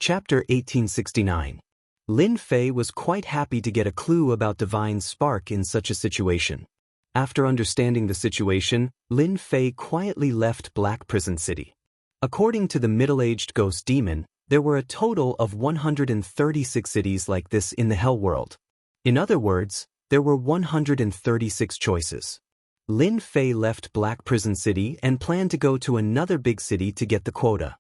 Chapter 1869. Lin Fei was quite happy to get a clue about divine spark in such a situation. After understanding the situation, Lin Fei quietly left Black Prison City. According to the middle-aged ghost demon, there were a total of 136 cities like this in the Hell world. In other words, there were 136 choices. Lin Fei left Black Prison City and planned to go to another big city to get the quota.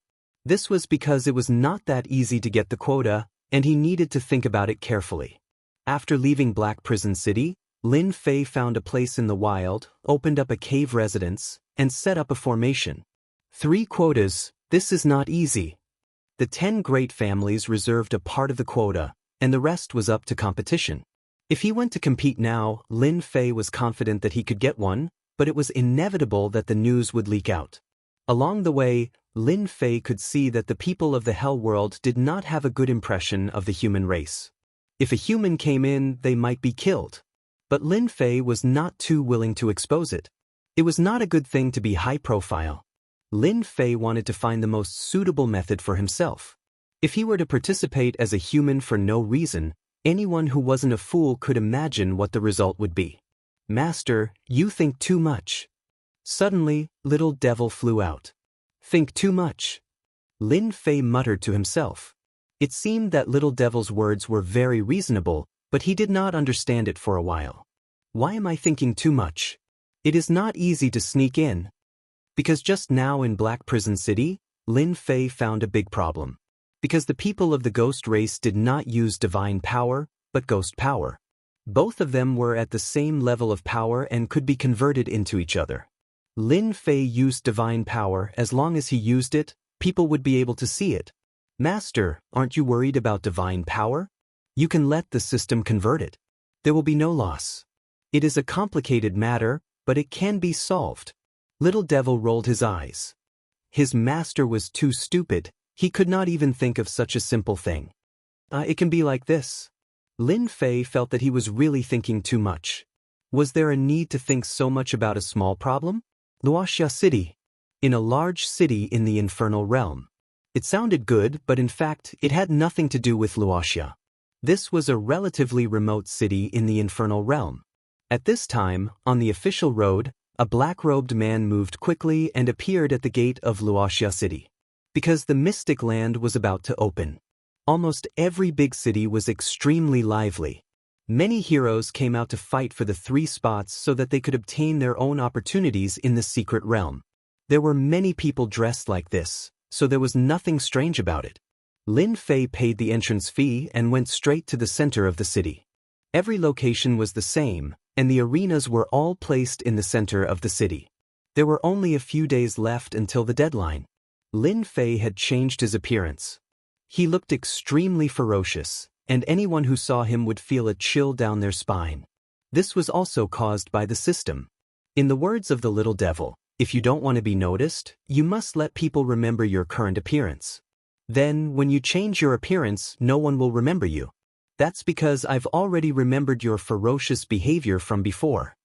This was because it was not that easy to get the quota, and he needed to think about it carefully. After leaving Black Prison City, Lin Fei found a place in the wild, opened up a cave residence, and set up a formation. 3 quotas, this is not easy. The 10 great families reserved a part of the quota, and the rest was up to competition. If he went to compete now, Lin Fei was confident that he could get one, but it was inevitable that the news would leak out. Along the way, Lin Fei could see that the people of the Hell world did not have a good impression of the human race. If a human came in, they might be killed. But Lin Fei was not too willing to expose it. It was not a good thing to be high profile. Lin Fei wanted to find the most suitable method for himself. If he were to participate as a human for no reason, anyone who wasn't a fool could imagine what the result would be. Master, you think too much. Suddenly, Little Devil flew out. Think too much. Lin Fei muttered to himself. It seemed that Little Devil's words were very reasonable, but he did not understand it for a while. Why am I thinking too much? It is not easy to sneak in. Because just now in Black Prison City, Lin Fei found a big problem. Because the people of the ghost race did not use divine power, but ghost power. Both of them were at the same level of power and could be converted into each other. Lin Fei used divine power. As long as he used it, people would be able to see it. Master, aren't you worried about divine power? You can let the system convert it. There will be no loss. It is a complicated matter, but it can be solved. Little Devil rolled his eyes. His master was too stupid. He could not even think of such a simple thing. It can be like this. Lin Fei felt that he was really thinking too much. Was there a need to think so much about a small problem? Luoxia City. In a large city in the infernal realm. It sounded good, but in fact, it had nothing to do with Luoxia. This was a relatively remote city in the infernal realm. At this time, on the official road, a black-robed man moved quickly and appeared at the gate of Luoxia City. Because the mystic land was about to open. Almost every big city was extremely lively. Many heroes came out to fight for the 3 spots so that they could obtain their own opportunities in the secret realm. There were many people dressed like this, so there was nothing strange about it. Lin Fei paid the entrance fee and went straight to the center of the city. Every location was the same, and the arenas were all placed in the center of the city. There were only a few days left until the deadline. Lin Fei had changed his appearance. He looked extremely ferocious, and anyone who saw him would feel a chill down their spine. This was also caused by the system. In the words of the Little Devil, if you don't want to be noticed, you must let people remember your current appearance. Then, when you change your appearance, no one will remember you. That's because I've already remembered your ferocious behavior from before.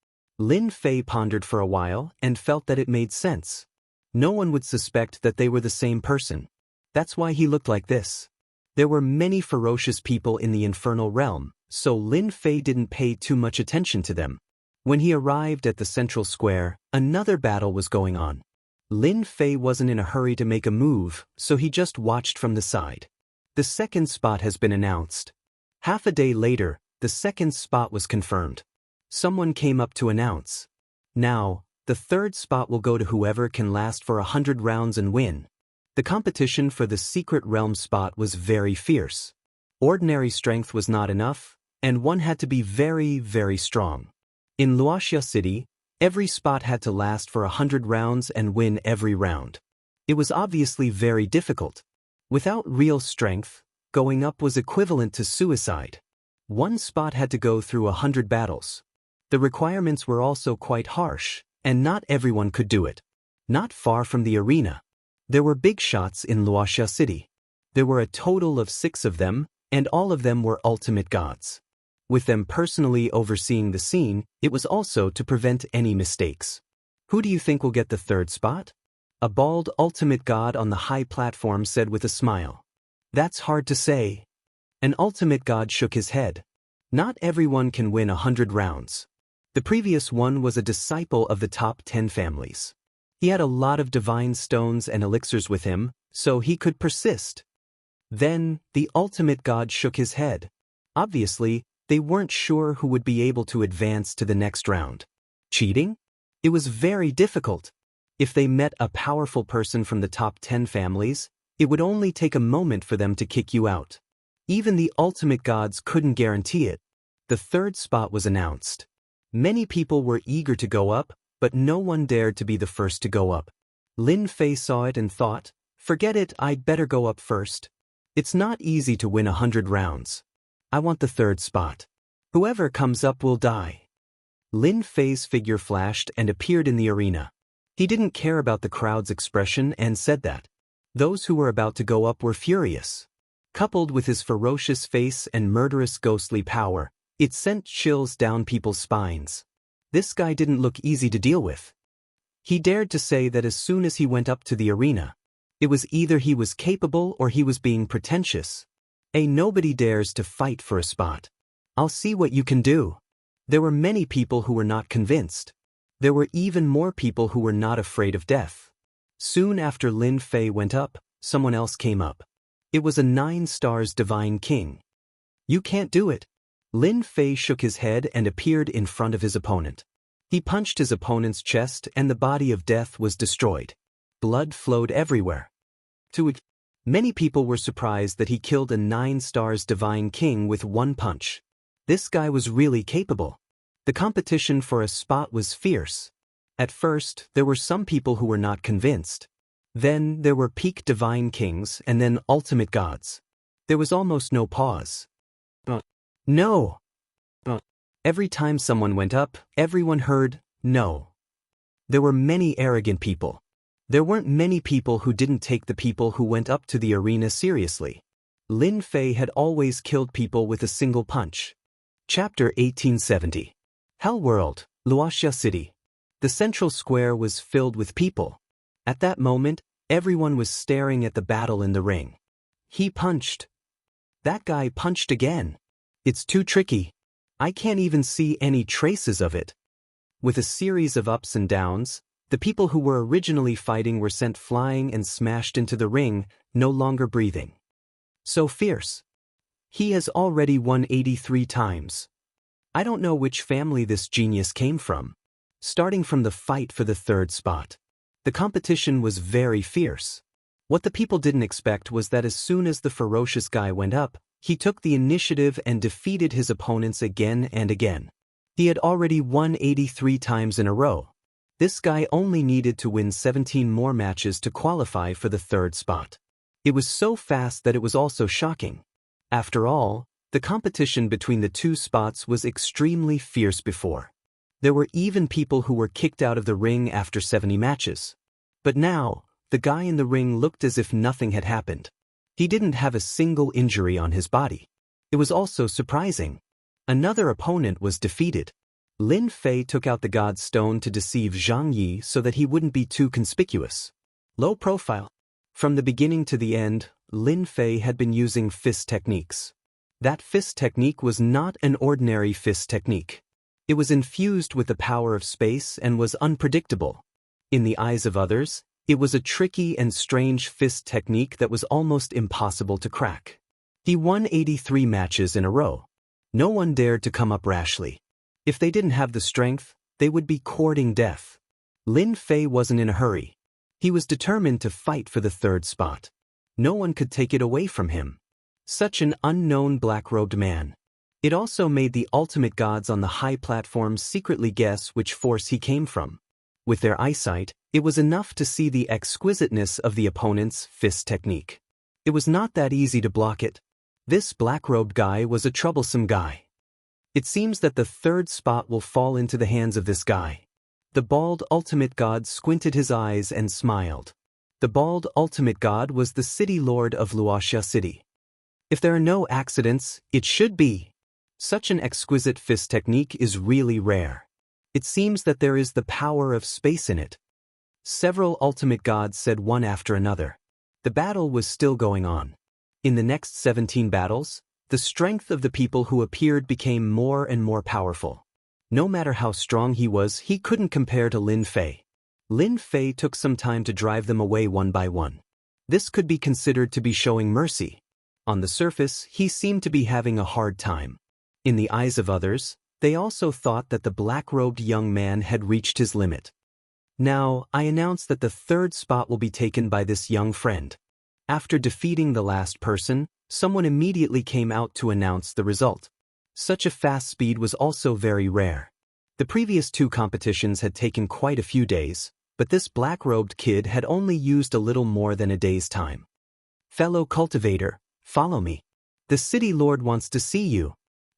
Lin Fei pondered for a while and felt that it made sense. No one would suspect that they were the same person. That's why he looked like this. There were many ferocious people in the infernal realm, so Lin Fei didn't pay too much attention to them. When he arrived at the central square, another battle was going on. Lin Fei wasn't in a hurry to make a move, so he just watched from the side. The second spot has been announced. Half a day later, the second spot was confirmed. Someone came up to announce. Now, the third spot will go to whoever can last for 100 rounds and win. The competition for the secret realm spot was very fierce. Ordinary strength was not enough, and one had to be very, very strong. In Luoxia City, every spot had to last for 100 rounds and win every round. It was obviously very difficult. Without real strength, going up was equivalent to suicide. One spot had to go through 100 battles. The requirements were also quite harsh, and not everyone could do it. Not far from the arena, there were big shots in Luoxia City. There were a total of 6 of them, and all of them were ultimate gods. With them personally overseeing the scene, it was also to prevent any mistakes. Who do you think will get the third spot? A bald ultimate god on the high platform said with a smile. That's hard to say. An ultimate god shook his head. Not everyone can win 100 rounds. The previous one was a disciple of the top 10 families. He had a lot of divine stones and elixirs with him, so he could persist. Then, the ultimate god shook his head. Obviously, they weren't sure who would be able to advance to the next round. Cheating? It was very difficult. If they met a powerful person from the top 10 families, it would only take a moment for them to kick you out. Even the ultimate gods couldn't guarantee it. The third spot was announced. Many people were eager to go up, but no one dared to be the first to go up. Lin Fei saw it and thought, forget it, I'd better go up first. It's not easy to win 100 rounds. I want the third spot. Whoever comes up will die. Lin Fei's figure flashed and appeared in the arena. He didn't care about the crowd's expression and said that. Those who were about to go up were furious. Coupled with his ferocious face and murderous ghostly power, it sent chills down people's spines. This guy didn't look easy to deal with. He dared to say that as soon as he went up to the arena, it was either he was capable or he was being pretentious. Nobody dares to fight for a spot. I'll see what you can do. There were many people who were not convinced. There were even more people who were not afraid of death. Soon after Lin Fei went up, someone else came up. It was a 9 stars divine king. You can't do it. Lin Fei shook his head and appeared in front of his opponent. He punched his opponent's chest and the body of death was destroyed. Blood flowed everywhere. Many people were surprised that he killed a 9 stars divine king with one punch. This guy was really capable. The competition for a spot was fierce. At first, there were some people who were not convinced. Then there were peak divine kings and then ultimate gods. There was almost no pause. No. Every time someone went up, everyone heard, no. There were many arrogant people. There weren't many people who didn't take the people who went up to the arena seriously. Lin Fei had always killed people with a single punch. Chapter 1870. Hell World, Luoxia City. The central square was filled with people. At that moment, everyone was staring at the battle in the ring. He punched. That guy punched again. It's too tricky. I can't even see any traces of it. With a series of ups and downs, the people who were originally fighting were sent flying and smashed into the ring, no longer breathing. So fierce. He has already won 83 times. I don't know which family this genius came from. Starting from the fight for the third spot. The competition was very fierce. What the people didn't expect was that as soon as the ferocious guy went up, he took the initiative and defeated his opponents again and again. He had already won 83 times in a row. This guy only needed to win 17 more matches to qualify for the third spot. It was so fast that it was also shocking. After all, the competition between the two spots was extremely fierce before. There were even people who were kicked out of the ring after 70 matches. But now, the guy in the ring looked as if nothing had happened. He didn't have a single injury on his body. It was also surprising. Another opponent was defeated. Lin Fei took out the God Stone to deceive Zhang Yi so that he wouldn't be too conspicuous. Low profile. From the beginning to the end, Lin Fei had been using fist techniques. That fist technique was not an ordinary fist technique. It was infused with the power of space and was unpredictable. In the eyes of others, it was a tricky and strange fist technique that was almost impossible to crack. He won 83 matches in a row. No one dared to come up rashly. If they didn't have the strength, they would be courting death. Lin Fei wasn't in a hurry. He was determined to fight for the third spot. No one could take it away from him. Such an unknown black-robed man. It also made the ultimate gods on the high platform secretly guess which force he came from. With their eyesight, it was enough to see the exquisiteness of the opponent's fist technique. It was not that easy to block it. This black-robed guy was a troublesome guy. It seems that the third spot will fall into the hands of this guy. The bald ultimate god squinted his eyes and smiled. The bald ultimate god was the city lord of Luoxia City. If there are no accidents, it should be. Such an exquisite fist technique is really rare. It seems that there is the power of space in it. Several ultimate gods said one after another. The battle was still going on. In the next 17 battles, the strength of the people who appeared became more and more powerful. No matter how strong he was, he couldn't compare to Lin Fei. Lin Fei took some time to drive them away one by one. This could be considered to be showing mercy. On the surface, he seemed to be having a hard time. In the eyes of others, they also thought that the black-robed young man had reached his limit. Now, I announce that the third spot will be taken by this young friend. After defeating the last person, someone immediately came out to announce the result. Such a fast speed was also very rare. The previous 2 competitions had taken quite a few days, but this black-robed kid had only used a little more than a day's time. Fellow cultivator, follow me. The city lord wants to see you.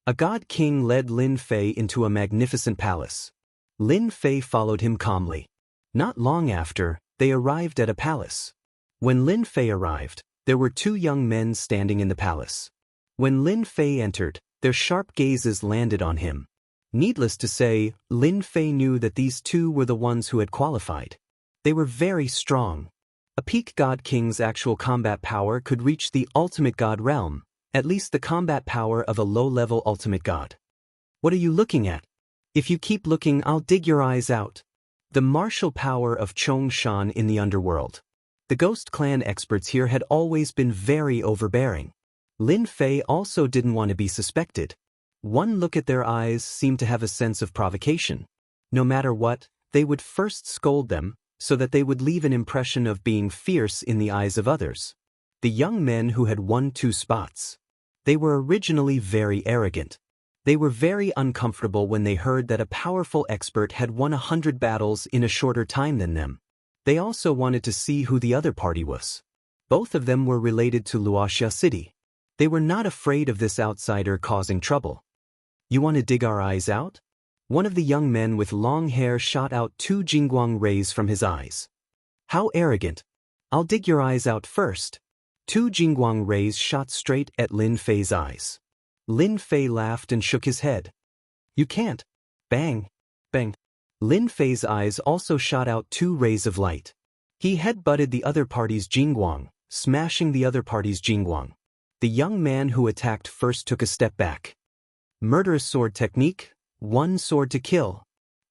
A god king led Lin Fei into a magnificent palace. Lin Fei followed him calmly. Not long after, they arrived at a palace. When Lin Fei arrived, there were 2 young men standing in the palace. When Lin Fei entered, their sharp gazes landed on him. Needless to say, Lin Fei knew that these 2 were the ones who had qualified. They were very strong. A peak god king's actual combat power could reach the ultimate god realm, at least the combat power of a low-level ultimate god. What are you looking at? If you keep looking, I'll dig your eyes out. The martial power of Chong Shan in the underworld. The Ghost Clan experts here had always been very overbearing. Lin Fei also didn't want to be suspected. One look at their eyes seemed to have a sense of provocation. No matter what, they would first scold them, so that they would leave an impression of being fierce in the eyes of others. The young men who had won 2 spots. They were originally very arrogant. They were very uncomfortable when they heard that a powerful expert had won 100 battles in a shorter time than them. They also wanted to see who the other party was. Both of them were related to Luoxia City. They were not afraid of this outsider causing trouble. You want to dig our eyes out? One of the young men with long hair shot out 2 jingguang rays from his eyes. How arrogant. I'll dig your eyes out first. 2 jingguang rays shot straight at Lin Fei's eyes. Lin Fei laughed and shook his head. You can't. Bang. Bang. Lin Fei's eyes also shot out 2 rays of light. He headbutted the other party's jingguang, smashing the other party's jingguang. The young man who attacked first took a step back. Murderous sword technique, 1 sword to kill.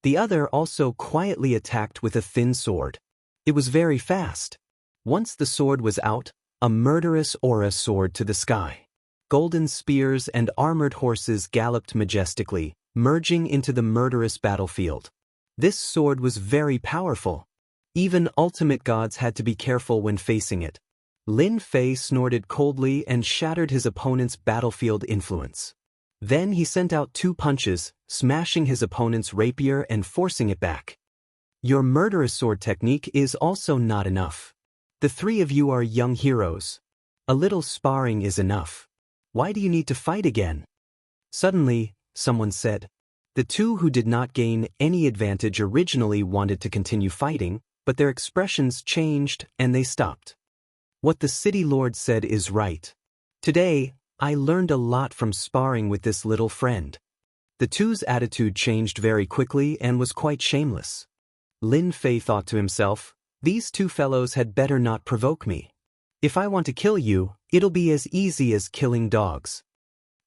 The other also quietly attacked with a thin sword. It was very fast. Once the sword was out, a murderous aura soared to the sky. Golden spears and armored horses galloped majestically, merging into the murderous battlefield. This sword was very powerful. Even ultimate gods had to be careful when facing it. Lin Fei snorted coldly and shattered his opponent's battlefield influence. Then he sent out 2 punches, smashing his opponent's rapier and forcing it back. Your murderous sword technique is also not enough. The 3 of you are young heroes. A little sparring is enough. Why do you need to fight again? Suddenly, someone said. The 2 who did not gain any advantage originally wanted to continue fighting, but their expressions changed and they stopped. What the city lord said is right. Today, I learned a lot from sparring with this little friend. The 2's attitude changed very quickly and was quite shameless. Lin Fei thought to himself, these 2 fellows had better not provoke me. If I want to kill you, it'll be as easy as killing dogs.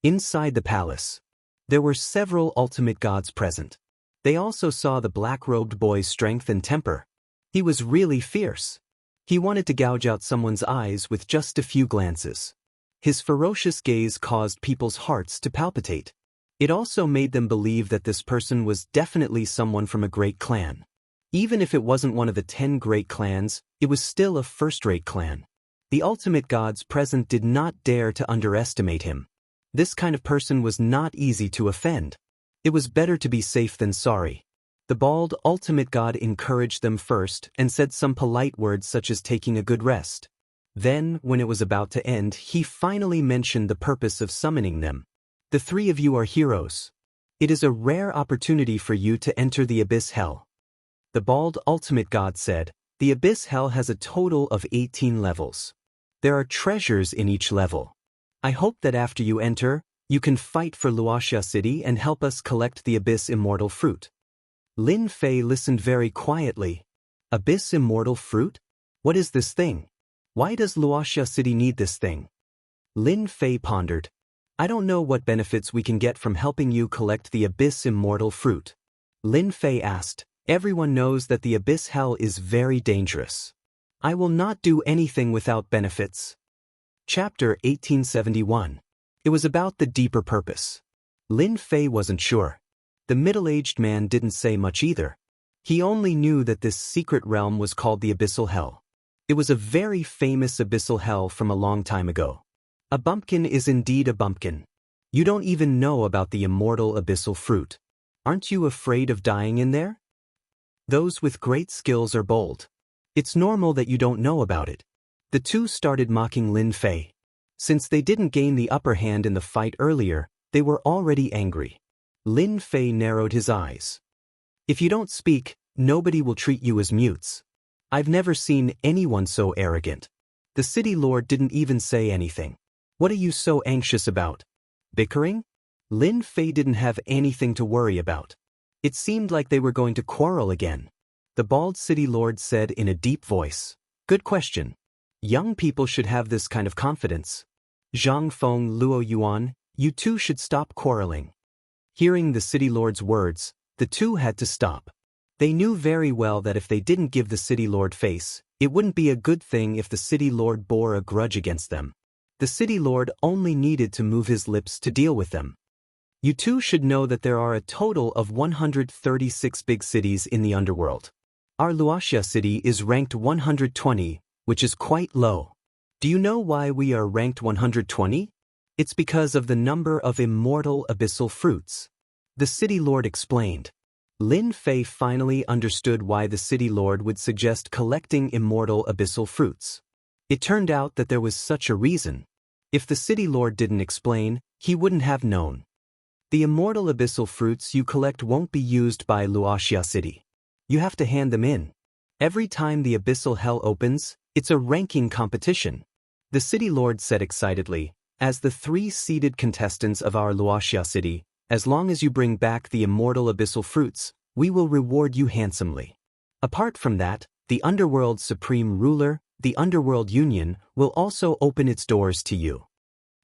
Inside the palace, there were several ultimate gods present. They also saw the black-robed boy's strength and temper. He was really fierce. He wanted to gouge out someone's eyes with just a few glances. His ferocious gaze caused people's hearts to palpitate. It also made them believe that this person was definitely someone from a great clan. Even if it wasn't one of the 10 great clans, it was still a first-rate clan. The ultimate gods present did not dare to underestimate him. This kind of person was not easy to offend. It was better to be safe than sorry. The bald ultimate god encouraged them first and said some polite words such as taking a good rest. Then, when it was about to end, he finally mentioned the purpose of summoning them. The 3 of you are heroes. It is a rare opportunity for you to enter the Abyss Hell. The bald ultimate god said, the Abyss Hell has a total of 18 levels. There are treasures in each level. I hope that after you enter, you can fight for Luoxia City and help us collect the Abyss Immortal Fruit. Lin Fei listened very quietly. Abyss Immortal Fruit? What is this thing? Why does Luoxia City need this thing? Lin Fei pondered. I don't know what benefits we can get from helping you collect the Abyss Immortal Fruit. Lin Fei asked. Everyone knows that the Abyss Hell is very dangerous. I will not do anything without benefits. Chapter 1871. It was about the deeper purpose. Lin Fei wasn't sure. The middle-aged man didn't say much either. He only knew that this secret realm was called the Abyssal Hell. It was a very famous abyssal hell from a long time ago. A bumpkin is indeed a bumpkin. You don't even know about the immortal abyssal fruit. Aren't you afraid of dying in there? Those with great skills are bold. It's normal that you don't know about it. The two started mocking Lin Fei. Since they didn't gain the upper hand in the fight earlier, they were already angry. Lin Fei narrowed his eyes. If you don't speak, nobody will treat you as mutes. I've never seen anyone so arrogant. The city lord didn't even say anything. What are you so anxious about? Bickering? Lin Fei didn't have anything to worry about. It seemed like they were going to quarrel again. The bald city lord said in a deep voice. Good question. Young people should have this kind of confidence. Zhang Feng, Luo Yuan, you two should stop quarreling. Hearing the city lord's words, the two had to stop. They knew very well that if they didn't give the city lord face, it wouldn't be a good thing if the city lord bore a grudge against them. The city lord only needed to move his lips to deal with them. You two should know that there are a total of 136 big cities in the underworld. Our Luoxia city is ranked 120, which is quite low. Do you know why we are ranked 120? It's because of the number of immortal abyssal fruits. The city lord explained. Lin Fei finally understood why the city lord would suggest collecting immortal abyssal fruits. It turned out that there was such a reason. If the city lord didn't explain, he wouldn't have known. The immortal abyssal fruits you collect won't be used by Luoxia City. You have to hand them in. Every time the abyssal hell opens, it's a ranking competition. The city lord said excitedly, as the 3 seeded contestants of our Luoxia City, as long as you bring back the immortal abyssal fruits, we will reward you handsomely. Apart from that, the Underworld's supreme ruler, the Underworld Union, will also open its doors to you.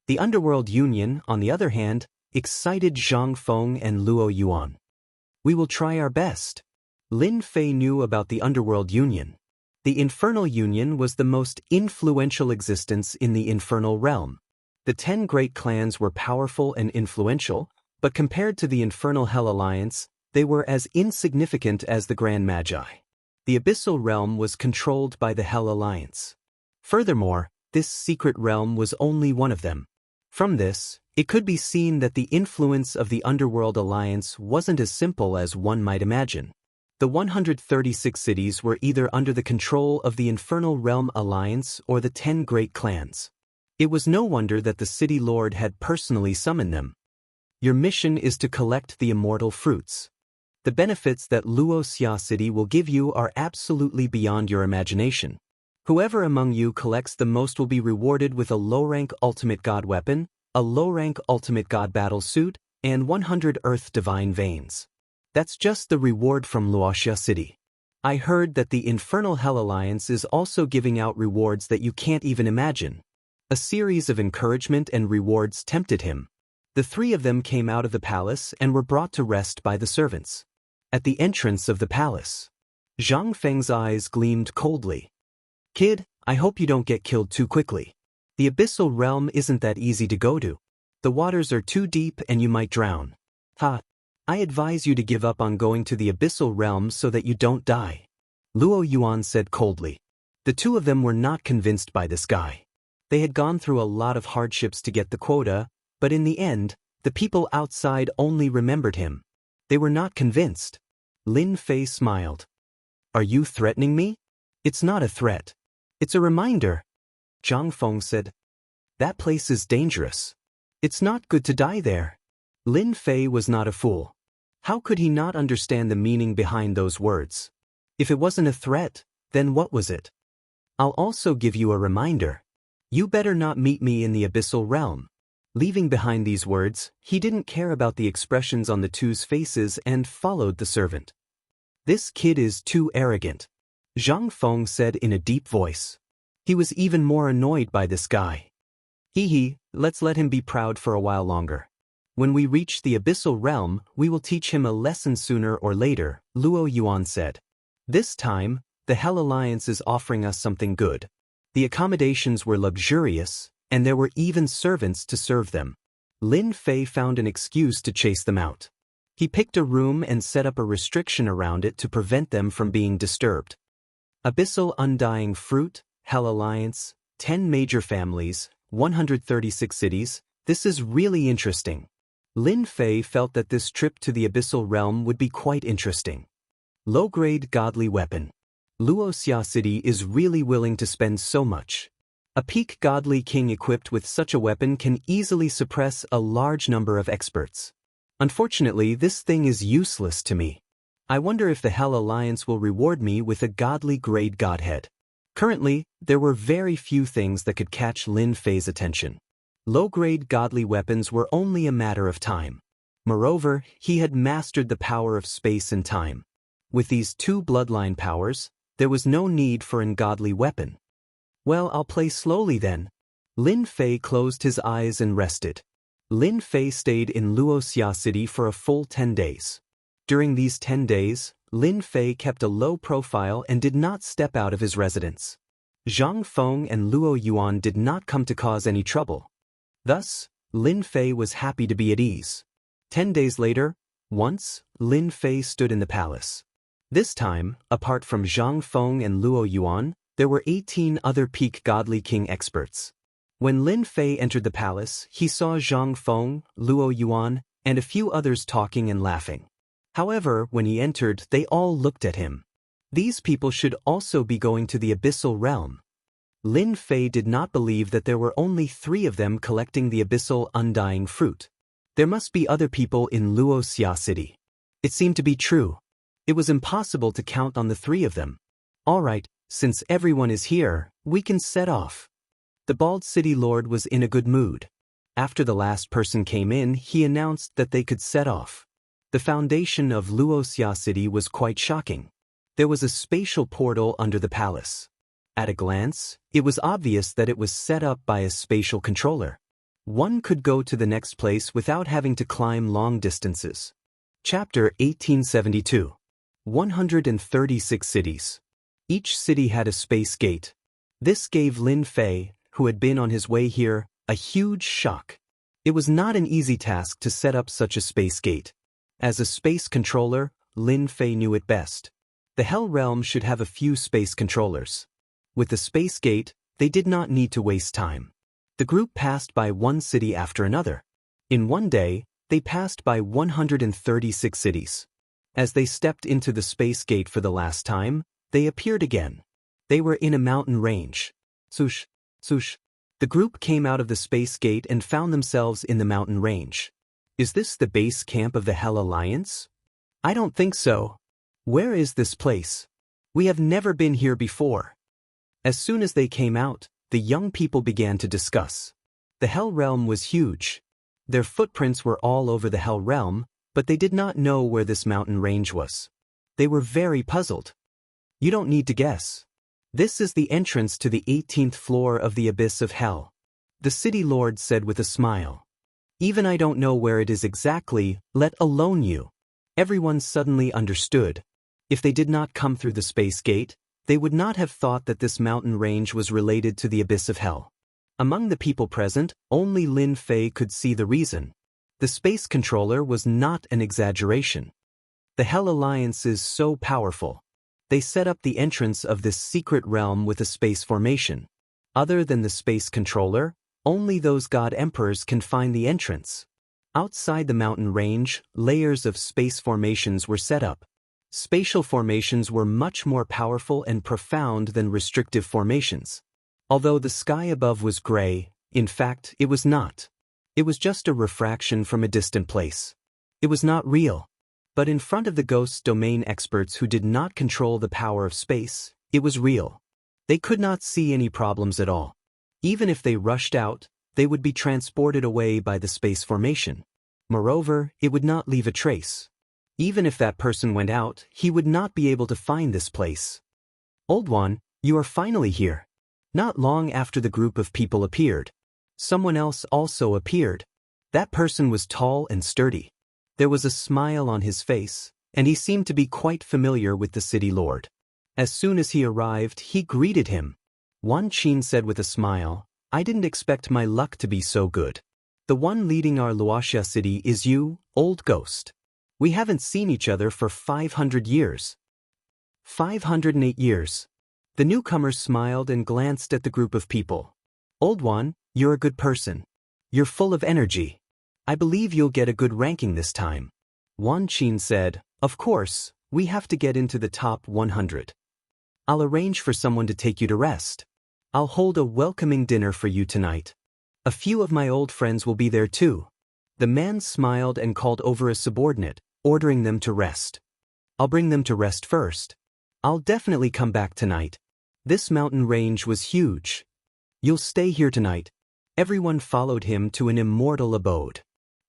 The Underworld Union, on the other hand, excited Zhang Feng and Luo Yuan. We will try our best. Lin Fei knew about the Underworld Union. The Infernal Union was the most influential existence in the Infernal Realm. The 10 great clans were powerful and influential, but compared to the Infernal Hell Alliance, they were as insignificant as the Grand Magi. The Abyssal Realm was controlled by the Hell Alliance. Furthermore, this secret realm was only one of them. From this, it could be seen that the influence of the Underworld Alliance wasn't as simple as one might imagine. The 136 cities were either under the control of the Infernal Realm Alliance or the 10 great clans. It was no wonder that the city lord had personally summoned them. Your mission is to collect the immortal fruits. The benefits that Luoxia City will give you are absolutely beyond your imagination. Whoever among you collects the most will be rewarded with a low-rank ultimate god weapon, a low-rank ultimate god battle suit, and 100 earth divine veins. That's just the reward from Luoxia City. I heard that the Infernal Hell Alliance is also giving out rewards that you can't even imagine. A series of encouragement and rewards tempted him. The 3 of them came out of the palace and were brought to rest by the servants. At the entrance of the palace, Zhang Feng's eyes gleamed coldly. Kid, I hope you don't get killed too quickly. The abyssal realm isn't that easy to go to. The waters are too deep and you might drown. Ha! I advise you to give up on going to the abyssal realm so that you don't die. Luo Yuan said coldly. The 2 of them were not convinced by this guy. They had gone through a lot of hardships to get the quota, but in the end, the people outside only remembered him. They were not convinced. Lin Fei smiled. Are you threatening me? It's not a threat. It's a reminder. Zhang Feng said. That place is dangerous. It's not good to die there. Lin Fei was not a fool. How could he not understand the meaning behind those words? If it wasn't a threat, then what was it? I'll also give you a reminder. You better not meet me in the abyssal realm. Leaving behind these words, he didn't care about the expressions on the 2's faces and followed the servant. This kid is too arrogant, Zhang Feng said in a deep voice. He was even more annoyed by this guy. Hee hee, let's let him be proud for a while longer. When we reach the abyssal realm, we will teach him a lesson sooner or later, Luo Yuan said. This time, the Hell Alliance is offering us something good. The accommodations were luxurious, and there were even servants to serve them. Lin Fei found an excuse to chase them out. He picked a room and set up a restriction around it to prevent them from being disturbed. Abyssal Undying Fruit, Hell Alliance, 10 major families, 136 cities, this is really interesting. Lin Fei felt that this trip to the abyssal realm would be quite interesting. Low-grade godly weapon. Luoxia City is really willing to spend so much. A peak godly king equipped with such a weapon can easily suppress a large number of experts. Unfortunately, this thing is useless to me. I wonder if the Hell Alliance will reward me with a godly grade godhead. Currently, there were very few things that could catch Lin Fei's attention. Low-grade godly weapons were only a matter of time. Moreover, he had mastered the power of space and time. With these two bloodline powers, there was no need for an ungodly weapon. Well, I'll play slowly then. Lin Fei closed his eyes and rested. Lin Fei stayed in Luoxia City for a full 10 days. During these 10 days, Lin Fei kept a low profile and did not step out of his residence. Zhang Feng and Luo Yuan did not come to cause any trouble. Thus, Lin Fei was happy to be at ease. 10 days later, once, Lin Fei stood in the palace. This time, apart from Zhang Feng and Luo Yuan, there were 18 other peak godly king experts. When Lin Fei entered the palace, he saw Zhang Feng, Luo Yuan, and a few others talking and laughing. However, when he entered, they all looked at him. These people should also be going to the abyssal realm. Lin Fei did not believe that there were only 3 of them collecting the abyssal undying fruit. There must be other people in Luoxia City. It seemed to be true. It was impossible to count on the 3 of them. All right, since everyone is here, we can set off. The bald city lord was in a good mood. After the last person came in, he announced that they could set off. The foundation of Luoxia City was quite shocking. There was a spatial portal under the palace. At a glance, it was obvious that it was set up by a spatial controller. One could go to the next place without having to climb long distances. Chapter 1872. 136 cities. Each city had a space gate. This gave Lin Fei, who had been on his way here, a huge shock. It was not an easy task to set up such a space gate. As a space controller, Lin Fei knew it best. The Hell Realm should have a few space controllers. With the space gate, they did not need to waste time. The group passed by one city after another. In one day, they passed by 136 cities. As they stepped into the space gate for the last time, they appeared again. They were in a mountain range. Swoosh, swoosh. The group came out of the space gate and found themselves in the mountain range. Is this the base camp of the Hell Alliance? I don't think so. Where is this place? We have never been here before. As soon as they came out, the young people began to discuss. The Hell Realm was huge. Their footprints were all over the Hell Realm, but they did not know where this mountain range was. They were very puzzled. You don't need to guess. This is the entrance to the 18th floor of the Abyss of Hell. The city lord said with a smile. Even I don't know where it is exactly, let alone you. Everyone suddenly understood. If they did not come through the space gate, they would not have thought that this mountain range was related to the Abyss of Hell. Among the people present, only Lin Fei could see the reason. The space controller was not an exaggeration. The Hell Alliance is so powerful. They set up the entrance of this secret realm with a space formation. Other than the space controller, only those god emperors can find the entrance. Outside the mountain range, layers of space formations were set up. Spatial formations were much more powerful and profound than restrictive formations. Although the sky above was gray, in fact, it was not. It was just a refraction from a distant place. It was not real. But in front of the Ghost's domain experts who did not control the power of space, it was real. They could not see any problems at all. Even if they rushed out, they would be transported away by the space formation. Moreover, it would not leave a trace. Even if that person went out, he would not be able to find this place. Old one, you are finally here. Not long after the group of people appeared. Someone else also appeared. That person was tall and sturdy. There was a smile on his face, and he seemed to be quite familiar with the city lord. As soon as he arrived, he greeted him. Wan Qin said with a smile, "I didn't expect my luck to be so good. The one leading our Luoxia city is you, old ghost. We haven't seen each other for 500 years. 508 years. The newcomer smiled and glanced at the group of people. Old one, you're a good person. You're full of energy. I believe you'll get a good ranking this time. Wan Qin said, of course, we have to get into the top 100. I'll arrange for someone to take you to rest. I'll hold a welcoming dinner for you tonight. A few of my old friends will be there too. The man smiled and called over a subordinate, ordering them to rest. I'll bring them to rest first. I'll definitely come back tonight. This mountain range was huge. You'll stay here tonight. Everyone followed him to an immortal abode.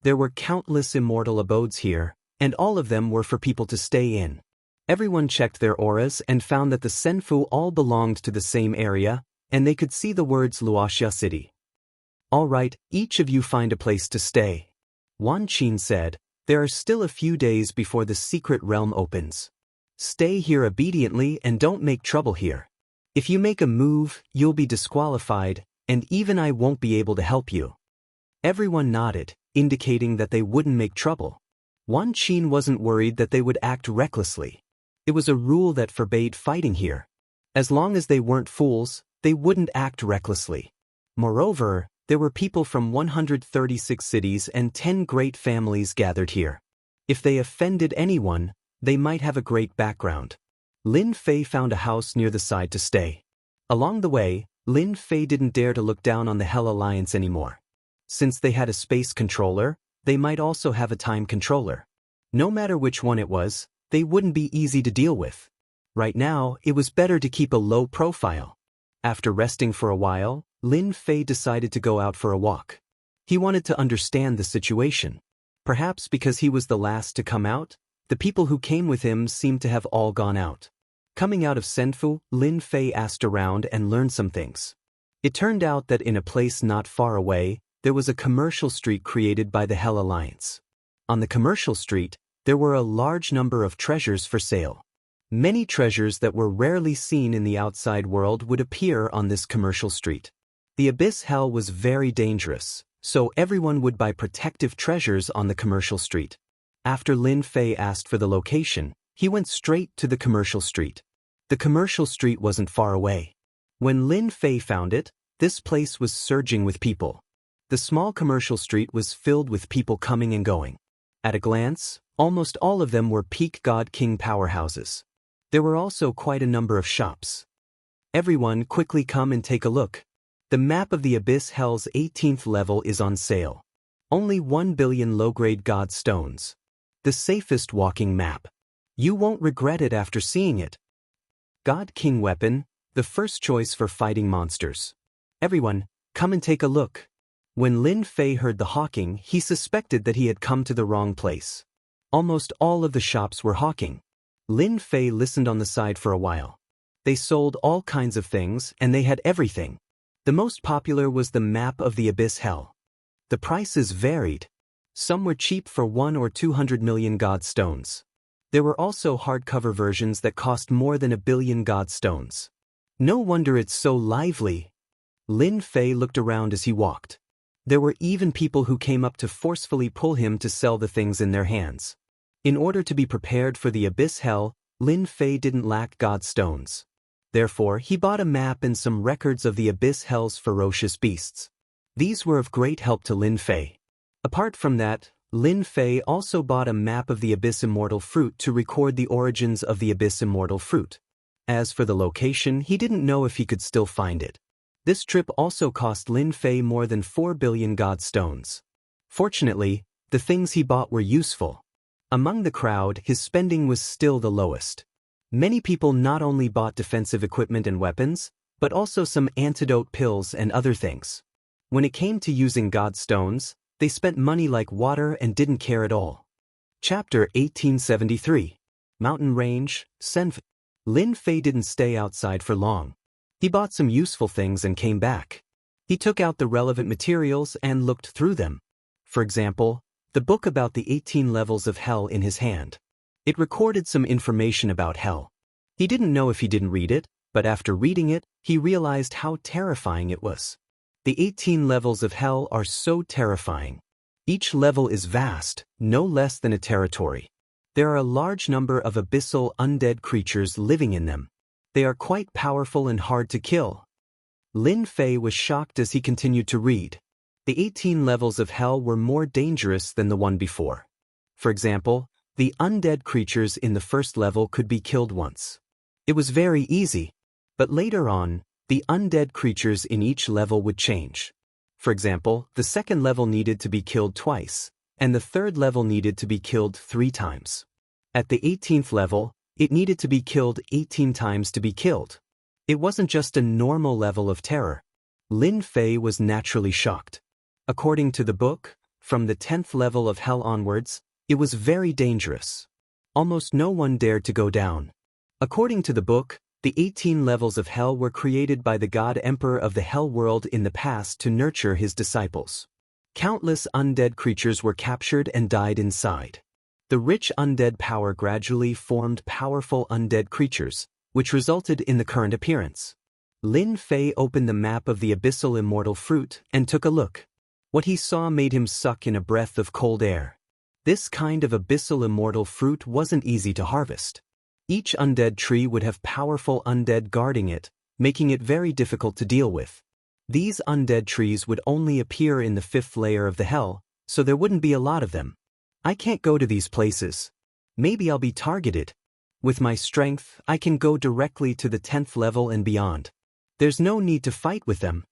There were countless immortal abodes here, and all of them were for people to stay in. Everyone checked their auras and found that the Senfu all belonged to the same area, and they could see the words Luoxia City. All right, each of you find a place to stay. Wan Qin said, there are still a few days before the secret realm opens. Stay here obediently and don't make trouble here. If you make a move, you'll be disqualified, and even I won't be able to help you. Everyone nodded, indicating that they wouldn't make trouble. Wan Qin wasn't worried that they would act recklessly. It was a rule that forbade fighting here. As long as they weren't fools, they wouldn't act recklessly. Moreover, there were people from 136 cities and 10 great families gathered here. If they offended anyone, they might have a great background. Lin Fei found a house near the side to stay. Along the way, Lin Fei didn't dare to look down on the Hell Alliance anymore. Since they had a space controller, they might also have a time controller. No matter which one it was, they wouldn't be easy to deal with. Right now, it was better to keep a low profile. After resting for a while, Lin Fei decided to go out for a walk. He wanted to understand the situation. Perhaps because he was the last to come out, the people who came with him seemed to have all gone out. Coming out of Senfu, Lin Fei asked around and learned some things. It turned out that in a place not far away, there was a commercial street created by the Hell Alliance. On the commercial street, there were a large number of treasures for sale. Many treasures that were rarely seen in the outside world would appear on this commercial street. The Abyss Hell was very dangerous, so everyone would buy protective treasures on the commercial street. After Lin Fei asked for the location, he went straight to the commercial street. The commercial street wasn't far away. When Lin Fei found it, this place was surging with people. The small commercial street was filled with people coming and going. At a glance, almost all of them were peak God King powerhouses. There were also quite a number of shops. Everyone quickly come and take a look. The map of the Abyss Hell's 18th level is on sale. Only 1 billion low-grade God stones. The safest walking map. You won't regret it after seeing it. God King weapon, the first choice for fighting monsters. Everyone, come and take a look. When Lin Fei heard the hawking, he suspected that he had come to the wrong place. Almost all of the shops were hawking. Lin Fei listened on the side for a while. They sold all kinds of things, and they had everything. The most popular was the map of the Abyss Hell. The prices varied. Some were cheap for 1 or 200 million God stones. There were also hardcover versions that cost more than 1 billion God stones. No wonder it's so lively. Lin Fei looked around as he walked. There were even people who came up to forcefully pull him to sell the things in their hands. In order to be prepared for the Abyss Hell, Lin Fei didn't lack God stones. Therefore, he bought a map and some records of the Abyss Hell's ferocious beasts. These were of great help to Lin Fei. Apart from that, Lin Fei also bought a map of the Abyss Immortal Fruit to record the origins of the Abyss Immortal Fruit. As for the location, he didn't know if he could still find it. This trip also cost Lin Fei more than 4 billion God stones. Fortunately, the things he bought were useful. Among the crowd, his spending was still the lowest. Many people not only bought defensive equipment and weapons, but also some antidote pills and other things. When it came to using God stones, they spent money like water and didn't care at all. Chapter 1873. Mountain Range, Senfu. Lin Fei didn't stay outside for long. He bought some useful things and came back. He took out the relevant materials and looked through them. For example, the book about the 18 levels of hell in his hand. It recorded some information about hell. He didn't know if he didn't read it, but after reading it, he realized how terrifying it was. The 18 levels of hell are so terrifying. Each level is vast, no less than a territory. There are a large number of abyssal undead creatures living in them. They are quite powerful and hard to kill. Lin Fei was shocked as he continued to read. The 18 levels of hell were more dangerous than the one before. For example, the undead creatures in the first level could be killed once. It was very easy. But later on, the undead creatures in each level would change. For example, the second level needed to be killed twice, and the third level needed to be killed 3 times. At the 18th level, it needed to be killed 18 times to be killed. It wasn't just a normal level of terror. Lin Fei was naturally shocked. According to the book, from the 10th level of hell onwards, it was very dangerous. Almost no one dared to go down. According to the book, the 18 levels of hell were created by the God Emperor of the Hell world in the past to nurture his disciples. Countless undead creatures were captured and died inside. The rich undead power gradually formed powerful undead creatures, which resulted in the current appearance. Lin Fei opened the map of the abyssal immortal fruit and took a look. What he saw made him suck in a breath of cold air. This kind of abyssal immortal fruit wasn't easy to harvest. Each undead tree would have powerful undead guarding it, making it very difficult to deal with. These undead trees would only appear in the 5th layer of the hell, so there wouldn't be a lot of them. I can't go to these places. Maybe I'll be targeted. With my strength, I can go directly to the 10th level and beyond. There's no need to fight with them.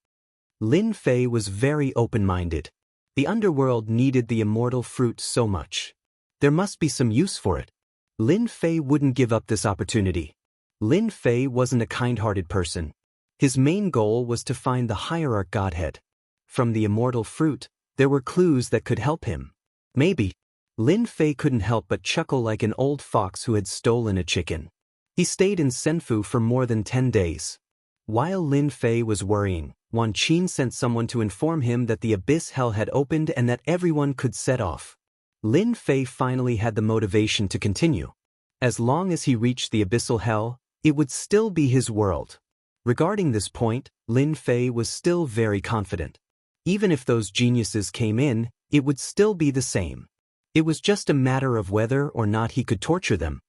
Lin Fei was very open-minded. The underworld needed the immortal fruit so much. There must be some use for it. Lin Fei wouldn't give up this opportunity. Lin Fei wasn't a kind-hearted person. His main goal was to find the hierarch godhead. From the immortal fruit, there were clues that could help him. Maybe. Lin Fei couldn't help but chuckle like an old fox who had stolen a chicken. He stayed in Senfu for more than 10 days. While Lin Fei was worrying, Wan Qin sent someone to inform him that the abyss hell had opened and that everyone could set off. Lin Fei finally had the motivation to continue. As long as he reached the abyssal hell, it would still be his world. Regarding this point, Lin Fei was still very confident. Even if those geniuses came in, it would still be the same. It was just a matter of whether or not he could torture them.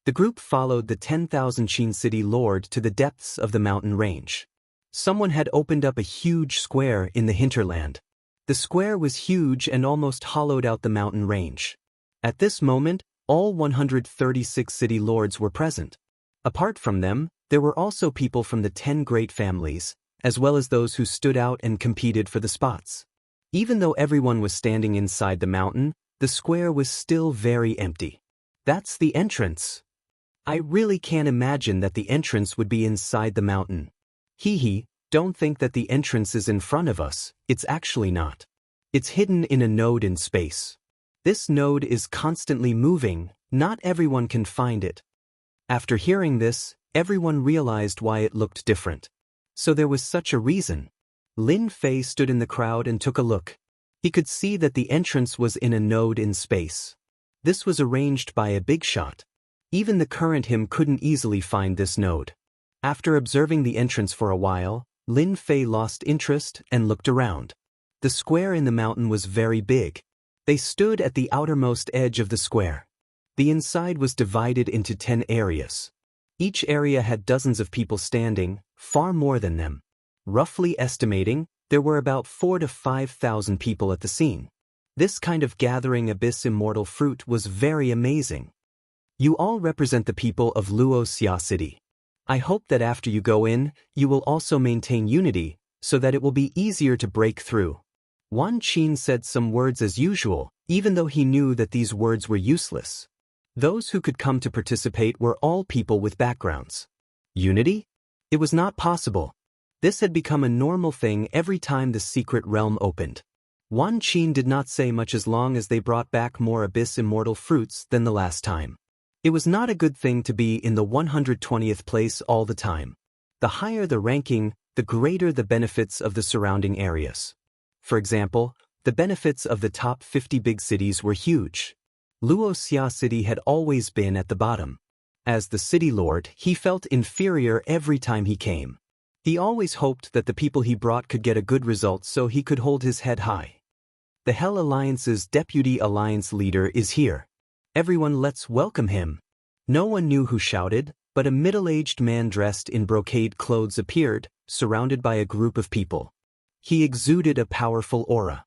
The group followed the 10,000 Qin city lord to the depths of the mountain range. Someone had opened up a huge square in the hinterland. The square was huge and almost hollowed out the mountain range. At this moment, all 136 city lords were present. Apart from them, there were also people from the 10 great families, as well as those who stood out and competed for the spots. Even though everyone was standing inside the mountain, the square was still very empty. That's the entrance. I really can't imagine that the entrance would be inside the mountain. Hee, don't think that the entrance is in front of us, it's actually not. It's hidden in a node in space. This node is constantly moving, not everyone can find it. After hearing this, everyone realized why it looked different. So there was such a reason. Lin Fei stood in the crowd and took a look. He could see that the entrance was in a node in space. This was arranged by a big shot. Even the current him couldn't easily find this node. After observing the entrance for a while, Lin Fei lost interest and looked around. The square in the mountain was very big. They stood at the outermost edge of the square. The inside was divided into 10 areas. Each area had dozens of people standing, far more than them. Roughly estimating, there were about 4,000 to 5,000 people at the scene. This kind of gathering abyss immortal fruit was very amazing. You all represent the people of Luo Xia City. I hope that after you go in, you will also maintain unity, so that it will be easier to break through. Wan Qin said some words as usual, even though he knew that these words were useless. Those who could come to participate were all people with backgrounds. Unity? It was not possible. This had become a normal thing every time the secret realm opened. Wan Qin did not say much as long as they brought back more abyss immortal fruits than the last time. It was not a good thing to be in the 120th place all the time. The higher the ranking, the greater the benefits of the surrounding areas. For example, the benefits of the top 50 big cities were huge. Luo Xia City had always been at the bottom. As the city lord, he felt inferior every time he came. He always hoped that the people he brought could get a good result so he could hold his head high. The Hell Alliance's deputy alliance leader is here. Everyone, let's welcome him. No one knew who shouted, but a middle-aged man dressed in brocade clothes appeared, surrounded by a group of people. He exuded a powerful aura.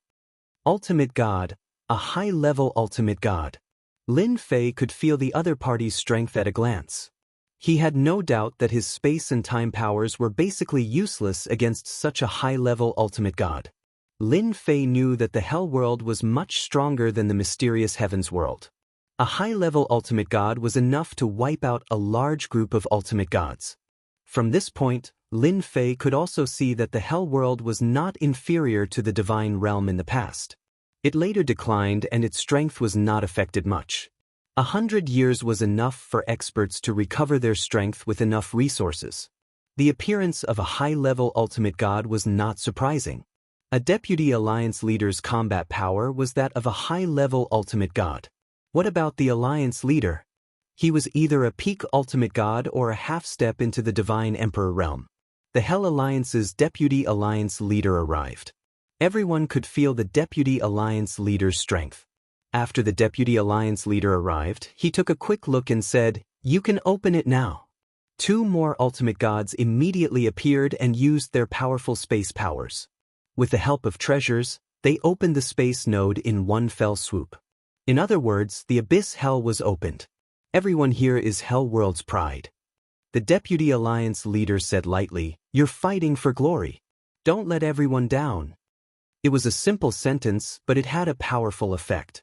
Ultimate God, a high-level ultimate God. Lin Fei could feel the other party's strength at a glance. He had no doubt that his space and time powers were basically useless against such a high-level ultimate God. Lin Fei knew that the Hell World was much stronger than the mysterious Heavens World. A high-level ultimate God was enough to wipe out a large group of ultimate gods. From this point, Lin Fei could also see that the Hell World was not inferior to the divine realm in the past. It later declined and its strength was not affected much. 100 years was enough for experts to recover their strength with enough resources. The appearance of a high-level ultimate god was not surprising. A deputy alliance leader's combat power was that of a high-level ultimate god. What about the alliance leader? He was either a peak ultimate god or a half-step into the divine emperor realm. The Hell Alliance's deputy alliance leader arrived. Everyone could feel the deputy alliance leader's strength. After the deputy alliance leader arrived, he took a quick look and said, "You can open it now." 2 more ultimate gods immediately appeared and used their powerful space powers. With the help of treasures, they opened the space node in one fell swoop. In other words, the abyss hell was opened. Everyone here is Hell World's pride. The deputy alliance leader said lightly, "You're fighting for glory. Don't let everyone down." It was a simple sentence, but it had a powerful effect.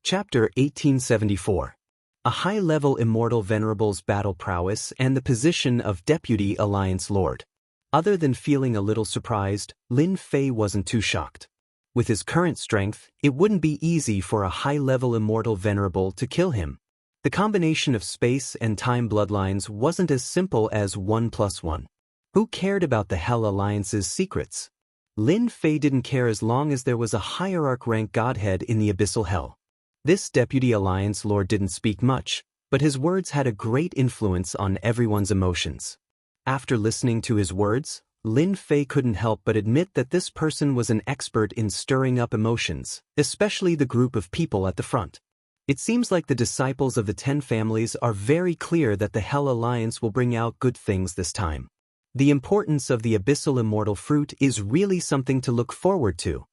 Chapter 1874. A high-level immortal venerable's battle prowess and the position of deputy alliance lord. Other than feeling a little surprised, Lin Fei wasn't too shocked. With his current strength, it wouldn't be easy for a high-level immortal venerable to kill him. The combination of space and time bloodlines wasn't as simple as 1 + 1. Who cared about the Hell Alliance's secrets? Lin Fei didn't care as long as there was a hierarch-rank godhead in the abyssal hell. This deputy alliance lord didn't speak much, but his words had a great influence on everyone's emotions. After listening to his words, Lin Fei couldn't help but admit that this person was an expert in stirring up emotions, especially the group of people at the front. It seems like the disciples of the 10 families are very clear that the Hell Alliance will bring out good things this time. The importance of the abyssal immortal fruit is really something to look forward to.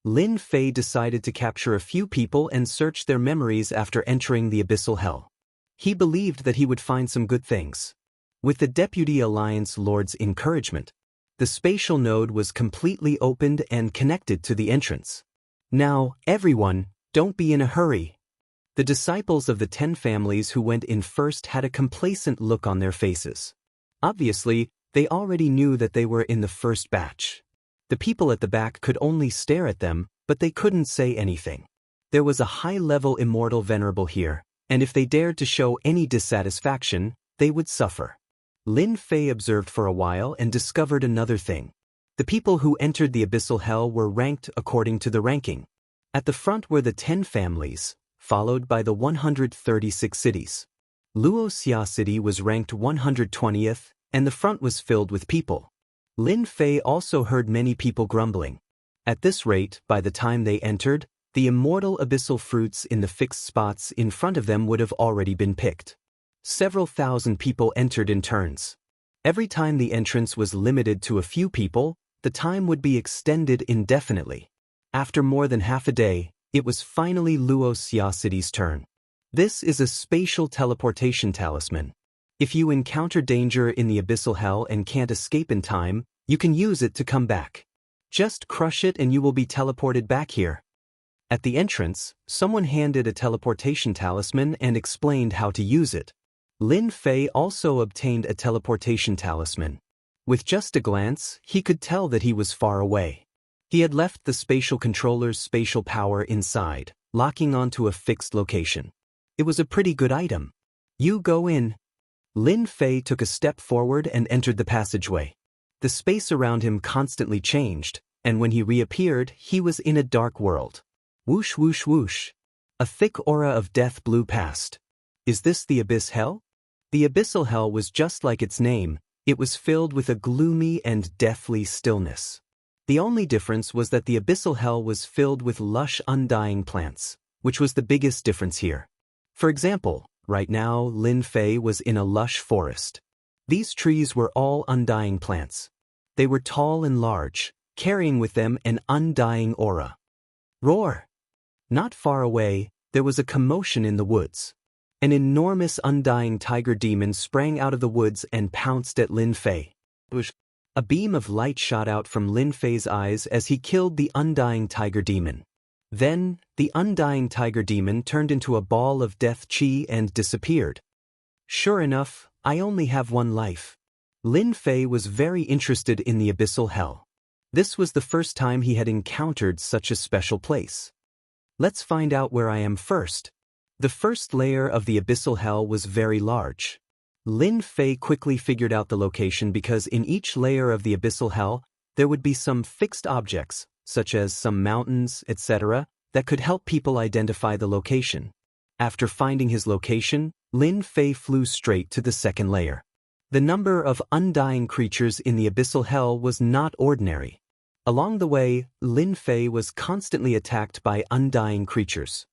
Lin Fei decided to capture a few people and search their memories after entering the abyssal hell. He believed that he would find some good things. With the deputy alliance lord's encouragement, the spatial node was completely opened and connected to the entrance. Now, everyone, don't be in a hurry. The disciples of the 10 families who went in first had a complacent look on their faces. Obviously, they already knew that they were in the first batch. The people at the back could only stare at them, but they couldn't say anything. There was a high-level immortal venerable here, and if they dared to show any dissatisfaction, they would suffer. Lin Fei observed for a while and discovered another thing. The people who entered the abyssal hell were ranked according to the ranking. At the front were the 10 families, followed by the 136 cities. Luo Xia City was ranked 120th, and the front was filled with people. Lin Fei also heard many people grumbling. At this rate, by the time they entered, the immortal abyssal fruits in the fixed spots in front of them would have already been picked. Several thousand people entered in turns. Every time the entrance was limited to a few people, the time would be extended indefinitely. After more than half a day, it was finally Luo Xia City's turn. This is a spatial teleportation talisman. If you encounter danger in the abyssal hell and can't escape in time, you can use it to come back. Just crush it and you will be teleported back here. At the entrance, someone handed a teleportation talisman and explained how to use it. Lin Fei also obtained a teleportation talisman. With just a glance, he could tell that he was far away. He had left the spatial controller's spatial power inside, locking onto a fixed location. It was a pretty good item. You go in. Lin Fei took a step forward and entered the passageway. The space around him constantly changed, and when he reappeared, he was in a dark world. Whoosh whoosh whoosh. A thick aura of death blew past. Is this the Abyss Hell? The Abyssal Hell was just like its name. It was filled with a gloomy and deathly stillness. The only difference was that the Abyssal Hell was filled with lush undying plants, which was the biggest difference here. For example, right now Lin Fei was in a lush forest. These trees were all undying plants. They were tall and large, carrying with them an undying aura. Roar! Not far away, there was a commotion in the woods. An enormous undying tiger demon sprang out of the woods and pounced at Lin Fei. A beam of light shot out from Lin Fei's eyes as he killed the undying tiger demon. Then, the undying tiger demon turned into a ball of death chi and disappeared. Sure enough, I only have one life. Lin Fei was very interested in the Abyssal Hell. This was the first time he had encountered such a special place. Let's find out where I am first. The first layer of the Abyssal Hell was very large. Lin Fei quickly figured out the location because in each layer of the Abyssal Hell, there would be some fixed objects, such as some mountains, etc., that could help people identify the location. After finding his location, Lin Fei flew straight to the second layer. The number of undying creatures in the Abyssal Hell was not ordinary. Along the way, Lin Fei was constantly attacked by undying creatures.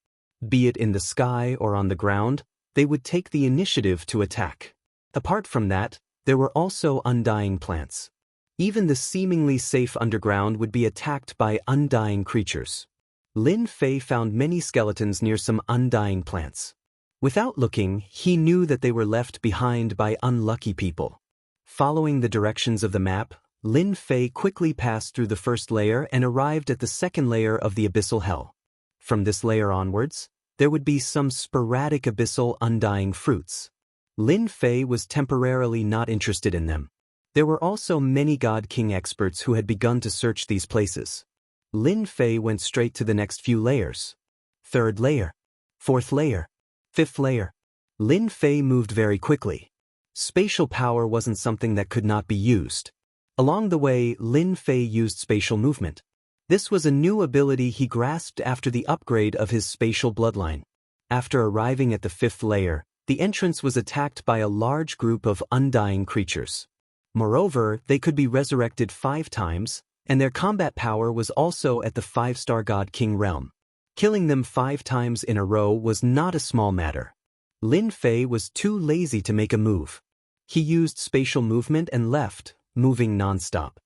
Be it in the sky or on the ground, they would take the initiative to attack. Apart from that, there were also undying plants. Even the seemingly safe underground would be attacked by undying creatures. Lin Fei found many skeletons near some undying plants. Without looking, he knew that they were left behind by unlucky people. Following the directions of the map, Lin Fei quickly passed through the first layer and arrived at the second layer of the Abyssal Hell. From this layer onwards, there would be some sporadic abyssal undying fruits. Lin Fei was temporarily not interested in them. There were also many God King experts who had begun to search these places. Lin Fei went straight to the next few layers. Third layer. Fourth layer. Fifth layer. Lin Fei moved very quickly. Spatial power wasn't something that could not be used. Along the way, Lin Fei used spatial movement. This was a new ability he grasped after the upgrade of his spatial bloodline. After arriving at the fifth layer, the entrance was attacked by a large group of undying creatures. Moreover, they could be resurrected 5 times, and their combat power was also at the 5-star God King realm. Killing them 5 times in a row was not a small matter. Lin Fei was too lazy to make a move. He used spatial movement and left, moving non-stop.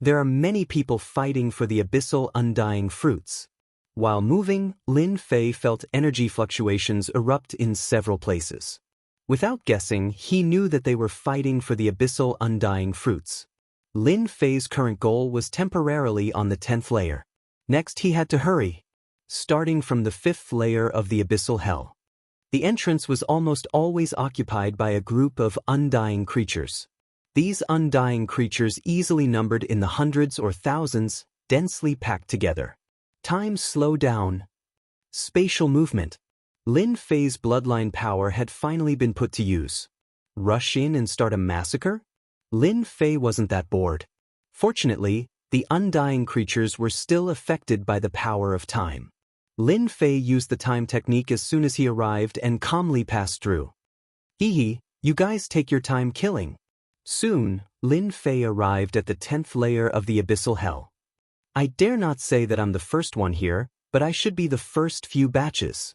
There are many people fighting for the abyssal undying fruits. While moving, Lin Fei felt energy fluctuations erupt in several places. Without guessing, he knew that they were fighting for the abyssal undying fruits. Lin Fei's current goal was temporarily on the 10th layer. Next he had to hurry. Starting from the 5th layer of the Abyssal Hell. The entrance was almost always occupied by a group of undying creatures. These undying creatures easily numbered in the hundreds or thousands, densely packed together. Time slowed down. Spatial movement. Lin Fei's bloodline power had finally been put to use. Rush in and start a massacre? Lin Fei wasn't that bored. Fortunately, the undying creatures were still affected by the power of time. Lin Fei used the time technique as soon as he arrived and calmly passed through. Hee, you guys take your time killing. Soon, Lin Fei arrived at the 10th layer of the Abyssal Hell. I dare not say that I'm the first one here, but I should be the first few batches.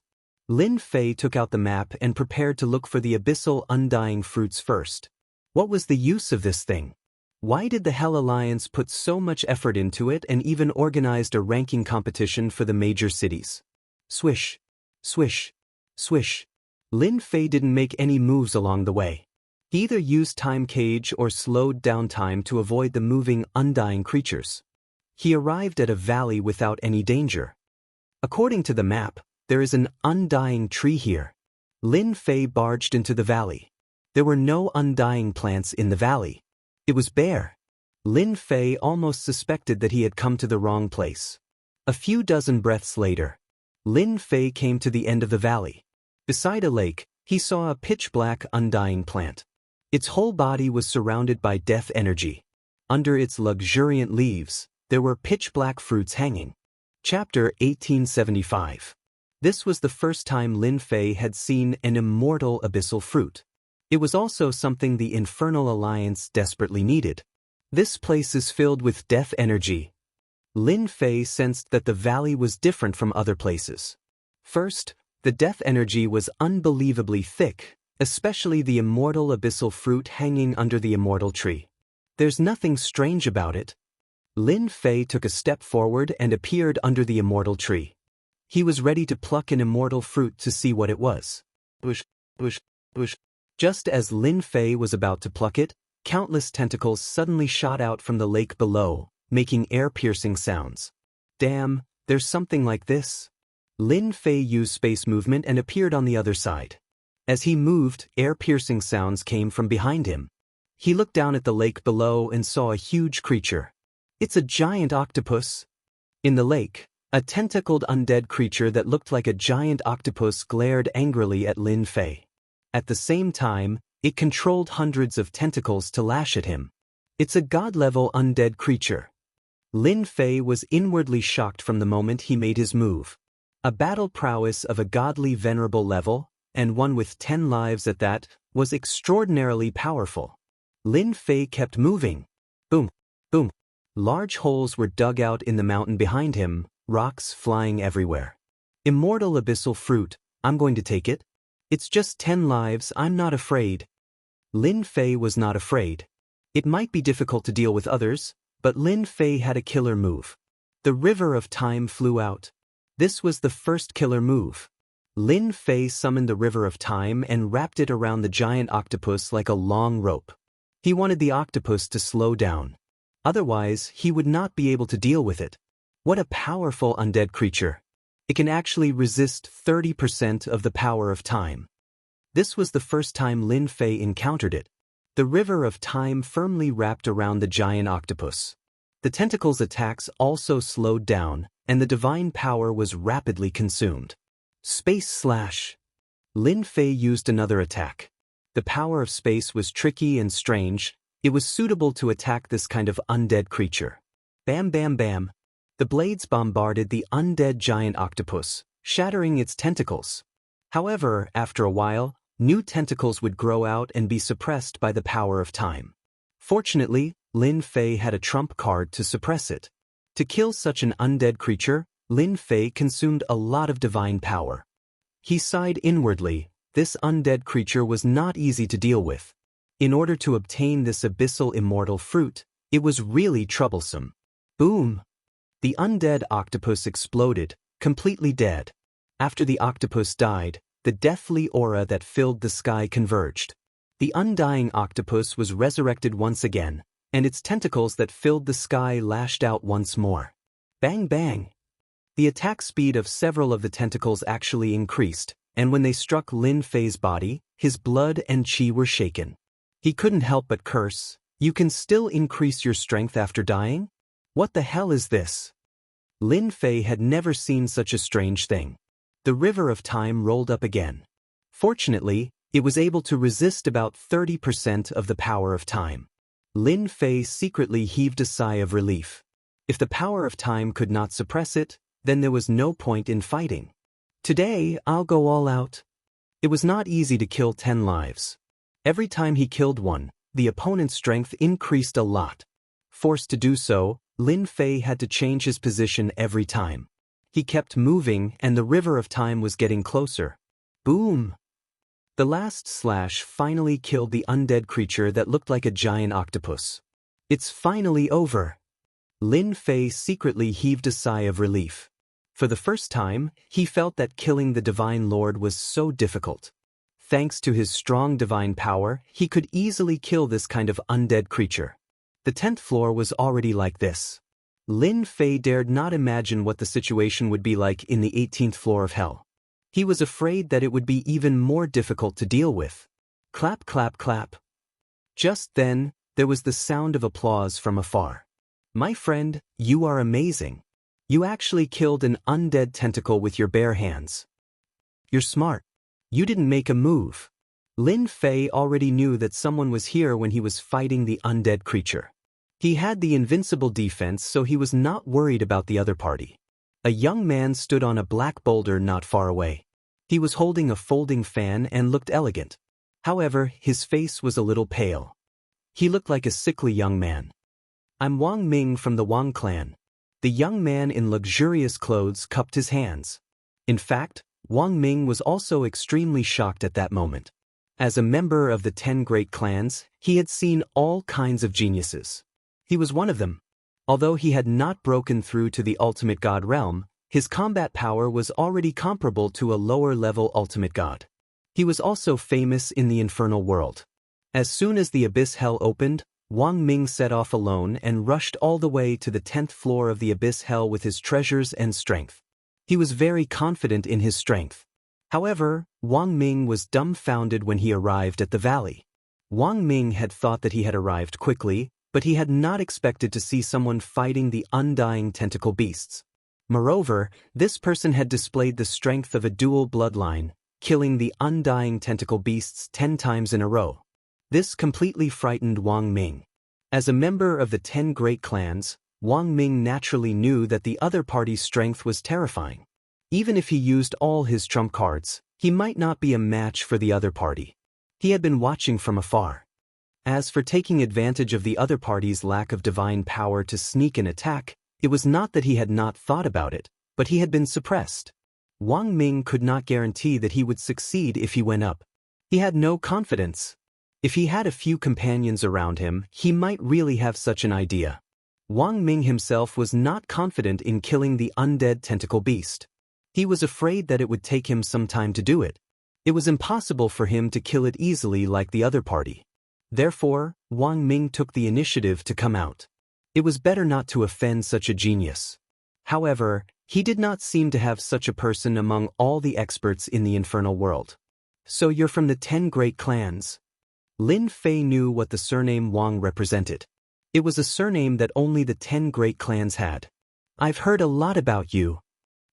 Lin Fei took out the map and prepared to look for the abyssal undying fruits first. What was the use of this thing? Why did the Hell Alliance put so much effort into it and even organized a ranking competition for the major cities? Swish, swish, swish. Lin Fei didn't make any moves along the way. He either used time cage or slowed down time to avoid the moving, undying creatures. He arrived at a valley without any danger. According to the map, there is an undying tree here. Lin Fei barged into the valley. There were no undying plants in the valley. It was bare. Lin Fei almost suspected that he had come to the wrong place. A few dozen breaths later, Lin Fei came to the end of the valley. Beside a lake, he saw a pitch-black undying plant. Its whole body was surrounded by death energy. Under its luxuriant leaves, there were pitch-black fruits hanging. Chapter 1875. This was the first time Lin Fei had seen an immortal abyssal fruit. It was also something the Infernal Alliance desperately needed. This place is filled with death energy. Lin Fei sensed that the valley was different from other places. First, the death energy was unbelievably thick, especially the immortal abyssal fruit hanging under the immortal tree. There's nothing strange about it. Lin Fei took a step forward and appeared under the immortal tree. He was ready to pluck an immortal fruit to see what it was. Bush, bush, bush. Just as Lin Fei was about to pluck it, countless tentacles suddenly shot out from the lake below, making air-piercing sounds. Damn, there's something like this. Lin Fei used space movement and appeared on the other side. As he moved, air-piercing sounds came from behind him. He looked down at the lake below and saw a huge creature. It's a giant octopus. In the lake, a tentacled undead creature that looked like a giant octopus glared angrily at Lin Fei. At the same time, it controlled hundreds of tentacles to lash at him. It's a god-level undead creature. Lin Fei was inwardly shocked from the moment he made his move. A battle prowess of a godly venerable level, and one with 10 lives at that, was extraordinarily powerful. Lin Fei kept moving. Boom, boom. Large holes were dug out in the mountain behind him, rocks flying everywhere. Immortal abyssal fruit, I'm going to take it. It's just 10 lives, I'm not afraid. Lin Fei was not afraid. It might be difficult to deal with others, but Lin Fei had a killer move. The River of Time flew out. This was the first killer move. Lin Fei summoned the River of Time and wrapped it around the giant octopus like a long rope. He wanted the octopus to slow down. Otherwise, he would not be able to deal with it. What a powerful undead creature. It can actually resist 30% of the power of time. This was the first time Lin Fei encountered it. The River of Time firmly wrapped around the giant octopus. The tentacle's attacks also slowed down, and the divine power was rapidly consumed. Space Slash. Lin Fei used another attack. The power of space was tricky and strange. It was suitable to attack this kind of undead creature. Bam bam bam. The blades bombarded the undead giant octopus, shattering its tentacles. However, after a while, new tentacles would grow out and be suppressed by the power of time. Fortunately, Lin Fei had a trump card to suppress it. To kill such an undead creature, Lin Fei consumed a lot of divine power. He sighed inwardly. This undead creature was not easy to deal with. In order to obtain this abyssal immortal fruit, it was really troublesome. Boom! The undead octopus exploded, completely dead. After the octopus died, the deathly aura that filled the sky converged. The undying octopus was resurrected once again, and its tentacles that filled the sky lashed out once more. Bang bang! The attack speed of several of the tentacles actually increased, and when they struck Lin Fei's body, his blood and chi were shaken. He couldn't help but curse. You can still increase your strength after dying? What the hell is this? Lin Fei had never seen such a strange thing. The River of Time rolled up again. Fortunately, it was able to resist about 30% of the power of time. Lin Fei secretly heaved a sigh of relief. If the power of time could not suppress it, then there was no point in fighting. Today, I'll go all out. It was not easy to kill 10 lives. Every time he killed one, the opponent's strength increased a lot. Forced to do so, Lin Fei had to change his position every time. He kept moving and the River of Time was getting closer. Boom! The last slash finally killed the undead creature that looked like a giant octopus. It's finally over. Lin Fei secretly heaved a sigh of relief. For the first time, he felt that killing the Divine Lord was so difficult. Thanks to his strong divine power, he could easily kill this kind of undead creature. The 10th floor was already like this. Lin Fei dared not imagine what the situation would be like in the 18th floor of hell. He was afraid that it would be even more difficult to deal with. Clap, clap, clap. Just then, there was the sound of applause from afar. My friend, you are amazing. You actually killed an undead tentacle with your bare hands. You're smart. You didn't make a move. Lin Fei already knew that someone was here when he was fighting the undead creature. He had the invincible defense, so he was not worried about the other party. A young man stood on a black boulder not far away. He was holding a folding fan and looked elegant. However, his face was a little pale. He looked like a sickly young man. "I'm Wang Ming from the Wang clan." The young man in luxurious clothes cupped his hands. In fact, Wang Ming was also extremely shocked at that moment. As a member of the 10 great clans, he had seen all kinds of geniuses. He was one of them. Although he had not broken through to the ultimate god realm, his combat power was already comparable to a lower-level ultimate god. He was also famous in the infernal world. As soon as the abyss hell opened, Wang Ming set off alone and rushed all the way to the 10th floor of the abyss hell with his treasures and strength. He was very confident in his strength. However, Wang Ming was dumbfounded when he arrived at the valley. Wang Ming had thought that he had arrived quickly, but he had not expected to see someone fighting the undying tentacle beasts. Moreover, this person had displayed the strength of a dual bloodline, killing the undying tentacle beasts 10 times in a row. This completely frightened Wang Ming. As a member of the 10 great clans, Wang Ming naturally knew that the other party's strength was terrifying. Even if he used all his trump cards, he might not be a match for the other party. He had been watching from afar. As for taking advantage of the other party's lack of divine power to sneak an attack, it was not that he had not thought about it, but he had been suppressed. Wang Ming could not guarantee that he would succeed if he went up. He had no confidence. If he had a few companions around him, he might really have such an idea. Wang Ming himself was not confident in killing the undead tentacle beast. He was afraid that it would take him some time to do it. It was impossible for him to kill it easily like the other party. Therefore, Wang Ming took the initiative to come out. It was better not to offend such a genius. However, he did not seem to have such a person among all the experts in the infernal world. "So you're from the 10 great clans?" Lin Fei knew what the surname Wang represented. It was a surname that only the 10 great clans had. "I've heard a lot about you."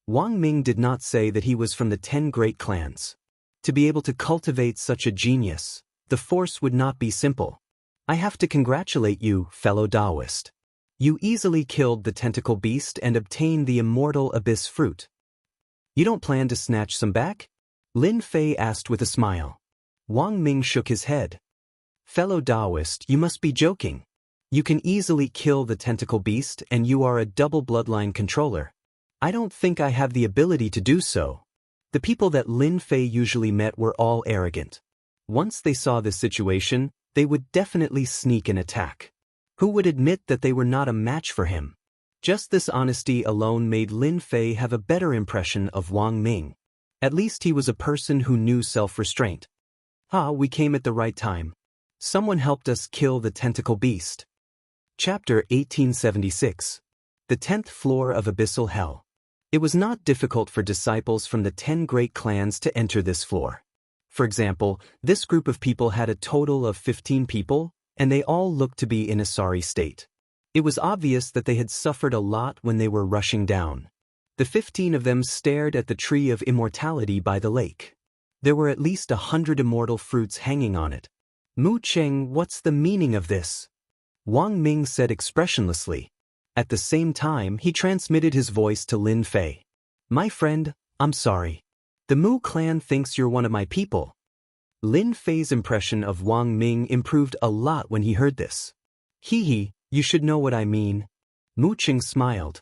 Wang Ming did not say that he was from the 10 great clans. To be able to cultivate such a genius, the force would not be simple. "I have to congratulate you, fellow Taoist. You easily killed the tentacle beast and obtained the immortal abyss fruit. You don't plan to snatch some back?" Lin Fei asked with a smile. Wang Ming shook his head. "Fellow Taoist, you must be joking. You can easily kill the tentacle beast and you are a double bloodline controller. I don't think I have the ability to do so." The people that Lin Fei usually met were all arrogant. Once they saw this situation, they would definitely sneak an attack. Who would admit that they were not a match for him? Just this honesty alone made Lin Fei have a better impression of Wang Ming. At least he was a person who knew self-restraint. We came at the right time. Someone helped us kill the tentacle beast." Chapter 1876. The 10th Floor of Abyssal Hell. It was not difficult for disciples from the 10 great clans to enter this floor. For example, this group of people had a total of 15 people, and they all looked to be in a sorry state. It was obvious that they had suffered a lot when they were rushing down. The 15 of them stared at the tree of immortality by the lake. There were at least 100 immortal fruits hanging on it. "Mu Cheng, what's the meaning of this?" Wang Ming said expressionlessly. At the same time, he transmitted his voice to Lin Fei. "My friend, I'm sorry. The Mu clan thinks you're one of my people." Lin Fei's impression of Wang Ming improved a lot when he heard this. "Hee, you should know what I mean." Mu Cheng smiled.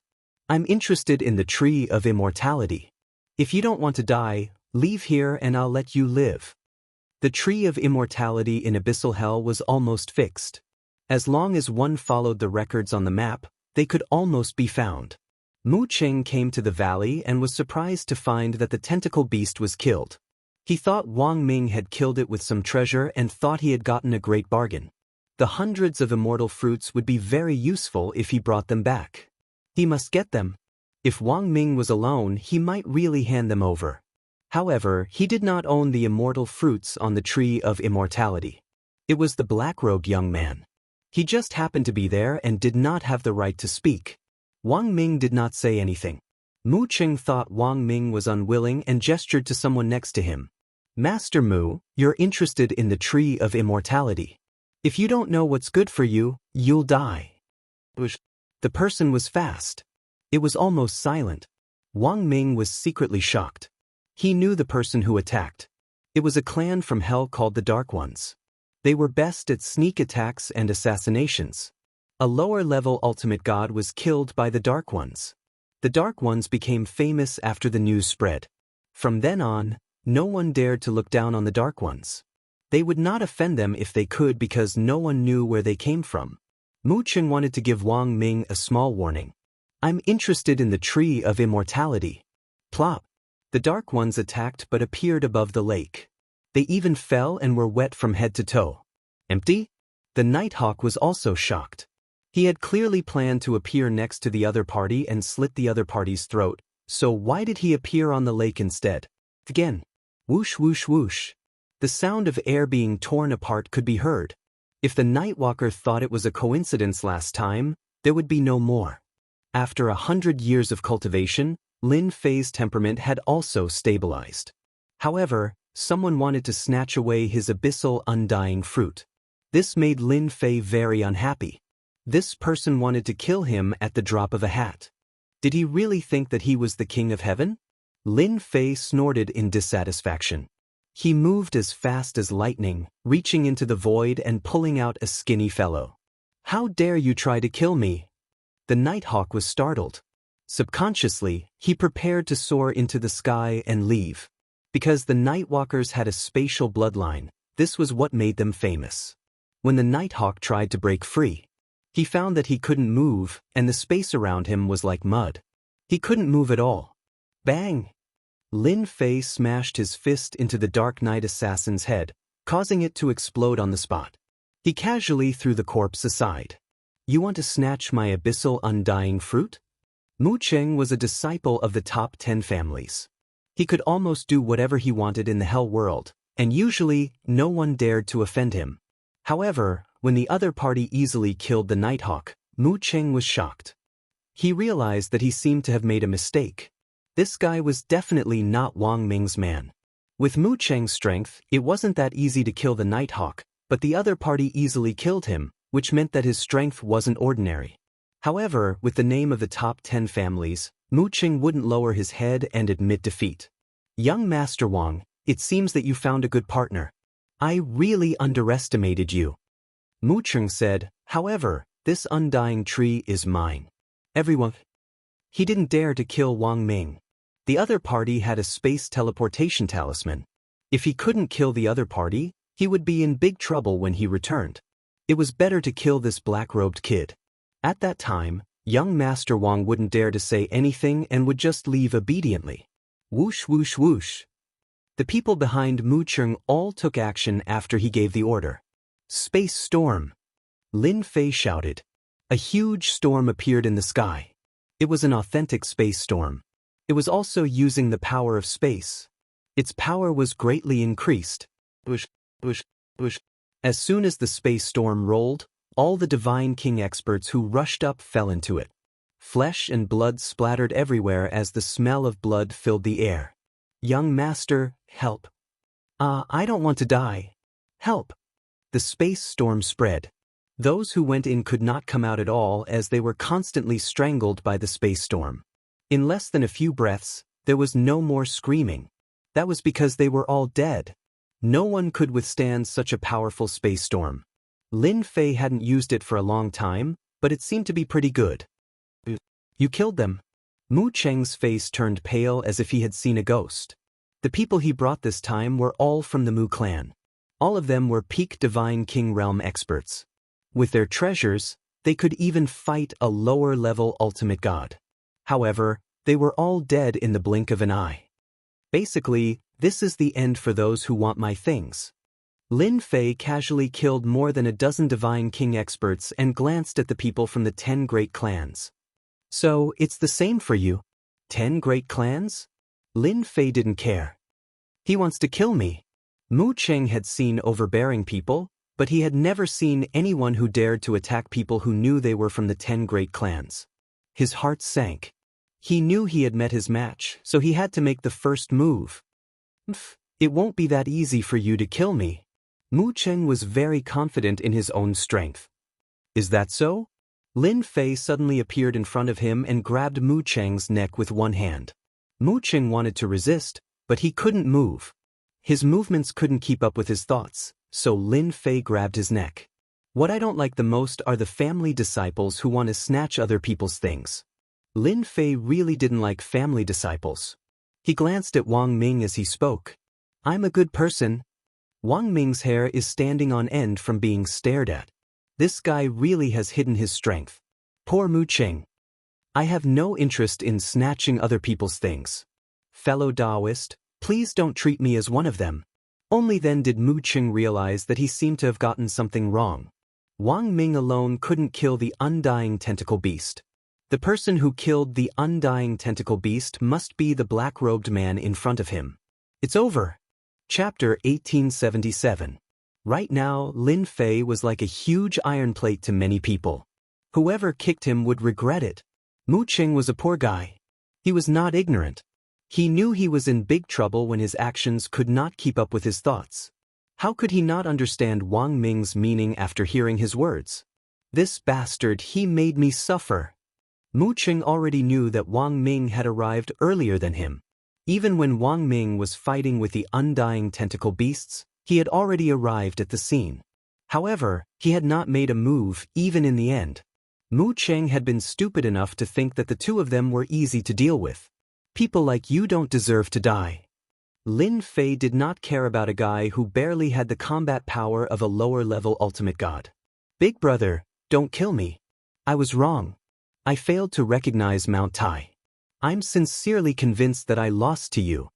"I'm interested in the tree of immortality. If you don't want to die, leave here and I'll let you live." The tree of immortality in Abyssal Hell was almost fixed. As long as one followed the records on the map, they could almost be found. Mu Cheng came to the valley and was surprised to find that the tentacle beast was killed. He thought Wang Ming had killed it with some treasure and thought he had gotten a great bargain. The hundreds of immortal fruits would be very useful if he brought them back. He must get them. If Wang Ming was alone, he might really hand them over. However, he did not own the immortal fruits on the tree of immortality. It was the black-robed young man. He just happened to be there and did not have the right to speak. Wang Ming did not say anything. Mu Cheng thought Wang Ming was unwilling and gestured to someone next to him. "Master Mu, you're interested in the tree of immortality. If you don't know what's good for you, you'll die." The person was fast. It was almost silent. Wang Ming was secretly shocked. He knew the person who attacked. It was a clan from hell called the Dark Ones. They were best at sneak attacks and assassinations. A lower-level ultimate god was killed by the Dark Ones. The Dark Ones became famous after the news spread. From then on, no one dared to look down on the Dark Ones. They would not offend them if they could because no one knew where they came from. Mu Cheng wanted to give Wang Ming a small warning. I'm interested in the Tree of Immortality. Plop. The Dark Ones attacked but appeared above the lake. They even fell and were wet from head to toe. Empty? The Nighthawk was also shocked. He had clearly planned to appear next to the other party and slit the other party's throat, so why did he appear on the lake instead? Again. Whoosh whoosh whoosh. The sound of air being torn apart could be heard. If the Nightwalker thought it was a coincidence last time, there would be no more. After 100 years of cultivation, Lin Fei's temperament had also stabilized. However, someone wanted to snatch away his abyssal undying fruit. This made Lin Fei very unhappy. This person wanted to kill him at the drop of a hat. Did he really think that he was the king of heaven? Lin Fei snorted in dissatisfaction. He moved as fast as lightning, reaching into the void and pulling out a skinny fellow. How dare you try to kill me? The Nighthawk was startled. Subconsciously, he prepared to soar into the sky and leave. Because the Nightwalkers had a spatial bloodline, this was what made them famous. When the Nighthawk tried to break free, he found that he couldn't move, and the space around him was like mud. He couldn't move at all. Bang! Lin Fei smashed his fist into the Dark Knight assassin's head, causing it to explode on the spot. He casually threw the corpse aside. You want to snatch my abyssal undying fruit? Mu Cheng was a disciple of the top 10 families. He could almost do whatever he wanted in the hell world, and usually, no one dared to offend him. However, when the other party easily killed the Nighthawk, Mu Cheng was shocked. He realized that he seemed to have made a mistake. This guy was definitely not Wang Ming's man. With Mu Cheng's strength, it wasn't that easy to kill the Nighthawk, but the other party easily killed him, which meant that his strength wasn't ordinary. However, with the name of the top 10 families, Mu Cheng wouldn't lower his head and admit defeat. Young Master Wang, it seems that you found a good partner. I really underestimated you. Mu Cheng said, however, this undying tree is mine. Everyone. He didn't dare to kill Wang Ming. The other party had a space teleportation talisman. If he couldn't kill the other party, he would be in big trouble when he returned. It was better to kill this black-robed kid. At that time, young Master Wang wouldn't dare to say anything and would just leave obediently. Whoosh whoosh whoosh. The people behind Mu Cheng all took action after he gave the order. Space storm. Lin Fei shouted. A huge storm appeared in the sky. It was an authentic space storm. It was also using the power of space. Its power was greatly increased. Whoosh, whoosh, whoosh. As soon as the space storm rolled, all the Divine King experts who rushed up fell into it. Flesh and blood splattered everywhere as the smell of blood filled the air. Young Master, help. I don't want to die. Help. The space storm spread. Those who went in could not come out at all as they were constantly strangled by the space storm. In less than a few breaths, there was no more screaming. That was because they were all dead. No one could withstand such a powerful space storm. Lin Fei hadn't used it for a long time, but it seemed to be pretty good. You killed them. Mu Cheng's face turned pale as if he had seen a ghost. The people he brought this time were all from the Mu clan. All of them were peak Divine King realm experts. With their treasures, they could even fight a lower-level ultimate god. However, they were all dead in the blink of an eye. Basically, this is the end for those who want my things. Lin Fei casually killed more than a dozen Divine King experts and glanced at the people from the 10 great clans. So, it's the same for you. 10 great clans? Lin Fei didn't care. He wants to kill me. Mu Cheng had seen overbearing people, but he had never seen anyone who dared to attack people who knew they were from the 10 great clans. His heart sank. He knew he had met his match, so he had to make the first move. It won't be that easy for you to kill me. Mu Cheng was very confident in his own strength. Is that so? Lin Fei suddenly appeared in front of him and grabbed Mu Cheng's neck with one hand. Mu Cheng wanted to resist, but he couldn't move. His movements couldn't keep up with his thoughts, so Lin Fei grabbed his neck. What I don't like the most are the family disciples who want to snatch other people's things. Lin Fei really didn't like family disciples. He glanced at Wang Ming as he spoke. I'm a good person. Wang Ming's hair is standing on end from being stared at. This guy really has hidden his strength. Poor Mu Cheng. I have no interest in snatching other people's things. Fellow Taoist, please don't treat me as one of them. Only then did Mu Cheng realize that he seemed to have gotten something wrong. Wang Ming alone couldn't kill the undying tentacle beast. The person who killed the undying tentacle beast must be the black-robed man in front of him. It's over. Chapter 1877. Right now, Lin Fei was like a huge iron plate to many people. Whoever kicked him would regret it. Mu Cheng was a poor guy. He was not ignorant. He knew he was in big trouble when his actions could not keep up with his thoughts. How could he not understand Wang Ming's meaning after hearing his words? This bastard, he made me suffer. Mu Cheng already knew that Wang Ming had arrived earlier than him. Even when Wang Ming was fighting with the undying tentacle beasts, he had already arrived at the scene. However, he had not made a move even in the end. Mu Cheng had been stupid enough to think that the two of them were easy to deal with. People like you don't deserve to die. Lin Fei did not care about a guy who barely had the combat power of a lower-level ultimate god. Big brother, don't kill me. I was wrong. I failed to recognize Mount Tai. I'm sincerely convinced that I lost to you.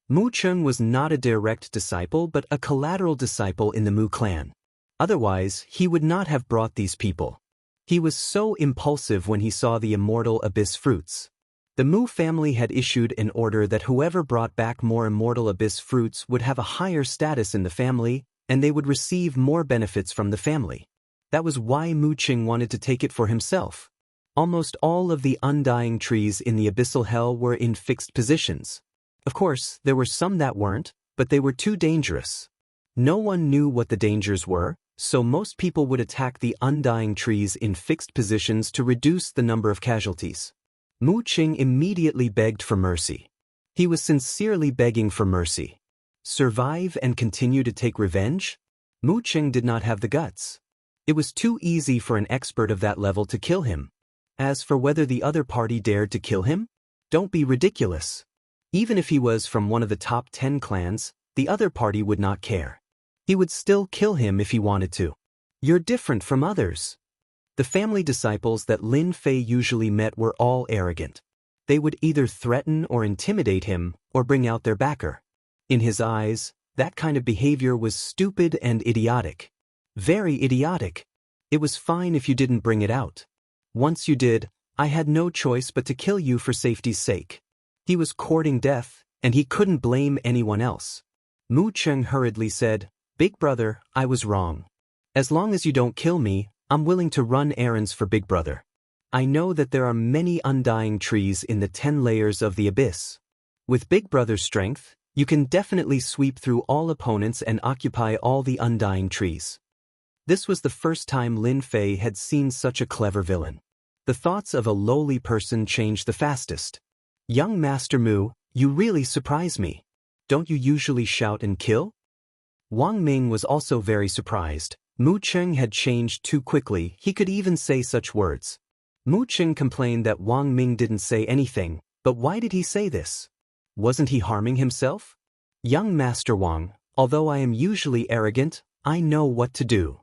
Mu Cheng was not a direct disciple but a collateral disciple in the Mu clan. Otherwise, he would not have brought these people. He was so impulsive when he saw the immortal abyss fruits. The Mu family had issued an order that whoever brought back more immortal abyss fruits would have a higher status in the family, and they would receive more benefits from the family. That was why Mu Cheng wanted to take it for himself. Almost all of the undying trees in the abyssal hell were in fixed positions. Of course, there were some that weren't, but they were too dangerous. No one knew what the dangers were, so most people would attack the undying trees in fixed positions to reduce the number of casualties. Mu Cheng immediately begged for mercy. He was sincerely begging for mercy. Survive and continue to take revenge? Mu Cheng did not have the guts. It was too easy for an expert of that level to kill him. As for whether the other party dared to kill him, don't be ridiculous. Even if he was from one of the top 10 clans, the other party would not care. He would still kill him if he wanted to. You're different from others. The family disciples that Lin Fei usually met were all arrogant. They would either threaten or intimidate him, or bring out their backer. In his eyes, that kind of behavior was stupid and idiotic. Very idiotic. It was fine if you didn't bring it out. Once you did, I had no choice but to kill you for safety's sake. He was courting death, and he couldn't blame anyone else. Mu Cheng hurriedly said, Big brother, I was wrong. As long as you don't kill me, I'm willing to run errands for Big brother. I know that there are many undying trees in the 10 layers of the abyss. With Big brother's strength, you can definitely sweep through all opponents and occupy all the undying trees. This was the first time Lin Fei had seen such a clever villain. The thoughts of a lowly person changed the fastest. Young Master Mu, you really surprise me. Don't you usually shout and kill? Wang Ming was also very surprised. Mu Cheng had changed too quickly, he could even say such words. Mu Cheng complained that Wang Ming didn't say anything, but why did he say this? Wasn't he harming himself? Young Master Wang, although I am usually arrogant, I know what to do.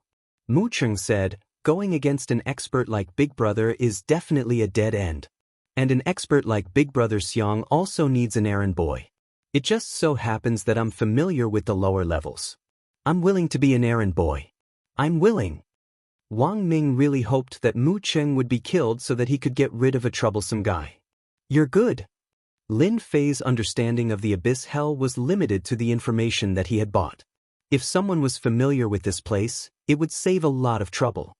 Mu Cheng said, going against an expert like Big Brother is definitely a dead end. And an expert like Big Brother Xiang also needs an errand boy. It just so happens that I'm familiar with the lower levels. I'm willing to be an errand boy. I'm willing. Wang Ming really hoped that Mu Cheng would be killed so that he could get rid of a troublesome guy. You're good. Lin Fei's understanding of the abyss hell was limited to the information that he had bought. If someone was familiar with this place, it would save a lot of trouble.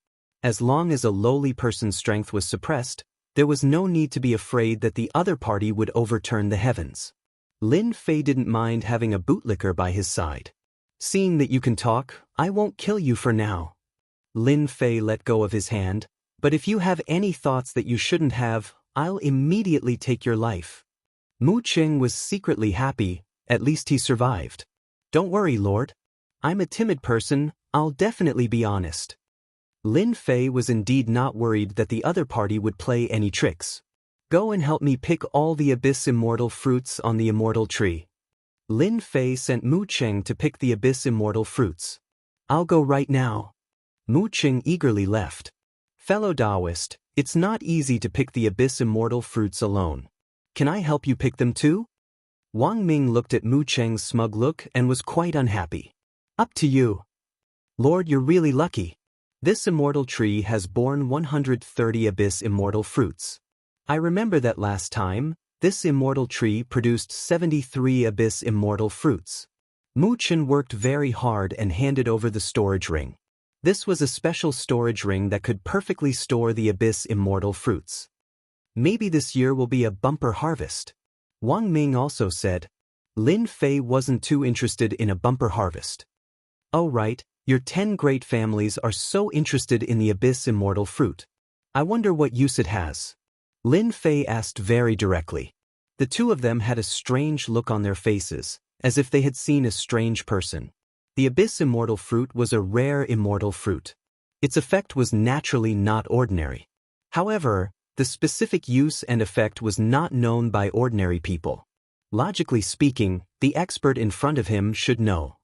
As long as a lowly person's strength was suppressed, there was no need to be afraid that the other party would overturn the heavens. Lin Fei didn't mind having a bootlicker by his side. Seeing that you can talk, I won't kill you for now. Lin Fei let go of his hand, But if you have any thoughts that you shouldn't have, I'll immediately take your life. Mu Qing was secretly happy, at least he survived. Don't worry, Lord. I'm a timid person, I'll definitely be honest. Lin Fei was indeed not worried that the other party would play any tricks. Go and help me pick all the Abyss Immortal fruits on the Immortal Tree. Lin Fei sent Mu Qing to pick the Abyss Immortal fruits. I'll go right now. Mu Qing eagerly left. Fellow Taoist, it's not easy to pick the Abyss Immortal fruits alone. Can I help you pick them too? Wang Ming looked at Mu Qing's smug look and was quite unhappy. Up to you. Lord, you're really lucky. This immortal tree has borne 130 Abyss Immortal fruits. I remember that last time, this immortal tree produced 73 Abyss Immortal fruits. Mu Qing worked very hard and handed over the storage ring. This was a special storage ring that could perfectly store the Abyss Immortal fruits. Maybe this year will be a bumper harvest. Wang Ming also said. Lin Fei wasn't too interested in a bumper harvest. Oh right, your 10 great families are so interested in the Abyss Immortal fruit. I wonder what use it has. Lin Fei asked very directly. The two of them had a strange look on their faces, as if they had seen a strange person. The Abyss Immortal fruit was a rare immortal fruit. Its effect was naturally not ordinary. However, the specific use and effect was not known by ordinary people. Logically speaking, the expert in front of him should know.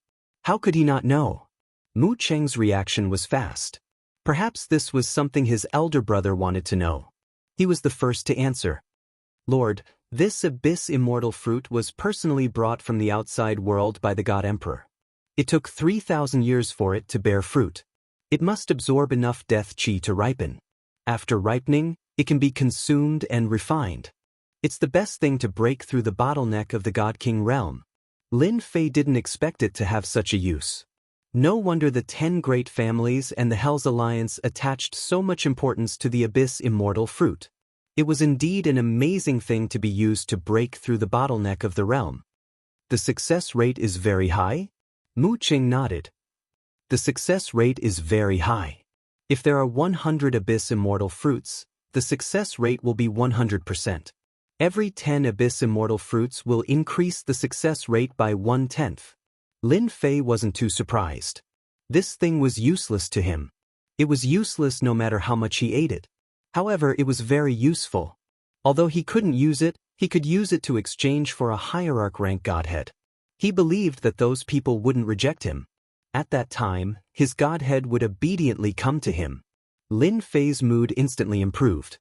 How could he not know? Mu Qing's reaction was fast. Perhaps this was something his elder brother wanted to know. He was the first to answer. Lord, this Abyss Immortal fruit was personally brought from the outside world by the God Emperor. It took 3,000 years for it to bear fruit. It must absorb enough death qi to ripen. After ripening, it can be consumed and refined. It's the best thing to break through the bottleneck of the God King realm. Lin Fei didn't expect it to have such a use. No wonder the 10 great families and the Hell's Alliance attached so much importance to the Abyss Immortal fruit. It was indeed an amazing thing to be used to break through the bottleneck of the realm. The success rate is very high? Mu Qing nodded. The success rate is very high. If there are 100 Abyss Immortal fruits, the success rate will be 100%. Every 10 Abyss Immortal fruits will increase the success rate by 1/10. Lin Fei wasn't too surprised. This thing was useless to him. It was useless no matter how much he ate it. However, it was very useful. Although he couldn't use it, he could use it to exchange for a hierarch rank godhead. He believed that those people wouldn't reject him. At that time, his godhead would obediently come to him. Lin Fei's mood instantly improved.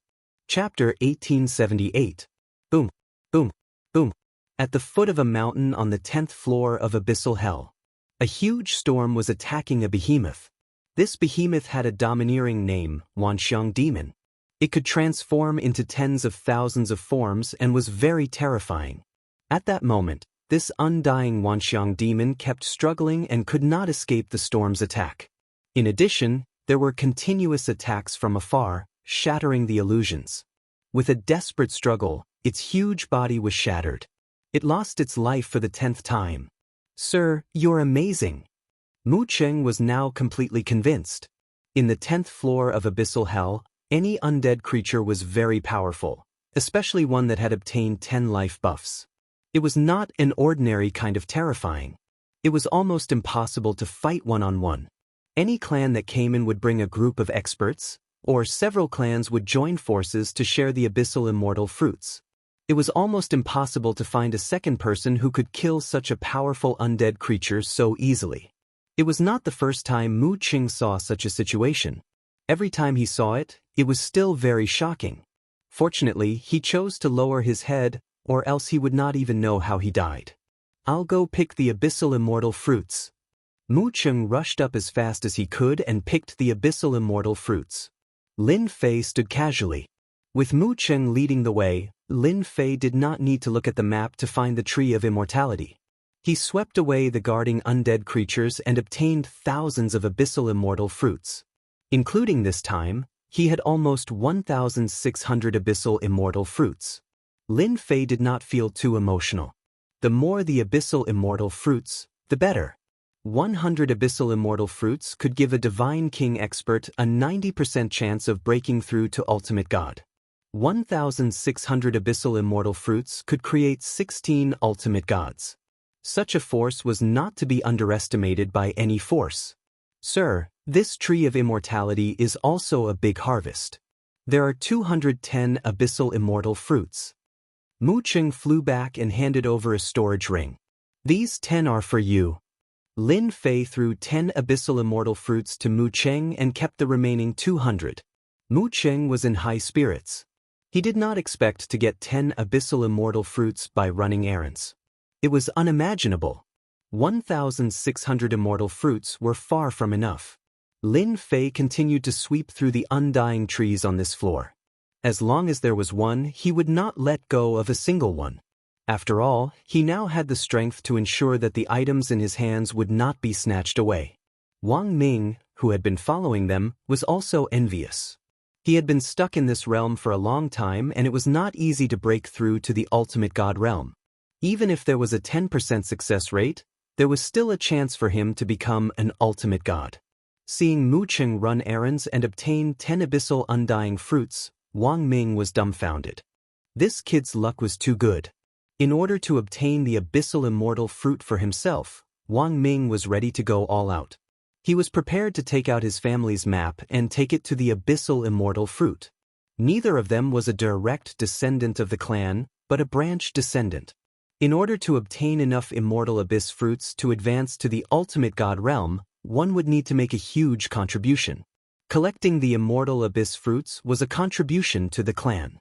Chapter 1878. Boom, boom, boom. At the foot of a mountain on the 10th floor of Abyssal Hell, a huge storm was attacking a behemoth. This behemoth had a domineering name, Wanxiang Demon. It could transform into tens of thousands of forms and was very terrifying. At that moment, this undying Wanxiang Demon kept struggling and could not escape the storm's attack. In addition, there were continuous attacks from afar, shattering the illusions. With a desperate struggle, its huge body was shattered. It lost its life for the 10th time. Sir, you're amazing. Mu Qing was now completely convinced. In the 10th floor of Abyssal Hell, any undead creature was very powerful, especially one that had obtained 10 life buffs. It was not an ordinary kind of terrifying. It was almost impossible to fight one-on-one. Any clan that came in would bring a group of experts, or several clans would join forces to share the Abyssal Immortal fruits. It was almost impossible to find a second person who could kill such a powerful undead creature so easily. It was not the first time Mu Qing saw such a situation. Every time he saw it, it was still very shocking. Fortunately, he chose to lower his head, or else he would not even know how he died. I'll go pick the Abyssal Immortal fruits. Mu Qing rushed up as fast as he could and picked the Abyssal Immortal fruits. Lin Fei stood casually. With Mu Qing leading the way, Lin Fei did not need to look at the map to find the Tree of Immortality. He swept away the guarding undead creatures and obtained thousands of Abyssal Immortal fruits. Including this time, he had almost 1,600 Abyssal Immortal fruits. Lin Fei did not feel too emotional. The more the Abyssal Immortal fruits, the better. 100 abyssal immortal fruits could give a divine king expert a 90% chance of breaking through to ultimate god. 1,600 abyssal immortal fruits could create 16 ultimate gods. Such a force was not to be underestimated by any force. Sir, this tree of immortality is also a big harvest. There are 210 abyssal immortal fruits. Mu Cheng flew back and handed over a storage ring. These 10 are for you. Lin Fei threw 10 abyssal immortal fruits to Mu Cheng and kept the remaining 200. Mu Cheng was in high spirits. He did not expect to get 10 abyssal immortal fruits by running errands. It was unimaginable. 1,600 immortal fruits were far from enough. Lin Fei continued to sweep through the undying trees on this floor. As long as there was one, he would not let go of a single one. After all, he now had the strength to ensure that the items in his hands would not be snatched away. Wang Ming, who had been following them, was also envious. He had been stuck in this realm for a long time, and it was not easy to break through to the ultimate god realm. Even if there was a 10% success rate, there was still a chance for him to become an ultimate god. Seeing Mu Cheng run errands and obtain 10 abyssal undying fruits, Wang Ming was dumbfounded. This kid's luck was too good. In order to obtain the abyssal immortal fruit for himself, Wang Ming was ready to go all out. He was prepared to take out his family's map and take it to the abyssal immortal fruit. Neither of them was a direct descendant of the clan, but a branch descendant. In order to obtain enough immortal abyss fruits to advance to the ultimate god realm, one would need to make a huge contribution. Collecting the immortal abyss fruits was a contribution to the clan.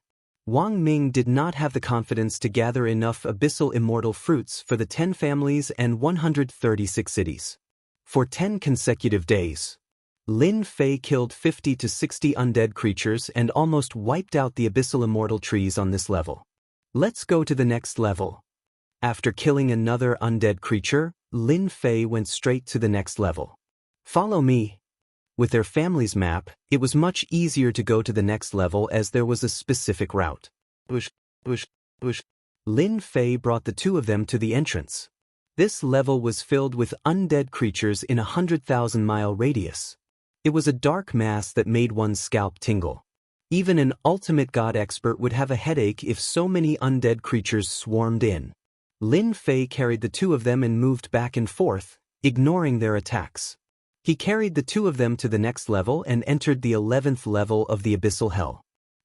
Wang Ming did not have the confidence to gather enough abyssal immortal fruits for the 10 families and 136 cities. For 10 consecutive days, Lin Fei killed 50 to 60 undead creatures and almost wiped out the abyssal immortal trees on this level. Let's go to the next level. After killing another undead creature, Lin Fei went straight to the next level. Follow me. With their family's map, it was much easier to go to the next level as there was a specific route. Bush. Lin Fei brought the two of them to the entrance. This level was filled with undead creatures in a 100,000-mile radius. It was a dark mass that made one's scalp tingle. Even an ultimate god expert would have a headache if so many undead creatures swarmed in. Lin Fei carried the two of them and moved back and forth, ignoring their attacks. He carried the two of them to the next level and entered the 11th level of the abyssal hell.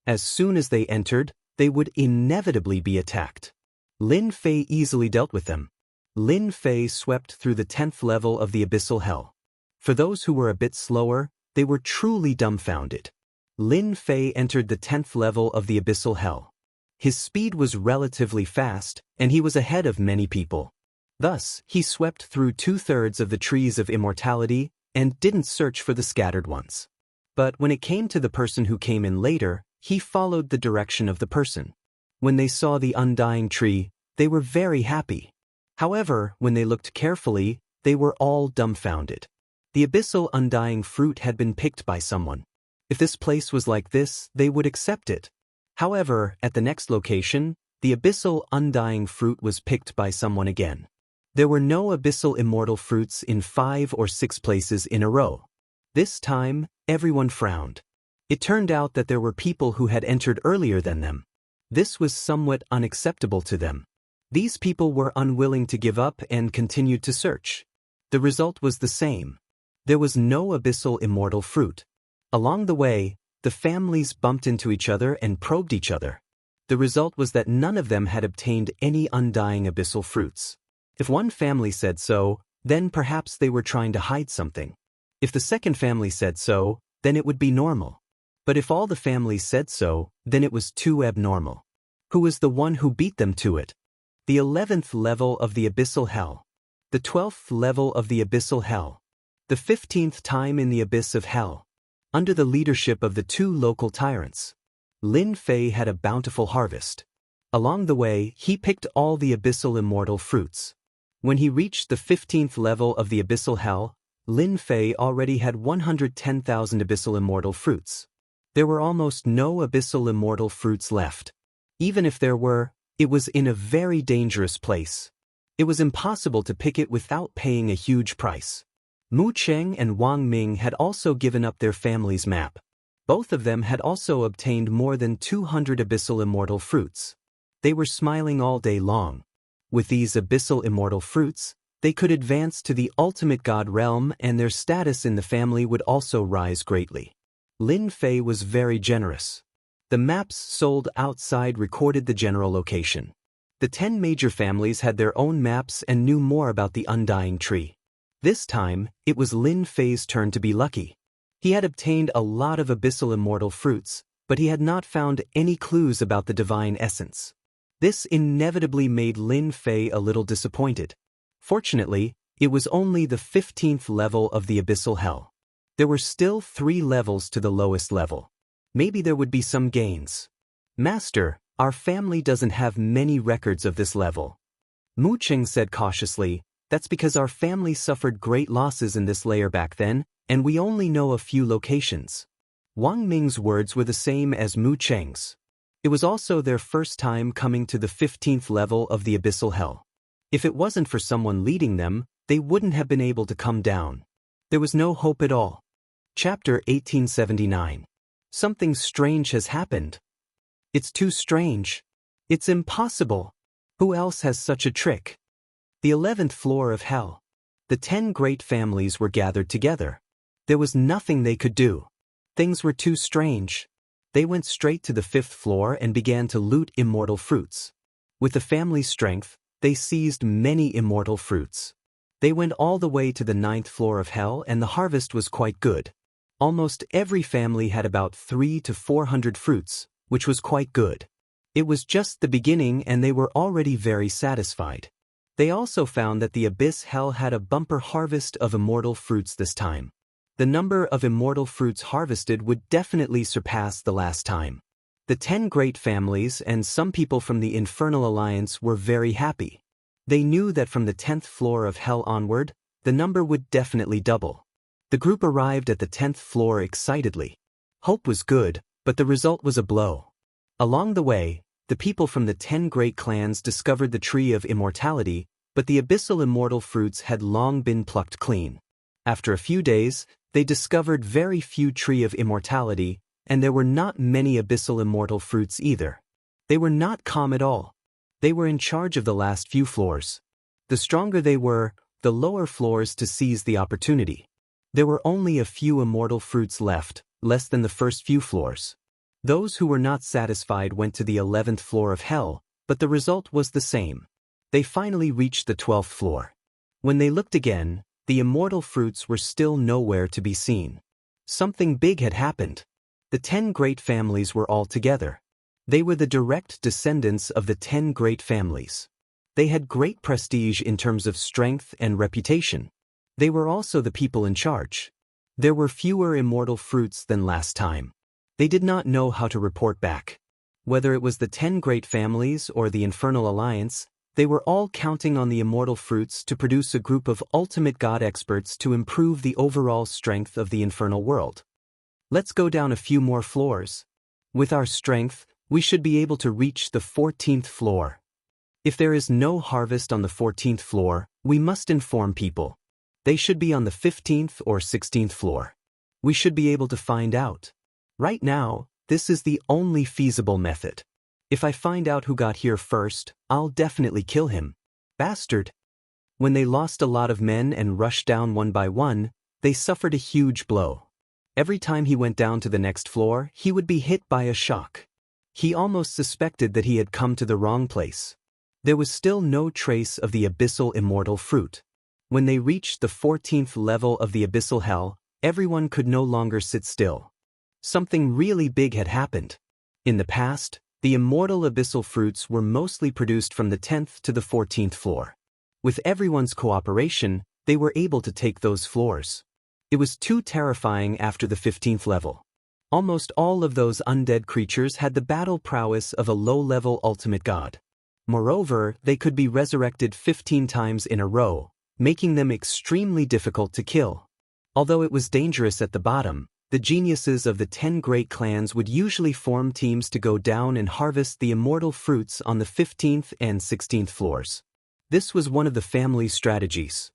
As soon as they entered, they would inevitably be attacked. Lin Fei easily dealt with them. Lin Fei swept through the 10th level of the abyssal hell. For those who were a bit slower, they were truly dumbfounded. Lin Fei entered the 10th level of the abyssal hell. His speed was relatively fast, and he was ahead of many people. Thus, he swept through 2/3 of the trees of immortality and didn't search for the scattered ones. But when it came to the person who came in later, he followed the direction of the person. When they saw the undying tree, they were very happy. However, when they looked carefully, they were all dumbfounded. The abyssal undying fruit had been picked by someone. If this place was like this, they would accept it. However, at the next location, the abyssal undying fruit was picked by someone again. There were no abyssal immortal fruits in 5 or 6 places in a row. This time, everyone frowned. It turned out that there were people who had entered earlier than them. This was somewhat unacceptable to them. These people were unwilling to give up and continued to search. The result was the same. There was no abyssal immortal fruit. Along the way, the families bumped into each other and probed each other. The result was that none of them had obtained any undying abyssal fruits. If one family said so, then perhaps they were trying to hide something. If the second family said so, then it would be normal. But if all the families said so, then it was too abnormal. Who was the one who beat them to it? The 11th level of the abyssal hell. The 12th level of the abyssal hell. The 15th time in the abyss of hell. Under the leadership of the 2 local tyrants. Lin Fei had a bountiful harvest. Along the way, he picked all the abyssal immortal fruits. When he reached the 15th level of the abyssal hell, Lin Fei already had 110,000 abyssal immortal fruits. There were almost no abyssal immortal fruits left. Even if there were, it was in a very dangerous place. It was impossible to pick it without paying a huge price. Mu Cheng and Wang Ming had also given up their family's map. Both of them had also obtained more than 200 abyssal immortal fruits. They were smiling all day long. With these abyssal immortal fruits, they could advance to the ultimate god realm, and their status in the family would also rise greatly. Lin Fei was very generous. The maps sold outside recorded the general location. The 10 major families had their own maps and knew more about the undying tree. This time, it was Lin Fei's turn to be lucky. He had obtained a lot of abyssal immortal fruits, but he had not found any clues about the divine essence. This inevitably made Lin Fei a little disappointed. Fortunately, it was only the 15th level of the abyssal hell. There were still 3 levels to the lowest level. Maybe there would be some gains. Master, our family doesn't have many records of this level. Mu Cheng said cautiously, that's because our family suffered great losses in this layer back then, and we only know a few locations. Wang Ming's words were the same as Mu Cheng's. It was also their first time coming to the 15th level of the abyssal hell. If it wasn't for someone leading them, they wouldn't have been able to come down. There was no hope at all. Chapter 1879. Something strange has happened. It's too strange. It's impossible. Who else has such a trick? The 11th floor of hell. The 10 great families were gathered together. There was nothing they could do. Things were too strange. They went straight to the 5th floor and began to loot immortal fruits. With the family's strength, they seized many immortal fruits. They went all the way to the 9th floor of hell, and the harvest was quite good. Almost every family had about 300 to 400 fruits, which was quite good. It was just the beginning, and they were already very satisfied. They also found that the abyss hell had a bumper harvest of immortal fruits this time. The number of immortal fruits harvested would definitely surpass the last time. The 10 great families and some people from the Infernal Alliance were very happy. They knew that from the 10th floor of hell onward, the number would definitely double. The group arrived at the 10th floor excitedly. Hope was good, but the result was a blow. Along the way, the people from the 10 great clans discovered the tree of immortality, but the abyssal immortal fruits had long been plucked clean. After a few days, they discovered very few tree of immortality, and there were not many abyssal immortal fruits either. They were not calm at all. They were in charge of the last few floors. The stronger they were, the lower floors to seize the opportunity. There were only a few immortal fruits left, less than the first few floors. Those who were not satisfied went to the 11th floor of hell, but the result was the same. They finally reached the 12th floor. When they looked again, the immortal fruits were still nowhere to be seen. Something big had happened. The 10 great families were all together. They were the direct descendants of the 10 great families. They had great prestige in terms of strength and reputation. They were also the people in charge. There were fewer immortal fruits than last time. They did not know how to report back. Whether it was the 10 great families or the Infernal Alliance, they were all counting on the immortal fruits to produce a group of ultimate god experts to improve the overall strength of the infernal world. Let's go down a few more floors. With our strength, we should be able to reach the 14th floor. If there is no harvest on the 14th floor, we must inform people. They should be on the 15th or 16th floor. We should be able to find out. Right now, this is the only feasible method. If I find out who got here first, I'll definitely kill him. Bastard. When they lost a lot of men and rushed down one by one, they suffered a huge blow. Every time he went down to the next floor, he would be hit by a shock. He almost suspected that he had come to the wrong place. There was still no trace of the abyssal immortal fruit. When they reached the 14th level of the abyssal hell, everyone could no longer sit still. Something really big had happened. In the past, the immortal abyssal fruits were mostly produced from the 10th to the 14th floor. With everyone's cooperation, they were able to take those floors. It was too terrifying after the 15th level. Almost all of those undead creatures had the battle prowess of a low-level ultimate god. Moreover, they could be resurrected 15 times in a row, making them extremely difficult to kill. Although it was dangerous at the bottom, the geniuses of the 10 great clans would usually form teams to go down and harvest the immortal fruits on the 15th and 16th floors. This was one of the family's strategies.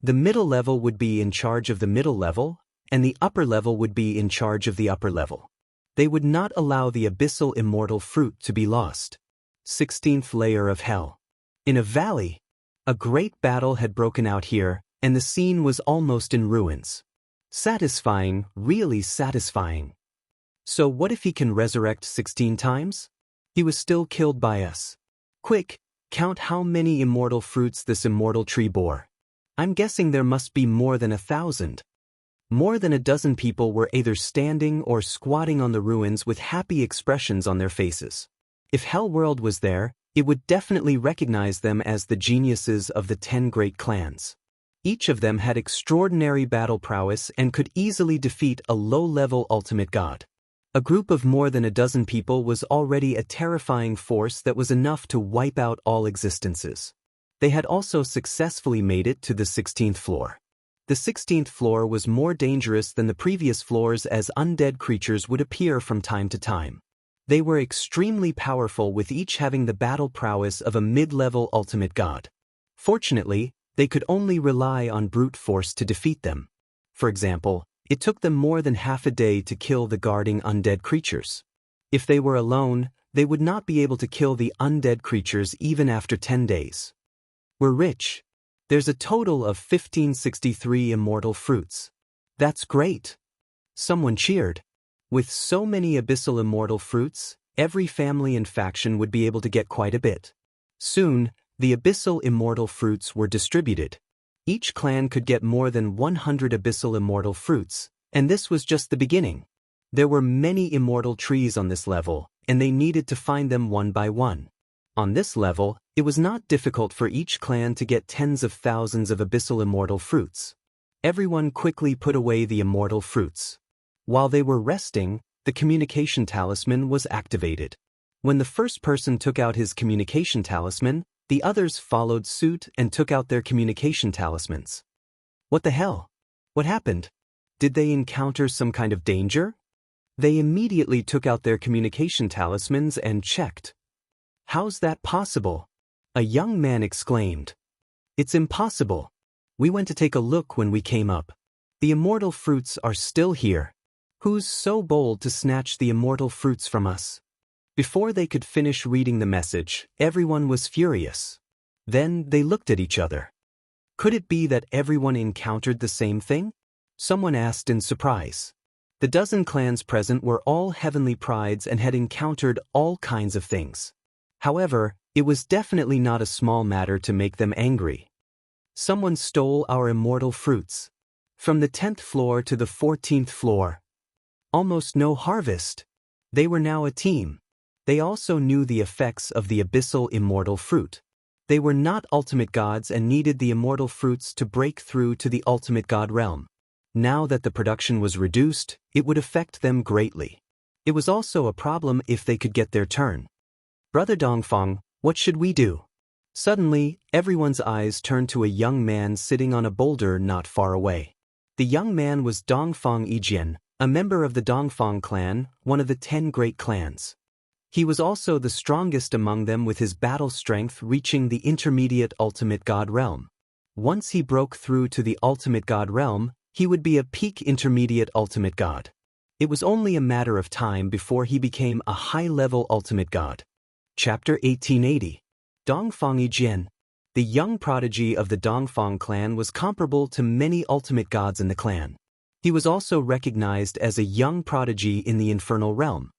The middle level would be in charge of the middle level, and the upper level would be in charge of the upper level. They would not allow the abyssal immortal fruit to be lost. 16th layer of hell. In a valley, a great battle had broken out here, and the scene was almost in ruins. Satisfying, really satisfying. So what if he can resurrect 16 times? He was still killed by us. Quick, count how many immortal fruits this immortal tree bore. I'm guessing there must be more than 1,000. More than a dozen people were either standing or squatting on the ruins with happy expressions on their faces. If Hellworld was there, it would definitely recognize them as the geniuses of the 10 great clans. Each of them had extraordinary battle prowess and could easily defeat a low-level ultimate god. A group of more than a dozen people was already a terrifying force that was enough to wipe out all existences. They had also successfully made it to the 16th floor. The 16th floor was more dangerous than the previous floors as undead creatures would appear from time to time. They were extremely powerful, with each having the battle prowess of a mid-level ultimate god. Fortunately, they could only rely on brute force to defeat them. For example, it took them more than half a day to kill the guarding undead creatures. If they were alone, they would not be able to kill the undead creatures even after 10 days. We're rich. There's a total of 1563 immortal fruits. That's great. Someone cheered. With so many abyssal immortal fruits, every family and faction would be able to get quite a bit. Soon, the abyssal immortal fruits were distributed. Each clan could get more than 100 abyssal immortal fruits, and this was just the beginning. There were many immortal trees on this level, and they needed to find them one by one. On this level, it was not difficult for each clan to get tens of thousands of abyssal immortal fruits. Everyone quickly put away the immortal fruits. While they were resting, the communication talisman was activated. When the first person took out his communication talisman, the others followed suit and took out their communication talismans. What the hell? What happened? Did they encounter some kind of danger? They immediately took out their communication talismans and checked. How's that possible? A young man exclaimed. It's impossible. We went to take a look when we came up. The immortal fruits are still here. Who's so bold to snatch the immortal fruits from us? Before they could finish reading the message, everyone was furious. Then they looked at each other. Could it be that everyone encountered the same thing? Someone asked in surprise. The dozen clans present were all heavenly prides and had encountered all kinds of things. However, it was definitely not a small matter to make them angry. Someone stole our immortal fruits. From the 10th floor to the 14th floor. Almost no harvest. They were now a team. They also knew the effects of the abyssal immortal fruit. They were not ultimate gods and needed the immortal fruits to break through to the ultimate god realm. Now that the production was reduced, it would affect them greatly. It was also a problem if they could get their turn. Brother Dongfang, what should we do? Suddenly, everyone's eyes turned to a young man sitting on a boulder not far away. The young man was Dongfang Yijian, a member of the Dongfang clan, one of the 10 great clans. He was also the strongest among them, with his battle strength reaching the intermediate ultimate god realm. Once he broke through to the ultimate god realm, he would be a peak intermediate ultimate god. It was only a matter of time before he became a high-level ultimate god. Chapter 1880. Dongfang Yijian. The young prodigy of the Dongfang clan was comparable to many ultimate gods in the clan. He was also recognized as a young prodigy in the infernal realm.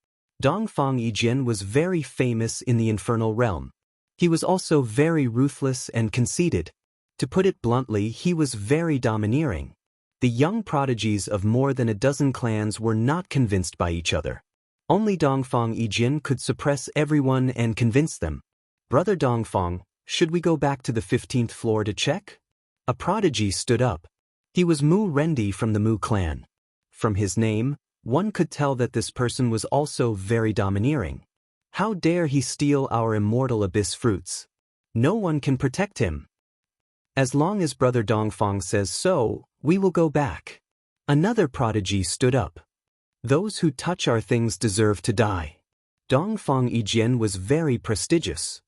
Dongfang Yijian was very famous in the infernal realm. He was also very ruthless and conceited. To put it bluntly, he was very domineering. The young prodigies of more than a dozen clans were not convinced by each other. Only Dongfang Yijian could suppress everyone and convince them. Brother Dongfang, should we go back to the 15th floor to check? A prodigy stood up. He was Mu Rendi from the Mu clan. From his name, one could tell that this person was also very domineering. How dare he steal our immortal abyss fruits? No one can protect him. As long as Brother Dongfang says so, we will go back. Another prodigy stood up. Those who touch our things deserve to die. Dongfang Yijian was very prestigious.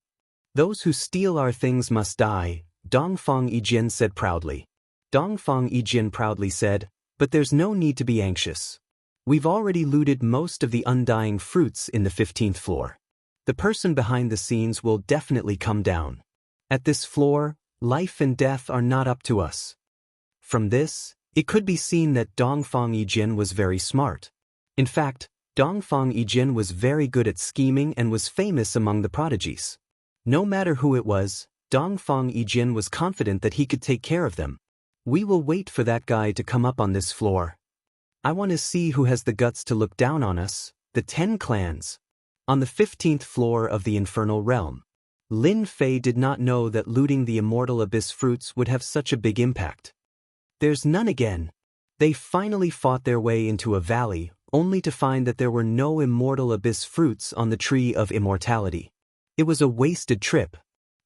Those who steal our things must die, Dongfang Yijin said proudly. Dongfang Yijin proudly said, but there's no need to be anxious. We've already looted most of the undying fruits in the 15th floor. The person behind the scenes will definitely come down. At this floor, life and death are not up to us. From this, it could be seen that Dongfang Yijin was very smart. In fact, Dongfang Yijin was very good at scheming and was famous among the prodigies. No matter who it was, Dongfang Yijin was confident that he could take care of them. We will wait for that guy to come up on this floor. I want to see who has the guts to look down on us, the 10 clans. On the 15th floor of the infernal realm. Lin Fei did not know that looting the immortal abyss fruits would have such a big impact. There's none again. They finally fought their way into a valley, only to find that there were no immortal abyss fruits on the tree of immortality. It was a wasted trip.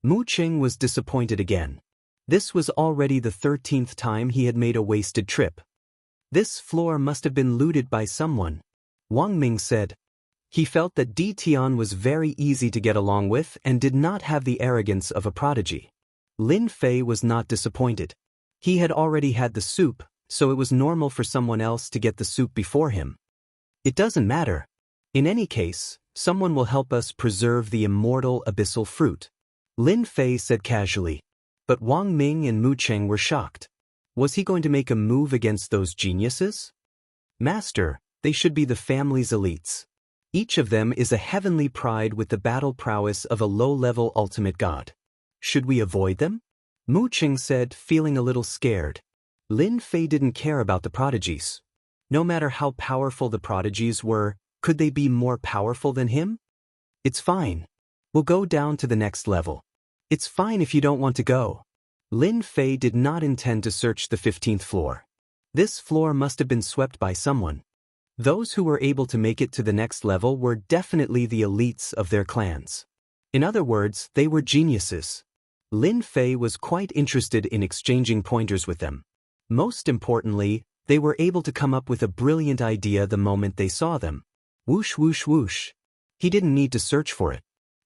Mu Qing was disappointed again. This was already the 13th time he had made a wasted trip. This floor must have been looted by someone. Wang Ming said. He felt that Di Tian was very easy to get along with and did not have the arrogance of a prodigy. Lin Fei was not disappointed. He had already had the soup, so it was normal for someone else to get the soup before him. It doesn't matter. In any case, someone will help us preserve the immortal abyssal fruit. Lin Fei said casually. But Wang Ming and Mu Cheng were shocked. Was he going to make a move against those geniuses? Master, they should be the family's elites. Each of them is a heavenly pride with the battle prowess of a low-level ultimate god. Should we avoid them? Mu Qing said, feeling a little scared. Lin Fei didn't care about the prodigies. No matter how powerful the prodigies were, could they be more powerful than him? It's fine. We'll go down to the next level. It's fine if you don't want to go. Lin Fei did not intend to search the 15th floor. This floor must have been swept by someone. Those who were able to make it to the next level were definitely the elites of their clans. In other words, they were geniuses. Lin Fei was quite interested in exchanging pointers with them. Most importantly, they were able to come up with a brilliant idea the moment they saw them. Whoosh whoosh whoosh. He didn't need to search for it.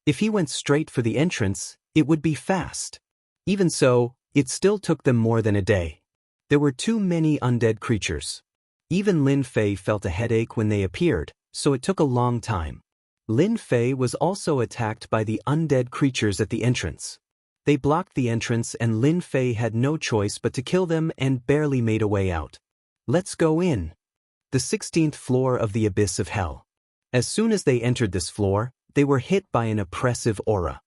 If he went straight for the entrance, it would be fast. Even so, it still took them more than a day. There were too many undead creatures. Even Lin Fei felt a headache when they appeared, so it took a long time. Lin Fei was also attacked by the undead creatures at the entrance. They blocked the entrance and Lin Fei had no choice but to kill them and barely made a way out. Let's go in. The 16th floor of the abyss of hell. As soon as they entered this floor, they were hit by an oppressive aura.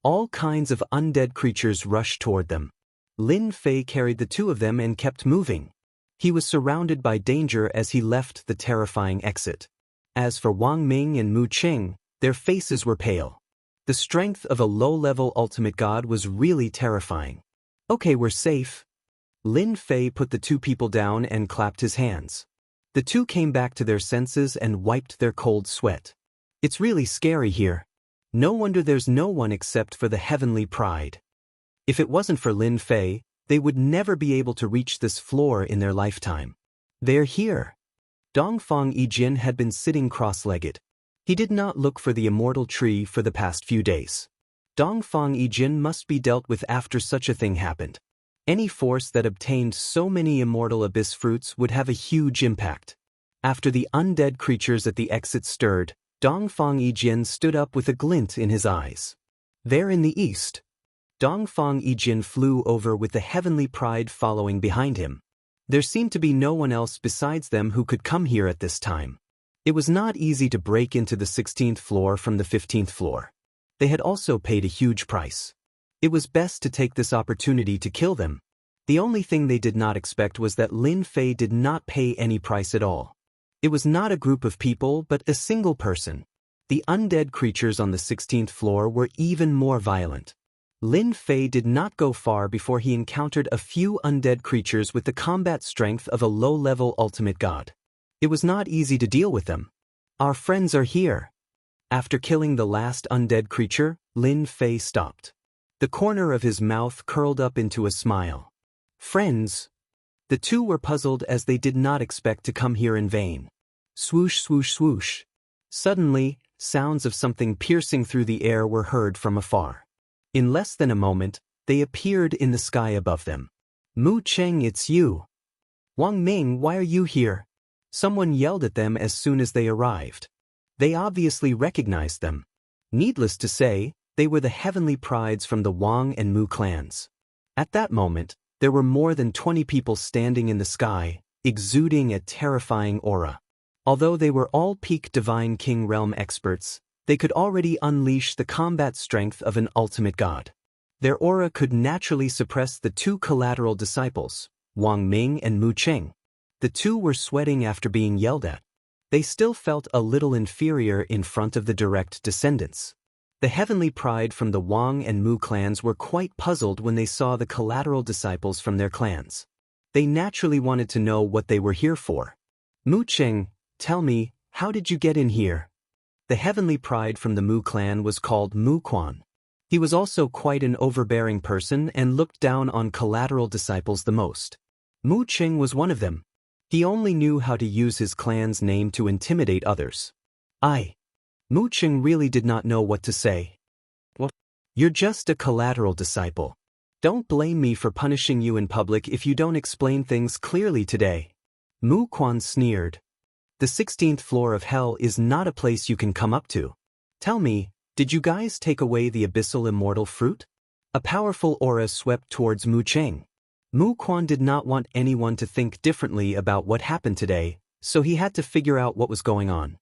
All kinds of undead creatures rushed toward them. Lin Fei carried the two of them and kept moving. He was surrounded by danger as he left the terrifying exit. As for Wang Ming and Mu Qing, their faces were pale. The strength of a low-level ultimate god was really terrifying. Okay, we're safe. Lin Fei put the two people down and clapped his hands. The two came back to their senses and wiped their cold sweat. It's really scary here. No wonder there's no one except for the heavenly pride. If it wasn't for Lin Fei, they would never be able to reach this floor in their lifetime. They're here. Dongfang Yijin had been sitting cross-legged. He did not look for the immortal tree for the past few days. Dongfang Yijin must be dealt with after such a thing happened. Any force that obtained so many immortal abyss fruits would have a huge impact. After the undead creatures at the exit stirred, Dongfang Yijin stood up with a glint in his eyes. There in the east. Dongfang Yijin flew over with the heavenly pride following behind him. There seemed to be no one else besides them who could come here at this time. It was not easy to break into the 16th floor from the 15th floor. They had also paid a huge price. It was best to take this opportunity to kill them. The only thing they did not expect was that Lin Fei did not pay any price at all. It was not a group of people but a single person. The undead creatures on the 16th floor were even more violent. Lin Fei did not go far before he encountered a few undead creatures with the combat strength of a low-level ultimate god. It was not easy to deal with them. Our friends are here. After killing the last undead creature, Lin Fei stopped. The corner of his mouth curled up into a smile. Friends. The two were puzzled as they did not expect to come here in vain. Swoosh swoosh swoosh. Suddenly, sounds of something piercing through the air were heard from afar. In less than a moment, they appeared in the sky above them. Mu Cheng, it's you. Wang Ming, why are you here? Someone yelled at them as soon as they arrived. They obviously recognized them. Needless to say, they were the heavenly prides from the Wang and Mu clans. At that moment, there were more than 20 people standing in the sky, exuding a terrifying aura. Although they were all peak Divine King Realm experts, they could already unleash the combat strength of an ultimate god. Their aura could naturally suppress the two collateral disciples, Wang Ming and Mu Cheng. The two were sweating after being yelled at. They still felt a little inferior in front of the direct descendants. The heavenly pride from the Wang and Mu clans were quite puzzled when they saw the collateral disciples from their clans. They naturally wanted to know what they were here for. Mu Cheng, tell me, how did you get in here? The heavenly pride from the Mu clan was called Mu Quan. He was also quite an overbearing person and looked down on collateral disciples the most. Mu Cheng was one of them. He only knew how to use his clan's name to intimidate others. Mu Cheng really did not know what to say. What? You're just a collateral disciple. Don't blame me for punishing you in public if you don't explain things clearly today. Mu Quan sneered. The 16th floor of hell is not a place you can come up to. Tell me, did you guys take away the abyssal immortal fruit? A powerful aura swept towards Mu Cheng. Mu Quan did not want anyone to think differently about what happened today, so he had to figure out what was going on.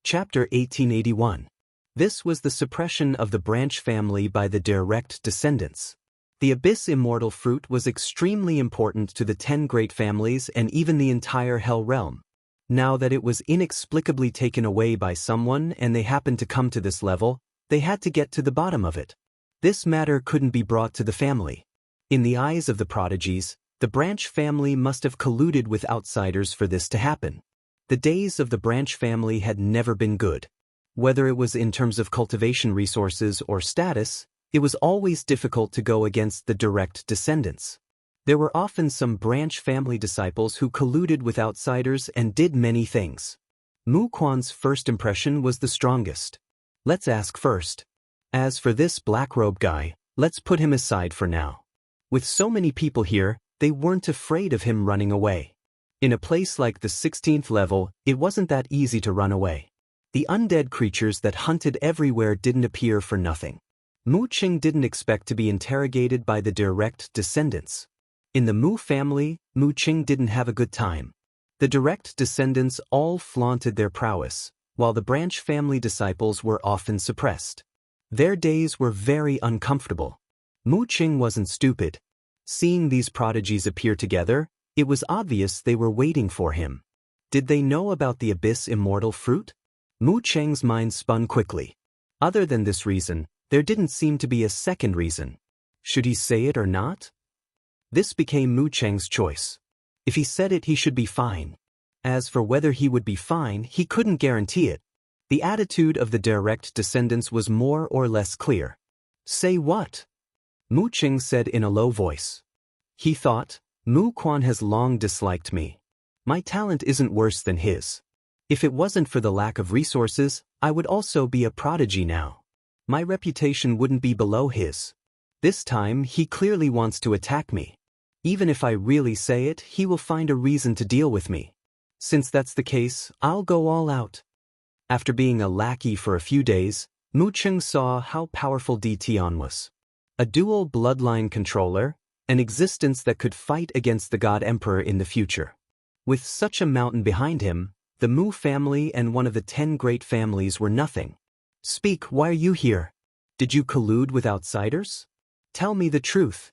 Chapter 1881. This was the suppression of the branch family by the direct descendants. The Abyss Immortal Fruit was extremely important to the 10 great families and even the entire Hell Realm. Now that it was inexplicably taken away by someone and they happened to come to this level, they had to get to the bottom of it. This matter couldn't be brought to the family. In the eyes of the prodigies, the branch family must have colluded with outsiders for this to happen. The days of the branch family had never been good. Whether it was in terms of cultivation resources or status, it was always difficult to go against the direct descendants. There were often some branch family disciples who colluded with outsiders and did many things. Mu Quan's first impression was the strongest. Let's ask first. As for this black-robe guy, let's put him aside for now. With so many people here, they weren't afraid of him running away. In a place like the 16th level, it wasn't that easy to run away. The undead creatures that hunted everywhere didn't appear for nothing. Mu Cheng didn't expect to be interrogated by the direct descendants. In the Mu family, Mu Cheng didn't have a good time. The direct descendants all flaunted their prowess, while the branch family disciples were often suppressed. Their days were very uncomfortable. Mu Cheng wasn't stupid. Seeing these prodigies appear together, it was obvious they were waiting for him. Did they know about the Abyss Immortal Fruit? Mu Cheng's mind spun quickly. Other than this reason, there didn't seem to be a second reason. Should he say it or not? This became Mu Cheng's choice. If he said it, he should be fine. As for whether he would be fine, he couldn't guarantee it. The attitude of the direct descendants was more or less clear. Say what? Mu Cheng said in a low voice. He thought, Mu Quan has long disliked me. My talent isn't worse than his. If it wasn't for the lack of resources, I would also be a prodigy now. My reputation wouldn't be below his. This time, he clearly wants to attack me. Even if I really say it, he will find a reason to deal with me. Since that's the case, I'll go all out. After being a lackey for a few days, Mu Cheng saw how powerful Di Tian was. A dual bloodline controller, an existence that could fight against the God Emperor in the future. With such a mountain behind him, the Mu family and one of the 10 great families were nothing. Speak, why are you here? Did you collude with outsiders? Tell me the truth.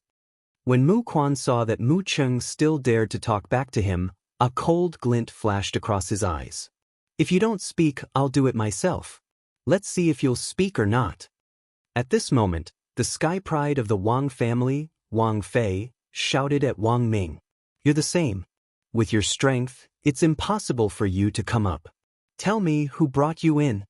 When Mu Quan saw that Mu Cheng still dared to talk back to him, a cold glint flashed across his eyes. If you don't speak, I'll do it myself. Let's see if you'll speak or not. At this moment, the sky pride of the Wang family, Wang Fei, shouted at Wang Ming. You're the same. With your strength, it's impossible for you to come up. Tell me who brought you in.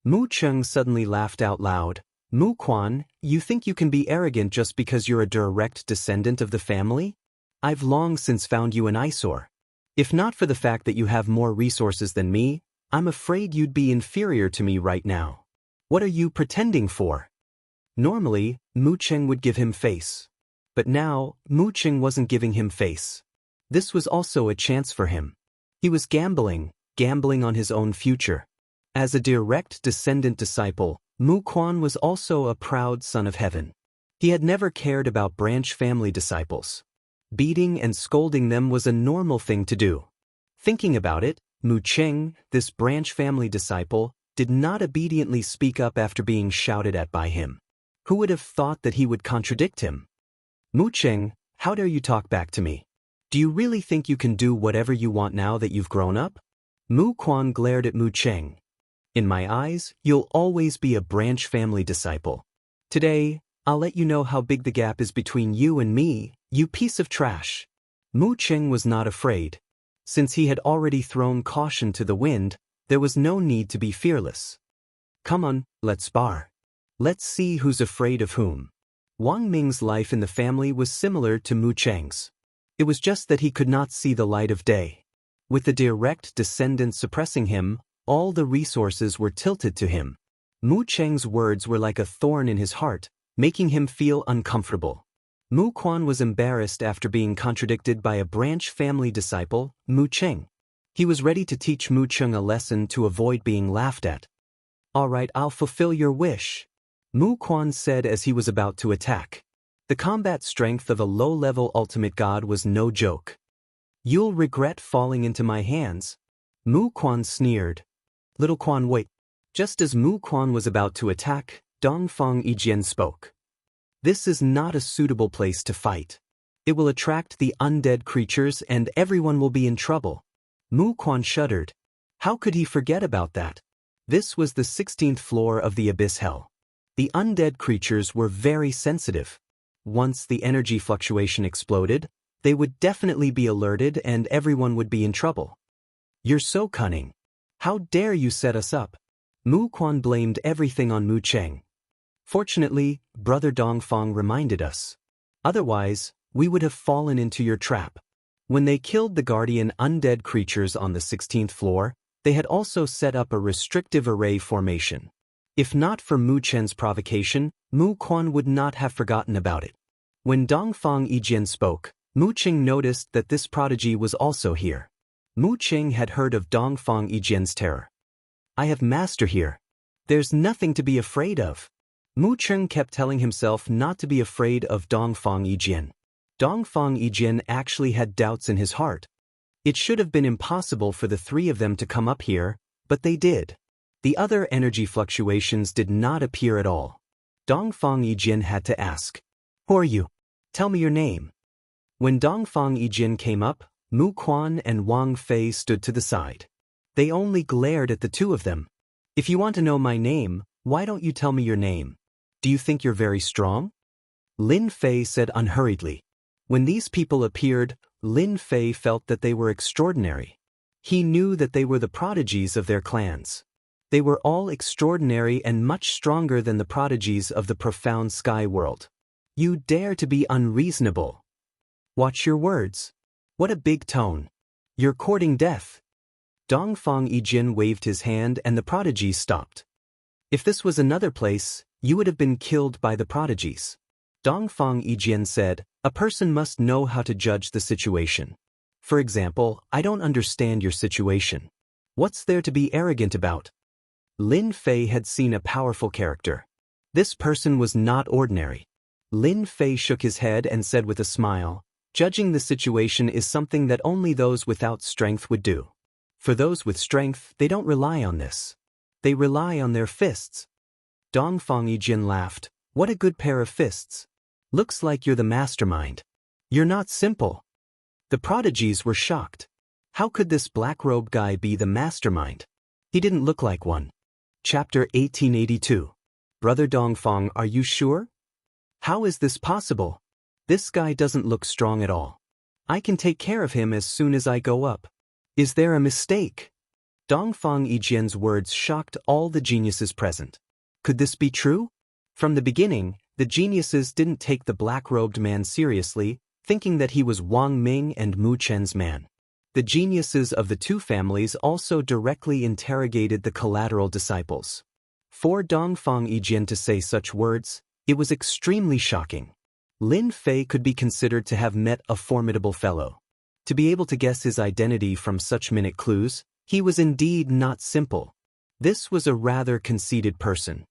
Mu Cheng suddenly laughed out loud. Mu Quan, you think you can be arrogant just because you're a direct descendant of the family? I've long since found you an eyesore. If not for the fact that you have more resources than me, I'm afraid you'd be inferior to me right now. What are you pretending for? Normally, Mu Cheng would give him face. But now, Mu Cheng wasn't giving him face. This was also a chance for him. He was gambling on his own future. As a direct descendant disciple, Mu Quan was also a proud son of heaven. He had never cared about branch family disciples. Beating and scolding them was a normal thing to do. Thinking about it, Mu Cheng, this branch family disciple, did not obediently speak up after being shouted at by him. Who would have thought that he would contradict him? Mu Cheng, how dare you talk back to me? Do you really think you can do whatever you want now that you've grown up? Mu Quan glared at Mu Cheng. In my eyes, you'll always be a branch family disciple. Today, I'll let you know how big the gap is between you and me, you piece of trash. Mu Cheng was not afraid. Since he had already thrown caution to the wind, there was no need to be fearless. Come on, let's spar. Let's see who's afraid of whom. Wang Ming's life in the family was similar to Mu Cheng's. It was just that he could not see the light of day. With the direct descendant suppressing him, all the resources were tilted to him. Mu Cheng's words were like a thorn in his heart, making him feel uncomfortable. Mu Quan was embarrassed after being contradicted by a branch family disciple, Mu Cheng. He was ready to teach Mu Cheng a lesson to avoid being laughed at. All right, I'll fulfill your wish, Mu Quan said as he was about to attack. The combat strength of a low-level ultimate god was no joke. You'll regret falling into my hands. Mu Quan sneered. Little Quan, wait. Just as Mu Quan was about to attack, Dongfang Yijian spoke. This is not a suitable place to fight. It will attract the undead creatures and everyone will be in trouble. Mu Quan shuddered. How could he forget about that? This was the 16th floor of the Abyss Hell. The undead creatures were very sensitive. Once the energy fluctuation exploded, they would definitely be alerted and everyone would be in trouble. You're so cunning. How dare you set us up? Mu Quan blamed everything on Mu Cheng. Fortunately, Brother Dongfang reminded us. Otherwise, we would have fallen into your trap. When they killed the guardian undead creatures on the 16th floor, they had also set up a restrictive array formation. If not for Mu Chen's provocation, Mu Quan would not have forgotten about it. When Dongfang Yijian spoke, Mu Cheng noticed that this prodigy was also here. Mu Cheng had heard of Dongfang Yijian's terror. I have master here. There's nothing to be afraid of. Mu Cheng kept telling himself not to be afraid of Dongfang Yijian. Dongfang Yijian actually had doubts in his heart. It should have been impossible for the three of them to come up here, but they did. The other energy fluctuations did not appear at all. Dongfang Yijian had to ask, who are you? Tell me your name. When Dongfang Yijian came up, Mu Quan and Wang Fei stood to the side. They only glared at the two of them. If you want to know my name, why don't you tell me your name? Do you think you're very strong? Lin Fei said unhurriedly. When these people appeared, Lin Fei felt that they were extraordinary. He knew that they were the prodigies of their clans. They were all extraordinary and much stronger than the prodigies of the profound sky world. You dare to be unreasonable. Watch your words. What a big tone. You're courting death. Dongfang Yijian waved his hand and the prodigies stopped. If this was another place, you would have been killed by the prodigies. Dongfang Yijian said, a person must know how to judge the situation. For example, I don't understand your situation. What's there to be arrogant about? Lin Fei had seen a powerful character. This person was not ordinary. Lin Fei shook his head and said with a smile, judging the situation is something that only those without strength would do. For those with strength, they don't rely on this. They rely on their fists. Dongfang Yijian laughed. What a good pair of fists. Looks like you're the mastermind. You're not simple. The prodigies were shocked. How could this black-robed guy be the mastermind? He didn't look like one. Chapter 1882. Brother Dongfang, are you sure? How is this possible? This guy doesn't look strong at all. I can take care of him as soon as I go up. Is there a mistake? Dongfang Yijian's words shocked all the geniuses present. Could this be true? From the beginning, the geniuses didn't take the black-robed man seriously, thinking that he was Wang Ming and Mu Chen's man. The geniuses of the two families also directly interrogated the collateral disciples. For Dongfang Yijian to say such words, it was extremely shocking. Lin Fei could be considered to have met a formidable fellow. To be able to guess his identity from such minute clues, he was indeed not simple. This was a rather conceited person.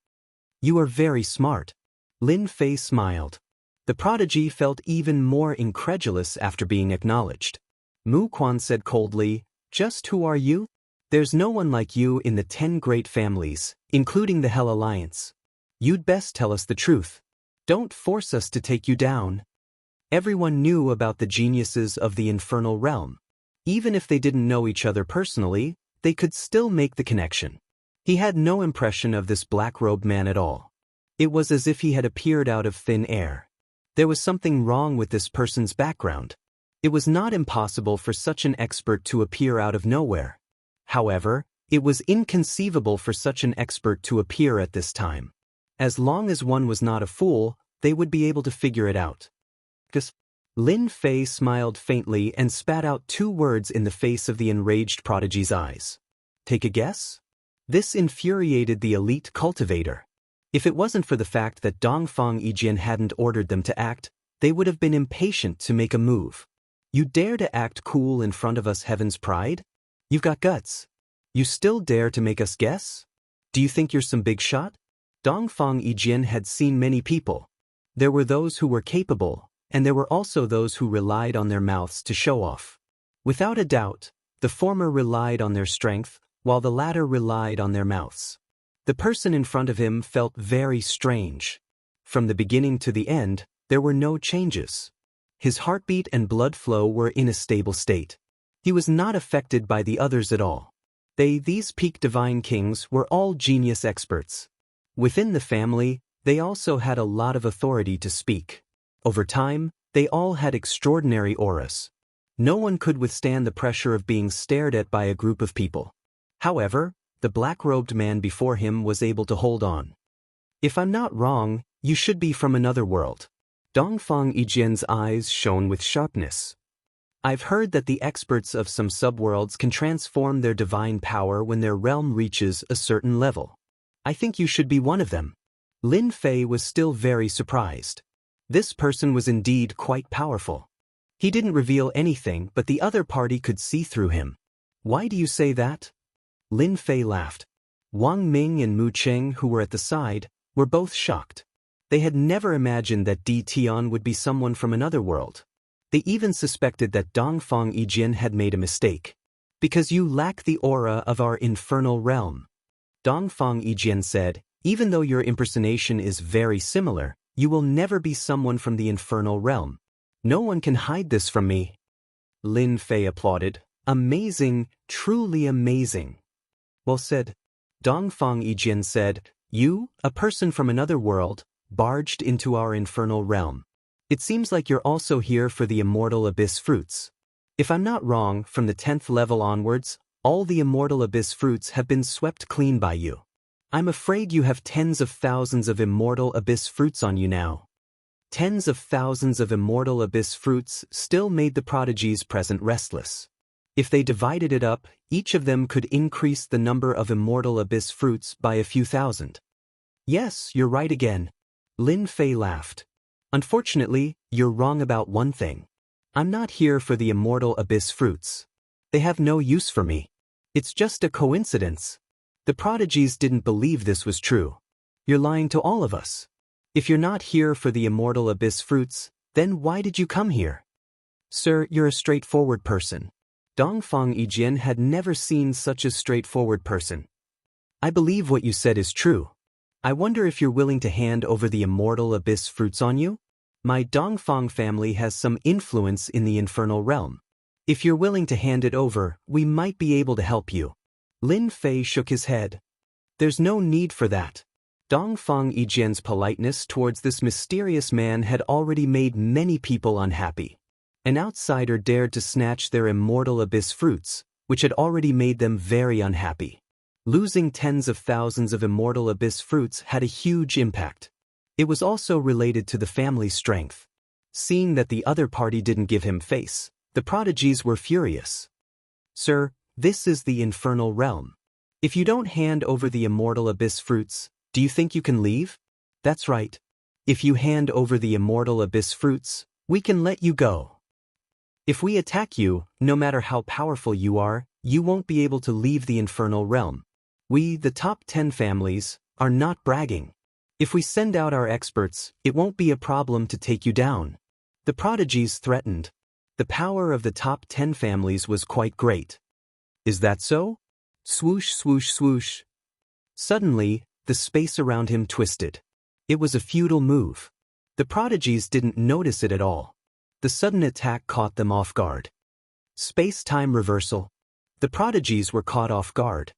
You are very smart. Lin Fei smiled. The prodigy felt even more incredulous after being acknowledged. Mu Quan said coldly, "Just who are you? There's no one like you in the 10 great families, including the Hell Alliance. You'd best tell us the truth. Don't force us to take you down." Everyone knew about the geniuses of the infernal realm. Even if they didn't know each other personally, they could still make the connection. He had no impression of this black-robed man at all. It was as if he had appeared out of thin air. There was something wrong with this person's background. It was not impossible for such an expert to appear out of nowhere. However, it was inconceivable for such an expert to appear at this time. As long as one was not a fool, they would be able to figure it out. Lin Fei smiled faintly and spat out 2 words in the face of the enraged prodigy's eyes. Take a guess? This infuriated the elite cultivator. If it wasn't for the fact that Dongfang Yijian hadn't ordered them to act, they would have been impatient to make a move. You dare to act cool in front of us, Heaven's Pride? You've got guts. You still dare to make us guess? Do you think you're some big shot? Dongfang Yijian had seen many people. There were those who were capable, and there were also those who relied on their mouths to show off. Without a doubt, the former relied on their strength, while the latter relied on their mouths. The person in front of him felt very strange. From the beginning to the end, there were no changes. His heartbeat and blood flow were in a stable state. He was not affected by the others at all. These peak divine kings were all genius experts. Within the family, they also had a lot of authority to speak. Over time, they all had extraordinary auras. No one could withstand the pressure of being stared at by a group of people. However, the black-robed man before him was able to hold on. If I'm not wrong, you should be from another world. Dongfang Yijian's eyes shone with sharpness. I've heard that the experts of some subworlds can transform their divine power when their realm reaches a certain level. I think you should be one of them. Lin Fei was still very surprised. This person was indeed quite powerful. He didn't reveal anything, but the other party could see through him. Why do you say that? Lin Fei laughed. Wang Ming and Mu Cheng, who were at the side, were both shocked. They had never imagined that Di Tian would be someone from another world. They even suspected that Dongfang Yijian had made a mistake. Because you lack the aura of our infernal realm. Dongfang Yijian said, even though your impersonation is very similar, you will never be someone from the infernal realm. No one can hide this from me. Lin Fei applauded. Amazing, truly amazing. Well said. Dongfang Yijian said, you, a person from another world, barged into our infernal realm. It seems like you're also here for the immortal abyss fruits. If I'm not wrong, from the 10th level onwards, all the immortal abyss fruits have been swept clean by you. I'm afraid you have tens of thousands of immortal abyss fruits on you now. Tens of thousands of immortal abyss fruits still made the prodigies present restless. If they divided it up, each of them could increase the number of immortal abyss fruits by a few thousand. Yes, you're right again. Lin Fei laughed. Unfortunately, you're wrong about one thing. I'm not here for the immortal abyss fruits. They have no use for me. It's just a coincidence. The prodigies didn't believe this was true. You're lying to all of us. If you're not here for the immortal abyss fruits, then why did you come here? Sir, you're a straightforward person. Dongfang Yijian had never seen such a straightforward person. I believe what you said is true. I wonder if you're willing to hand over the immortal abyss fruits on you? My Dongfang family has some influence in the infernal realm. If you're willing to hand it over, we might be able to help you. Lin Fei shook his head. There's no need for that. Dongfang Yijian's politeness towards this mysterious man had already made many people unhappy. An outsider dared to snatch their immortal abyss fruits, which had already made them very unhappy. Losing tens of thousands of immortal abyss fruits had a huge impact. It was also related to the family's strength. Seeing that the other party didn't give him face, the prodigies were furious. Sir, this is the infernal realm. If you don't hand over the immortal abyss fruits, do you think you can leave? That's right. If you hand over the immortal abyss fruits, we can let you go. If we attack you, no matter how powerful you are, you won't be able to leave the infernal realm. We, the top 10 families, are not bragging. If we send out our experts, it won't be a problem to take you down. The prodigies threatened. The power of the top 10 families was quite great. Is that so? Swoosh, swoosh, swoosh. Suddenly, the space around him twisted. It was a futile move. The prodigies didn't notice it at all. The sudden attack caught them off guard. Space-time reversal. The prodigies were caught off guard.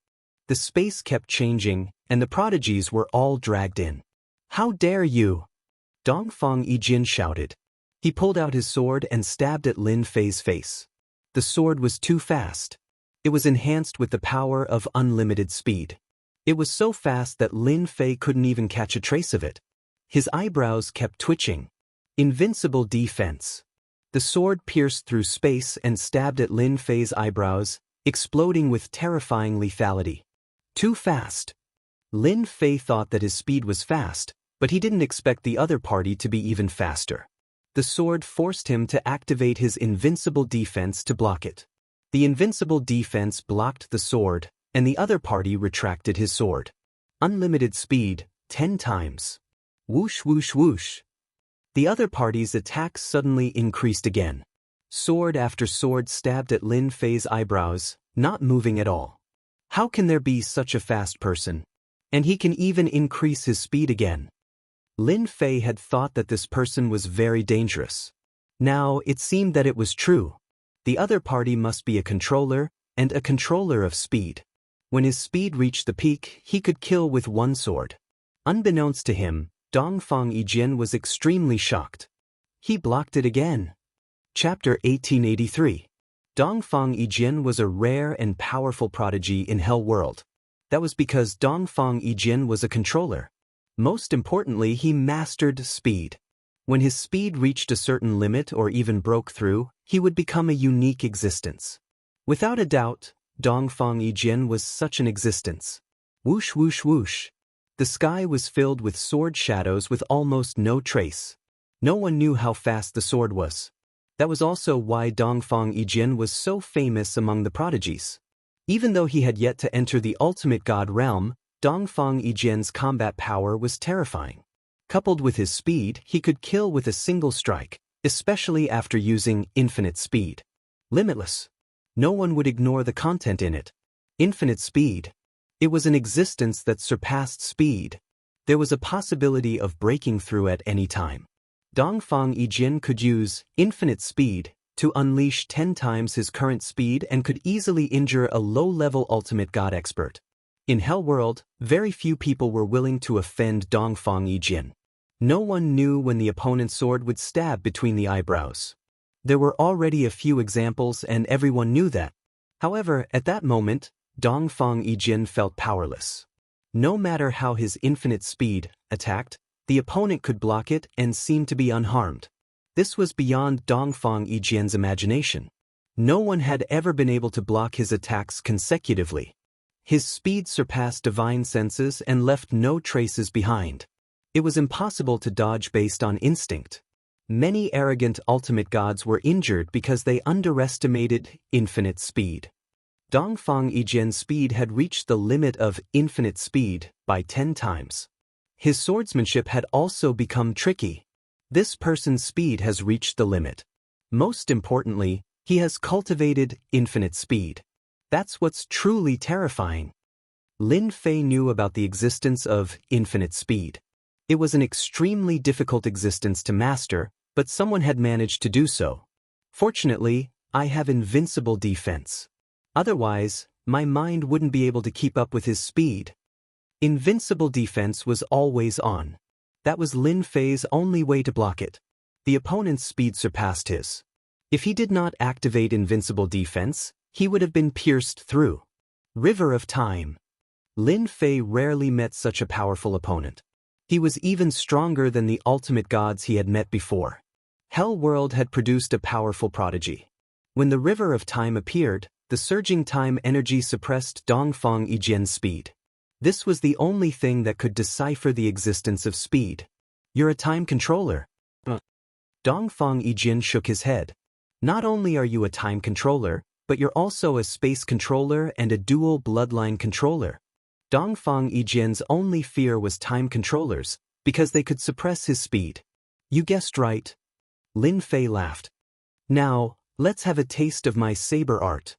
The space kept changing, and the prodigies were all dragged in. How dare you? Dongfang Yijin shouted. He pulled out his sword and stabbed at Lin Fei's face. The sword was too fast. It was enhanced with the power of unlimited speed. It was so fast that Lin Fei couldn't even catch a trace of it. His eyebrows kept twitching. Invincible defense. The sword pierced through space and stabbed at Lin Fei's eyebrows, exploding with terrifying lethality. Too fast. Lin Fei thought that his speed was fast, but he didn't expect the other party to be even faster. The sword forced him to activate his invincible defense to block it. The invincible defense blocked the sword, and the other party retracted his sword. Unlimited speed, 10 times. Whoosh, whoosh, whoosh. The other party's attacks suddenly increased again. Sword after sword stabbed at Lin Fei's eyebrows, not moving at all. How can there be such a fast person? And he can even increase his speed again. Lin Fei had thought that this person was very dangerous. Now it seemed that it was true. The other party must be a controller, and a controller of speed. When his speed reached the peak, he could kill with one sword. Unbeknownst to him, Dongfang Yijin was extremely shocked. He blocked it again. Chapter 1883. Dongfang Yijin was a rare and powerful prodigy in Hell World. That was because Dongfang Yijin was a controller. Most importantly, he mastered speed. When his speed reached a certain limit or even broke through, he would become a unique existence. Without a doubt, Dongfang Yijin was such an existence. Whoosh, whoosh, whoosh. The sky was filled with sword shadows with almost no trace. No one knew how fast the sword was. That was also why Dongfang Yijin was so famous among the prodigies. Even though he had yet to enter the ultimate god realm, Dongfang Yijin's combat power was terrifying. Coupled with his speed, he could kill with a single strike, especially after using infinite speed. Limitless. No one would ignore the content in it. Infinite speed. It was an existence that surpassed speed. There was a possibility of breaking through at any time. Dongfang Yijin could use infinite speed to unleash 10 times his current speed and could easily injure a low-level ultimate god expert. In Hell World, very few people were willing to offend Dongfang Yijin. No one knew when the opponent's sword would stab between the eyebrows. There were already a few examples and everyone knew that. However, at that moment, Dongfang Yijin felt powerless. No matter how his infinite speed attacked, the opponent could block it and seemed to be unharmed. This was beyond Dongfang Yijin's imagination. No one had ever been able to block his attacks consecutively. His speed surpassed divine senses and left no traces behind. It was impossible to dodge based on instinct. Many arrogant ultimate gods were injured because they underestimated infinite speed. Dongfang Yijin's speed had reached the limit of infinite speed by 10 times. His swordsmanship had also become tricky. This person's speed has reached the limit. Most importantly, he has cultivated infinite speed. That's what's truly terrifying. Lin Fei knew about the existence of infinite speed. It was an extremely difficult existence to master, but someone had managed to do so. Fortunately, I have invincible defense. Otherwise, my mind wouldn't be able to keep up with his speed. Invincible defense was always on. That was Lin Fei's only way to block it. The opponent's speed surpassed his. If he did not activate invincible defense, he would have been pierced through. River of Time. Lin Fei rarely met such a powerful opponent. He was even stronger than the ultimate gods he had met before. Hell World had produced a powerful prodigy. When the River of Time appeared, the surging time energy suppressed Dongfang Yijian's speed. This was the only thing that could decipher the existence of speed. You're a time controller. Dongfang Yijian shook his head. Not only are you a time controller, but you're also a space controller and a dual bloodline controller. Dongfang Yijian's only fear was time controllers, because they could suppress his speed. You guessed right. Lin Fei laughed. Now, let's have a taste of my saber art.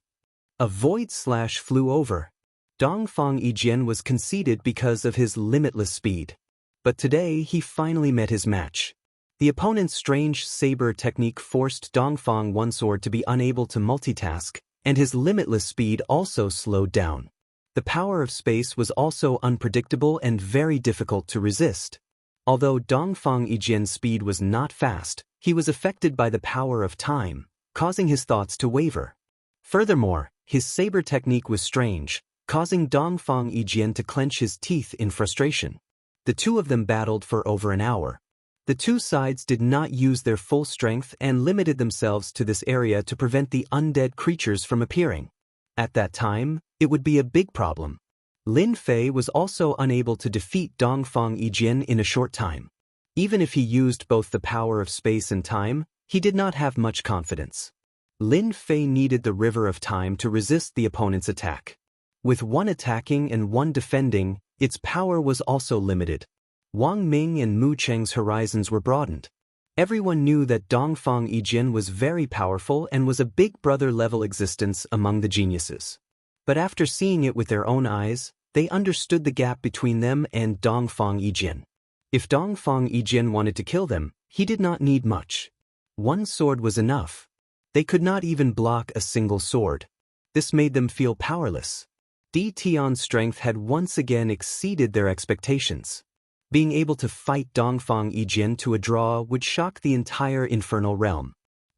A void slash flew over. Dongfang Yijian was conceited because of his limitless speed. But today he finally met his match. The opponent's strange saber technique forced Dongfang One Sword to be unable to multitask, and his limitless speed also slowed down. The power of space was also unpredictable and very difficult to resist. Although Dongfang Yijian's speed was not fast, he was affected by the power of time, causing his thoughts to waver. Furthermore, his saber technique was strange, causing Dongfang Yijian to clench his teeth in frustration. The two of them battled for over an hour. The two sides did not use their full strength and limited themselves to this area to prevent the undead creatures from appearing. At that time, it would be a big problem. Lin Fei was also unable to defeat Dongfang Yijian in a short time. Even if he used both the power of space and time, he did not have much confidence. Lin Fei needed the river of time to resist the opponent's attack. With one attacking and one defending, its power was also limited. Wang Ming and Mu Cheng's horizons were broadened. Everyone knew that Dongfang Yijian was very powerful and was a big brother-level existence among the geniuses. But after seeing it with their own eyes, they understood the gap between them and Dongfang Yijian. If Dongfang Yijian wanted to kill them, he did not need much. One sword was enough. They could not even block a single sword. This made them feel powerless. Di Tian's strength had once again exceeded their expectations. Being able to fight Dongfang Yijian to a draw would shock the entire infernal realm.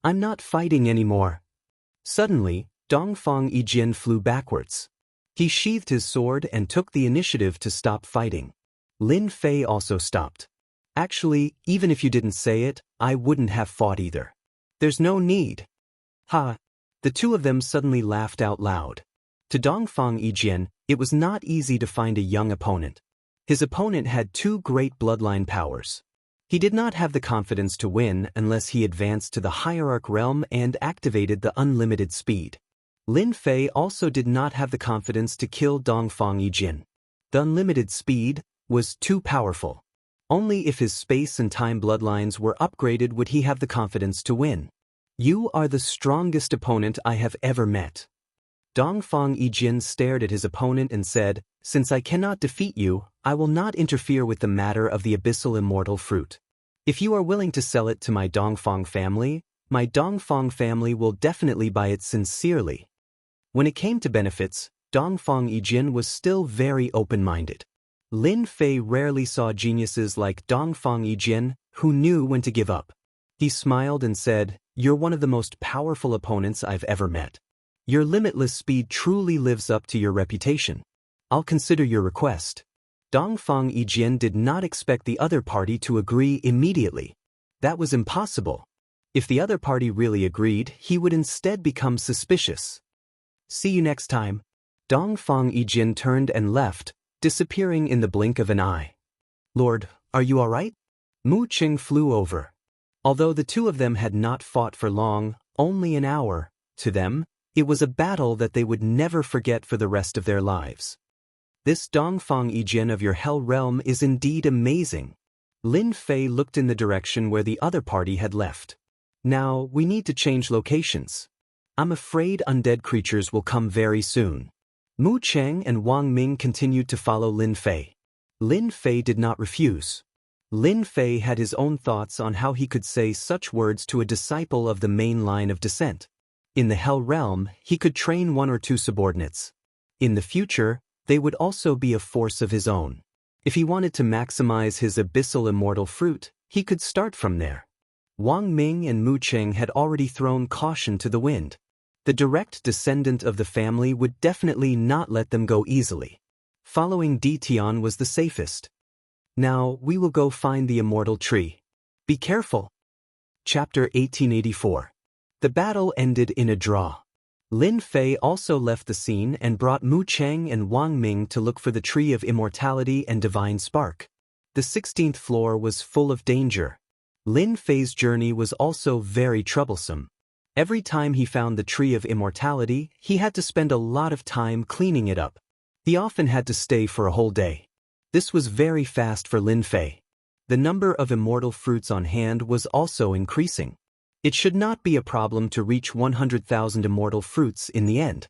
I'm not fighting anymore. Suddenly, Dongfang Yijian flew backwards. He sheathed his sword and took the initiative to stop fighting. Lin Fei also stopped. Actually, even if you didn't say it, I wouldn't have fought either. There's no need. Ha! The two of them suddenly laughed out loud. To Dongfang Yijian, it was not easy to find a young opponent. His opponent had two great bloodline powers. He did not have the confidence to win unless he advanced to the hierarch realm and activated the unlimited speed. Lin Fei also did not have the confidence to kill Dongfang Yijian. The unlimited speed was too powerful. Only if his space and time bloodlines were upgraded would he have the confidence to win. You are the strongest opponent I have ever met. Dongfang Yijian stared at his opponent and said, "Since I cannot defeat you, I will not interfere with the matter of the abyssal immortal fruit. If you are willing to sell it to my Dongfang family will definitely buy it sincerely." When it came to benefits, Dongfang Yijian was still very open-minded. Lin Fei rarely saw geniuses like Dongfang Yijian who knew when to give up. He smiled and said, "You're one of the most powerful opponents I've ever met. Your limitless speed truly lives up to your reputation. I'll consider your request." Dongfang Yijian did not expect the other party to agree immediately. That was impossible. If the other party really agreed, he would instead become suspicious. See you next time. Dongfang Yijian turned and left, disappearing in the blink of an eye. Lord, are you all right? Mu Qing flew over. Although the two of them had not fought for long, only an hour, to them, it was a battle that they would never forget for the rest of their lives. This Dongfang Yijian of your hell realm is indeed amazing. Lin Fei looked in the direction where the other party had left. Now, we need to change locations. I'm afraid undead creatures will come very soon. Mu Cheng and Wang Ming continued to follow Lin Fei. Lin Fei did not refuse. Lin Fei had his own thoughts on how he could say such words to a disciple of the main line of descent. In the Hell Realm, he could train one or two subordinates. In the future, they would also be a force of his own. If he wanted to maximize his abyssal immortal fruit, he could start from there. Wang Ming and Mu Cheng had already thrown caution to the wind. The direct descendant of the family would definitely not let them go easily. Following Di Tian was the safest. Now, we will go find the immortal tree. Be careful. Chapter 1884. The battle ended in a draw. Lin Fei also left the scene and brought Mu Cheng and Wang Ming to look for the Tree of Immortality and Divine Spark. The 16th floor was full of danger. Lin Fei's journey was also very troublesome. Every time he found the Tree of Immortality, he had to spend a lot of time cleaning it up. He often had to stay for a whole day. This was very fast for Lin Fei. The number of immortal fruits on hand was also increasing. It should not be a problem to reach 100,000 immortal fruits in the end.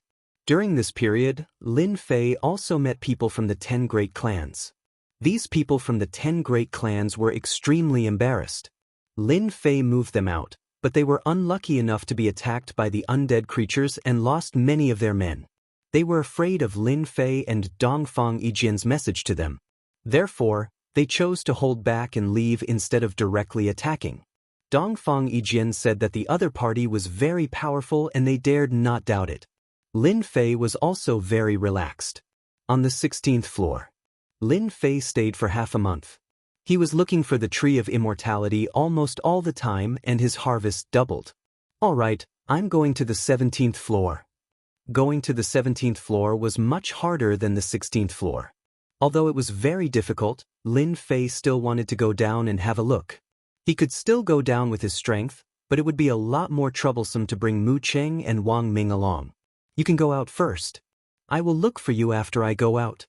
During this period, Lin Fei also met people from the 10 great clans. These people from the 10 great clans were extremely embarrassed. Lin Fei moved them out, but they were unlucky enough to be attacked by the undead creatures and lost many of their men. They were afraid of Lin Fei and Dongfang Yijian's message to them. Therefore, they chose to hold back and leave instead of directly attacking. Dongfang Yijian said that the other party was very powerful and they dared not doubt it. Lin Fei was also very relaxed. On the 16th floor, Lin Fei stayed for half a month. He was looking for the Tree of Immortality almost all the time and his harvest doubled. All right, I'm going to the 17th floor. Going to the 17th floor was much harder than the 16th floor. Although it was very difficult, Lin Fei still wanted to go down and have a look. He could still go down with his strength, but it would be a lot more troublesome to bring Mu Cheng and Wang Ming along. You can go out first. I will look for you after I go out.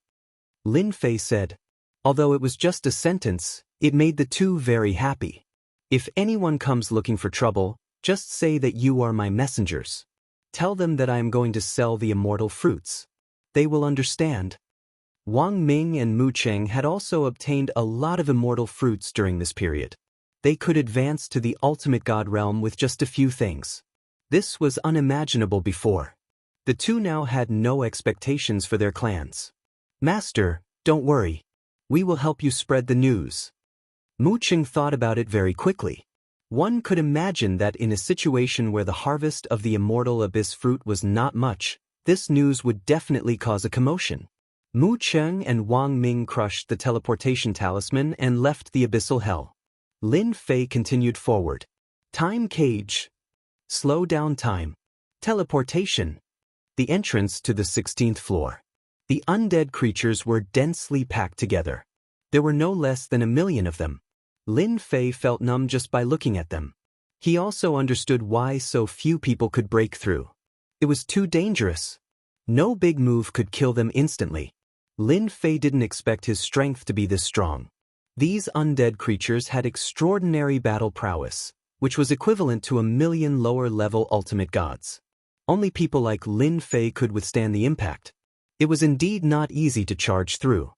Lin Fei said. Although it was just a sentence, it made the two very happy. If anyone comes looking for trouble, just say that you are my messengers. Tell them that I am going to sell the immortal fruits. They will understand. Wang Ming and Mu Cheng had also obtained a lot of immortal fruits during this period. They could advance to the ultimate god realm with just a few things. This was unimaginable before. The two now had no expectations for their clans. Master, don't worry. We will help you spread the news. Mu Cheng thought about it very quickly. One could imagine that in a situation where the harvest of the immortal abyss fruit was not much, this news would definitely cause a commotion. Mu Cheng and Wang Ming crushed the teleportation talisman and left the abyssal hell. Lin Fei continued forward. Time cage. Slow down time. Teleportation. The entrance to the 16th floor. The undead creatures were densely packed together. There were no less than 1 million of them. Lin Fei felt numb just by looking at them. He also understood why so few people could break through. It was too dangerous. No big move could kill them instantly. Lin Fei didn't expect his strength to be this strong. These undead creatures had extraordinary battle prowess, which was equivalent to 1 million lower-level ultimate gods. Only people like Lin Fei could withstand the impact. It was indeed not easy to charge through.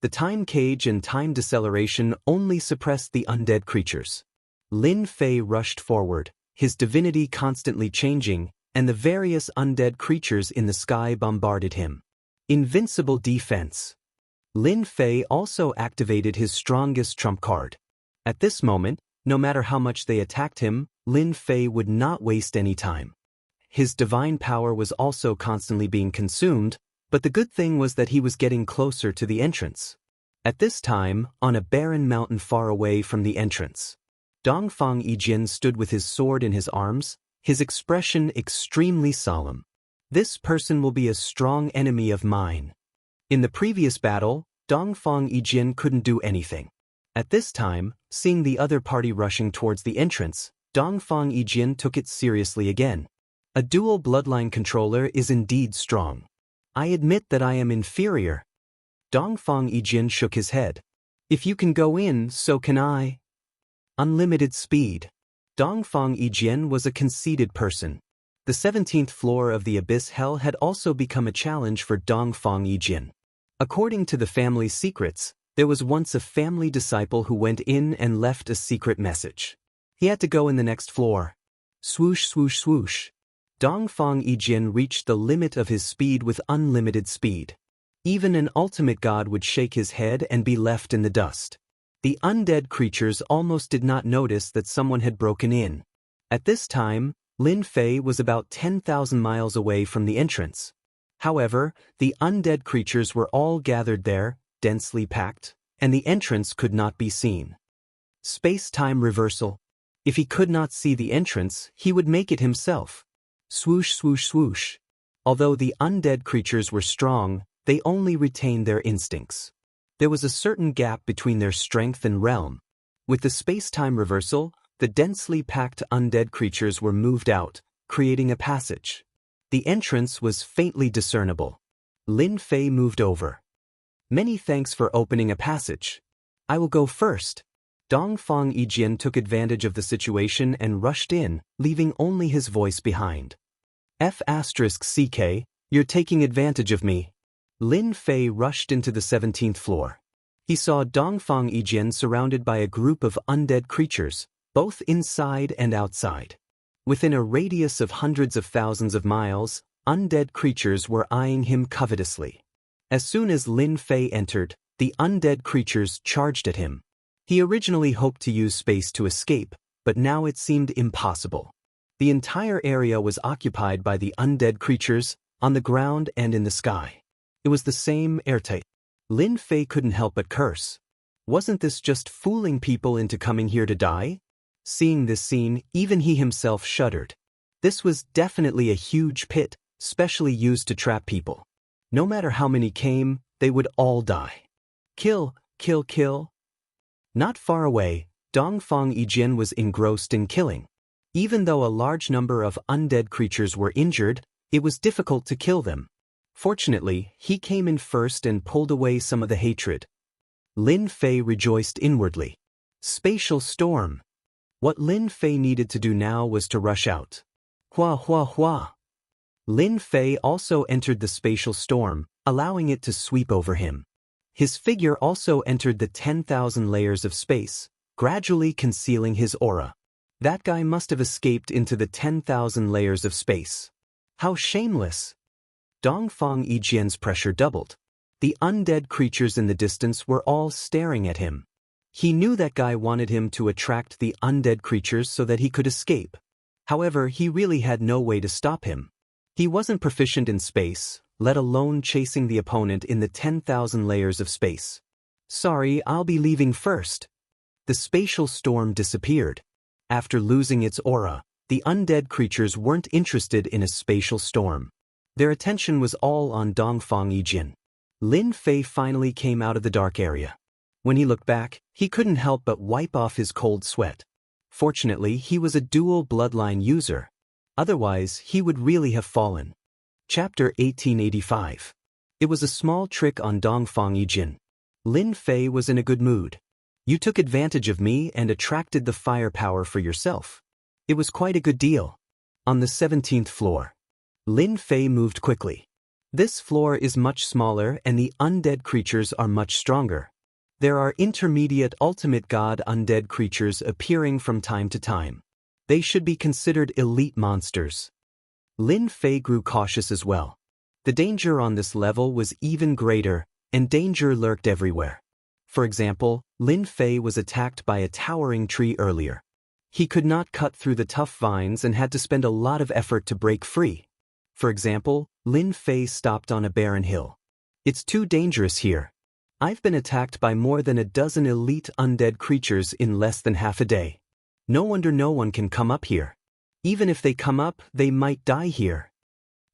The time cage and time deceleration only suppressed the undead creatures. Lin Fei rushed forward, his divinity constantly changing, and the various undead creatures in the sky bombarded him. Invincible defense. Lin Fei also activated his strongest trump card. At this moment, no matter how much they attacked him, Lin Fei would not waste any time. His divine power was also constantly being consumed, but the good thing was that he was getting closer to the entrance. At this time, on a barren mountain far away from the entrance, Dongfang Yijian stood with his sword in his arms, his expression extremely solemn. This person will be a strong enemy of mine. In the previous battle, Dongfang Yijian couldn't do anything. At this time, seeing the other party rushing towards the entrance, Dongfang Yijian took it seriously again. A dual bloodline controller is indeed strong. I admit that I am inferior. Dongfang Yijian shook his head. If you can go in, so can I. Unlimited speed. Dongfang Yijian was a conceited person. The 17th floor of the Abyss Hell had also become a challenge for Dongfang Yijian. According to the family secrets, there was once a family disciple who went in and left a secret message. He had to go in the next floor. Swoosh, swoosh, swoosh. Dongfang Yijian reached the limit of his speed with unlimited speed. Even an ultimate god would shake his head and be left in the dust. The undead creatures almost did not notice that someone had broken in. At this time, Lin Fei was about 10,000 miles away from the entrance. However, the undead creatures were all gathered there, densely packed, and the entrance could not be seen. Space-time reversal. If he could not see the entrance, he would make it himself. Swoosh, swoosh, swoosh. Although the undead creatures were strong, they only retained their instincts. There was a certain gap between their strength and realm. With the space-time reversal, the densely packed undead creatures were moved out, creating a passage. The entrance was faintly discernible. Lin Fei moved over. Many thanks for opening a passage. I will go first. Dongfang Yijian took advantage of the situation and rushed in, leaving only his voice behind. F*CK, you're taking advantage of me. Lin Fei rushed into the 17th floor. He saw Dongfang Yijian surrounded by a group of undead creatures, both inside and outside. Within a radius of hundreds of thousands of miles, undead creatures were eyeing him covetously. As soon as Lin Fei entered, the undead creatures charged at him. He originally hoped to use space to escape, but now it seemed impossible. The entire area was occupied by the undead creatures, on the ground and in the sky. It was the same airtight. Lin Fei couldn't help but curse. Wasn't this just fooling people into coming here to die? Seeing this scene, even he himself shuddered. This was definitely a huge pit, specially used to trap people. No matter how many came, they would all die. Kill, kill, kill. Not far away, Dongfang Yijian was engrossed in killing. Even though a large number of undead creatures were injured, it was difficult to kill them. Fortunately, he came in first and pulled away some of the hatred. Lin Fei rejoiced inwardly. Spatial storm. What Lin Fei needed to do now was to rush out. Hua hua hua. Lin Fei also entered the spatial storm, allowing it to sweep over him. His figure also entered the 10,000 layers of space, gradually concealing his aura. That guy must have escaped into the 10,000 layers of space. How shameless! Dongfang Yijian's pressure doubled. The undead creatures in the distance were all staring at him. He knew that guy wanted him to attract the undead creatures so that he could escape. However, he really had no way to stop him. He wasn't proficient in space, let alone chasing the opponent in the 10,000 layers of space. Sorry, I'll be leaving first. The spatial storm disappeared. After losing its aura, the undead creatures weren't interested in a spatial storm. Their attention was all on Dongfang Yijian. Lin Fei finally came out of the dark area. When he looked back, he couldn't help but wipe off his cold sweat. Fortunately, he was a dual bloodline user. Otherwise, he would really have fallen. Chapter 1885. It was a small trick on Dongfang Yijian. Lin Fei was in a good mood. You took advantage of me and attracted the firepower for yourself. It was quite a good deal. On the 17th floor. Lin Fei moved quickly. This floor is much smaller and the undead creatures are much stronger. There are intermediate ultimate god undead creatures appearing from time to time. They should be considered elite monsters. Lin Fei grew cautious as well. The danger on this level was even greater, and danger lurked everywhere. For example, Lin Fei was attacked by a towering tree earlier. He could not cut through the tough vines and had to spend a lot of effort to break free. For example, Lin Fei stopped on a barren hill. It's too dangerous here. I've been attacked by more than a dozen elite undead creatures in less than half a day. No wonder no one can come up here. Even if they come up, they might die here.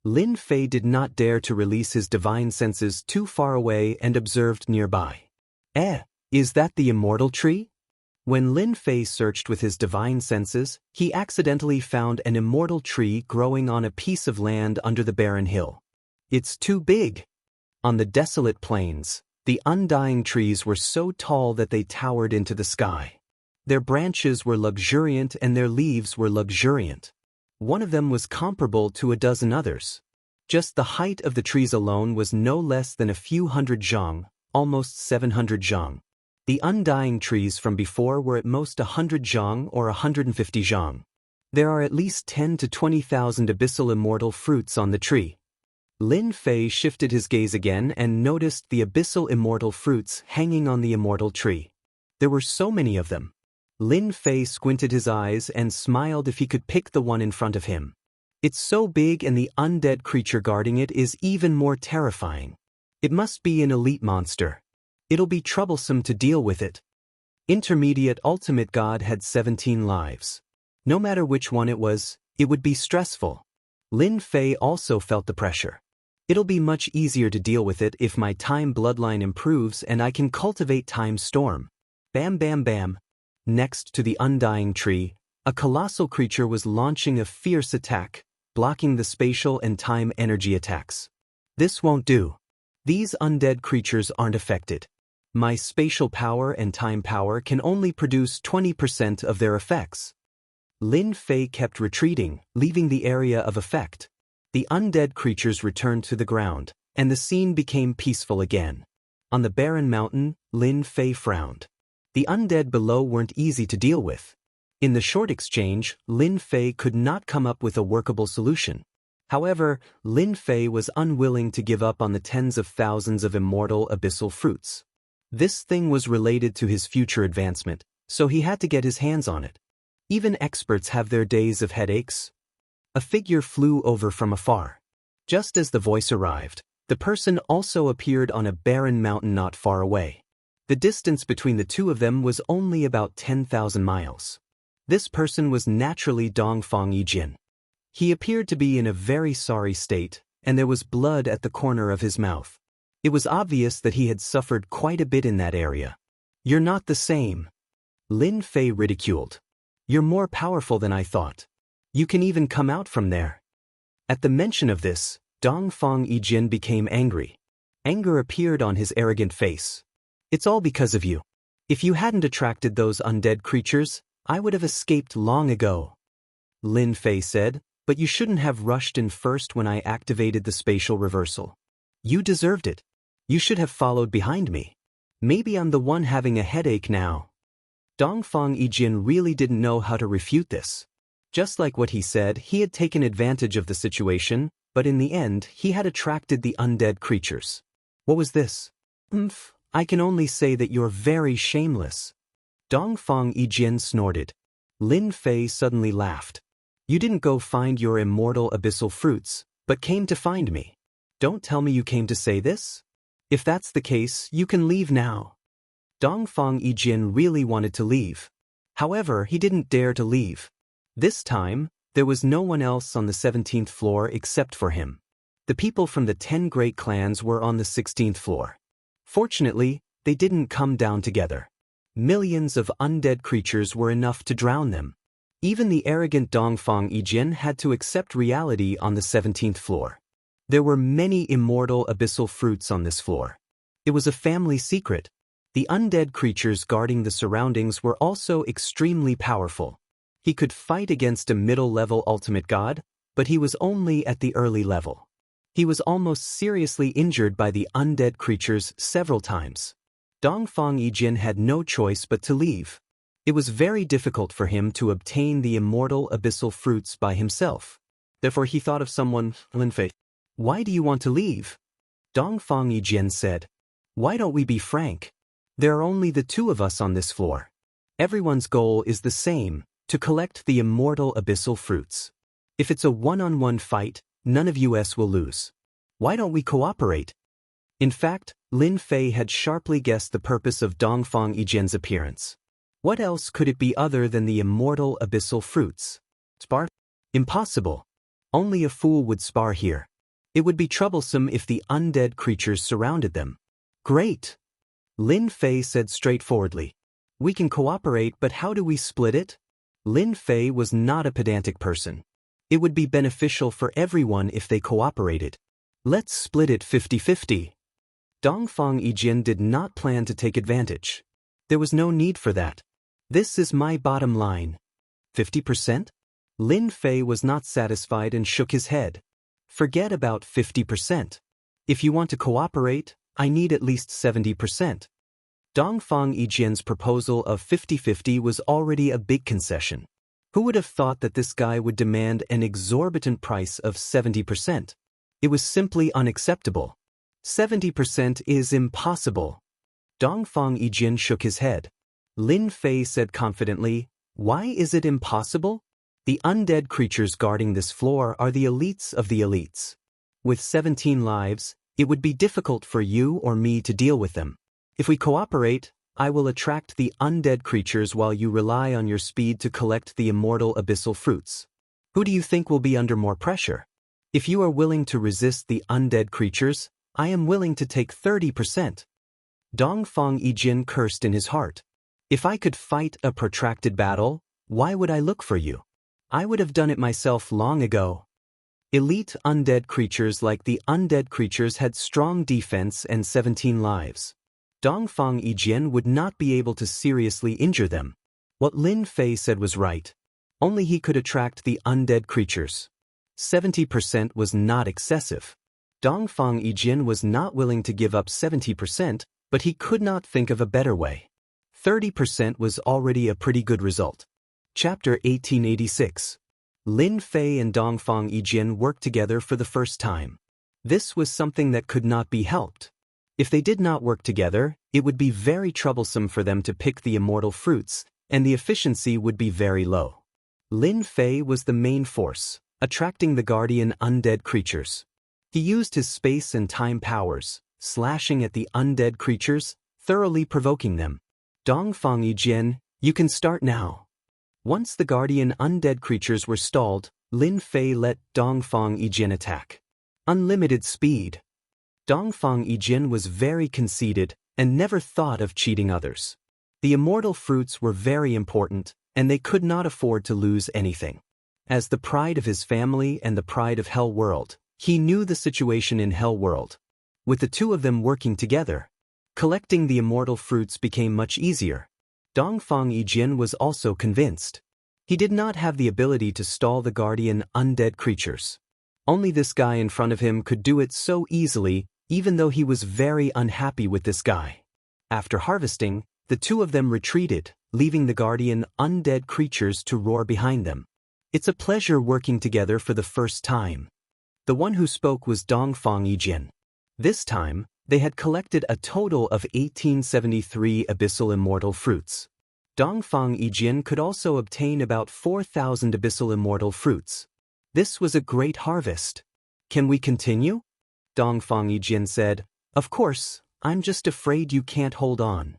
Lin Fei did not dare to release his divine senses too far away and observed nearby. Is that the immortal tree? When Lin Fei searched with his divine senses, he accidentally found an immortal tree growing on a piece of land under the barren hill. It's too big. On the desolate plains, the undying trees were so tall that they towered into the sky. Their branches were luxuriant and their leaves were luxuriant. One of them was comparable to a dozen others. Just the height of the trees alone was no less than a few hundred zhang, almost 700 zhang. The undying trees from before were at most 100 zhang or 150 zhang. There are at least 10 to 20,000 abyssal immortal fruits on the tree. Lin Fei shifted his gaze again and noticed the abyssal immortal fruits hanging on the immortal tree. There were so many of them. Lin Fei squinted his eyes and smiled if he could pick the one in front of him. It's so big and the undead creature guarding it is even more terrifying. It must be an elite monster. It'll be troublesome to deal with it. Intermediate ultimate god had 17 lives. No matter which one it was, it would be stressful. Lin Fei also felt the pressure. It'll be much easier to deal with it if my time bloodline improves and I can cultivate Time Storm. Bam bam bam. Next to the undying tree, a colossal creature was launching a fierce attack, blocking the spatial and time energy attacks. This won't do. These undead creatures aren't affected. My spatial power and time power can only produce 20% of their effects. Lin Fei kept retreating, leaving the area of effect. The undead creatures returned to the ground, and the scene became peaceful again. On the barren mountain, Lin Fei frowned. The undead below weren't easy to deal with. In the short exchange, Lin Fei could not come up with a workable solution. However, Lin Fei was unwilling to give up on the tens of thousands of immortal abyssal fruits. This thing was related to his future advancement, so he had to get his hands on it. Even experts have their days of headaches. A figure flew over from afar. Just as the voice arrived, the person also appeared on a barren mountain not far away. The distance between the two of them was only about 10,000 miles. This person was naturally Dongfang Yijin. He appeared to be in a very sorry state, and there was blood at the corner of his mouth. It was obvious that he had suffered quite a bit in that area. "You're not the same," Lin Fei ridiculed. "You're more powerful than I thought. You can even come out from there." At the mention of this, Dongfang Yijin became angry. Anger appeared on his arrogant face. "It's all because of you. If you hadn't attracted those undead creatures, I would have escaped long ago," Lin Fei said, "but you shouldn't have rushed in first when I activated the spatial reversal. You deserved it. You should have followed behind me. Maybe I'm the one having a headache now." Dongfang Yijin really didn't know how to refute this. Just like what he said, he had taken advantage of the situation, but in the end, he had attracted the undead creatures. What was this? I can only say that you're very shameless." Dongfang Yijin snorted. Lin Fei suddenly laughed. "You didn't go find your immortal abyssal fruits, but came to find me. Don't tell me you came to say this? If that's the case, you can leave now." Dongfang Yijin really wanted to leave. However, he didn't dare to leave. This time, there was no one else on the 17th floor except for him. The people from the 10 great clans were on the 16th floor. Fortunately, they didn't come down together. Millions of undead creatures were enough to drown them. Even the arrogant Dongfang Yijin had to accept reality on the 17th floor. There were many immortal abyssal fruits on this floor. It was a family secret. The undead creatures guarding the surroundings were also extremely powerful. He could fight against a middle-level ultimate god, but he was only at the early level. He was almost seriously injured by the undead creatures several times. Dongfang Yijin had no choice but to leave. It was very difficult for him to obtain the immortal abyssal fruits by himself. Therefore he thought of someone. "Lin Fei, why do you want to leave?" Dongfang Yijin said. "Why don't we be frank? There are only the two of us on this floor. Everyone's goal is the same, to collect the immortal abyssal fruits. If it's a one-on-one fight, none of us will lose. Why don't we cooperate?" In fact, Lin Fei had sharply guessed the purpose of Dongfang Yijin's appearance. What else could it be other than the immortal abyssal fruits? Spar? Impossible. Only a fool would spar here. It would be troublesome if the undead creatures surrounded them. "Great," Lin Fei said straightforwardly. "We can cooperate, but how do we split it?" Lin Fei was not a pedantic person. It would be beneficial for everyone if they cooperated. "Let's split it 50-50. Dongfang Yijin did not plan to take advantage. There was no need for that. "This is my bottom line." 50%? Lin Fei was not satisfied and shook his head. "Forget about 50%. If you want to cooperate, I need at least 70%. Dongfang Yijin's proposal of 50-50 was already a big concession. Who would have thought that this guy would demand an exorbitant price of 70%? It was simply unacceptable. 70% is impossible. Dongfang Yijin shook his head. Lin Fei said confidently, "Why is it impossible? The undead creatures guarding this floor are the elites of the elites. With 17 lives, it would be difficult for you or me to deal with them. If we cooperate, I will attract the undead creatures while you rely on your speed to collect the immortal abyssal fruits. Who do you think will be under more pressure?" If you are willing to resist the undead creatures, I am willing to take 30%. Dongfang Yijin cursed in his heart. If I could fight a protracted battle, why would I look for you? I would have done it myself long ago. Elite undead creatures like the undead creatures had strong defense and 17 lives. Dongfang Yijin would not be able to seriously injure them. What Lin Fei said was right. Only he could attract the undead creatures. 70% was not excessive. Dongfang Yijin was not willing to give up 70%, but he could not think of a better way. 30% was already a pretty good result. Chapter 1886. Lin Fei and Dongfang Yijin worked together for the first time. This was something that could not be helped. If they did not work together, it would be very troublesome for them to pick the immortal fruits, and the efficiency would be very low. Lin Fei was the main force, attracting the guardian undead creatures. He used his space and time powers, slashing at the undead creatures, thoroughly provoking them. Dongfang Yijin, you can start now. Once the guardian undead creatures were stalled, Lin Fei let Dongfang Yijin attack. Unlimited speed. Dongfang Yijin was very conceited and never thought of cheating others. The immortal fruits were very important, and they could not afford to lose anything. As the pride of his family and the pride of Hell World, he knew the situation in Hell World. With the two of them working together, collecting the immortal fruits became much easier. Dongfang Yijin was also convinced. He did not have the ability to stall the guardian undead creatures. Only this guy in front of him could do it so easily, even though he was very unhappy with this guy. After harvesting, the two of them retreated, leaving the guardian undead creatures to roar behind them. It's a pleasure working together for the first time. The one who spoke was Dongfang Yijin. This time, they had collected a total of 1873 abyssal immortal fruits. Dongfang Yijin could also obtain about 4,000 abyssal immortal fruits. This was a great harvest. Can we continue? Dongfang Yijin said, Of course, I'm just afraid you can't hold on.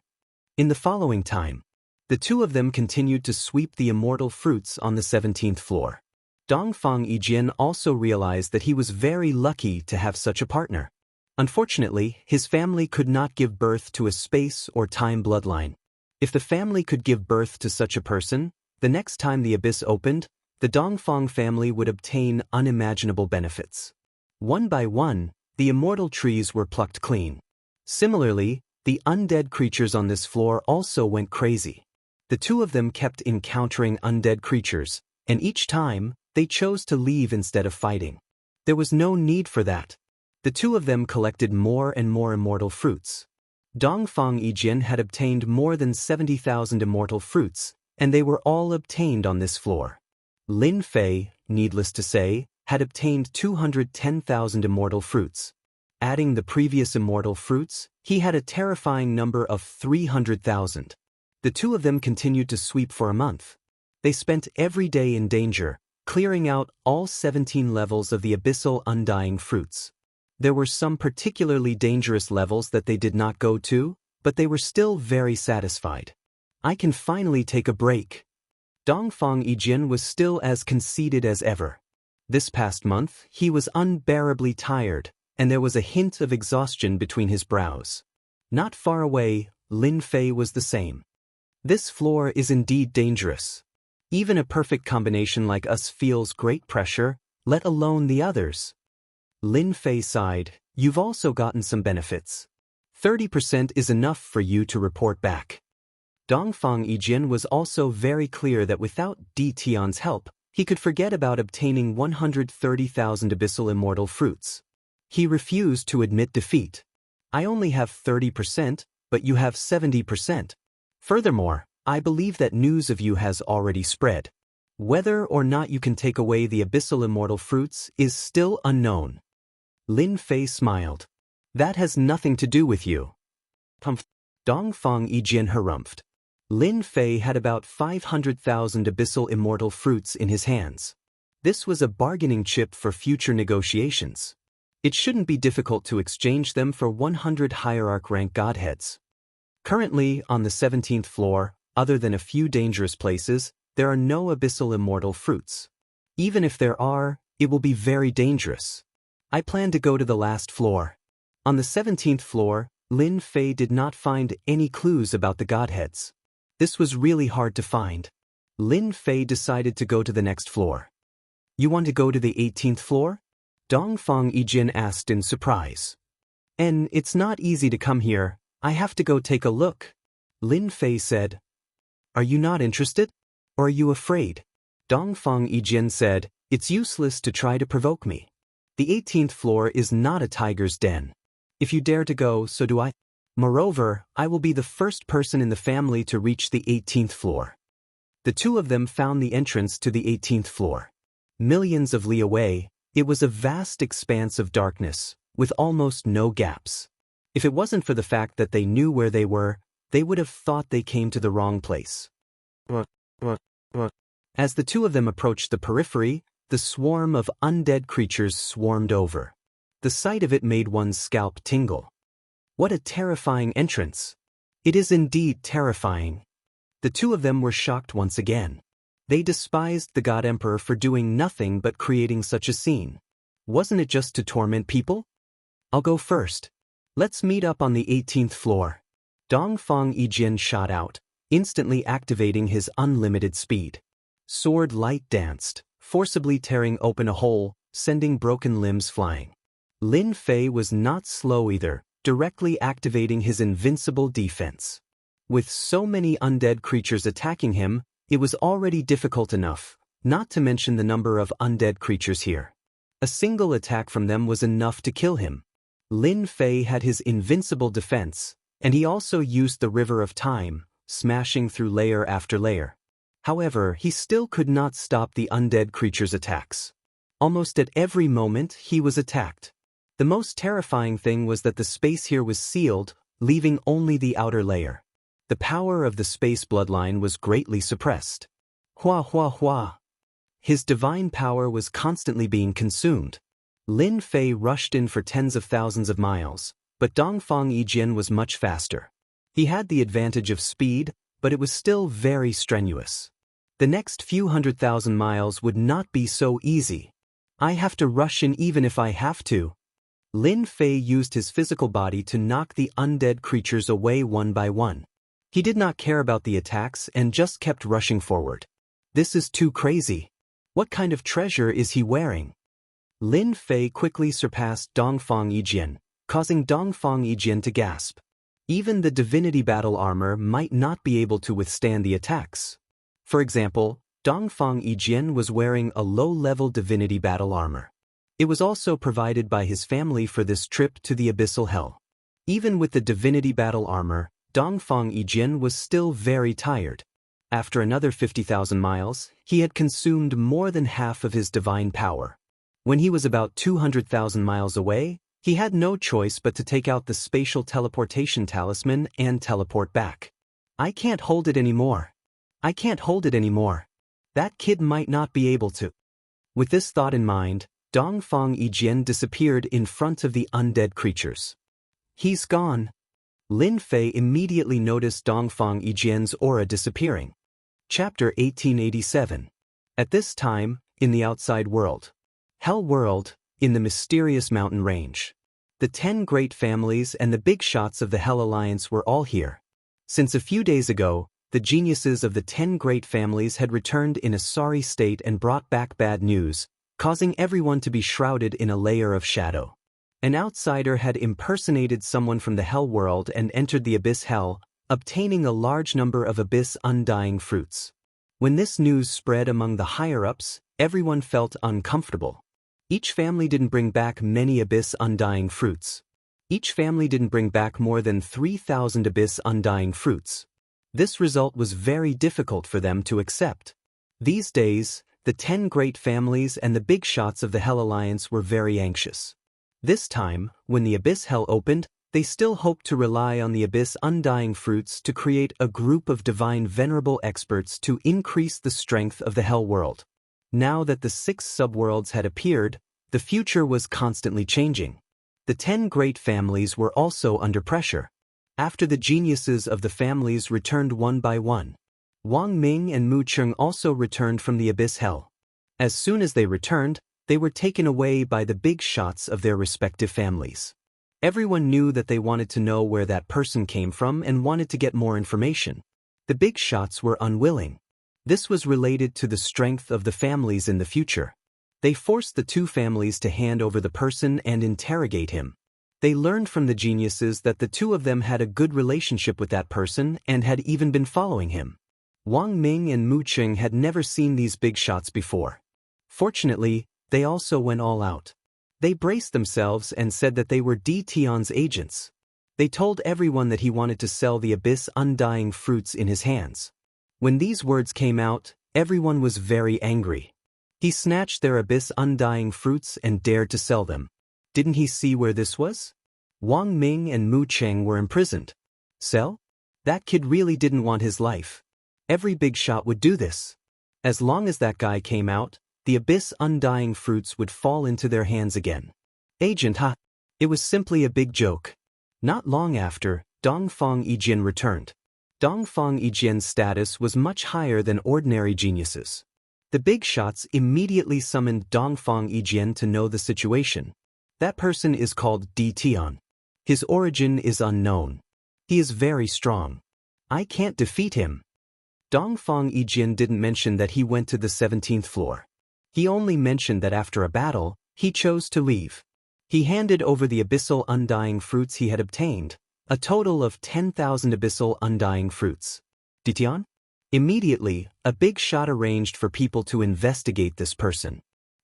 In the following time, the two of them continued to sweep the immortal fruits on the 17th floor. Dongfang Yijin also realized that he was very lucky to have such a partner. Unfortunately, his family could not give birth to a space or time bloodline. If the family could give birth to such a person, the next time the abyss opened, the Dongfang family would obtain unimaginable benefits. One by one, the immortal trees were plucked clean. Similarly, the undead creatures on this floor also went crazy. The two of them kept encountering undead creatures, and each time, they chose to leave instead of fighting. There was no need for that. The two of them collected more and more immortal fruits. Dongfang Yijin had obtained more than 70,000 immortal fruits, and they were all obtained on this floor. Lin Fei, needless to say, had obtained 210,000 immortal fruits. Adding the previous immortal fruits, he had a terrifying number of 300,000. The two of them continued to sweep for a month. They spent every day in danger, clearing out all 17 levels of the abyssal undying fruits. There were some particularly dangerous levels that they did not go to, but they were still very satisfied. I can finally take a break. Dongfang Yijin was still as conceited as ever. This past month, he was unbearably tired, and there was a hint of exhaustion between his brows. Not far away, Lin Fei was the same. This floor is indeed dangerous. Even a perfect combination like us feels great pressure, let alone the others. Lin Fei sighed, You've also gotten some benefits. 30% is enough for you to report back. Dongfang Yijin was also very clear that without Di Tian's help, he could forget about obtaining 130,000 abyssal immortal fruits. He refused to admit defeat. I only have 30%, but you have 70%. Furthermore, I believe that news of you has already spread. Whether or not you can take away the abyssal immortal fruits is still unknown. Lin Fei smiled. That has nothing to do with you. Humph. Dongfang Yijin harumphed. Lin Fei had about 500,000 abyssal immortal fruits in his hands. This was a bargaining chip for future negotiations. It shouldn't be difficult to exchange them for 100 hierarch rank godheads. Currently, on the 17th floor, other than a few dangerous places, there are no abyssal immortal fruits. Even if there are, It will be very dangerous. I plan to go to the last floor. On the 17th floor, Lin Fei did not find any clues about the godheads. This was really hard to find. Lin Fei decided to go to the next floor. You want to go to the 18th floor? Dongfang Yijin asked in surprise. And it's not easy to come here, I have to go take a look. Lin Fei said. Are you not interested? Or are you afraid? Dongfang Yijin said, it's useless to try to provoke me. The 18th floor is not a tiger's den. If you dare to go, so do I. Moreover, I will be the first person in the family to reach the 18th floor. The two of them found the entrance to the 18th floor. Millions of li away, it was a vast expanse of darkness, with almost no gaps. If it wasn't for the fact that they knew where they were, they would have thought they came to the wrong place. As the two of them approached the periphery, the swarm of undead creatures swarmed over. The sight of it made one's scalp tingle. What a terrifying entrance! It is indeed terrifying. The two of them were shocked once again. They despised the God Emperor for doing nothing but creating such a scene. Wasn't it just to torment people? I'll go first. Let's meet up on the 18th floor. Dongfang Yijin shot out, instantly activating his unlimited speed. Sword light danced, forcibly tearing open a hole, sending broken limbs flying. Lin Fei was not slow either, directly activating his invincible defense. With so many undead creatures attacking him, it was already difficult enough, not to mention the number of undead creatures here. A single attack from them was enough to kill him. Lin Fei had his invincible defense, and he also used the River of Time, smashing through layer after layer. However, he still could not stop the undead creatures' attacks. Almost at every moment, he was attacked. The most terrifying thing was that the space here was sealed, leaving only the outer layer. The power of the space bloodline was greatly suppressed. Hua hua hua. His divine power was constantly being consumed. Lin Fei rushed in for tens of thousands of miles, but Dongfang Yijin was much faster. He had the advantage of speed, but it was still very strenuous. The next few 100,000 miles would not be so easy. I have to rush in even if I have to. Lin Fei used his physical body to knock the undead creatures away one by one. He did not care about the attacks and just kept rushing forward. This is too crazy. What kind of treasure is he wearing? Lin Fei quickly surpassed Dongfang Yijin, causing Dongfang Yijin to gasp. Even the divinity battle armor might not be able to withstand the attacks. For example, Dongfang Yijin was wearing a low-level divinity battle armor. It was also provided by his family for this trip to the abyssal hell. Even with the divinity battle armor, Dongfang Yijin was still very tired. After another 50,000 miles, he had consumed more than half of his divine power. When he was about 200,000 miles away, he had no choice but to take out the spatial teleportation talisman and teleport back. I can't hold it anymore. I can't hold it anymore. That kid might not be able to. With this thought in mind, Dongfang Yijin disappeared in front of the undead creatures. He's gone. Lin Fei immediately noticed Dongfang Yijin's aura disappearing. Chapter 1887. At this time, in the outside world. Hell World, in the mysterious mountain range. The 10 great families and the big shots of the Hell Alliance were all here. Since a few days ago, the geniuses of the 10 great families had returned in a sorry state and brought back bad news, causing everyone to be shrouded in a layer of shadow. An outsider had impersonated someone from the Hell World and entered the Abyss Hell, obtaining a large number of Abyss Undying fruits. When this news spread among the higher-ups, everyone felt uncomfortable. Each family didn't bring back many Abyss Undying fruits. Each family didn't bring back more than 3,000 Abyss Undying fruits. This result was very difficult for them to accept. These days, the 10 great families and the big shots of the Hell Alliance were very anxious. This time, when the Abyss Hell opened, they still hoped to rely on the Abyss Undying fruits to create a group of divine venerable experts to increase the strength of the Hell World. Now that the 6 subworlds had appeared, the future was constantly changing. The 10 great families were also under pressure. After the geniuses of the families returned one by one, Wang Ming and Mu Cheng also returned from the Abyss Hell. As soon as they returned, They were taken away by the big shots of their respective families. Everyone knew that they wanted to know where that person came from and wanted to get more information. The big shots were unwilling. This was related to the strength of the families in the future. They forced the two families to hand over the person and interrogate him. They learned from the geniuses that the two of them had a good relationship with that person and had even been following him. Wang Ming and Mu Qing had never seen these big shots before. Fortunately, they also went all out. They braced themselves and said that they were Di Tian's agents. They told everyone that he wanted to sell the abyss undying fruits in his hands. When these words came out, everyone was very angry. He snatched their abyss undying fruits and dared to sell them. Didn't he see where this was? Wang Ming and Mu Cheng were imprisoned. Sell? That kid really didn't want his life. Every big shot would do this. As long as that guy came out, the abyss undying fruits would fall into their hands again. Agent Ha! It was simply a big joke. Not long after, Dongfang Yijian returned. Dongfang Yijian's status was much higher than ordinary geniuses. The big shots immediately summoned Dongfang Yijian to know the situation. That person is called Di Tian. His origin is unknown. He is very strong. I can't defeat him. Dongfang Yijian didn't mention that he went to the 17th floor. He only mentioned that after a battle, he chose to leave. He handed over the abyssal undying fruits he had obtained, a total of 10,000 abyssal undying fruits. Di Tian? Immediately, a big shot arranged for people to investigate this person.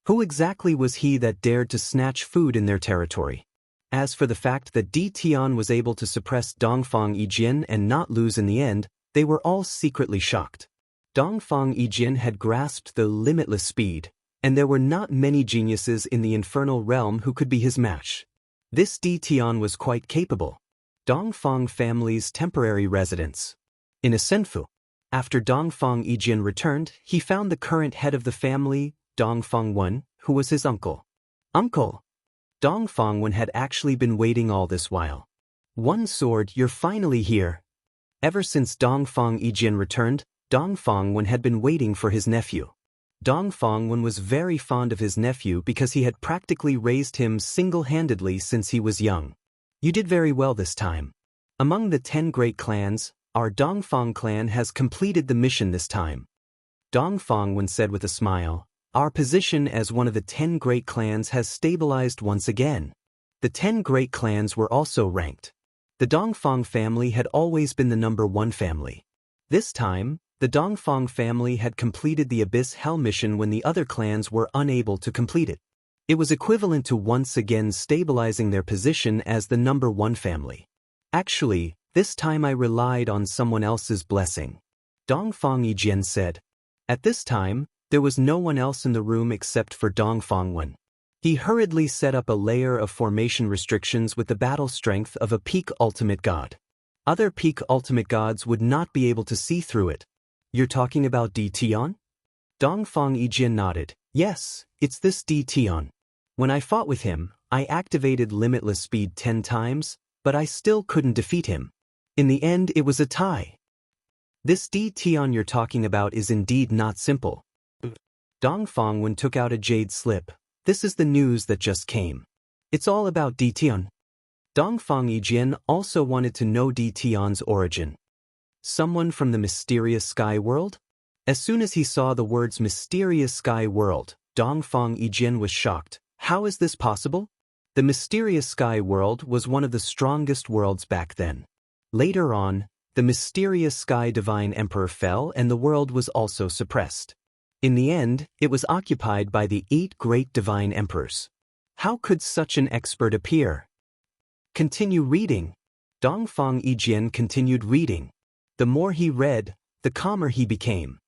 Who exactly was he that dared to snatch food in their territory? As for the fact that Di Tian was able to suppress Dongfang Yijian and not lose in the end, they were all secretly shocked. Dongfang Yijian had grasped the limitless speed, and there were not many geniuses in the infernal realm who could be his match. This Di Tian was quite capable. Dongfang family's temporary residence. In a Senfu. After Dongfang Yijian returned, he found the current head of the family, Dongfang Wen, who was his uncle. Uncle! Dongfang Wen had actually been waiting all this while. One sword, you're finally here. Ever since Dongfang Yijian returned, Dongfang Wen had been waiting for his nephew. Dongfang Wen was very fond of his nephew because he had practically raised him single-handedly since he was young. You did very well this time. Among the 10 great clans, our Dongfang clan has completed the mission this time. Dongfang Wen said with a smile, our position as one of the 10 great clans has stabilized once again. The 10 great clans were also ranked. The Dongfang family had always been the number 1 family. This time, the Dongfang family had completed the Abyss Hell mission when the other clans were unable to complete it. It was equivalent to once again stabilizing their position as the number 1 family. Actually, this time I relied on someone else's blessing. Dongfang Yijian said. At this time, there was no one else in the room except for Dongfang Wen. He hurriedly set up a layer of formation restrictions with the battle strength of a peak ultimate god. Other peak ultimate gods would not be able to see through it. You're talking about Di Tian? Dongfang Yijian nodded. Yes, it's this Di Tian. When I fought with him, I activated limitless speed 10 times, but I still couldn't defeat him. In the end, it was a tie. This Di Tian you're talking about is indeed not simple. Dongfang Wen took out a jade slip. This is the news that just came. It's all about Di Tian. Dongfang Yijian also wanted to know Di Tian's origin. Someone from the mysterious sky world? As soon as he saw the words mysterious sky world, Dongfang Yijian was shocked. How is this possible? The mysterious sky world was one of the strongest worlds back then. Later on, the mysterious sky divine emperor fell and the world was also suppressed. In the end, it was occupied by the 8 great divine emperors. How could such an expert appear? Continue reading. Dongfang Yijian continued reading. The more he read, the calmer he became.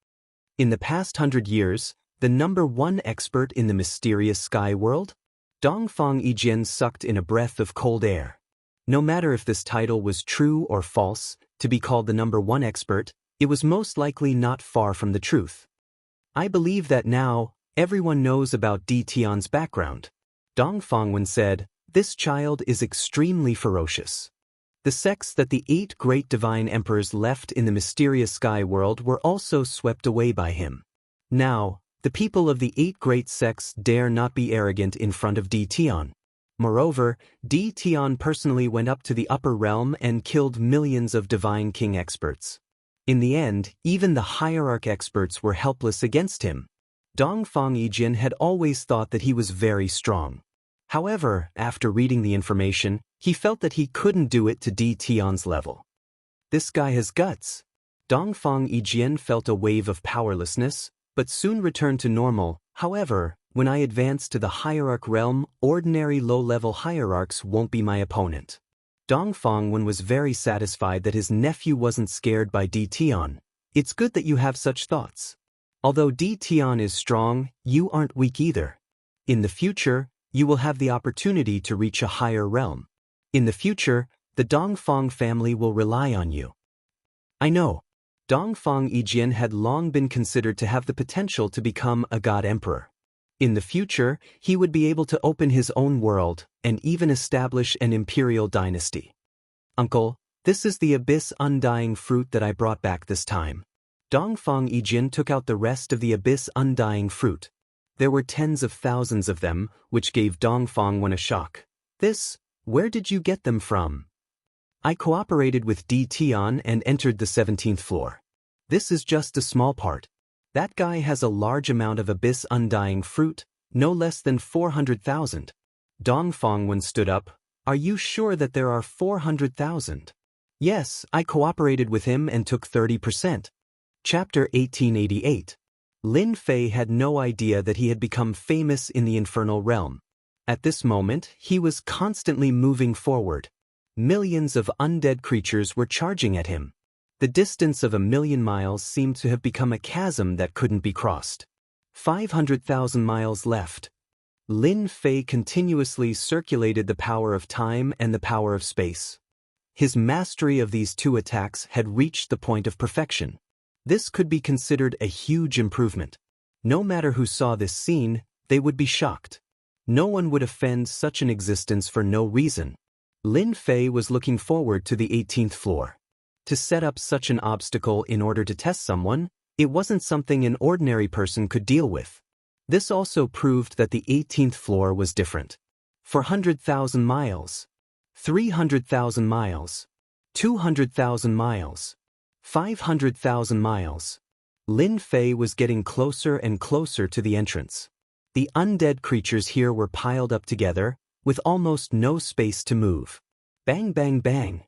In the past 100 years, the number 1 expert in the mysterious sky world? Dongfang Yijian sucked in a breath of cold air. No matter if this title was true or false, to be called the number 1 expert, it was most likely not far from the truth. I believe that now, everyone knows about Di Tian's background. Dongfang Wen said, this child is extremely ferocious. The sects that the 8 great divine emperors left in the mysterious sky world were also swept away by him. Now, The people of the 8 great sects dare not be arrogant in front of Tian. Moreover, Tian personally went up to the upper realm and killed millions of Divine King experts. In the end, even the hierarch experts were helpless against him. Dongfang Yijin had always thought that he was very strong. However, after reading the information, he felt that he couldn't do it to Tian's level. This guy has guts. Dongfang Yijin felt a wave of powerlessness, but soon returned to normal. However, when I advance to the hierarch realm, ordinary low-level hierarchs won't be my opponent. Dongfang Wen was very satisfied that his nephew wasn't scared by Tian. It's good that you have such thoughts. Although Tian is strong, you aren't weak either. In the future, you will have the opportunity to reach a higher realm. In the future, the Dongfang family will rely on you. I know. Dongfang Yijin had long been considered to have the potential to become a god emperor. In the future, he would be able to open his own world and even establish an imperial dynasty. Uncle, this is the abyss undying fruit that I brought back this time. Dongfang Yijin took out the rest of the abyss undying fruit. There were tens of thousands of them, which gave Dongfang Wen a shock. Where did you get them from? I cooperated with Tian and entered the 17th floor. This is just a small part. That guy has a large amount of abyss undying fruit, no less than 400,000. Dongfang Wen stood up. Are you sure that there are 400,000? Yes, I cooperated with him and took 30%. Chapter 1888. Lin Fei had no idea that he had become famous in the infernal realm. At this moment, he was constantly moving forward. Millions of undead creatures were charging at him. The distance of 1,000,000 miles seemed to have become a chasm that couldn't be crossed. 500,000 miles left. Lin Fei continuously circulated the power of time and the power of space. His mastery of these two attacks had reached the point of perfection. This could be considered a huge improvement. No matter who saw this scene, they would be shocked. No one would offend such an existence for no reason. Lin Fei was looking forward to the 18th floor. To set up such an obstacle in order to test someone, it wasn't something an ordinary person could deal with. This also proved that the 18th floor was different. 400,000 miles, 300,000 miles, 200,000 miles, 500,000 miles. Lin Fei was getting closer and closer to the entrance. The undead creatures here were piled up together, with almost no space to move. Bang, bang, bang.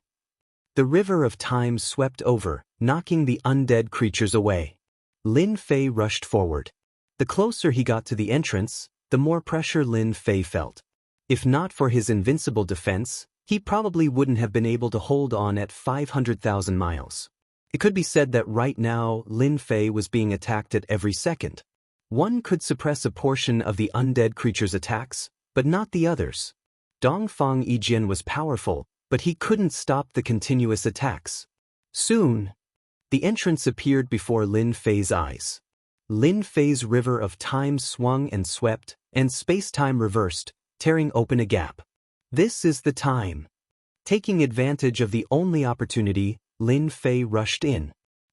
The river of time swept over, knocking the undead creatures away. Lin Fei rushed forward. The closer he got to the entrance, the more pressure Lin Fei felt. If not for his invincible defense, he probably wouldn't have been able to hold on at 500,000 miles. It could be said that right now, Lin Fei was being attacked at every second. One could suppress a portion of the undead creature's attacks, but not the others. Dongfang Yijin was powerful, but he couldn't stop the continuous attacks. Soon, the entrance appeared before Lin Fei's eyes. Lin Fei's river of time swung and swept, and space-time reversed, tearing open a gap. This is the time. Taking advantage of the only opportunity, Lin Fei rushed in.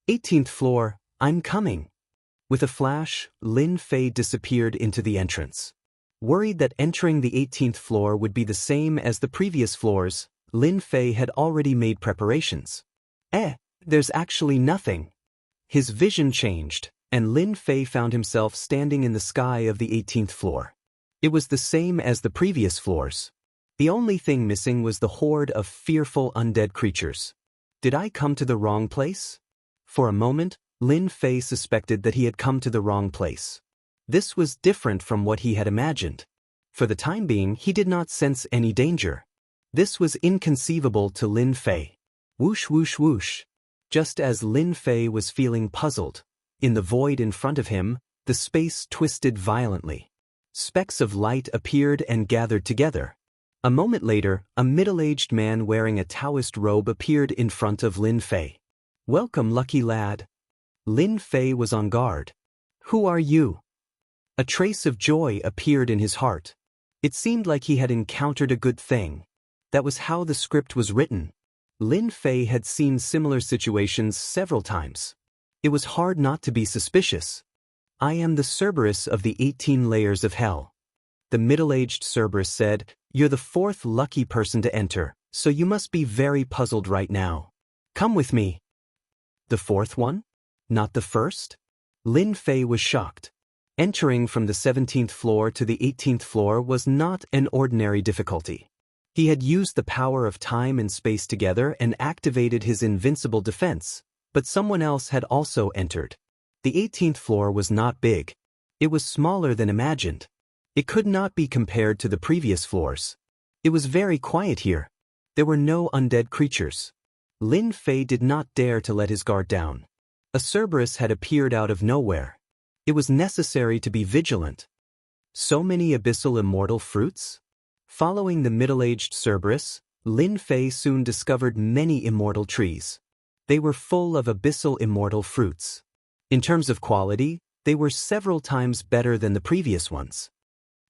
18th floor, I'm coming. With a flash, Lin Fei disappeared into the entrance. Worried that entering the 18th floor would be the same as the previous floors, Lin Fei had already made preparations. There's actually nothing. His vision changed, and Lin Fei found himself standing in the sky of the 18th floor. It was the same as the previous floors. The only thing missing was the horde of fearful undead creatures. Did I come to the wrong place? For a moment, Lin Fei suspected that he had come to the wrong place. This was different from what he had imagined. For the time being, he did not sense any danger. This was inconceivable to Lin Fei. Whoosh, whoosh, whoosh. Just as Lin Fei was feeling puzzled, in the void in front of him, the space twisted violently. Specks of light appeared and gathered together. A moment later, a middle-aged man wearing a Taoist robe appeared in front of Lin Fei. Welcome, lucky lad. Lin Fei was on guard. Who are you? A trace of joy appeared in his heart. It seemed like he had encountered a good thing. That was how the script was written. Lin Fei had seen similar situations several times. It was hard not to be suspicious. I am the Cerberus of the 18 layers of hell. The middle-aged Cerberus said, You're the fourth lucky person to enter, so you must be very puzzled right now. Come with me. The fourth one? Not the first? Lin Fei was shocked. Entering from the 17th floor to the 18th floor was not an ordinary difficulty. He had used the power of time and space together and activated his invincible defense, but someone else had also entered. The 18th floor was not big. It was smaller than imagined. It could not be compared to the previous floors. It was very quiet here. There were no undead creatures. Lin Fei did not dare to let his guard down. A Cerberus had appeared out of nowhere. It was necessary to be vigilant. So many abyssal immortal fruits? Following the middle-aged Cerberus, Lin Fei soon discovered many immortal trees. They were full of abyssal immortal fruits. In terms of quality, they were several times better than the previous ones.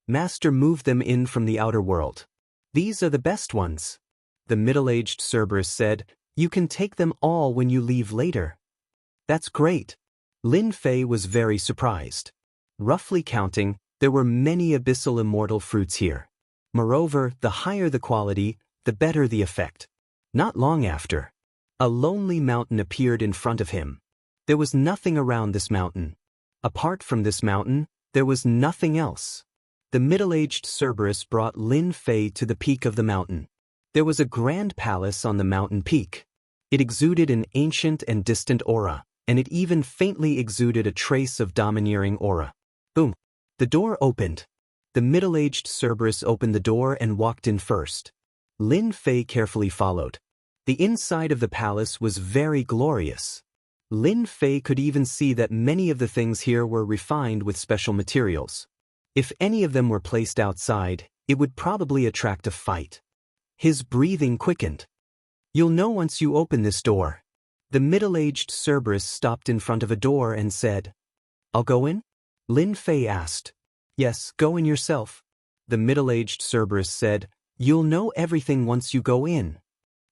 Master moved them in from the outer world. These are the best ones. The middle-aged Cerberus said, You can take them all when you leave later. That's great. Lin Fei was very surprised. Roughly counting, there were many abyssal immortal fruits here. Moreover, the higher the quality, the better the effect. Not long after, a lonely mountain appeared in front of him. There was nothing around this mountain. Apart from this mountain, there was nothing else. The middle-aged Cerberus brought Lin Fei to the peak of the mountain. There was a grand palace on the mountain peak. It exuded an ancient and distant aura, and it even faintly exuded a trace of domineering aura. Boom! The door opened. The middle-aged Cerberus opened the door and walked in first. Lin Fei carefully followed. The inside of the palace was very glorious. Lin Fei could even see that many of the things here were refined with special materials. If any of them were placed outside, it would probably attract a fight. His breathing quickened. You'll know once you open this door. The middle-aged Cerberus stopped in front of a door and said, I'll go in? Lin Fei asked. Yes, go in yourself. The middle-aged Cerberus said, You'll know everything once you go in.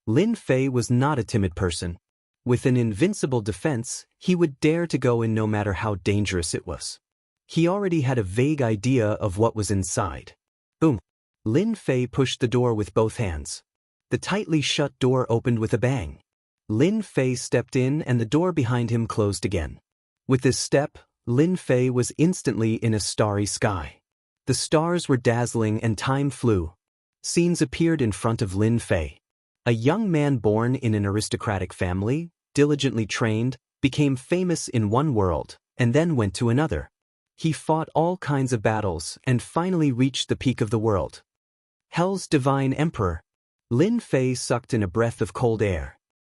Lin Fei was not a timid person. With an invincible defense, he would dare to go in no matter how dangerous it was. He already had a vague idea of what was inside. Boom! Lin Fei pushed the door with both hands. The tightly shut door opened with a bang. Lin Fei stepped in and the door behind him closed again. With this step, Lin Fei was instantly in a starry sky. The stars were dazzling and time flew. Scenes appeared in front of Lin Fei. A young man born in an aristocratic family, diligently trained, became famous in one world, and then went to another. He fought all kinds of battles and finally reached the peak of the world. Hell's Divine Emperor. Lin Fei sucked in a breath of cold air.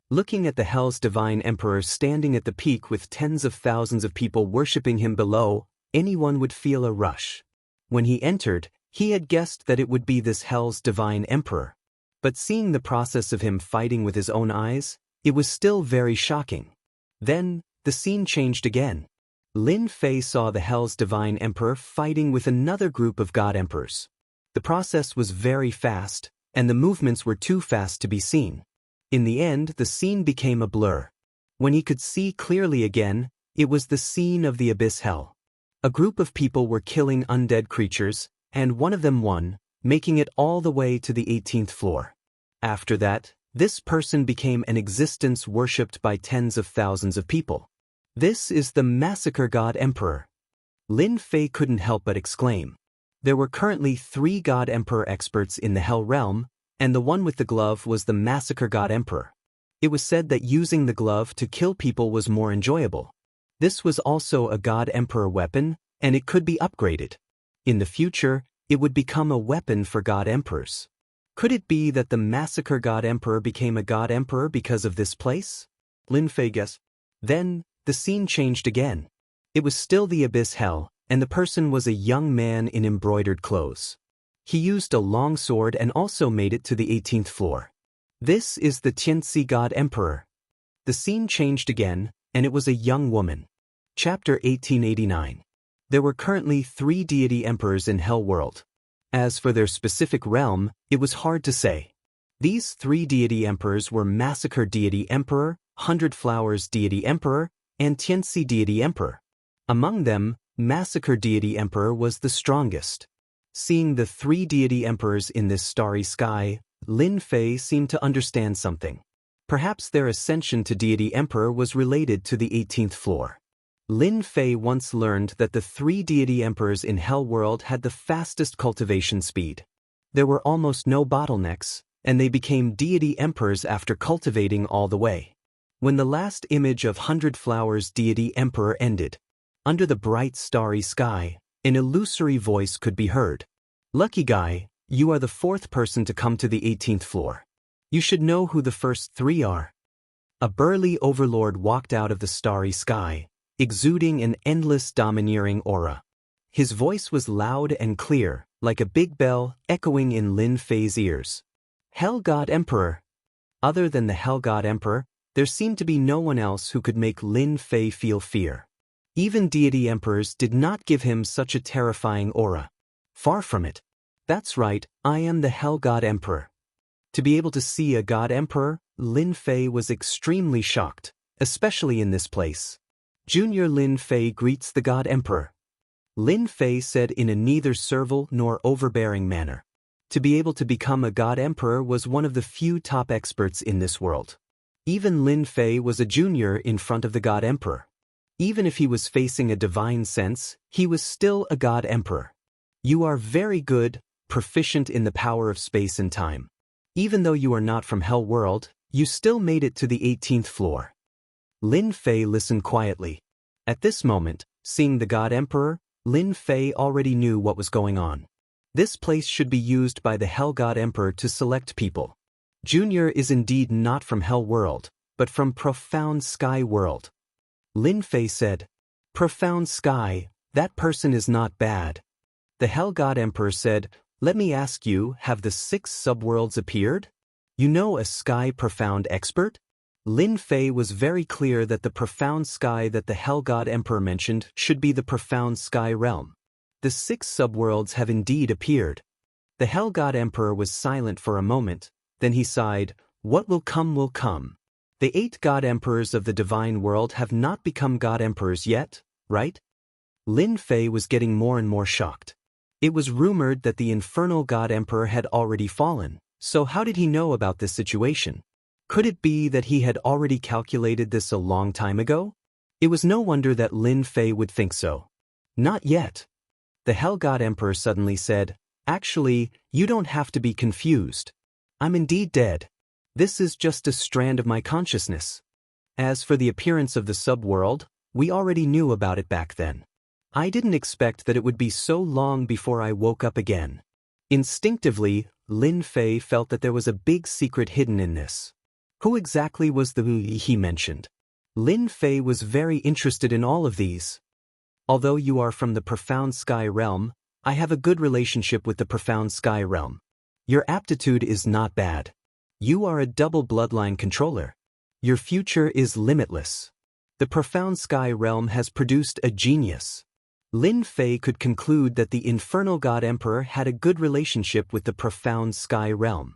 Looking at the Hell's Divine Emperor standing at the peak with tens of thousands of people worshipping him below, anyone would feel a rush. When he entered, he had guessed that it would be this Hell's Divine Emperor. But seeing the process of him fighting with his own eyes, it was still very shocking. Then, the scene changed again. Lin Fei saw the Hell's Divine Emperor fighting with another group of God Emperors. The process was very fast, and the movements were too fast to be seen. In the end, the scene became a blur. When he could see clearly again, it was the scene of the Abyss Hell. A group of people were killing undead creatures, and one of them won, making it all the way to the 18th floor. After that, this person became an existence worshipped by tens of thousands of people. This is the Massacre God Emperor. Lin Fei couldn't help but exclaim. There were currently 3 God Emperor experts in the Hell Realm, and the one with the glove was the Massacre God Emperor. It was said that using the glove to kill people was more enjoyable. This was also a God Emperor weapon, and it could be upgraded. In the future, it would become a weapon for God Emperors. Could it be that the Massacre God Emperor became a God Emperor because of this place? Lin Fei guessed. Then, the scene changed again. It was still the Abyss Hell, and the person was a young man in embroidered clothes. He used a long sword and also made it to the 18th floor. This is the Tianxi God Emperor. The scene changed again, and it was a young woman. Chapter 1889. There were currently 3 deity emperors in Hell World. As for their specific realm, it was hard to say. These 3 deity emperors were Massacre Deity Emperor, 100 Flowers Deity Emperor, and Tianxi Deity Emperor. Among them, Massacre Deity Emperor was the strongest. Seeing the 3 deity emperors in this starry sky, Lin Fei seemed to understand something. Perhaps their ascension to deity emperor was related to the 18th floor. Lin Fei once learned that the 3 deity emperors in Hell World had the fastest cultivation speed. There were almost no bottlenecks, and they became deity emperors after cultivating all the way. When the last image of 100 Flowers deity emperor ended, under the bright starry sky, an illusory voice could be heard. "Lucky guy, you are the 4th person to come to the 18th floor. You should know who the first 3 are." A burly overlord walked out of the starry sky, exuding an endless domineering aura. His voice was loud and clear, like a big bell echoing in Lin Fei's ears. Hell God Emperor. Other than the Hell God Emperor, there seemed to be no one else who could make Lin Fei feel fear. Even deity emperors did not give him such a terrifying aura. Far from it. That's right, I am the Hell God Emperor. To be able to see a God Emperor, Lin Fei was extremely shocked, especially in this place. Junior Lin Fei greets the God Emperor. Lin Fei said in a neither servile nor overbearing manner. To be able to become a God Emperor was one of the few top experts in this world. Even Lin Fei was a junior in front of the God Emperor. Even if he was facing a divine sense, he was still a God Emperor. You are very good, proficient in the power of space and time. Even though you are not from Hell World, you still made it to the 18th floor. Lin Fei listened quietly. At this moment, seeing the God Emperor, Lin Fei already knew what was going on. This place should be used by the Hell God Emperor to select people. Junior is indeed not from Hell World, but from Profound Sky World. Lin Fei said, "Profound Sky, that person is not bad." The Hell God Emperor said, "Let me ask you, have the 6 subworlds appeared? You know a Sky Profound expert?" Lin Fei was very clear that the Profound Sky that the Hell God Emperor mentioned should be the Profound Sky realm. The 6 subworlds have indeed appeared. The Hell God Emperor was silent for a moment, then he sighed, "What will come will come. The 8 God Emperors of the Divine World have not become God Emperors yet, right?" Lin Fei was getting more and more shocked. It was rumored that the Infernal God Emperor had already fallen, so how did he know about this situation? Could it be that he had already calculated this a long time ago? It was no wonder that Lin Fei would think so. Not yet. The Hell God Emperor suddenly said, "Actually, you don't have to be confused. I'm indeed dead. This is just a strand of my consciousness. As for the appearance of the subworld, we already knew about it back then. I didn't expect that it would be so long before I woke up again." Instinctively, Lin Fei felt that there was a big secret hidden in this. Who exactly was the he mentioned? Lin Fei was very interested in all of these. Although you are from the Profound Sky realm, I have a good relationship with the Profound Sky realm. Your aptitude is not bad. You are a double bloodline controller. Your future is limitless. The Profound Sky realm has produced a genius. Lin Fei could conclude that the Infernal God Emperor had a good relationship with the Profound Sky realm.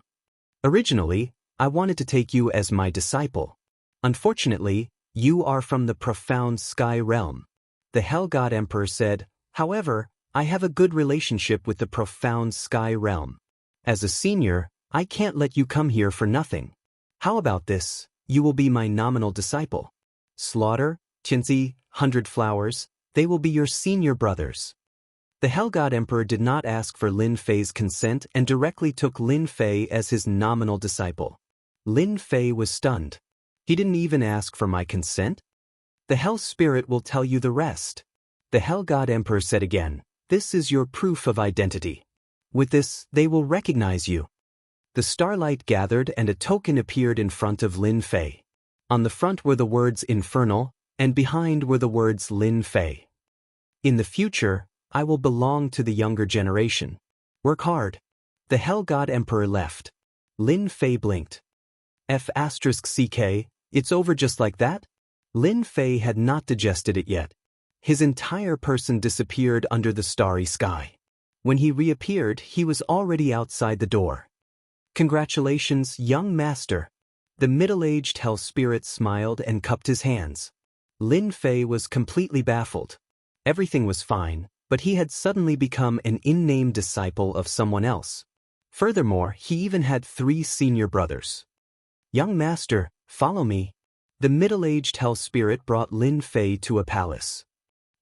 Originally, I wanted to take you as my disciple. Unfortunately, you are from the Profound Sky realm. The Hell God Emperor said, "However, I have a good relationship with the Profound Sky realm. As a senior, I can't let you come here for nothing. How about this? You will be my nominal disciple. Slaughter, Tianzi, 100 Flowers, they will be your senior brothers." The Hell God Emperor did not ask for Lin Fei's consent and directly took Lin Fei as his nominal disciple. Lin Fei was stunned. He didn't even ask for my consent? The Hell Spirit will tell you the rest. The Hell God Emperor said again, "This is your proof of identity. With this, they will recognize you." The starlight gathered and a token appeared in front of Lin Fei. On the front were the words Infernal, and behind were the words Lin Fei. "In the future, I will belong to the younger generation. Work hard." The Hell God Emperor left. Lin Fei blinked. F***CK, it's over just like that? Lin Fei had not digested it yet. His entire person disappeared under the starry sky. When he reappeared, he was already outside the door. "Congratulations, young master." The middle-aged Hell Spirit smiled and cupped his hands. Lin Fei was completely baffled. Everything was fine, but he had suddenly become an in-name disciple of someone else. Furthermore, he even had 3 senior brothers. "Young master, follow me." The middle-aged hell spirit brought Lin Fei to a palace.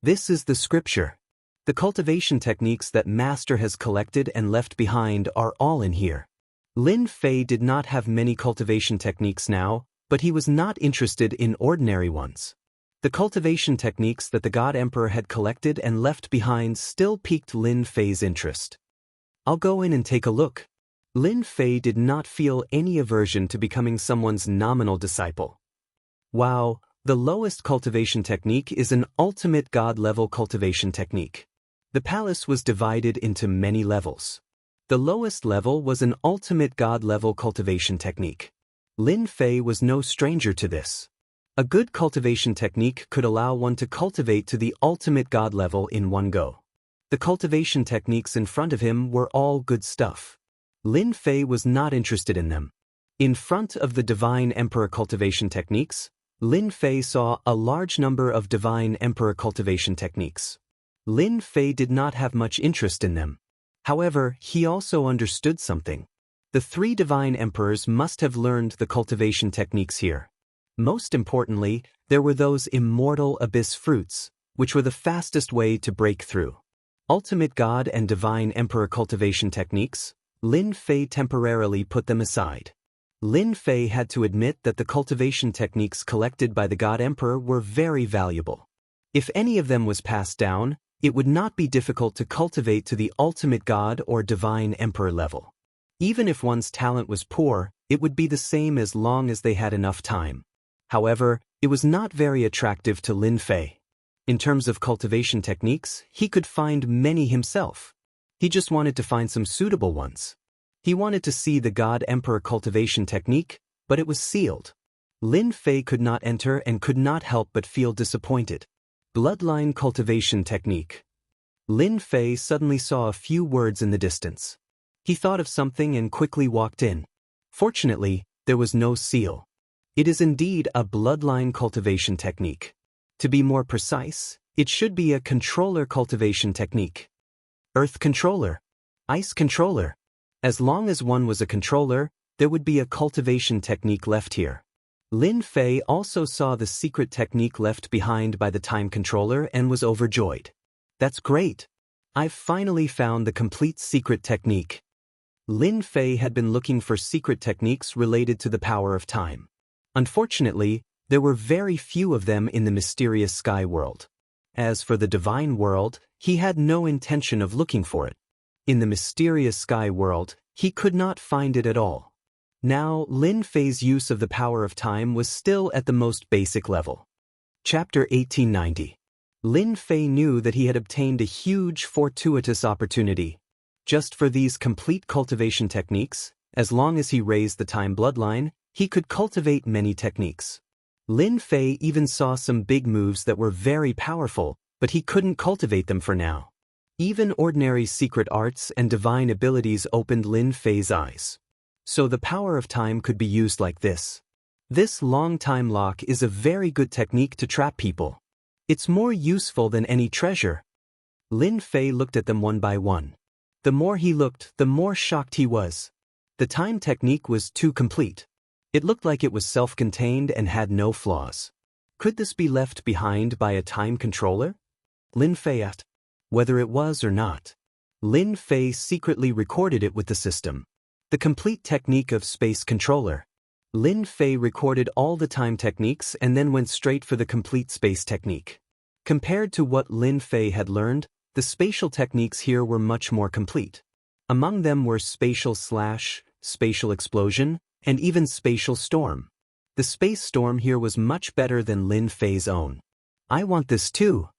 "This is the scripture. The cultivation techniques that master has collected and left behind are all in here." Lin Fei did not have many cultivation techniques now, but he was not interested in ordinary ones. The cultivation techniques that the God Emperor had collected and left behind still piqued Lin Fei's interest. "I'll go in and take a look." Lin Fei did not feel any aversion to becoming someone's nominal disciple. Wow, the lowest cultivation technique is an ultimate God-level cultivation technique. The palace was divided into many levels. The lowest level was an ultimate God-level cultivation technique. Lin Fei was no stranger to this. A good cultivation technique could allow one to cultivate to the ultimate God level in one go. The cultivation techniques in front of him were all good stuff. Lin Fei was not interested in them. In front of the Divine Emperor cultivation techniques, Lin Fei saw a large number of Divine Emperor cultivation techniques. Lin Fei did not have much interest in them. However, he also understood something. The 3 Divine Emperors must have learned the cultivation techniques here. Most importantly, there were those immortal abyss fruits, which were the fastest way to break through. Ultimate God and Divine Emperor cultivation techniques, Lin Fei temporarily put them aside. Lin Fei had to admit that the cultivation techniques collected by the God Emperor were very valuable. If any of them was passed down, it would not be difficult to cultivate to the ultimate God or Divine Emperor level. Even if one's talent was poor, it would be the same as long as they had enough time. However, it was not very attractive to Lin Fei. In terms of cultivation techniques, he could find many himself. He just wanted to find some suitable ones. He wanted to see the God Emperor cultivation technique, but it was sealed. Lin Fei could not enter and could not help but feel disappointed. Bloodline cultivation technique. Lin Fei suddenly saw a few words in the distance. He thought of something and quickly walked in. Fortunately, there was no seal. It is indeed a bloodline cultivation technique. To be more precise, it should be a controller cultivation technique. Earth controller. Ice controller. As long as one was a controller, there would be a cultivation technique left here. Lin Fei also saw the secret technique left behind by the time controller and was overjoyed. "That's great. I've finally found the complete secret technique." Lin Fei had been looking for secret techniques related to the power of time. Unfortunately, there were very few of them in the mysterious sky world. As for the divine world, he had no intention of looking for it. In the mysterious sky world, he could not find it at all. Now, Lin Fei's use of the power of time was still at the most basic level. Chapter 1890. Lin Fei knew that he had obtained a huge fortuitous opportunity. Just for these complete cultivation techniques, as long as he raised the time bloodline, he could cultivate many techniques. Lin Fei even saw some big moves that were very powerful, but he couldn't cultivate them for now. Even ordinary secret arts and divine abilities opened Lin Fei's eyes. So the power of time could be used like this. This long time lock is a very good technique to trap people. It's more useful than any treasure. Lin Fei looked at them one by one. The more he looked, the more shocked he was. The time technique was too complete. It looked like it was self-contained and had no flaws. Could this be left behind by a time controller? Lin Fei asked. Whether it was or not, Lin Fei secretly recorded it with the system. The complete technique of space controller. Lin Fei recorded all the time techniques and then went straight for the complete space technique. Compared to what Lin Fei had learned, the spatial techniques here were much more complete. Among them were spatial slash, spatial explosion, and even spatial storm. The space storm here was much better than Lin Fei's own. I want this too.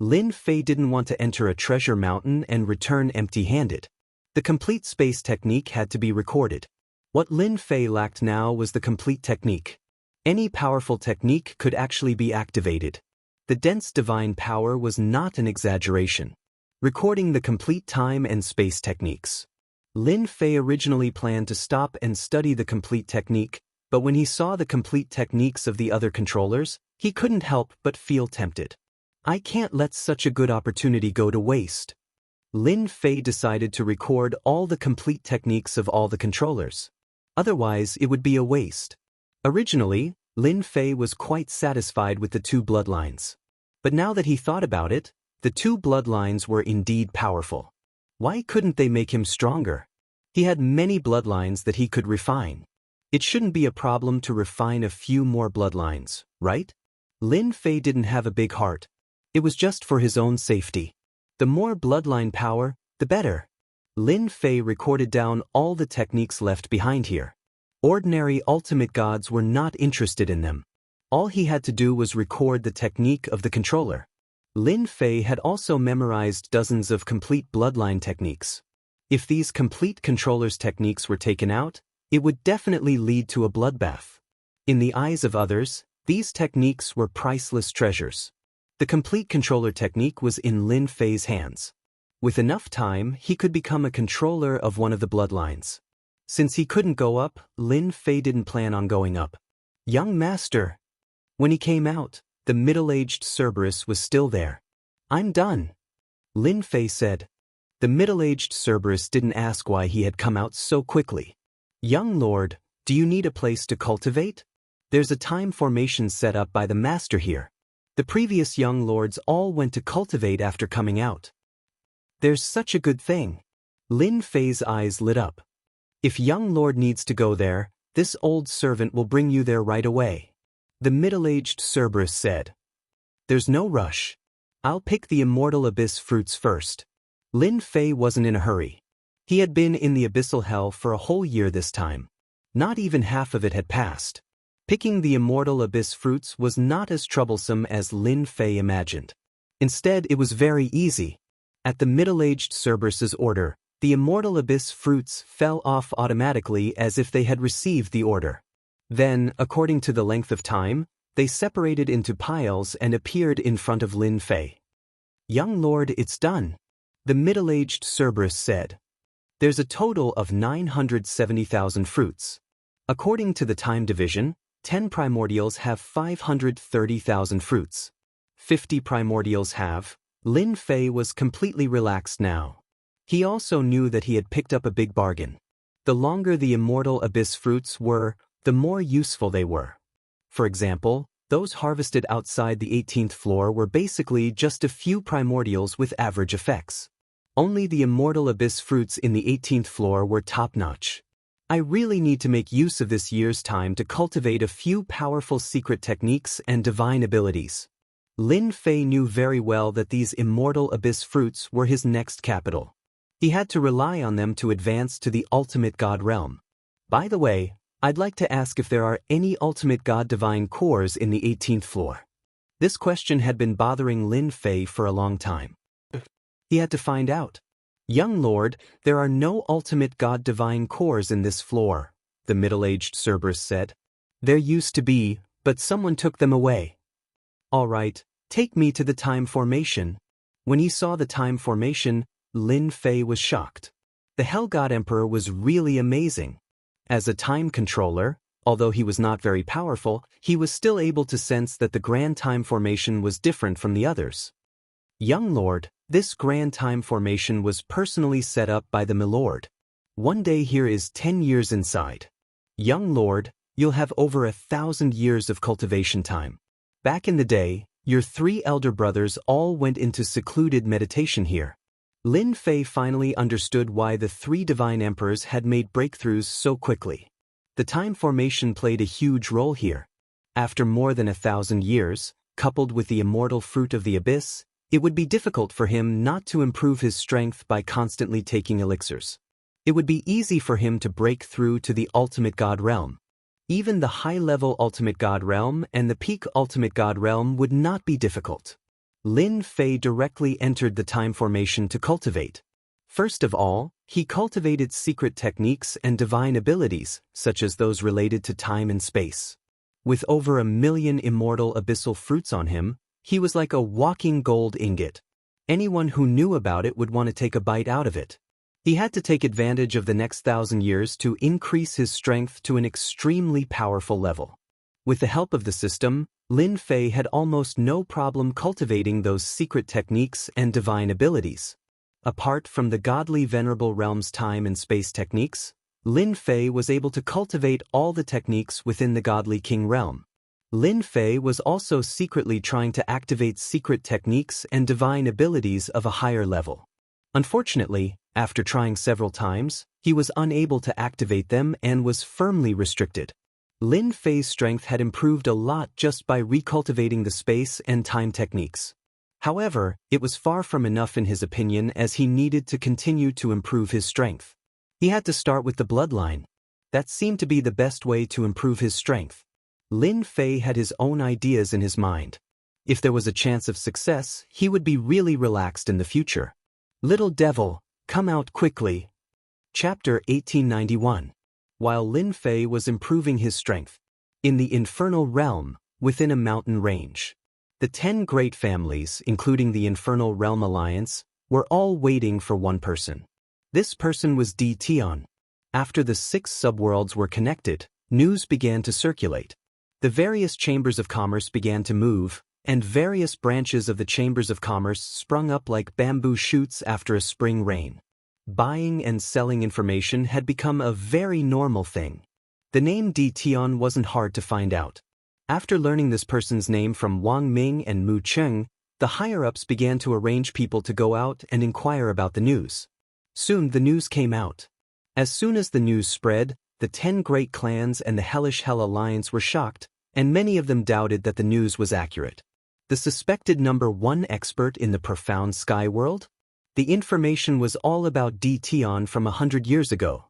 Lin Fei didn't want to enter a treasure mountain and return empty-handed. The complete space technique had to be recorded. What Lin Fei lacked now was the complete technique. Any powerful technique could actually be activated. The dense divine power was not an exaggeration. Recording the complete time and space techniques. Lin Fei originally planned to stop and study the complete technique, but when he saw the complete techniques of the other controllers, he couldn't help but feel tempted. I can't let such a good opportunity go to waste. Lin Fei decided to record all the complete techniques of all the controllers. Otherwise, it would be a waste. Originally, Lin Fei was quite satisfied with the two bloodlines. But now that he thought about it, the two bloodlines were indeed powerful. Why couldn't they make him stronger? He had many bloodlines that he could refine. It shouldn't be a problem to refine a few more bloodlines, right? Lin Fei didn't have a big heart. It was just for his own safety. The more bloodline power, the better. Lin Fei recorded down all the techniques left behind here. Ordinary ultimate gods were not interested in them. All he had to do was record the technique of the controller. Lin Fei had also memorized dozens of complete bloodline techniques. If these complete controller's techniques were taken out, it would definitely lead to a bloodbath. In the eyes of others, these techniques were priceless treasures. The complete controller technique was in Lin Fei's hands. With enough time, he could become a controller of one of the bloodlines. Since he couldn't go up, Lin Fei didn't plan on going up. Young master. When he came out, the middle-aged Cerberus was still there. I'm done. Lin Fei said. The middle-aged Cerberus didn't ask why he had come out so quickly. Young lord, do you need a place to cultivate? There's a time formation set up by the master here. The previous young lords all went to cultivate after coming out. There's such a good thing. Lin Fei's eyes lit up. If young lord needs to go there, this old servant will bring you there right away. The middle-aged Cerberus said. There's no rush. I'll pick the immortal abyss fruits first. Lin Fei wasn't in a hurry. He had been in the abyssal hell for a whole year this time. Not even half of it had passed. Picking the immortal abyss fruits was not as troublesome as Lin Fei imagined. Instead, it was very easy. At the middle-aged Cerberus's order, the immortal abyss fruits fell off automatically as if they had received the order. Then, according to the length of time, they separated into piles and appeared in front of Lin Fei. Young lord, it's done. The middle-aged Cerberus said. There's a total of 970,000 fruits. According to the time division, 10 primordials have 530,000 fruits. 50 primordials have. Lin Fei was completely relaxed now. He also knew that he had picked up a big bargain. The longer the immortal abyss fruits were, the more useful they were. For example, those harvested outside the 18th floor were basically just a few primordials with average effects. Only the immortal abyss fruits in the 18th floor were top-notch. I really need to make use of this year's time to cultivate a few powerful secret techniques and divine abilities. Lin Fei knew very well that these immortal abyss fruits were his next capital. He had to rely on them to advance to the ultimate god realm. By the way, I'd like to ask if there are any ultimate god divine cores in the 18th floor. This question had been bothering Lin Fei for a long time. He had to find out. Young lord, there are no ultimate god divine cores in this floor, the middle-aged Cerberus said. There used to be, but someone took them away. All right, take me to the time formation. When he saw the time formation, Lin Fei was shocked. The Hell God Emperor was really amazing. As a time controller, although he was not very powerful, he was still able to sense that the grand time formation was different from the others. Young lord, this grand time formation was personally set up by the milord. One day here is 10 years inside. Young lord, you'll have over 1,000 years of cultivation time. Back in the day, your 3 elder brothers all went into secluded meditation here. Lin Fei finally understood why the 3 divine emperors had made breakthroughs so quickly. The time formation played a huge role here. After more than 1,000 years, coupled with the immortal fruit of the abyss, it would be difficult for him not to improve his strength by constantly taking elixirs. It would be easy for him to break through to the ultimate god realm. Even the high-level ultimate god realm and the peak ultimate god realm would not be difficult. Lin Fei directly entered the time formation to cultivate. First of all, he cultivated secret techniques and divine abilities, such as those related to time and space. With over 1 million immortal abyssal fruits on him, he was like a walking gold ingot. Anyone who knew about it would want to take a bite out of it. He had to take advantage of the next 1,000 years to increase his strength to an extremely powerful level. With the help of the system, Lin Fei had almost no problem cultivating those secret techniques and divine abilities. Apart from the godly venerable realm's time and space techniques, Lin Fei was able to cultivate all the techniques within the godly king realm. Lin Fei was also secretly trying to activate secret techniques and divine abilities of a higher level. Unfortunately, after trying several times, he was unable to activate them and was firmly restricted. Lin Fei's strength had improved a lot just by recultivating the space and time techniques. However, it was far from enough in his opinion, as he needed to continue to improve his strength. He had to start with the bloodline. That seemed to be the best way to improve his strength. Lin Fei had his own ideas in his mind. If there was a chance of success, he would be really relaxed in the future. Little devil, come out quickly. Chapter 1891. While Lin Fei was improving his strength in the infernal realm, within a mountain range, the 10 great families, including the Infernal Realm Alliance, were all waiting for one person. This person was Di Tian. After the 6 subworlds were connected, news began to circulate. The various chambers of commerce began to move, and various branches of the chambers of commerce sprung up like bamboo shoots after a spring rain. Buying and selling information had become a very normal thing. The name Di Tian wasn't hard to find out. After learning this person's name from Wang Ming and Mu Cheng, the higher-ups began to arrange people to go out and inquire about the news. Soon the news came out. As soon as the news spread, the 10 great clans and the Hellish Hell Alliance were shocked, and many of them doubted that the news was accurate. The suspected number 1 expert in the profound sky world? The information was all about Di Tian from 100 years ago.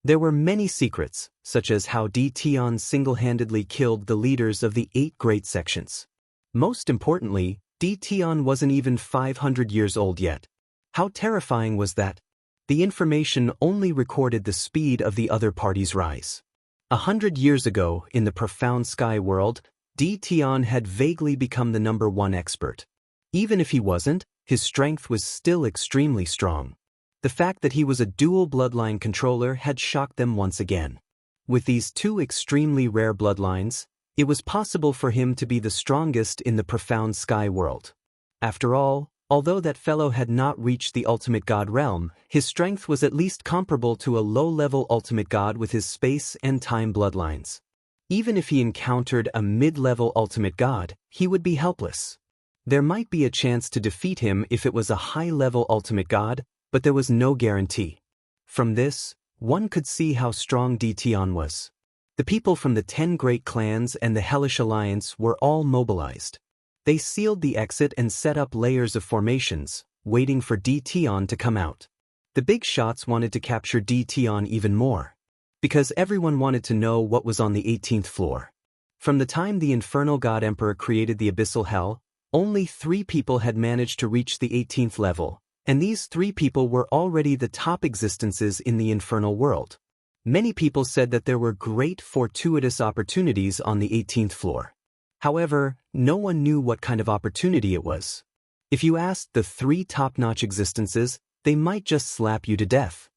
There were many secrets, such as how Di Tian single-handedly killed the leaders of the 8 great sections. Most importantly, Di Tian wasn't even 500 years old yet. How terrifying was that? The information only recorded the speed of the other party's rise. 100 years ago, in the profound sky world, Di Tian had vaguely become the number 1 expert. Even if he wasn't, his strength was still extremely strong. The fact that he was a dual bloodline controller had shocked them once again. With these 2 extremely rare bloodlines, it was possible for him to be the strongest in the profound sky world. After all, although that fellow had not reached the ultimate god realm, his strength was at least comparable to a low-level ultimate god with his space and time bloodlines. Even if he encountered a mid-level ultimate god, he would be helpless. There might be a chance to defeat him if it was a high-level ultimate god, but there was no guarantee. From this, one could see how strong Di Tian was. The people from the 10 great clans and the Hellish Alliance were all mobilized. They sealed the exit and set up layers of formations, waiting for Di Tian to come out. The big shots wanted to capture Di Tian even more, because everyone wanted to know what was on the 18th floor. From the time the Infernal God Emperor created the Abyssal Hell, only 3 people had managed to reach the 18th level, and these 3 people were already the top existences in the infernal world. Many people said that there were great fortuitous opportunities on the 18th floor. However, no one knew what kind of opportunity it was. If you asked the 3 top-notch existences, they might just slap you to death.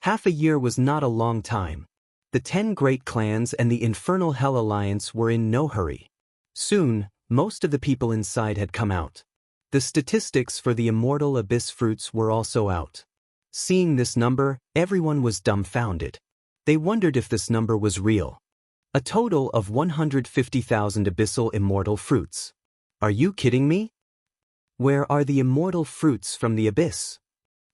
Half a year was not a long time. The 10 great clans and the Infernal Hell Alliance were in no hurry. Soon, most of the people inside had come out. The statistics for the Immortal Abyss fruits were also out. Seeing this number, everyone was dumbfounded. They wondered if this number was real. A total of 150,000 abyssal immortal fruits. Are you kidding me? Where are the immortal fruits from the abyss?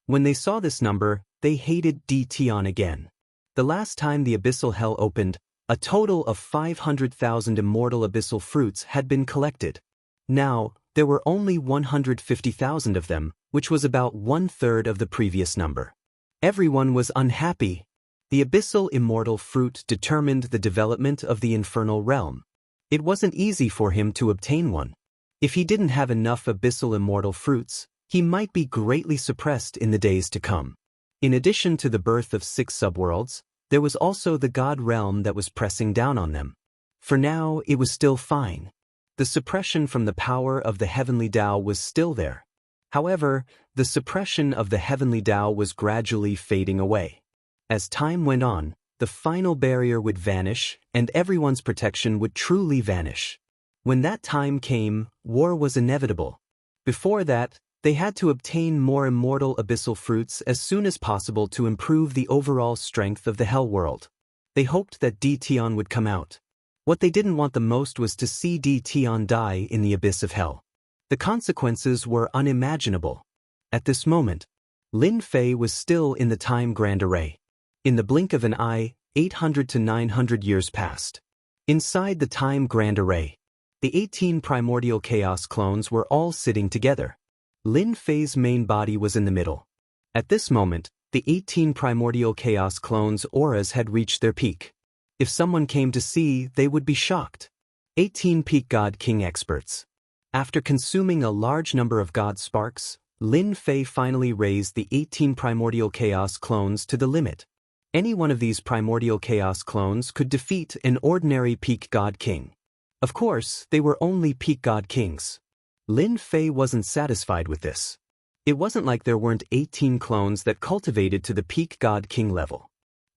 When they saw this number, they hated Di Tian again. The last time the abyssal hell opened, a total of 500,000 immortal abyssal fruits had been collected. Now, there were only 150,000 of them, which was about 1/3 of the previous number. Everyone was unhappy. The abyssal immortal fruit determined the development of the infernal realm. It wasn't easy for him to obtain one. If he didn't have enough abyssal immortal fruits, he might be greatly suppressed in the days to come. In addition to the birth of 6 subworlds, there was also the god realm that was pressing down on them. For now, it was still fine. The suppression from the power of the heavenly Tao was still there. However, the suppression of the heavenly Tao was gradually fading away. As time went on, the final barrier would vanish and everyone's protection would truly vanish. When that time came, war was inevitable. Before that, they had to obtain more immortal abyssal fruits as soon as possible to improve the overall strength of the Hell world. They hoped that Dtion would come out. What they didn't want the most was to see Dtion die in the abyss of Hell. The consequences were unimaginable. At this moment, Lin Fei was still in the Time Grand Array. In the blink of an eye, 800 to 900 years passed. Inside the Time Grand Array, the 18 primordial chaos clones were all sitting together. Lin Fei's main body was in the middle. At this moment, the 18 primordial chaos clones' auras had reached their peak. If someone came to see, they would be shocked. 18 peak God King experts. After consuming a large number of God sparks, Lin Fei finally raised the 18 primordial chaos clones to the limit. Any one of these primordial chaos clones could defeat an ordinary peak God King. Of course, they were only peak God Kings. Lin Fei wasn't satisfied with this. It wasn't like there weren't 18 clones that cultivated to the peak God King level.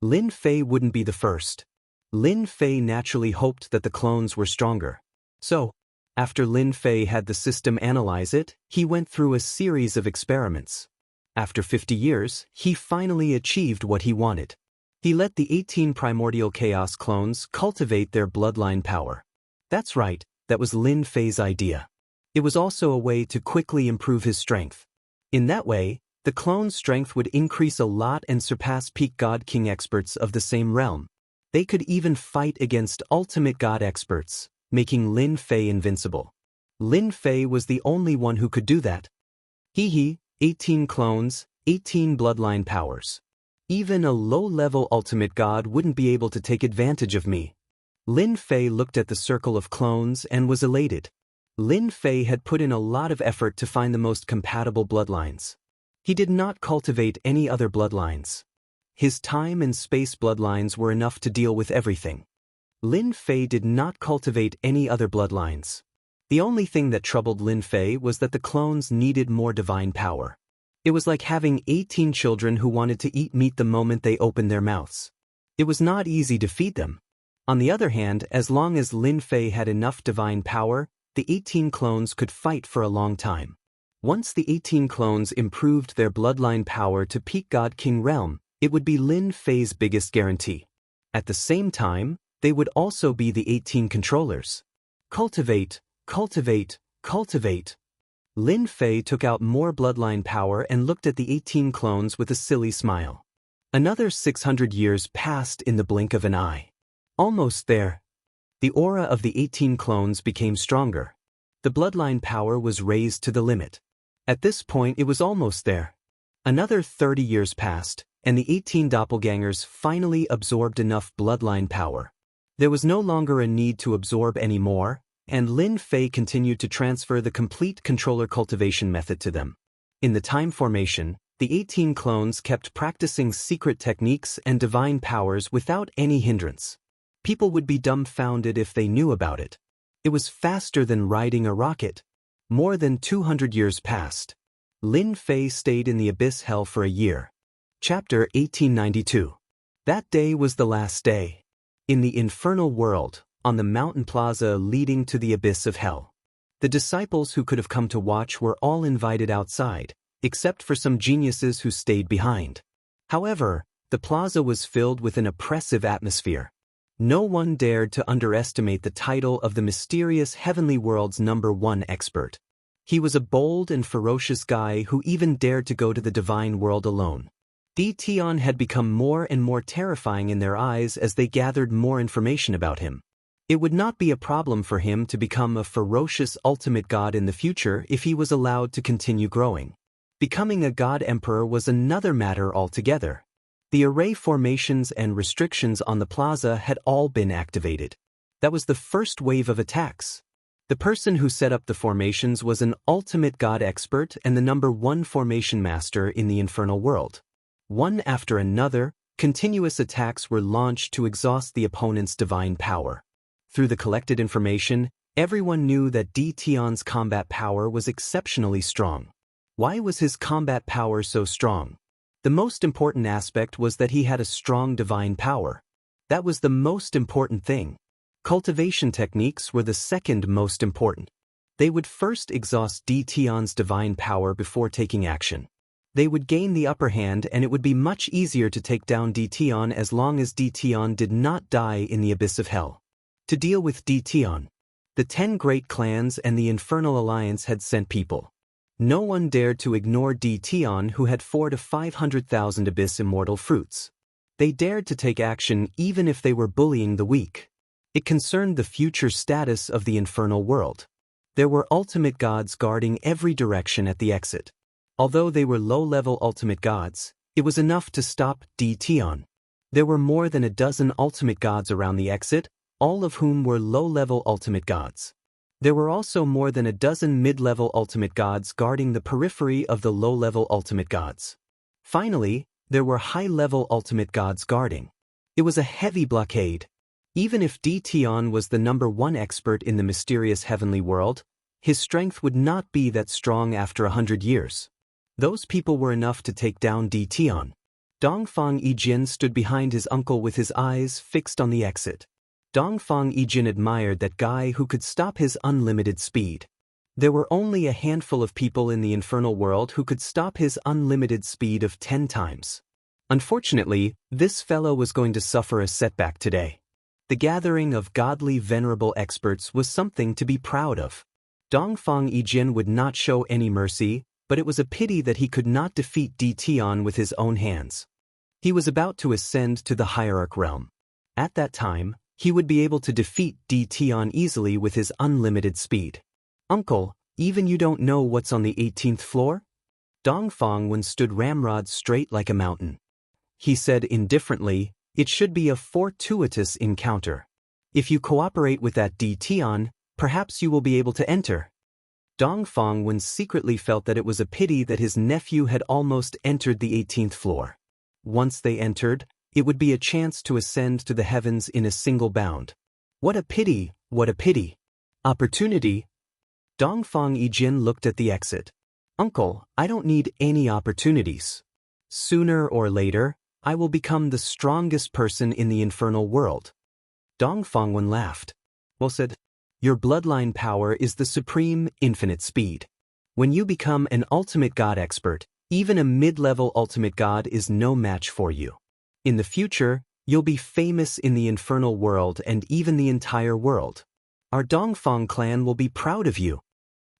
Lin Fei wouldn't be the first. Lin Fei naturally hoped that the clones were stronger. So, after Lin Fei had the system analyze it, he went through a series of experiments. After 50 years, he finally achieved what he wanted. He let the 18 primordial chaos clones cultivate their bloodline power. That's right, that was Lin Fei's idea. It was also a way to quickly improve his strength. In that way, the clone's strength would increase a lot and surpass peak God King experts of the same realm. They could even fight against ultimate God experts, making Lin Fei invincible. Lin Fei was the only one who could do that. 18 clones, 18 bloodline powers. Even a low-level ultimate god wouldn't be able to take advantage of me. Lin Fei looked at the circle of clones and was elated. Lin Fei had put in a lot of effort to find the most compatible bloodlines. He did not cultivate any other bloodlines. His time and space bloodlines were enough to deal with everything. Lin Fei did not cultivate any other bloodlines. The only thing that troubled Lin Fei was that the clones needed more divine power. It was like having 18 children who wanted to eat meat the moment they opened their mouths. It was not easy to feed them. On the other hand, as long as Lin Fei had enough divine power, the 18 clones could fight for a long time. Once the 18 clones improved their bloodline power to peak God King realm, it would be Lin Fei's biggest guarantee. At the same time, they would also be the 18 controllers. Cultivate, cultivate, cultivate. Lin Fei took out more bloodline power and looked at the 18 clones with a silly smile. Another 600 years passed in the blink of an eye. Almost there. The aura of the 18 clones became stronger. The bloodline power was raised to the limit. At this point it was almost there. Another 30 years passed, and the 18 doppelgangers finally absorbed enough bloodline power. There was no longer a need to absorb any more, and Lin Fei continued to transfer the complete controller cultivation method to them. In the time formation, the 18 clones kept practicing secret techniques and divine powers without any hindrance. People would be dumbfounded if they knew about it. It was faster than riding a rocket. More than 200 years passed. Lin Fei stayed in the abyss hell for a year. Chapter 1892. That day was the last day. In the infernal world, on the mountain plaza leading to the abyss of hell. The disciples who could have come to watch were all invited outside, except for some geniuses who stayed behind. However, the plaza was filled with an oppressive atmosphere. No one dared to underestimate the title of the mysterious heavenly world's #1 expert. He was a bold and ferocious guy who even dared to go to the divine world alone. Dtion had become more and more terrifying in their eyes as they gathered more information about him. It would not be a problem for him to become a ferocious ultimate god in the future if he was allowed to continue growing. Becoming a god emperor was another matter altogether. The array formations and restrictions on the plaza had all been activated. That was the first wave of attacks. The person who set up the formations was an ultimate god expert and the #1 formation master in the infernal world. One after another, continuous attacks were launched to exhaust the opponent's divine power. Through the collected information, everyone knew that Dtion's combat power was exceptionally strong. Why was his combat power so strong? The most important aspect was that he had a strong divine power. That was the most important thing. Cultivation techniques were the second most important. They would first exhaust Dtion's divine power before taking action. They would gain the upper hand, and it would be much easier to take down Dtion as long as Dtion did not die in the abyss of hell. To deal with Dtion, the 10 great clans and the Infernal Alliance had sent people. No one dared to ignore Dtion, who had 400,000 to 500,000 abyss immortal fruits. They dared to take action even if they were bullying the weak. It concerned the future status of the infernal world. There were ultimate gods guarding every direction at the exit. Although they were low-level ultimate gods, it was enough to stop Dtion. There were more than a dozen ultimate gods around the exit, all of whom were low-level ultimate gods. There were also more than a dozen mid-level ultimate gods guarding the periphery of the low-level ultimate gods. Finally, there were high-level ultimate gods guarding. It was a heavy blockade. Even if Dtion was the #1 expert in the mysterious heavenly world, his strength would not be that strong after 100 years. Those people were enough to take down Dtion. Dongfang Yijin stood behind his uncle with his eyes fixed on the exit. Dongfang Yijin admired that guy who could stop his unlimited speed. There were only a handful of people in the infernal world who could stop his unlimited speed of 10 times. Unfortunately, this fellow was going to suffer a setback today. The gathering of godly venerable experts was something to be proud of. Dongfang Yijin would not show any mercy, but it was a pity that he could not defeat Dtion with his own hands. He was about to ascend to the hierarch realm. At that time, he would be able to defeat Dtion easily with his unlimited speed. Uncle, even you don't know what's on the 18th floor? Dongfang Wen stood ramrod straight like a mountain. He said indifferently, it should be a fortuitous encounter. If you cooperate with that Dtion, perhaps you will be able to enter. Dongfang Wen secretly felt that it was a pity that his nephew had almost entered the 18th floor. Once they entered, it would be a chance to ascend to the heavens in a single bound. What a pity, what a pity. Opportunity. Dongfang Yijin looked at the exit. Uncle, I don't need any opportunities. Sooner or later, I will become the strongest person in the infernal world. Dongfang Wen laughed. Well said. Your bloodline power is the supreme, infinite speed. When you become an ultimate god expert, even a mid-level ultimate god is no match for you. In the future, you'll be famous in the infernal world and even the entire world. Our Dongfang clan will be proud of you.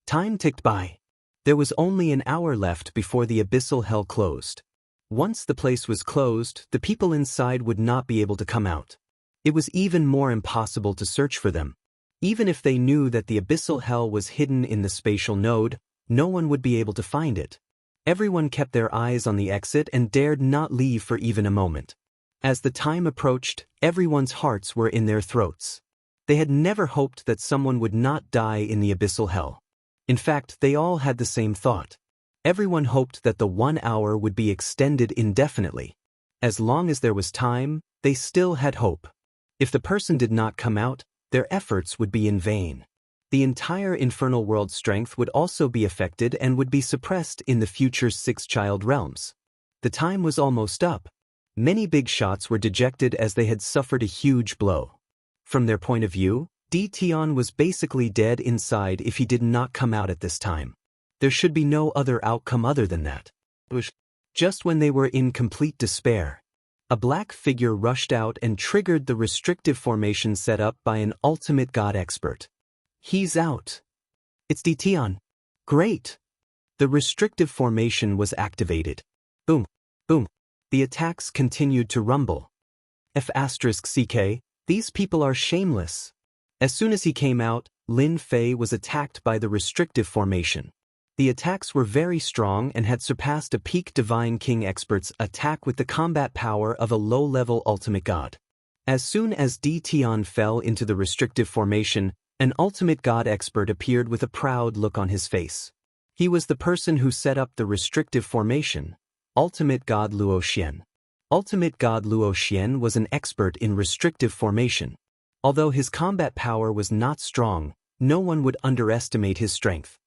Time ticked by. There was only an hour left before the abyssal hell closed. Once the place was closed, the people inside would not be able to come out. It was even more impossible to search for them. Even if they knew that the abyssal hell was hidden in the spatial node, no one would be able to find it. Everyone kept their eyes on the exit and dared not leave for even a moment. As the time approached, everyone's hearts were in their throats. They had never hoped that someone would not die in the abyssal hell. In fact, they all had the same thought. Everyone hoped that the 1 hour would be extended indefinitely. As long as there was time, they still had hope. If the person did not come out, their efforts would be in vain. The entire infernal world's strength would also be affected and would be suppressed in the future 6 child realms. The time was almost up. Many big shots were dejected as they had suffered a huge blow. From their point of view, Dtion was basically dead inside if he did not come out at this time. There should be no other outcome other than that. Just when they were in complete despair, a black figure rushed out and triggered the restrictive formation set up by an ultimate god expert. He's out. It's Dtion. Great. The restrictive formation was activated. Boom, boom. The attacks continued to rumble. F***CK, these people are shameless. As soon as he came out, Lin Fei was attacked by the restrictive formation. The attacks were very strong and had surpassed a peak Divine King expert's attack with the combat power of a low-level ultimate god. As soon as Dtion fell into the restrictive formation, an ultimate god expert appeared with a proud look on his face. He was the person who set up the restrictive formation, Ultimate God Luo Xian. Ultimate God Luo Xian was an expert in restrictive formation. Although his combat power was not strong, no one would underestimate his strength.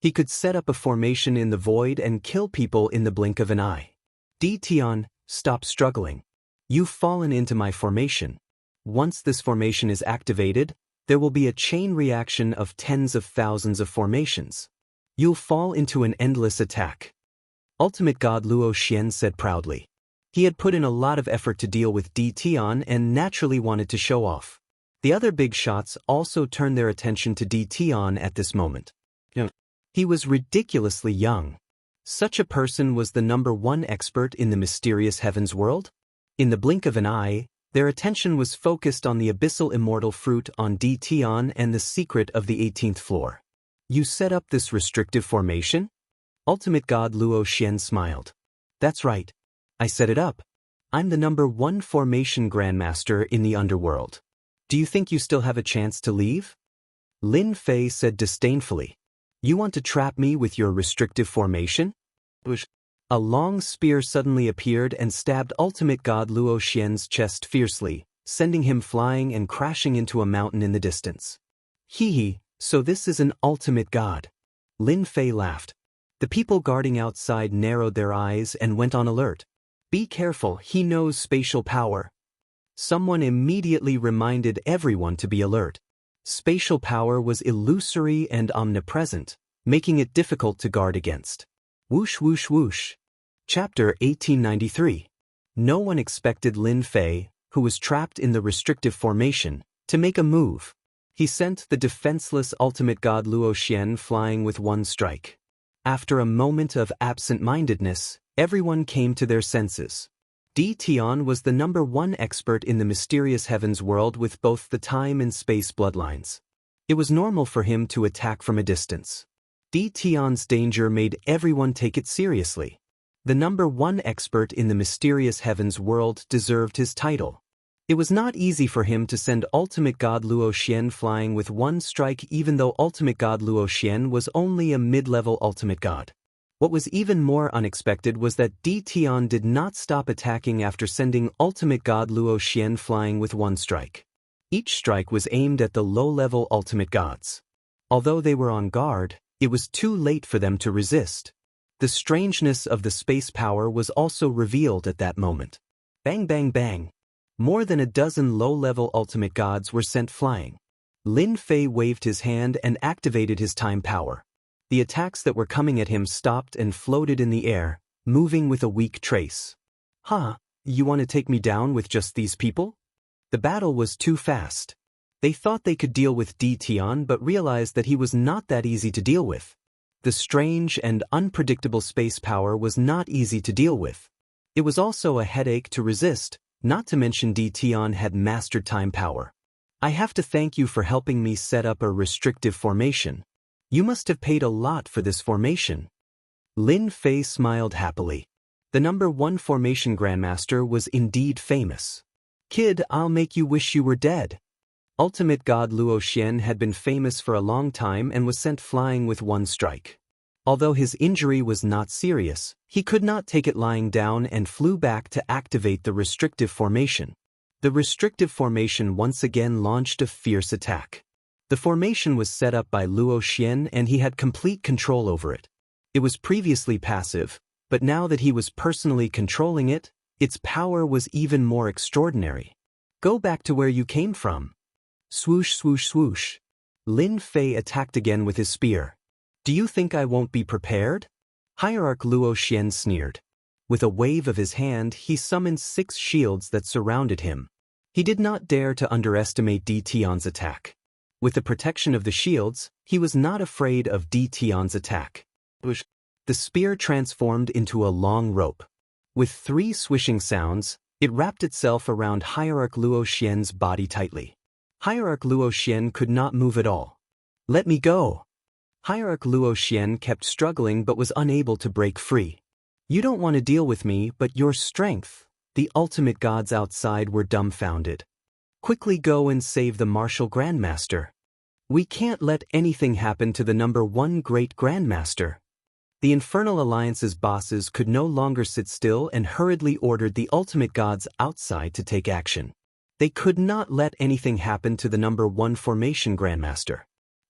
He could set up a formation in the void and kill people in the blink of an eye. Dtion, stop struggling. You've fallen into my formation. Once this formation is activated, there will be a chain reaction of tens of thousands of formations. You'll fall into an endless attack. Ultimate God Luo Xian said proudly. He had put in a lot of effort to deal with Di Tian and naturally wanted to show off. The other big shots also turned their attention to Di Tian at this moment. He was ridiculously young. Such a person was the #1 expert in the mysterious heavens world. In the blink of an eye, their attention was focused on the abyssal immortal fruit on Di Tian and the secret of the 18th floor. You set up this restrictive formation? Ultimate God Luo Xian smiled. That's right. I set it up. I'm the #1 formation grandmaster in the underworld. Do you think you still have a chance to leave? Lin Fei said disdainfully. You want to trap me with your restrictive formation? A long spear suddenly appeared and stabbed Ultimate God Luo Xian's chest fiercely, sending him flying and crashing into a mountain in the distance. Hee, so this is an ultimate god. Lin Fei laughed. The people guarding outside narrowed their eyes and went on alert. Be careful, he knows spatial power. Someone immediately reminded everyone to be alert. Spatial power was illusory and omnipresent, making it difficult to guard against. Whoosh whoosh whoosh. Chapter 1893. No one expected Lin Fei, who was trapped in the restrictive formation, to make a move. He sent the defenseless ultimate god Luo Xian flying with one strike. After a moment of absent-mindedness, everyone came to their senses. Di Tian was the #1 expert in the mysterious heavens world with both the time and space bloodlines. It was normal for him to attack from a distance. Di Tian's danger made everyone take it seriously. The #1 expert in the mysterious heavens world deserved his title. It was not easy for him to send Ultimate God Luo Xian flying with one strike even though Ultimate God Luo Xian was only a mid-level ultimate god. What was even more unexpected was that Di Tian did not stop attacking after sending Ultimate God Luo Xian flying with one strike. Each strike was aimed at the low-level ultimate gods. Although they were on guard, it was too late for them to resist. The strangeness of the space power was also revealed at that moment. Bang bang bang. More than a dozen low-level ultimate gods were sent flying. Lin Fei waved his hand and activated his time power. The attacks that were coming at him stopped and floated in the air, moving with a weak trace. You want to take me down with just these people? The battle was too fast. They thought they could deal with Di Tian but realized that he was not that easy to deal with. The strange and unpredictable space power was not easy to deal with. It was also a headache to resist, not to mention Di Tian had mastered time power. I have to thank you for helping me set up a restrictive formation. You must have paid a lot for this formation. Lin Fei smiled happily. The #1 formation grandmaster was indeed famous. Kid, I'll make you wish you were dead. Ultimate God Luo Xian had been famous for a long time and was sent flying with one strike. Although his injury was not serious, he could not take it lying down and flew back to activate the restrictive formation. The restrictive formation once again launched a fierce attack. The formation was set up by Luo Xian and he had complete control over it. It was previously passive, but now that he was personally controlling it, its power was even more extraordinary. Go back to where you came from. Swoosh swoosh swoosh. Lin Fei attacked again with his spear. Do you think I won't be prepared? Hierarch Luo Xian sneered. With a wave of his hand, he summoned 6 shields that surrounded him. He did not dare to underestimate Di Tian's attack. With the protection of the shields, he was not afraid of Di Tian's attack. The spear transformed into a long rope. With 3 swishing sounds, it wrapped itself around Hierarch Luo Xian's body tightly. Hierarch Luo Xian could not move at all. Let me go. Hierarch Luo Xian kept struggling but was unable to break free. You don't want to deal with me, but your strength. The ultimate gods outside were dumbfounded. Quickly go and save the martial grandmaster. We can't let anything happen to the #1 great grandmaster. The Infernal Alliance's bosses could no longer sit still and hurriedly ordered the ultimate gods outside to take action. They could not let anything happen to the #1 formation grandmaster.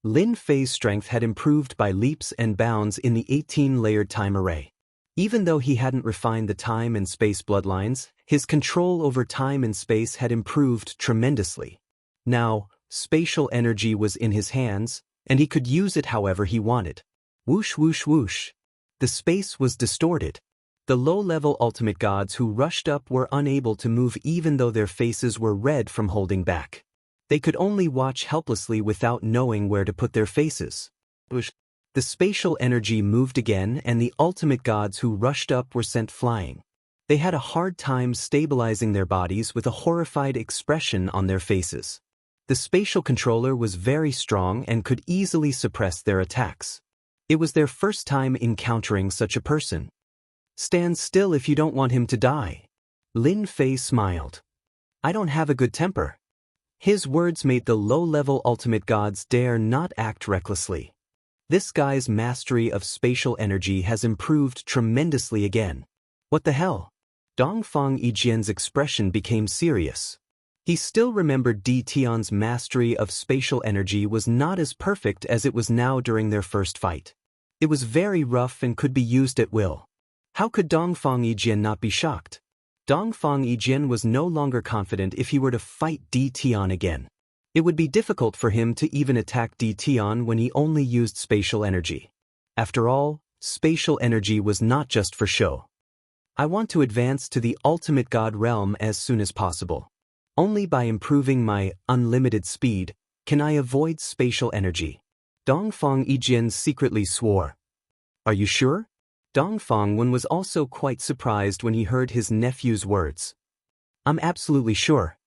Lin Fei's strength had improved by leaps and bounds in the 18-layered time array. Even though he hadn't refined the time and space bloodlines, His control over time and space had improved tremendously. Now, spatial energy was in his hands, and he could use it however he wanted. Whoosh whoosh whoosh. The space was distorted. The low-level ultimate gods who rushed up were unable to move even though their faces were red from holding back. They could only watch helplessly without knowing where to put their faces. Whoosh. The spatial energy moved again and the ultimate gods who rushed up were sent flying. They had a hard time stabilizing their bodies with a horrified expression on their faces. The spatial controller was very strong and could easily suppress their attacks. It was their first time encountering such a person. Stand still if you don't want him to die. Lin Fei smiled. I don't have a good temper. His words made the low-level ultimate gods dare not act recklessly. This guy's mastery of spatial energy has improved tremendously again. What the hell? Dongfang Yijian's expression became serious. He still remembered Di Tian's mastery of spatial energy was not as perfect as it was now during their first fight. It was very rough and could be used at will. How could Dongfang Yijian not be shocked? Dongfang Yijian was no longer confident if he were to fight Di Tian again. It would be difficult for him to even attack Di Tian when he only used spatial energy. After all, spatial energy was not just for show. I want to advance to the ultimate god realm as soon as possible. Only by improving my unlimited speed can I avoid spatial energy. Dongfang Yijian secretly swore. Are you sure? Dongfang Wen was also quite surprised when he heard his nephew's words. I'm absolutely sure.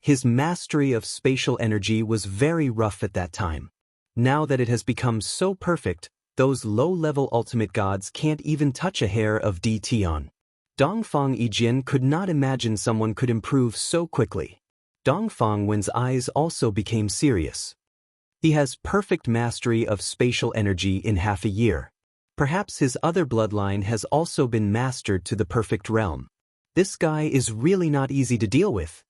His mastery of spatial energy was very rough at that time. Now that it has become so perfect, those low-level ultimate gods can't even touch a hair of Di Tian. Dongfang Yijian could not imagine someone could improve so quickly. Dongfang Wen's eyes also became serious. He has perfect mastery of spatial energy in half a year. Perhaps his other bloodline has also been mastered to the perfect realm. This guy is really not easy to deal with.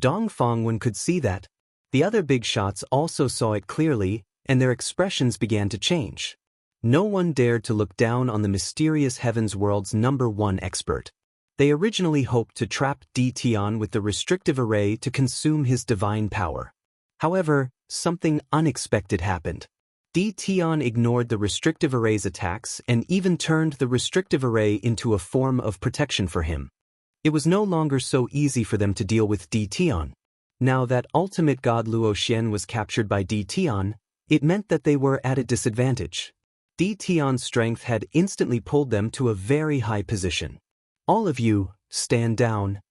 Dongfang Wen could see that. The other big shots also saw it clearly, and their expressions began to change. No one dared to look down on the mysterious Heavens World's #1 expert. They originally hoped to trap Di Tian with the restrictive array to consume his divine power. However, something unexpected happened. Di Tian ignored the restrictive array's attacks and even turned the restrictive array into a form of protection for him. It was no longer so easy for them to deal with Di Tian. Now that ultimate god Luo Xian was captured by Di Tian, it meant that they were at a disadvantage. Di Tian's strength had instantly pulled them to a very high position. All of you, stand down.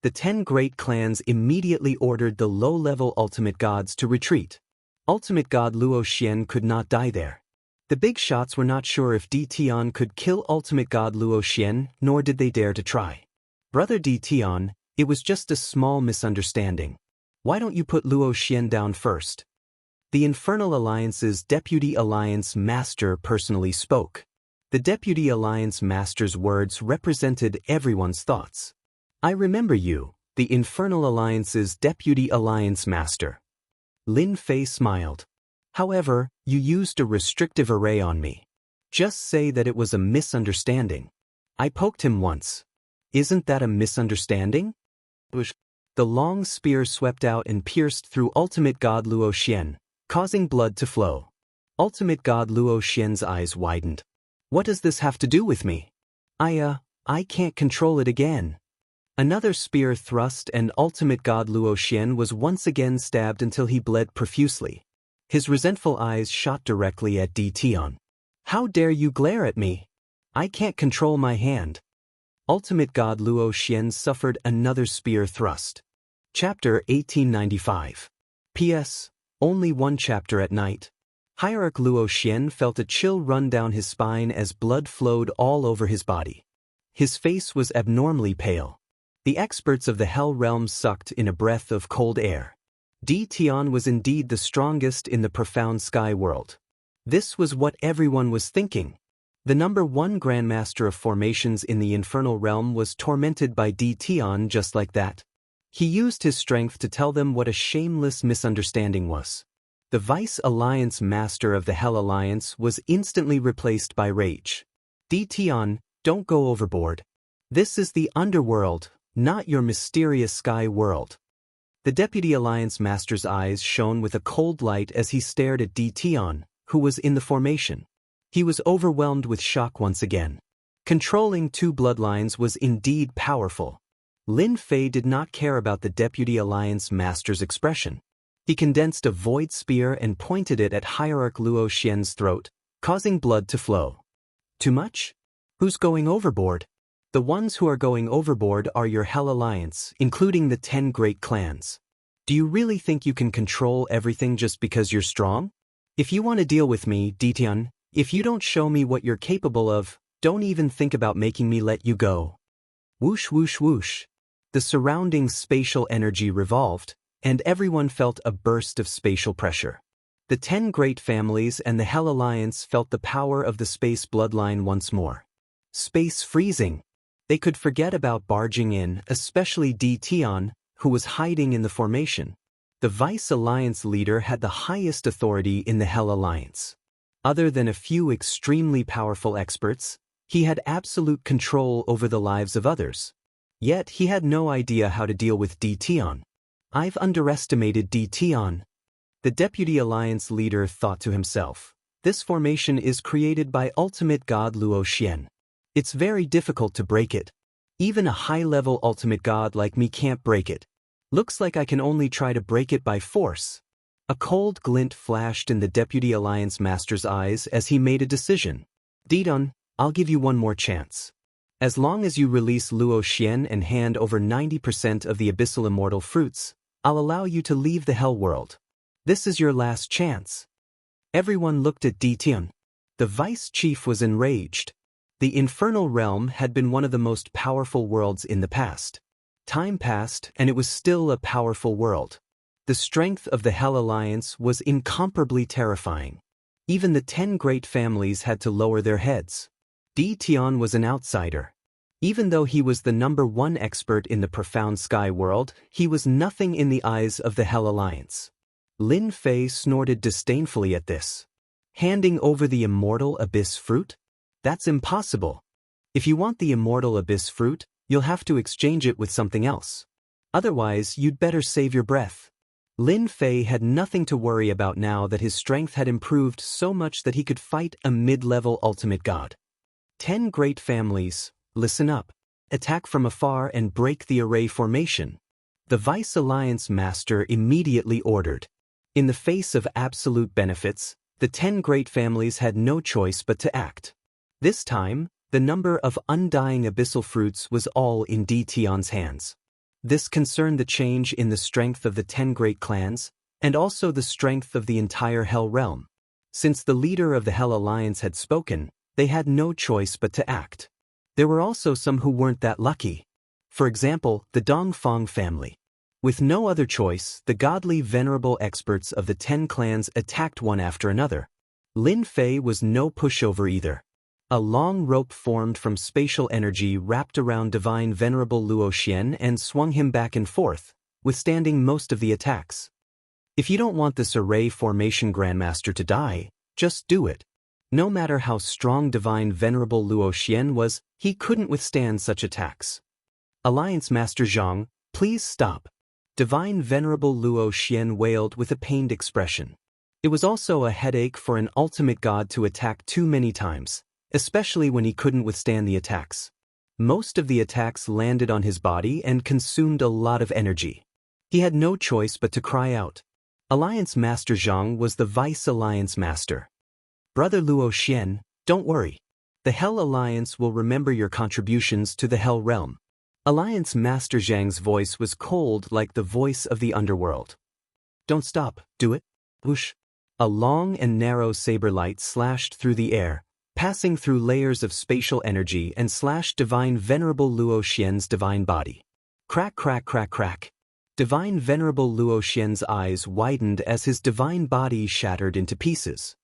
The 10 great clans immediately ordered the low-level ultimate gods to retreat. Ultimate god Luo Xian could not die there. The big shots were not sure if Di Tian could kill ultimate god Luo Xian, nor did they dare to try. Brother Di Tian, it was just a small misunderstanding. Why don't you put Luo Xian down first? The Infernal Alliance's Deputy Alliance Master personally spoke. The Deputy Alliance Master's words represented everyone's thoughts. I remember you, the Infernal Alliance's Deputy Alliance Master. Lin Fei smiled. However, you used a restrictive array on me. Just say that it was a misunderstanding. I poked him once. Isn't that a misunderstanding? The long spear swept out and pierced through ultimate god Luo Xian, causing blood to flow. Ultimate god Luo Xian's eyes widened. What does this have to do with me? I can't control it again. Another spear thrust and ultimate god Luo Xian was once again stabbed until he bled profusely. His resentful eyes shot directly at Di Tian. How dare you glare at me? I can't control my hand. Ultimate god Luo Xian suffered another spear thrust. Chapter 1895. P.S. Only one chapter at night. Hierarch Luo Xian felt a chill run down his spine as blood flowed all over his body. His face was abnormally pale. The experts of the Hell Realm sucked in a breath of cold air. Di Tian was indeed the strongest in the profound sky world. This was what everyone was thinking. The #1 Grandmaster of Formations in the Infernal Realm was tormented by Di Tian just like that. He used his strength to tell them what a shameless misunderstanding was. The Vice Alliance Master of the Hell Alliance was instantly replaced by rage. Di Tian, don't go overboard. This is the underworld, Not your mysterious sky world. The Deputy Alliance Master's eyes shone with a cold light as he stared at Tion, who was in the formation. He was overwhelmed with shock once again. Controlling two bloodlines was indeed powerful. Lin Fei did not care about the Deputy Alliance Master's expression. He condensed a void spear and pointed it at Hierarch Luo Xian's throat, causing blood to flow. Too much? Who's going overboard? The ones who are going overboard are your Hell Alliance, including the 10 great clans. Do you really think you can control everything just because you're strong? If you want to deal with me, Ditian, if you don't show me what you're capable of, don't even think about making me let you go. Whoosh whoosh whoosh. The surrounding spatial energy revolved, and everyone felt a burst of spatial pressure. The 10 great families and the Hell Alliance felt the power of the space bloodline once more. Space freezing. They could forget about barging in, especially Tion, who was hiding in the formation. The Vice Alliance leader had the highest authority in the Hell Alliance. Other than a few extremely powerful experts, he had absolute control over the lives of others. Yet he had no idea how to deal with Tion. I've underestimated Tion. The Deputy Alliance leader thought to himself. This formation is created by Ultimate God Luo Xian. It's very difficult to break it. Even a high-level Ultimate God like me can't break it. Looks like I can only try to break it by force. A cold glint flashed in the Deputy Alliance Master's eyes as he made a decision. Didon, I'll give you one more chance. As long as you release Luo Xian and hand over 90% of the Abyssal Immortal Fruits, I'll allow you to leave the Hell World. This is your last chance. Everyone looked at Ditian. The Vice Chief was enraged. The Infernal Realm had been one of the most powerful worlds in the past. Time passed, and it was still a powerful world. The strength of the Hell Alliance was incomparably terrifying. Even the 10 great families had to lower their heads. Tion was an outsider. Even though he was the #1 expert in the profound sky world, he was nothing in the eyes of the Hell Alliance. Lin Fei snorted disdainfully at this. Handing over the Immortal Abyss Fruit? That's impossible. If you want the Immortal Abyss Fruit, you'll have to exchange it with something else. Otherwise, you'd better save your breath. Lin Fei had nothing to worry about now that his strength had improved so much that he could fight a mid-level Ultimate God. 10 great families, listen up. Attack from afar and break the array formation. The Vice Alliance Master immediately ordered. In the face of absolute benefits, the 10 great families had no choice but to act. This time, the number of undying abyssal fruits was all in Tion's hands. This concerned the change in the strength of the 10 great clans, and also the strength of the entire Hell Realm. Since the leader of the Hell Alliance had spoken, they had no choice but to act. There were also some who weren't that lucky. For example, the Dongfang family. With no other choice, the godly venerable experts of the 10 clans attacked one after another. Lin Fei was no pushover either. A long rope formed from spatial energy wrapped around divine venerable Luo Xian and swung him back and forth, withstanding most of the attacks. If you don't want this array formation grandmaster to die, just do it. No matter how strong divine venerable Luo Xian was, he couldn't withstand such attacks. Alliance Master Zhang, please stop. Divine venerable Luo Xian wailed with a pained expression. It was also a headache for an ultimate god to attack too many times, especially when he couldn't withstand the attacks. Most of the attacks landed on his body and consumed a lot of energy. He had no choice but to cry out. Alliance Master Zhang was the Vice Alliance Master. Brother Luo Xian, don't worry. The Hell Alliance will remember your contributions to the Hell Realm. Alliance Master Zhang's voice was cold like the voice of the underworld. Don't stop, do it. Whoosh. A long and narrow saber light slashed through the air, passing through layers of spatial energy and slashed divine venerable Luo Xian's divine body. Crack crack crack crack. Divine venerable Luo Xian's eyes widened as his divine body shattered into pieces.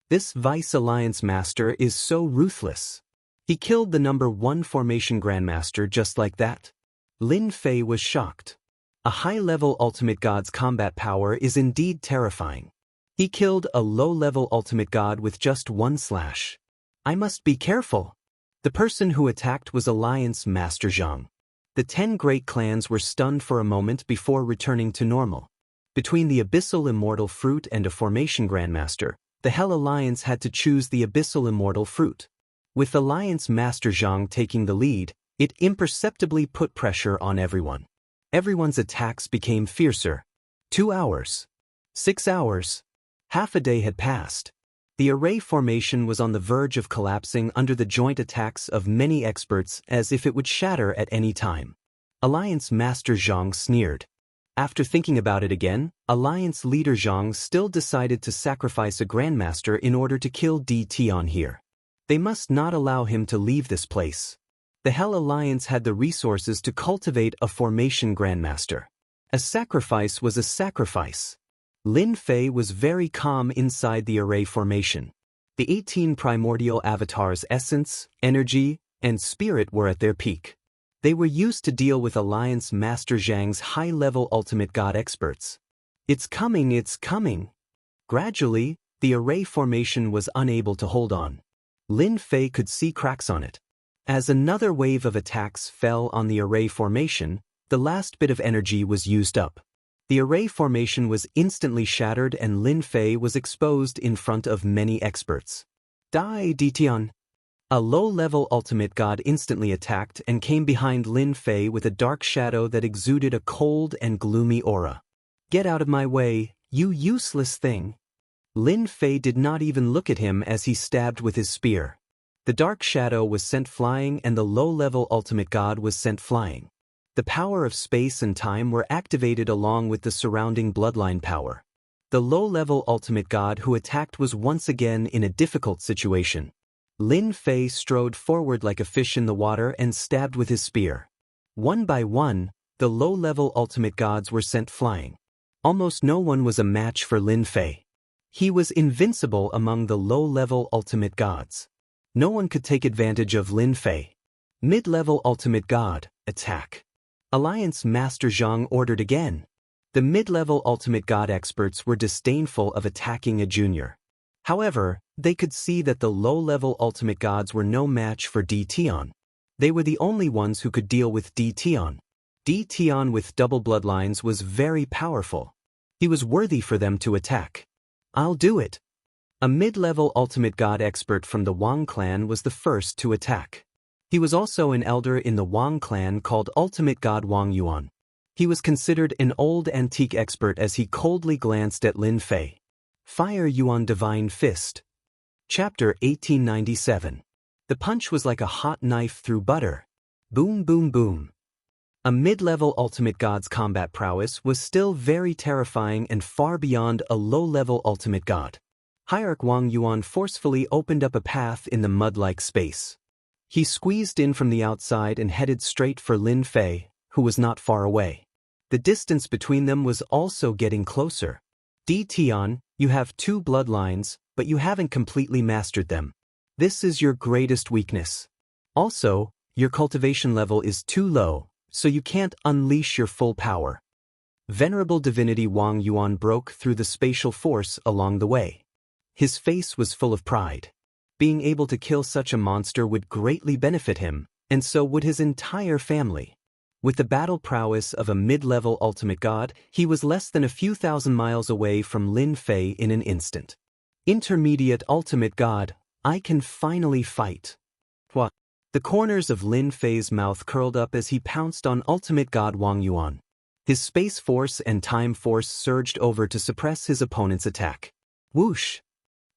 This Vice Alliance Master is so ruthless. He killed the #1 formation grandmaster just like that. Lin Fei was shocked. A high-level ultimate god's combat power is indeed terrifying. He killed a low-level ultimate god with just one slash. I must be careful. The person who attacked was Alliance Master Zhang. The 10 great clans were stunned for a moment before returning to normal. Between the Abyssal Immortal Fruit and a Formation Grandmaster, the Hell Alliance had to choose the Abyssal Immortal Fruit. With Alliance Master Zhang taking the lead, it imperceptibly put pressure on everyone. Everyone's attacks became fiercer. 2 hours. 6 hours. Half a day had passed. The array formation was on the verge of collapsing under the joint attacks of many experts as if it would shatter at any time. Alliance Master Zhang sneered. After thinking about it again, Alliance Leader Zhang still decided to sacrifice a Grandmaster in order to kill Tian here. They must not allow him to leave this place. The Hell Alliance had the resources to cultivate a Formation Grandmaster. A sacrifice was a sacrifice. Lin Fei was very calm inside the array formation. The 18 primordial avatars' essence, energy, and spirit were at their peak. They were used to deal with Alliance Master Zhang's high-level ultimate god experts. It's coming, it's coming. Gradually, the array formation was unable to hold on. Lin Fei could see cracks on it. As another wave of attacks fell on the array formation, the last bit of energy was used up. The array formation was instantly shattered and Lin Fei was exposed in front of many experts. Tian. A low-level ultimate god instantly attacked and came behind Lin Fei with a dark shadow that exuded a cold and gloomy aura. Get out of my way, you useless thing. Lin Fei did not even look at him as he stabbed with his spear. The dark shadow was sent flying and the low-level ultimate god was sent flying. The power of space and time were activated along with the surrounding bloodline power. The low-level ultimate god who attacked was once again in a difficult situation. Lin Fei strode forward like a fish in the water and stabbed with his spear. One by one, the low-level ultimate gods were sent flying. Almost no one was a match for Lin Fei. He was invincible among the low-level ultimate gods. No one could take advantage of Lin Fei. Mid-level ultimate god, attack. Alliance Master Zhang ordered again. The mid-level ultimate god experts were disdainful of attacking a junior. However, they could see that the low-level ultimate gods were no match for Tian. They were the only ones who could deal with Tian. Tian with double bloodlines was very powerful. He was worthy for them to attack. I'll do it. A mid-level ultimate god expert from the Wang clan was the first to attack. He was also an elder in the Wang clan called Ultimate God Wang Yuan. He was considered an old antique expert as he coldly glanced at Lin Fei. Fire Yuan Divine Fist. Chapter 1897. The punch was like a hot knife through butter. Boom boom boom. A mid-level ultimate god's combat prowess was still very terrifying and far beyond a low-level ultimate god. Hierarch Wang Yuan forcefully opened up a path in the mud-like space. He squeezed in from the outside and headed straight for Lin Fei, who was not far away. The distance between them was also getting closer. Tian, you have 2 bloodlines, but you haven't completely mastered them. This is your greatest weakness. Also, your cultivation level is too low, so you can't unleash your full power. Venerable divinity Wang Yuan broke through the spatial force along the way. His face was full of pride. Being able to kill such a monster would greatly benefit him, and so would his entire family. With the battle prowess of a mid-level ultimate god, he was less than a few thousand miles away from Lin Fei in an instant. Intermediate ultimate god, I can finally fight. What? The corners of Lin Fei's mouth curled up as he pounced on ultimate god Wang Yuan. His space force and time force surged over to suppress his opponent's attack. Whoosh!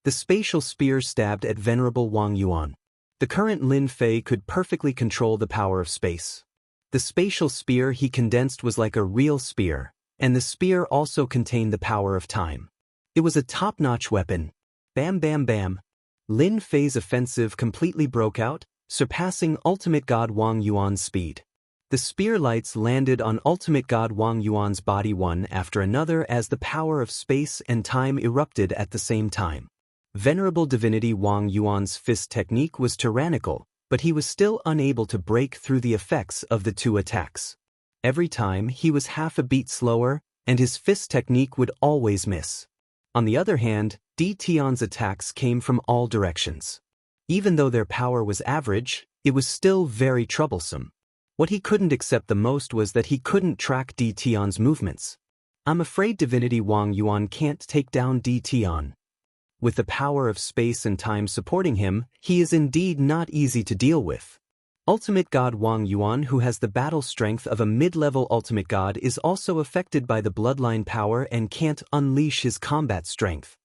The spatial spear stabbed at venerable Wang Yuan. The current Lin Fei could perfectly control the power of space. The spatial spear he condensed was like a real spear, and the spear also contained the power of time. It was a top-notch weapon. Bam bam bam. Lin Fei's offensive completely broke out, surpassing ultimate god Wang Yuan's speed. The spear lights landed on ultimate god Wang Yuan's body one after another as the power of space and time erupted at the same time. Venerable divinity Wang Yuan's fist technique was tyrannical, but he was still unable to break through the effects of the 2 attacks. Every time he was half a beat slower, and his fist technique would always miss. On the other hand, Tian's attacks came from all directions. Even though their power was average, it was still very troublesome. What he couldn't accept the most was that he couldn't track D. Tian's movements. I'm afraid Divinity Wang Yuan can't take down D. Tian. With the power of space and time supporting him, he is indeed not easy to deal with. Ultimate God Wang Yuan, who has the battle strength of a mid-level ultimate god, is also affected by the bloodline power and can't unleash his combat strength.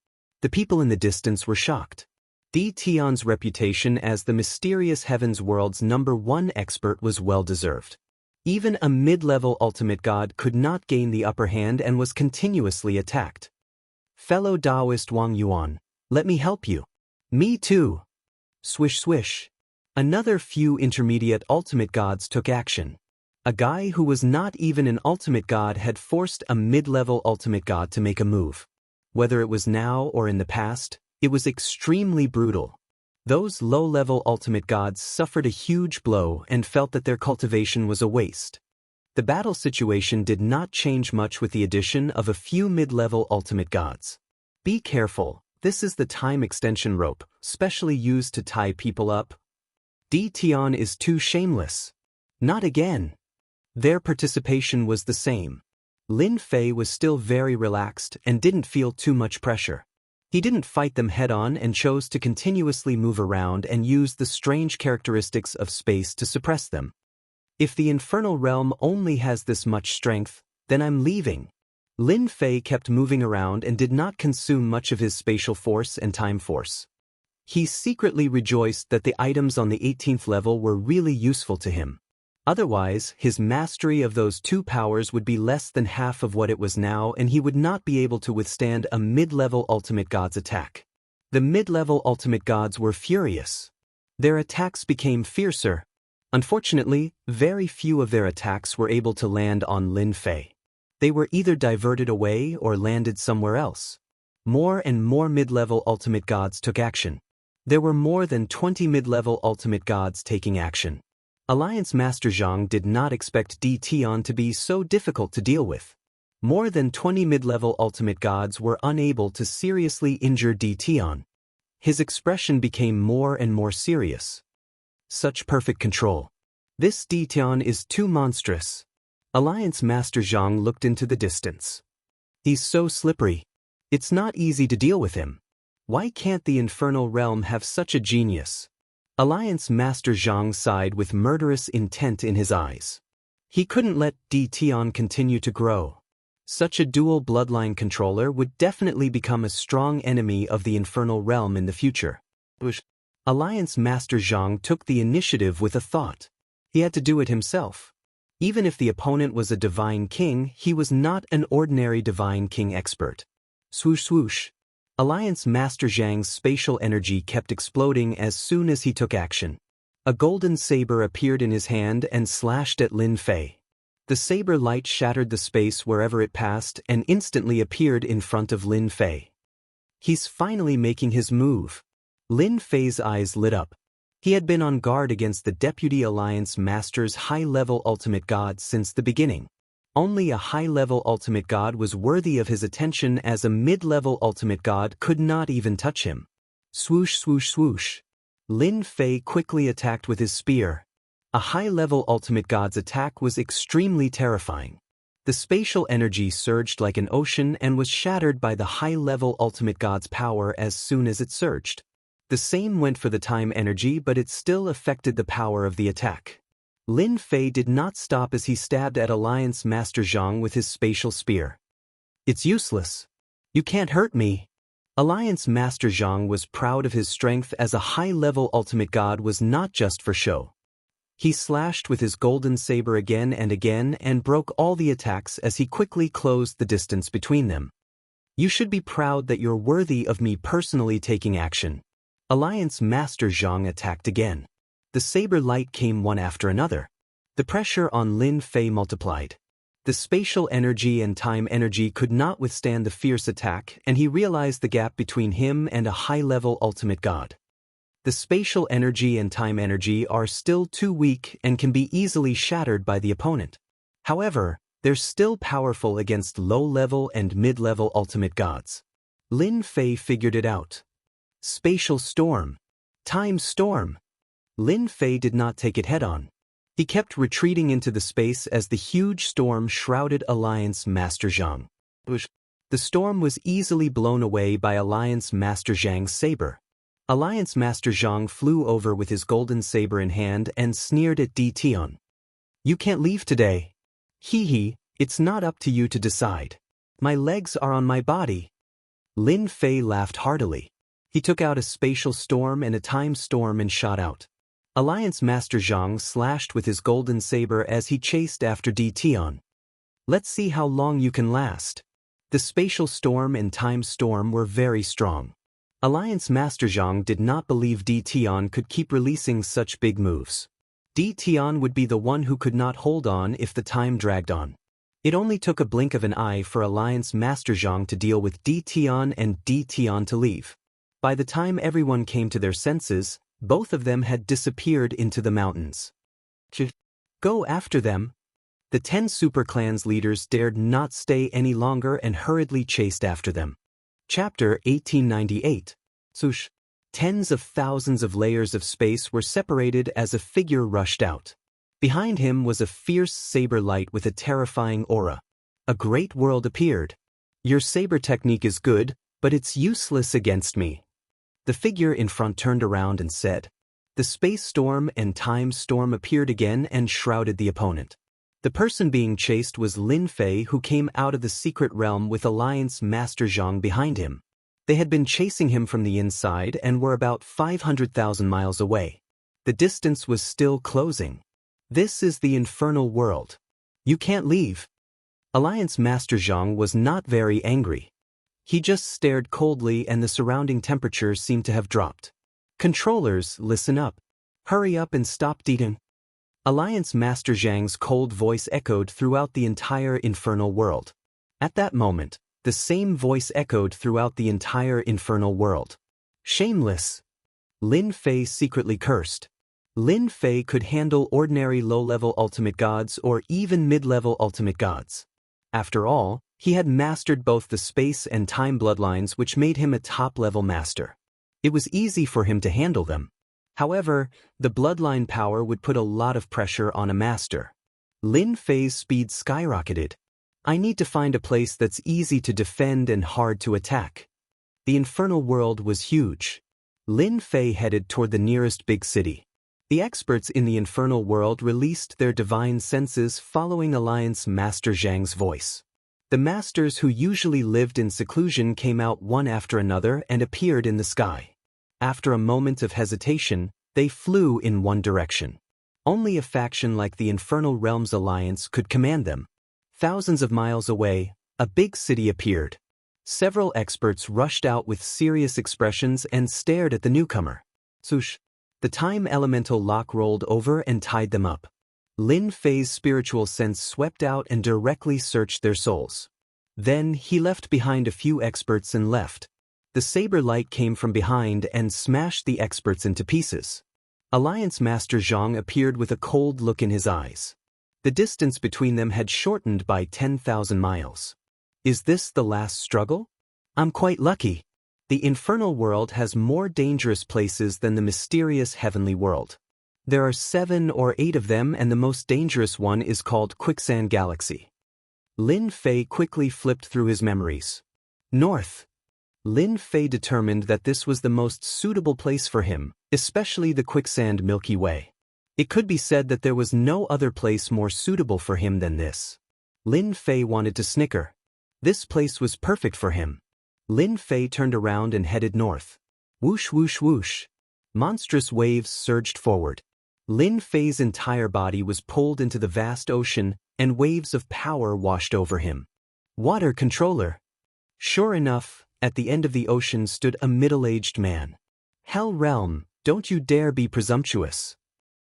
The people in the distance were shocked. D. Tian's reputation as the mysterious Heaven's World's #1 expert was well-deserved. Even a mid-level ultimate god could not gain the upper hand and was continuously attacked. Fellow Taoist Wang Yuan, let me help you. Me too. Swish swish. Another few intermediate ultimate gods took action. A guy who was not even an ultimate god had forced a mid-level ultimate god to make a move. Whether it was now or in the past, it was extremely brutal. Those low-level ultimate gods suffered a huge blow and felt that their cultivation was a waste. The battle situation did not change much with the addition of a few mid-level ultimate gods. Be careful, this is the time extension rope, specially used to tie people up. D. Tian is too shameless. Not again. Their participation was the same. Lin Fei was still very relaxed and didn't feel too much pressure. He didn't fight them head-on and chose to continuously move around and use the strange characteristics of space to suppress them. If the infernal realm only has this much strength, then I'm leaving. Lin Fei kept moving around and did not consume much of his spatial force and time force. He secretly rejoiced that the items on the 18th level were really useful to him. Otherwise, his mastery of those two powers would be less than half of what it was now, and he would not be able to withstand a mid-level ultimate god's attack. The mid-level ultimate gods were furious. Their attacks became fiercer. Unfortunately, very few of their attacks were able to land on Lin Fei. They were either diverted away or landed somewhere else. More and more mid-level ultimate gods took action. There were more than 20 mid-level ultimate gods taking action. Alliance Master Zhang did not expect D. Tian to be so difficult to deal with. More than 20 mid-level ultimate gods were unable to seriously injure D. Tian. His expression became more and more serious. Such perfect control. This D. Tian is too monstrous. Alliance Master Zhang looked into the distance. He's so slippery. It's not easy to deal with him. Why can't the infernal realm have such a genius? Alliance Master Zhang sighed with murderous intent in his eyes. He couldn't let D. Tian continue to grow. Such a dual bloodline controller would definitely become a strong enemy of the infernal realm in the future. Alliance Master Zhang took the initiative with a thought. He had to do it himself. Even if the opponent was a divine king, he was not an ordinary divine king expert. Swoosh swoosh. Alliance Master Zhang's spatial energy kept exploding as soon as he took action. A golden saber appeared in his hand and slashed at Lin Fei. The saber light shattered the space wherever it passed and instantly appeared in front of Lin Fei. He's finally making his move. Lin Fei's eyes lit up. He had been on guard against the Deputy Alliance Master's high-level ultimate god since the beginning. Only a high-level ultimate god was worthy of his attention, as a mid-level ultimate god could not even touch him. Swoosh swoosh swoosh. Lin Fei quickly attacked with his spear. A high-level ultimate god's attack was extremely terrifying. The spatial energy surged like an ocean and was shattered by the high-level ultimate god's power as soon as it surged. The same went for the time energy, but it still affected the power of the attack. Lin Fei did not stop as he stabbed at Alliance Master Zhang with his spatial spear. It's useless. You can't hurt me. Alliance Master Zhang was proud of his strength, as a high-level ultimate god was not just for show. He slashed with his golden saber again and broke all the attacks as he quickly closed the distance between them. You should be proud that you're worthy of me personally taking action. Alliance Master Zhang attacked again. The saber light came one after another. The pressure on Lin Fei multiplied. The spatial energy and time energy could not withstand the fierce attack, and he realized the gap between him and a high-level ultimate god. The spatial energy and time energy are still too weak and can be easily shattered by the opponent. However, they're still powerful against low-level and mid-level ultimate gods. Lin Fei figured it out. Spatial storm. Time storm. Lin Fei did not take it head-on. He kept retreating into the space as the huge storm shrouded Alliance Master Zhang. The storm was easily blown away by Alliance Master Zhang's saber. Alliance Master Zhang flew over with his golden saber in hand and sneered at Di Tian. "You can't leave today. Hee, it's not up to you to decide. My legs are on my body." Lin Fei laughed heartily. He took out a spatial storm and a time storm and shot out. Alliance Master Zhang slashed with his golden saber as he chased after Di Tian. "Let's see how long you can last." The spatial storm and time storm were very strong. Alliance Master Zhang did not believe Di Tian could keep releasing such big moves. Di Tian would be the one who could not hold on if the time dragged on. It only took a blink of an eye for Alliance Master Zhang to deal with Di Tian and Di Tian to leave. By the time everyone came to their senses, both of them had disappeared into the mountains. "Go after them." The 10 super clans leaders dared not stay any longer and hurriedly chased after them. Chapter 1898. Swoosh. Tens of thousands of layers of space were separated as a figure rushed out. Behind him was a fierce saber light with a terrifying aura. A great world appeared. "Your saber technique is good, but it's useless against me." The figure in front turned around and said. The space storm and time storm appeared again and shrouded the opponent. The person being chased was Lin Fei, who came out of the secret realm with Alliance Master Zhang behind him. They had been chasing him from the inside and were about 500,000 miles away. The distance was still closing. "This is the infernal world. You can't leave." Alliance Master Zhang was not very angry. He just stared coldly and the surrounding temperature seemed to have dropped. "Controllers, listen up. Hurry up and stop Deedon." Alliance Master Zhang's cold voice echoed throughout the entire infernal world. At that moment, the same voice echoed throughout the entire infernal world. "Shameless." Lin Fei secretly cursed. Lin Fei could handle ordinary low-level ultimate gods or even mid-level ultimate gods. After all, he had mastered both the space and time bloodlines, which made him a top-level master. It was easy for him to handle them. However, the bloodline power would put a lot of pressure on a master. Lin Fei's speed skyrocketed. "I need to find a place that's easy to defend and hard to attack." The infernal world was huge. Lin Fei headed toward the nearest big city. The experts in the infernal world released their divine senses following Alliance Master Zhang's voice. The masters who usually lived in seclusion came out one after another and appeared in the sky. After a moment of hesitation, they flew in one direction. Only a faction like the Infernal Realms Alliance could command them. Thousands of miles away, a big city appeared. Several experts rushed out with serious expressions and stared at the newcomer. Swoosh. The time elemental lock rolled over and tied them up. Lin Fei's spiritual sense swept out and directly searched their souls. Then he left behind a few experts and left. The saber light came from behind and smashed the experts into pieces. Alliance Master Zhang appeared with a cold look in his eyes. The distance between them had shortened by 10,000 miles. "Is this the last struggle? I'm quite lucky. The infernal world has more dangerous places than the mysterious heavenly world. There are 7 or 8 of them, and the most dangerous one is called Quicksand Galaxy." Lin Fei quickly flipped through his memories. North. Lin Fei determined that this was the most suitable place for him, especially the Quicksand Milky Way. It could be said that there was no other place more suitable for him than this. Lin Fei wanted to snicker. This place was perfect for him. Lin Fei turned around and headed north. Whoosh whoosh whoosh. Monstrous waves surged forward. Lin Fei's entire body was pulled into the vast ocean, and waves of power washed over him. Water controller. Sure enough, at the end of the ocean stood a middle-aged man. "Hell Realm, don't you dare be presumptuous."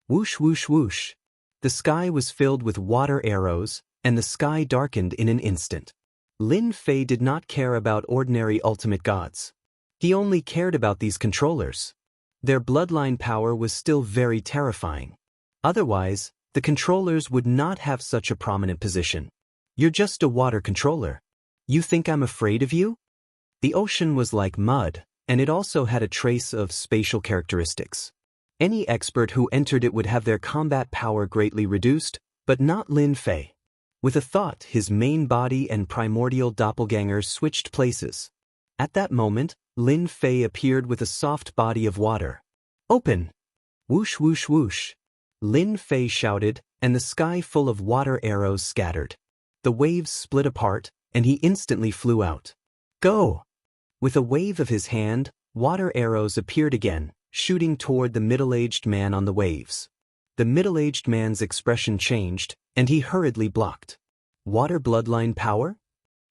Whoosh whoosh whoosh. The sky was filled with water arrows, and the sky darkened in an instant. Lin Fei did not care about ordinary ultimate gods. He only cared about these controllers. Their bloodline power was still very terrifying. Otherwise, the controllers would not have such a prominent position. "You're just a water controller. You think I'm afraid of you?" The ocean was like mud, and it also had a trace of spatial characteristics. Any expert who entered it would have their combat power greatly reduced, but not Lin Fei. With a thought, his main body and primordial doppelganger switched places. At that moment, Lin Fei appeared with a soft body of water. Open! Whoosh whoosh whoosh. Lin Fei shouted, and the sky full of water arrows scattered. The waves split apart, and he instantly flew out. Go! With a wave of his hand, water arrows appeared again, shooting toward the middle-aged man on the waves. The middle-aged man's expression changed, and he hurriedly blocked. Water bloodline power?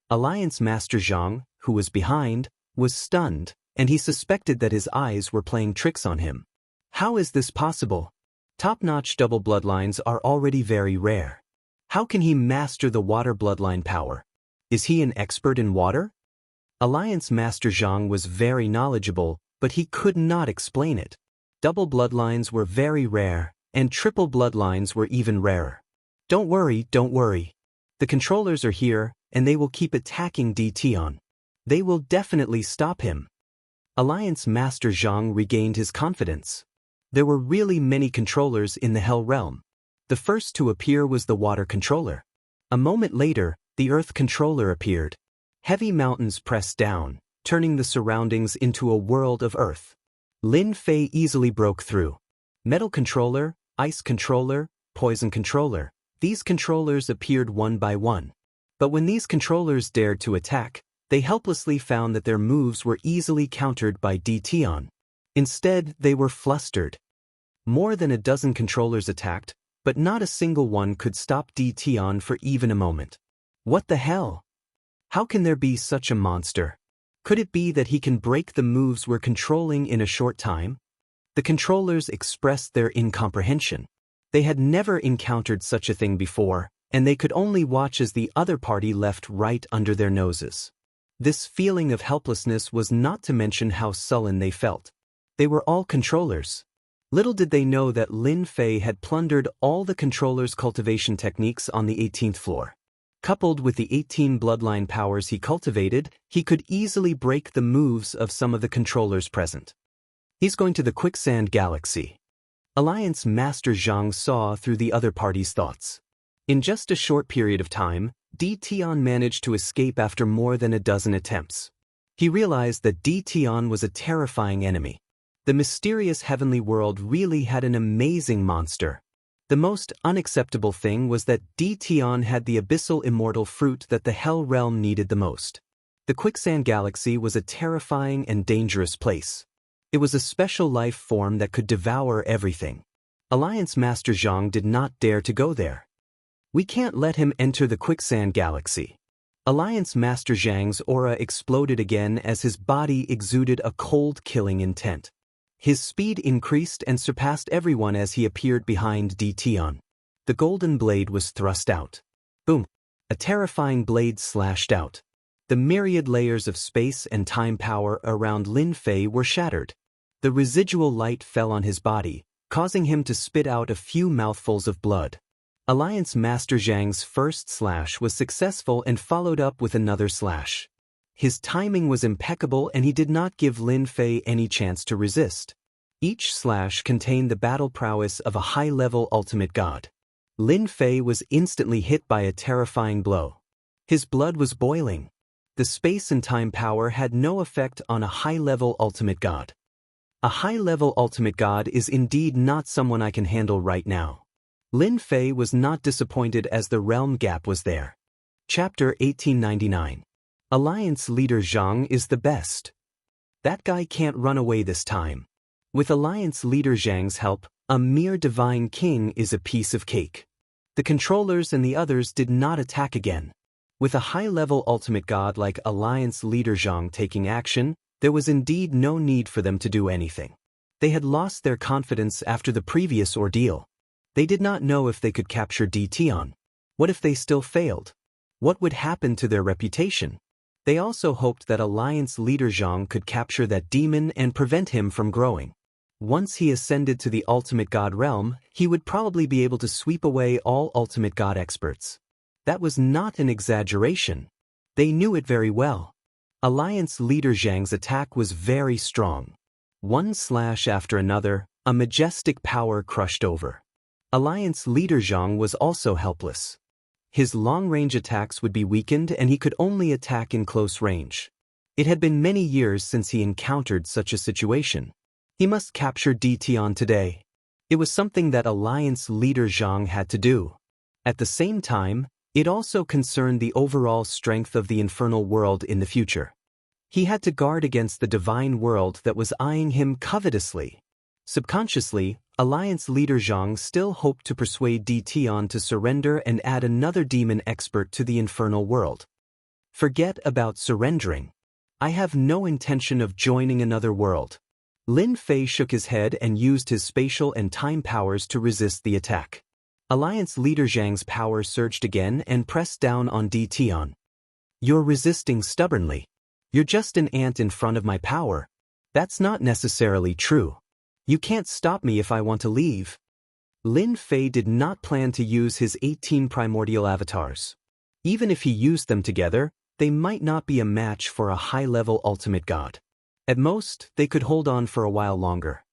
Alliance Master Zhang, who was behind, was stunned, and he suspected that his eyes were playing tricks on him. How is this possible? Top-notch double bloodlines are already very rare. How can he master the water bloodline power? Is he an expert in water? Alliance Master Zhang was very knowledgeable, but he could not explain it. Double bloodlines were very rare, and triple bloodlines were even rarer. Don't worry, don't worry. The controllers are here, and they will keep attacking DTon. They will definitely stop him. Alliance Master Zhang regained his confidence. There were really many controllers in the Hell Realm. The first to appear was the water controller. A moment later, the earth controller appeared. Heavy mountains pressed down, turning the surroundings into a world of earth. Lin Fei easily broke through. Metal controller, ice controller, poison controller. These controllers appeared one by one. But when these controllers dared to attack, they helplessly found that their moves were easily countered by DTon. Instead, they were flustered. More than a dozen controllers attacked, but not a single one could stop DTon for even a moment. What the hell? How can there be such a monster? Could it be that he can break the moves we're controlling in a short time? The controllers expressed their incomprehension. They had never encountered such a thing before, and they could only watch as the other party left right under their noses. This feeling of helplessness was not to mention how sullen they felt. They were all controllers. Little did they know that Lin Fei had plundered all the controllers' cultivation techniques on the 18th floor. Coupled with the 18 bloodline powers he cultivated, he could easily break the moves of some of the controllers present. He's going to the Quicksand Galaxy. Alliance Master Zhang saw through the other party's thoughts. In just a short period of time, DTon managed to escape after more than a dozen attempts. He realized that DTon was a terrifying enemy. The mysterious heavenly world really had an amazing monster. The most unacceptable thing was that DTon had the abyssal immortal fruit that the Hell Realm needed the most. The Quicksand Galaxy was a terrifying and dangerous place. It was a special life form that could devour everything. Alliance Master Zhang did not dare to go there. We can't let him enter the Quicksand Galaxy. Alliance Master Zhang's aura exploded again as his body exuded a cold killing intent. His speed increased and surpassed everyone as he appeared behind DTon. The golden blade was thrust out. Boom! A terrifying blade slashed out. The myriad layers of space and time power around Lin Fei were shattered. The residual light fell on his body, causing him to spit out a few mouthfuls of blood. Alliance Master Zhang's first slash was successful and followed up with another slash. His timing was impeccable and he did not give Lin Fei any chance to resist. Each slash contained the battle prowess of a high-level ultimate god. Lin Fei was instantly hit by a terrifying blow. His blood was boiling. The space and time power had no effect on a high-level ultimate god. A high-level ultimate god is indeed not someone I can handle right now. Lin Fei was not disappointed as the realm gap was there. Chapter 1899. Alliance Leader Zhang is the best. That guy can't run away this time. With Alliance Leader Zhang's help, a mere divine king is a piece of cake. The controllers and the others did not attack again. With a high-level ultimate god like Alliance Leader Zhang taking action, there was indeed no need for them to do anything. They had lost their confidence after the previous ordeal. They did not know if they could capture DTon. What if they still failed? What would happen to their reputation? They also hoped that Alliance Leader Zhang could capture that demon and prevent him from growing. Once he ascended to the Ultimate God realm, he would probably be able to sweep away all Ultimate God experts. That was not an exaggeration. They knew it very well. Alliance Leader Zhang's attack was very strong. One slash after another, A majestic power crushed over. Alliance leader Zhang was also helpless. His long-range attacks would be weakened and he could only attack in close range. It had been many years since he encountered such a situation. He must capture Dtian today. It was something that Alliance leader Zhang had to do. At the same time, it also concerned the overall strength of the infernal world in the future. He had to guard against the divine world that was eyeing him covetously. Subconsciously, Alliance leader Zhang still hoped to persuade Dtian to surrender and add another demon expert to the infernal world. Forget about surrendering. I have no intention of joining another world. Lin Fei shook his head and used his spatial and time powers to resist the attack. Alliance leader Zhang's power surged again and pressed down on Dtian. You're resisting stubbornly. You're just an ant in front of my power. That's not necessarily true. You can't stop me if I want to leave. Lin Fei did not plan to use his 18 primordial avatars. Even if he used them together, they might not be a match for a high-level ultimate god. At most, they could hold on for a while longer.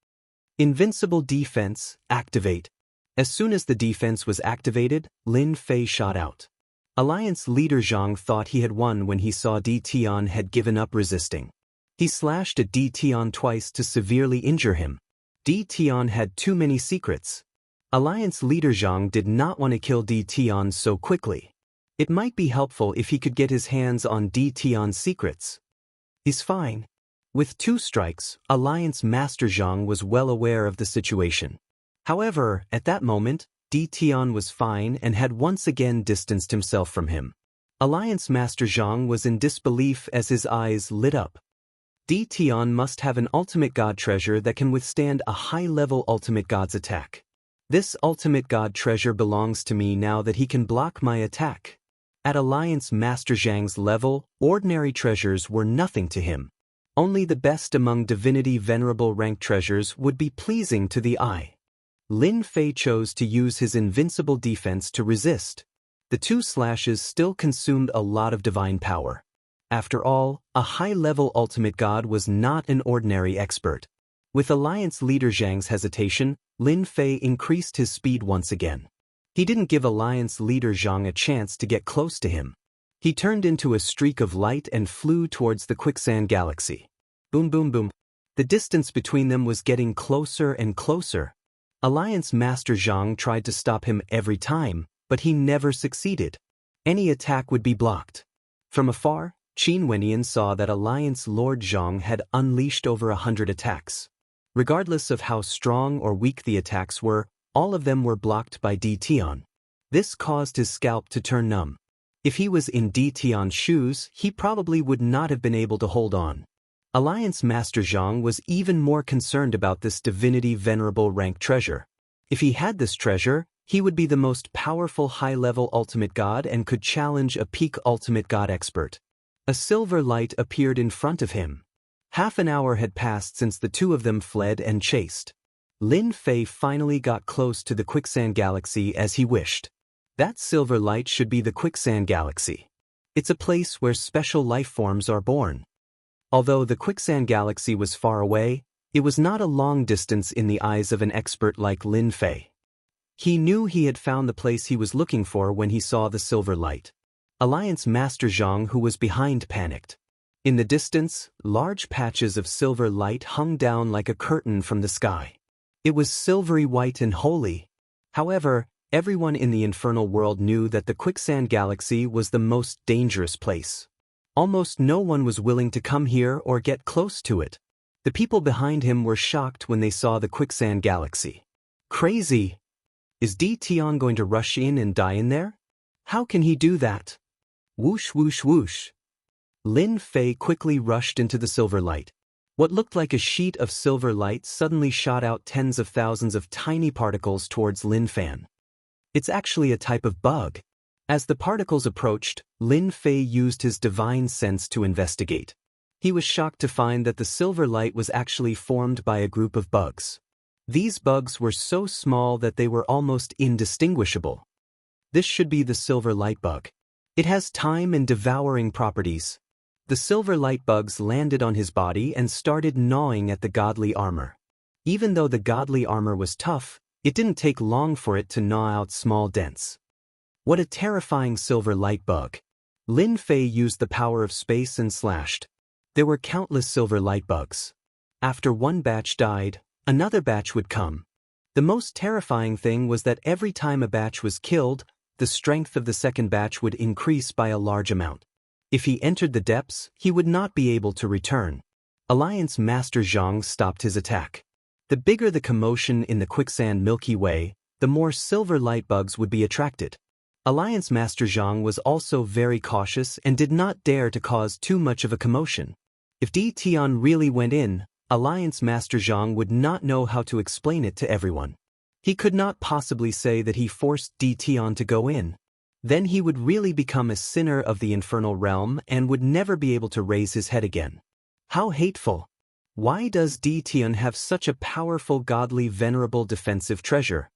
Invincible defense, activate. As soon as the defense was activated, Lin Fei shot out. Alliance leader Zhang thought he had won when he saw Dtian had given up resisting. He slashed at Dtian twice to severely injure him. Dtian had too many secrets. Alliance leader Zhang did not want to kill Dtian so quickly. It might be helpful if he could get his hands on Dtian's secrets. He's fine. With 2 strikes, Alliance Master Zhang was well aware of the situation. However, at that moment, Dtian was fine and had once again distanced himself from him. Alliance Master Zhang was in disbelief as his eyes lit up. Dtian must have an ultimate god treasure that can withstand a high-level ultimate god's attack. This ultimate god treasure belongs to me now that he can block my attack. At Alliance Master Zhang's level, ordinary treasures were nothing to him. Only the best among divinity venerable rank treasures would be pleasing to the eye. Lin Fei chose to use his invincible defense to resist. The 2 slashes still consumed a lot of divine power. After all, a high-level ultimate god was not an ordinary expert. With Alliance leader Zhang's hesitation, Lin Fei increased his speed once again. He didn't give Alliance leader Zhang a chance to get close to him. He turned into a streak of light and flew towards the quicksand galaxy. Boom boom boom. The distance between them was getting closer and closer. Alliance Master Zhang tried to stop him every time, but he never succeeded. Any attack would be blocked. From afar, Qin Wenyan saw that Alliance Lord Zhang had unleashed over 100 attacks. Regardless of how strong or weak the attacks were, all of them were blocked by Dtian. This caused his scalp to turn numb. If he was in Dtian's shoes, he probably would not have been able to hold on. Alliance Master Zhang was even more concerned about this divinity venerable rank treasure. If he had this treasure, he would be the most powerful high-level ultimate god and could challenge a peak ultimate god expert. A silver light appeared in front of him. Half an hour had passed since the 2 of them fled and chased. Lin Fei finally got close to the quicksand galaxy as he wished. That silver light should be the quicksand galaxy. It's a place where special life forms are born. Although the quicksand galaxy was far away, it was not a long distance in the eyes of an expert like Lin Fei. He knew he had found the place he was looking for when he saw the silver light. Alliance Master Zhang, who was behind, panicked. In the distance, large patches of silver light hung down like a curtain from the sky. It was silvery white and holy. However, everyone in the infernal world knew that the quicksand galaxy was the most dangerous place. Almost no one was willing to come here or get close to it. The people behind him were shocked when they saw the quicksand galaxy. Crazy! Is Dtian going to rush in and die in there? How can he do that? Whoosh whoosh whoosh. Lin Fei quickly rushed into the silver light. What looked like a sheet of silver light suddenly shot out tens of thousands of tiny particles towards Lin Fan. It's actually a type of bug. As the particles approached, Lin Fei used his divine sense to investigate. He was shocked to find that the silver light was actually formed by a group of bugs. These bugs were so small that they were almost indistinguishable. This should be the silver light bug. It has time and devouring properties. The silver light bugs landed on his body and started gnawing at the godly armor. Even though the godly armor was tough, it didn't take long for it to gnaw out small dents. What a terrifying silver light bug. Lin Fei used the power of space and slashed. There were countless silver light bugs. After one batch died, another batch would come. The most terrifying thing was that every time a batch was killed, the strength of the second batch would increase by a large amount. If he entered the depths, he would not be able to return. Alliance Master Zhang stopped his attack. The bigger the commotion in the quicksand Milky Way, the more silver light bugs would be attracted. Alliance Master Zhang was also very cautious and did not dare to cause too much of a commotion. If Di Tian really went in, Alliance Master Zhang would not know how to explain it to everyone. He could not possibly say that he forced Di Tian to go in. Then he would really become a sinner of the infernal realm and would never be able to raise his head again. How hateful! Why does Di Tian have such a powerful godly venerable defensive treasure?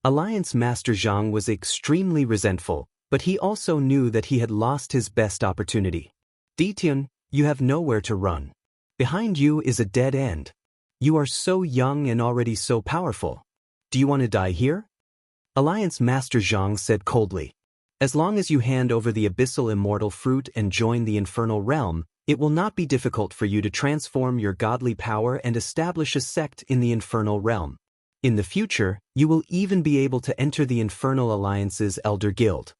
Alliance Master Zhang was extremely resentful, but he also knew that he had lost his best opportunity. Di Tian, you have nowhere to run. Behind you is a dead end. You are so young and already so powerful. Do you want to die here? Alliance Master Zhang said coldly. As long as you hand over the abyssal immortal fruit and join the infernal realm, it will not be difficult for you to transform your godly power and establish a sect in the infernal realm. In the future, you will even be able to enter the Infernal Alliance's Elder Guild.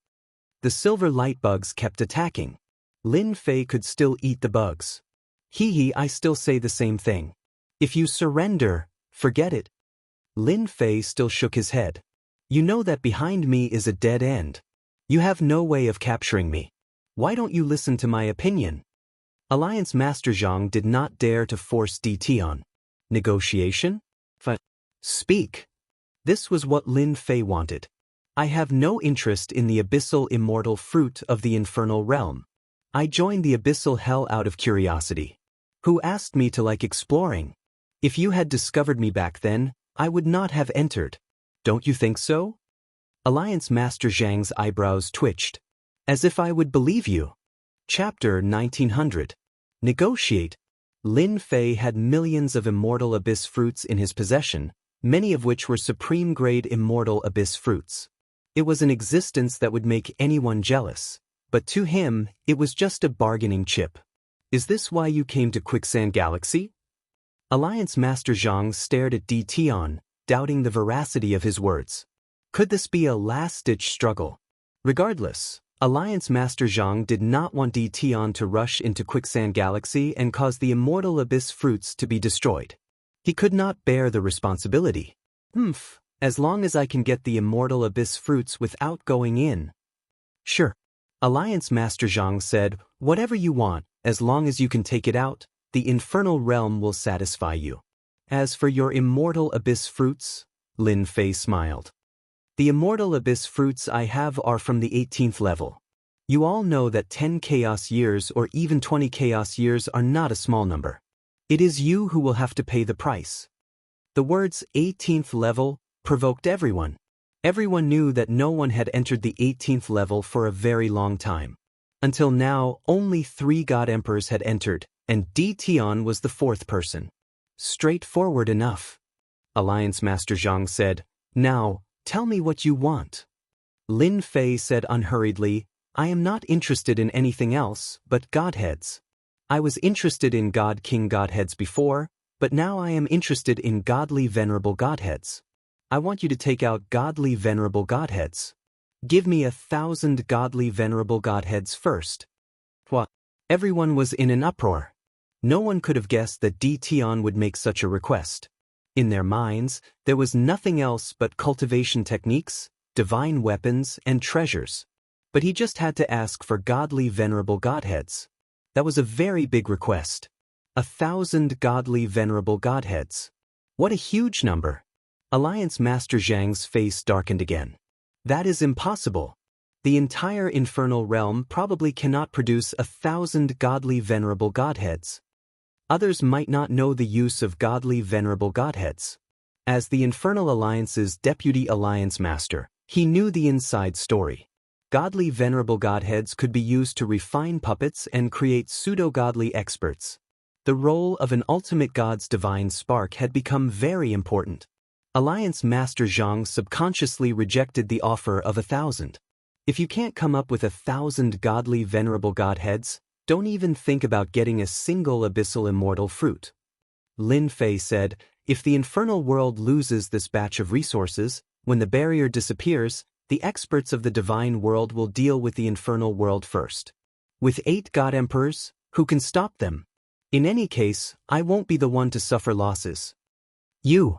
The silver light bugs kept attacking. Lin Fei could still eat the bugs. I still say the same thing. If you surrender, forget it. Lin Fei still shook his head. You know that behind me is a dead end. You have no way of capturing me. Why don't you listen to my opinion? Alliance Master Zhang did not dare to force Di Tian. Negotiation? Speak. This was what Lin Fei wanted. I have no interest in the abyssal immortal fruit of the infernal realm. I joined the abyssal hell out of curiosity. Who asked me to like exploring? If you had discovered me back then, I would not have entered. Don't you think so? Alliance Master Zhang's eyebrows twitched. As if I would believe you. Chapter 1900. Negotiate. Lin Fei had millions of immortal abyss fruits in his possession, many of which were supreme-grade immortal abyss fruits. It was an existence that would make anyone jealous, but to him, it was just a bargaining chip. Is this why you came to Quicksand Galaxy? Alliance Master Zhang stared at Di Tian, doubting the veracity of his words. Could this be a last-ditch struggle? Regardless, Alliance Master Zhang did not want Di Tian to rush into Quicksand Galaxy and cause the immortal abyss fruits to be destroyed. He could not bear the responsibility. As long as I can get the immortal abyss fruits without going in. Sure. Alliance Master Zhang said, whatever you want, as long as you can take it out, the infernal realm will satisfy you. As for your immortal abyss fruits, Lin Fei smiled. The immortal abyss fruits I have are from the 18th level. You all know that 10 chaos years or even 20 chaos years are not a small number. It is you who will have to pay the price. The words 18th level provoked everyone. Everyone knew that no one had entered the 18th level for a very long time. Until now, only 3 God Emperors had entered, and Di Tian was the 4th person. Straightforward enough. Alliance Master Zhang said, Now, tell me what you want. Lin Fei said unhurriedly, I am not interested in anything else but Godheads. I was interested in God King Godheads before, but now I am interested in godly venerable Godheads. I want you to take out godly venerable Godheads. Give me 1,000 godly venerable Godheads first. What? Everyone was in an uproar. No one could have guessed that Di Tian would make such a request. In their minds, there was nothing else but cultivation techniques, divine weapons, and treasures. But he just had to ask for godly venerable Godheads. That was a very big request. 1,000 godly venerable Godheads. What a huge number. Alliance Master Zhang's face darkened again. That is impossible. The entire infernal realm probably cannot produce 1,000 godly venerable Godheads. Others might not know the use of godly venerable Godheads. As the Infernal Alliance's Deputy Alliance Master, he knew the inside story. Godly venerable Godheads could be used to refine puppets and create pseudo-godly experts. The role of an ultimate god's divine spark had become very important. Alliance Master Zhang subconsciously rejected the offer of 1,000. If you can't come up with 1,000 godly venerable godheads, don't even think about getting a single abyssal immortal fruit. Lin Fei said, if the infernal world loses this batch of resources, when the barrier disappears, the experts of the divine world will deal with the infernal world first. With 8 god emperors, who can stop them? In any case, I won't be the one to suffer losses. You.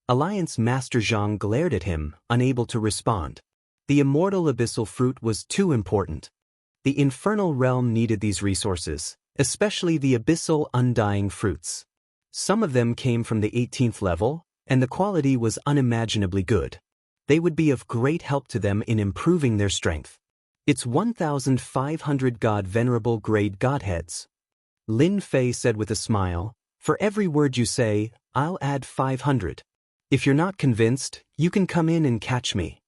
Alliance Master Zhang glared at him, unable to respond. The immortal abyssal fruit was too important. The infernal realm needed these resources, especially the abyssal undying fruits. Some of them came from the 18th level, and the quality was unimaginably good. They would be of great help to them in improving their strength. It's 1,500 god venerable grade godheads. Lin Fei said with a smile, for every word you say, I'll add 500. If you're not convinced, you can come in and catch me.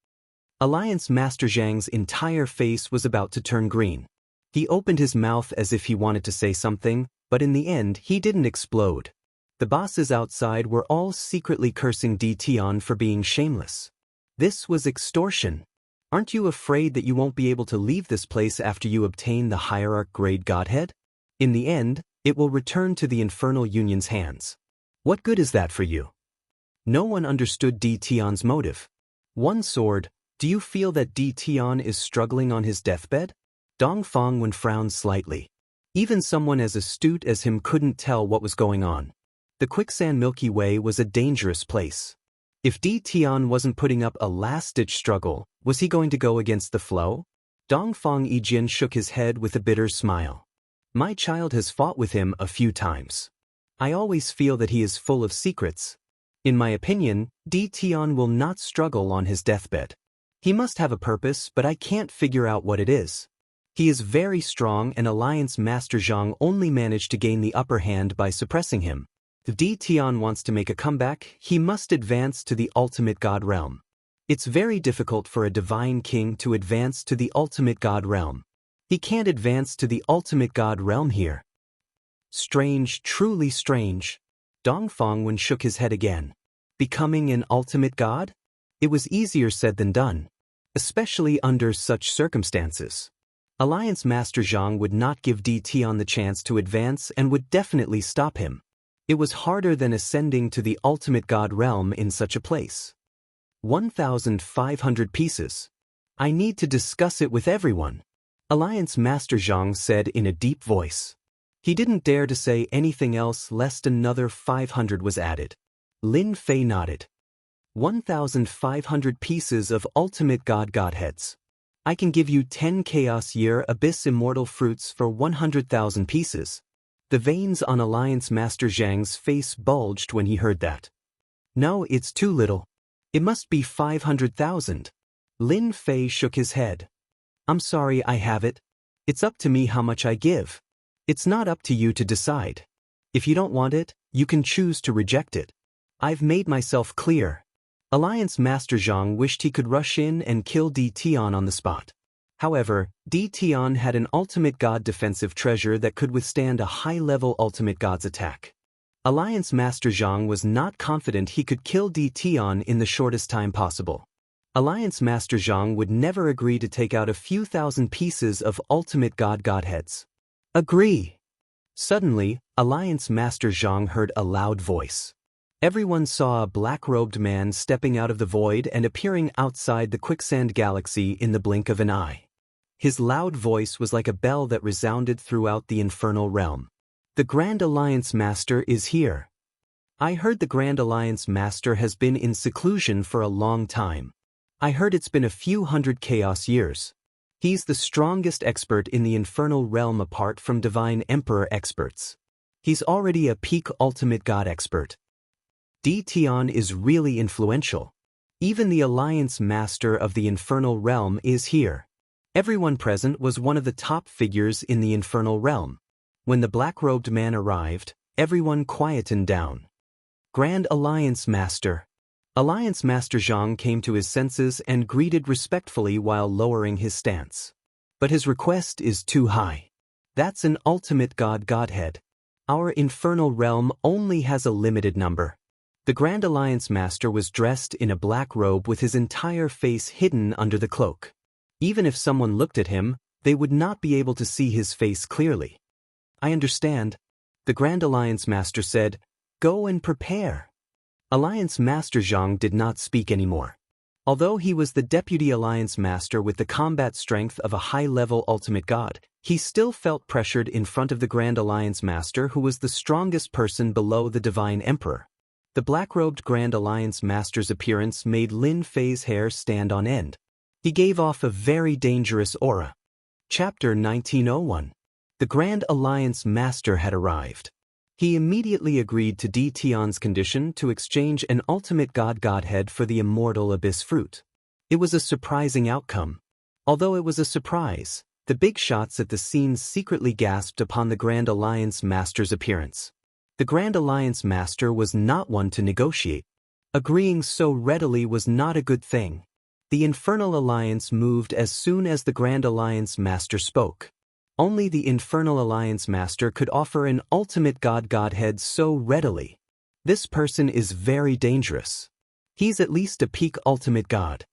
Alliance Master Zhang's entire face was about to turn green. He opened his mouth as if he wanted to say something, but in the end he didn't explode. The bosses outside were all secretly cursing Tian for being shameless. This was extortion. Aren't you afraid that you won't be able to leave this place after you obtain the hierarch grade godhead? In the end, it will return to the Infernal Union's hands. What good is that for you? No one understood Tian's motive. One sword, do you feel that Tian is struggling on his deathbed? Dong Fangwen frowned slightly. Even someone as astute as him couldn't tell what was going on. The quicksand Milky Way was a dangerous place. If Tian wasn't putting up a last-ditch struggle, was he going to go against the flow? Dongfang Yijian shook his head with a bitter smile. My child has fought with him a few times. I always feel that he is full of secrets. In my opinion, Tian will not struggle on his deathbed. He must have a purpose, but I can't figure out what it is. He is very strong and Alliance Master Zhang only managed to gain the upper hand by suppressing him. If Tian wants to make a comeback, he must advance to the ultimate god realm. It's very difficult for a divine king to advance to the ultimate god realm. He can't advance to the ultimate god realm here. Strange, truly strange. Dong Fangwen shook his head again. Becoming an ultimate god? It was easier said than done, especially under such circumstances. Alliance Master Zhang would not give Tian the chance to advance and would definitely stop him. It was harder than ascending to the ultimate god realm in such a place. 1,500 pieces. I need to discuss it with everyone. Alliance Master Zhang said in a deep voice. He didn't dare to say anything else lest another 500 was added. Lin Fei nodded. 1,500 pieces of ultimate godheads. I can give you 10 Chaos Year Abyss Immortal Fruits for 100,000 pieces. The veins on Alliance Master Zhang's face bulged when he heard that. No, it's too little. It must be 500,000. Lin Fei shook his head. I'm sorry, I have it. It's up to me how much I give. It's not up to you to decide. If you don't want it, you can choose to reject it. I've made myself clear. Alliance Master Zhang wished he could rush in and kill Tian on the spot. However, Tian had an ultimate god defensive treasure that could withstand a high-level ultimate god's attack. Alliance Master Zhang was not confident he could kill Tian in the shortest time possible. Alliance Master Zhang would never agree to take out a few thousand pieces of ultimate godheads. Agree! Suddenly, Alliance Master Zhang heard a loud voice. Everyone saw a black-robed man stepping out of the void and appearing outside the quicksand galaxy in the blink of an eye. His loud voice was like a bell that resounded throughout the infernal realm. The Grand Alliance Master is here. I heard the Grand Alliance Master has been in seclusion for a long time. I heard it's been a few hundred chaos years. He's the strongest expert in the infernal realm apart from Divine Emperor experts. He's already a peak ultimate god expert. Tian is really influential. Even the Alliance Master of the infernal realm is here. Everyone present was one of the top figures in the infernal realm. When the black-robed man arrived, everyone quietened down. Grand Alliance Master. Alliance Master Zhang came to his senses and greeted respectfully while lowering his stance. But his request is too high. That's an ultimate godhead. Our infernal realm only has a limited number. The Grand Alliance Master was dressed in a black robe with his entire face hidden under the cloak. Even if someone looked at him, they would not be able to see his face clearly. I understand. The Grand Alliance Master said, "Go and prepare." Alliance Master Zhang did not speak anymore. Although he was the Deputy Alliance Master with the combat strength of a high-level ultimate god, he still felt pressured in front of the Grand Alliance Master, who was the strongest person below the Divine Emperor. The black-robed Grand Alliance Master's appearance made Lin Fei's hair stand on end. He gave off a very dangerous aura. Chapter 1901. The Grand Alliance Master had arrived. He immediately agreed to Di Tian's condition to exchange an ultimate godhead for the immortal abyss fruit. It was a surprising outcome. Although it was a surprise, the big shots at the scene secretly gasped upon the Grand Alliance Master's appearance. The Grand Alliance Master was not one to negotiate. Agreeing so readily was not a good thing. The Infernal Alliance moved as soon as the Grand Alliance Master spoke. Only the Infernal Alliance Master could offer an ultimate godhead so readily. This person is very dangerous. He's at least a peak ultimate god.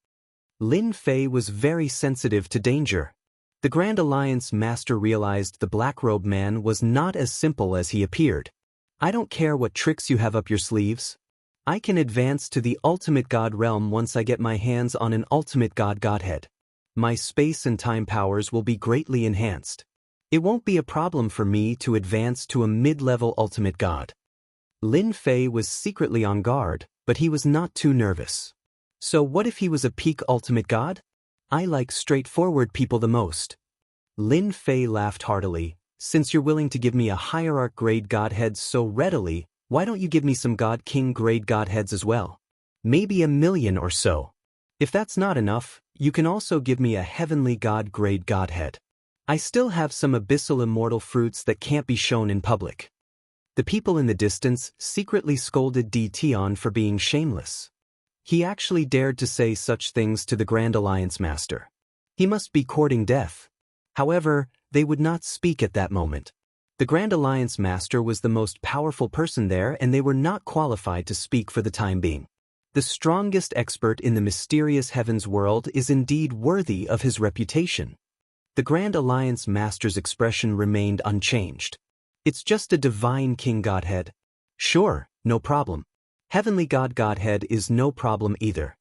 Lin Fei was very sensitive to danger. The Grand Alliance Master realized the black-robed man was not as simple as he appeared. I don't care what tricks you have up your sleeves. I can advance to the ultimate god realm once I get my hands on an ultimate godhead. My space and time powers will be greatly enhanced. It won't be a problem for me to advance to a mid-level ultimate god. Lin Fei was secretly on guard, but he was not too nervous. So what if he was a peak ultimate god? I like straightforward people the most. Lin Fei laughed heartily. Since you're willing to give me a hierarch grade godhead so readily, why don't you give me some god king grade godheads as well? Maybe 1,000,000 or so. If that's not enough, you can also give me a heavenly god grade godhead. I still have some abyssal immortal fruits that can't be shown in public. The people in the distance secretly scolded Di Tian for being shameless. He actually dared to say such things to the Grand Alliance Master. He must be courting death. However, they would not speak at that moment. The Grand Alliance Master was the most powerful person there, and they were not qualified to speak for the time being. The strongest expert in the mysterious heavens world is indeed worthy of his reputation. The Grand Alliance Master's expression remained unchanged. It's just a divine king godhead. Sure, no problem. Heavenly godhead is no problem either.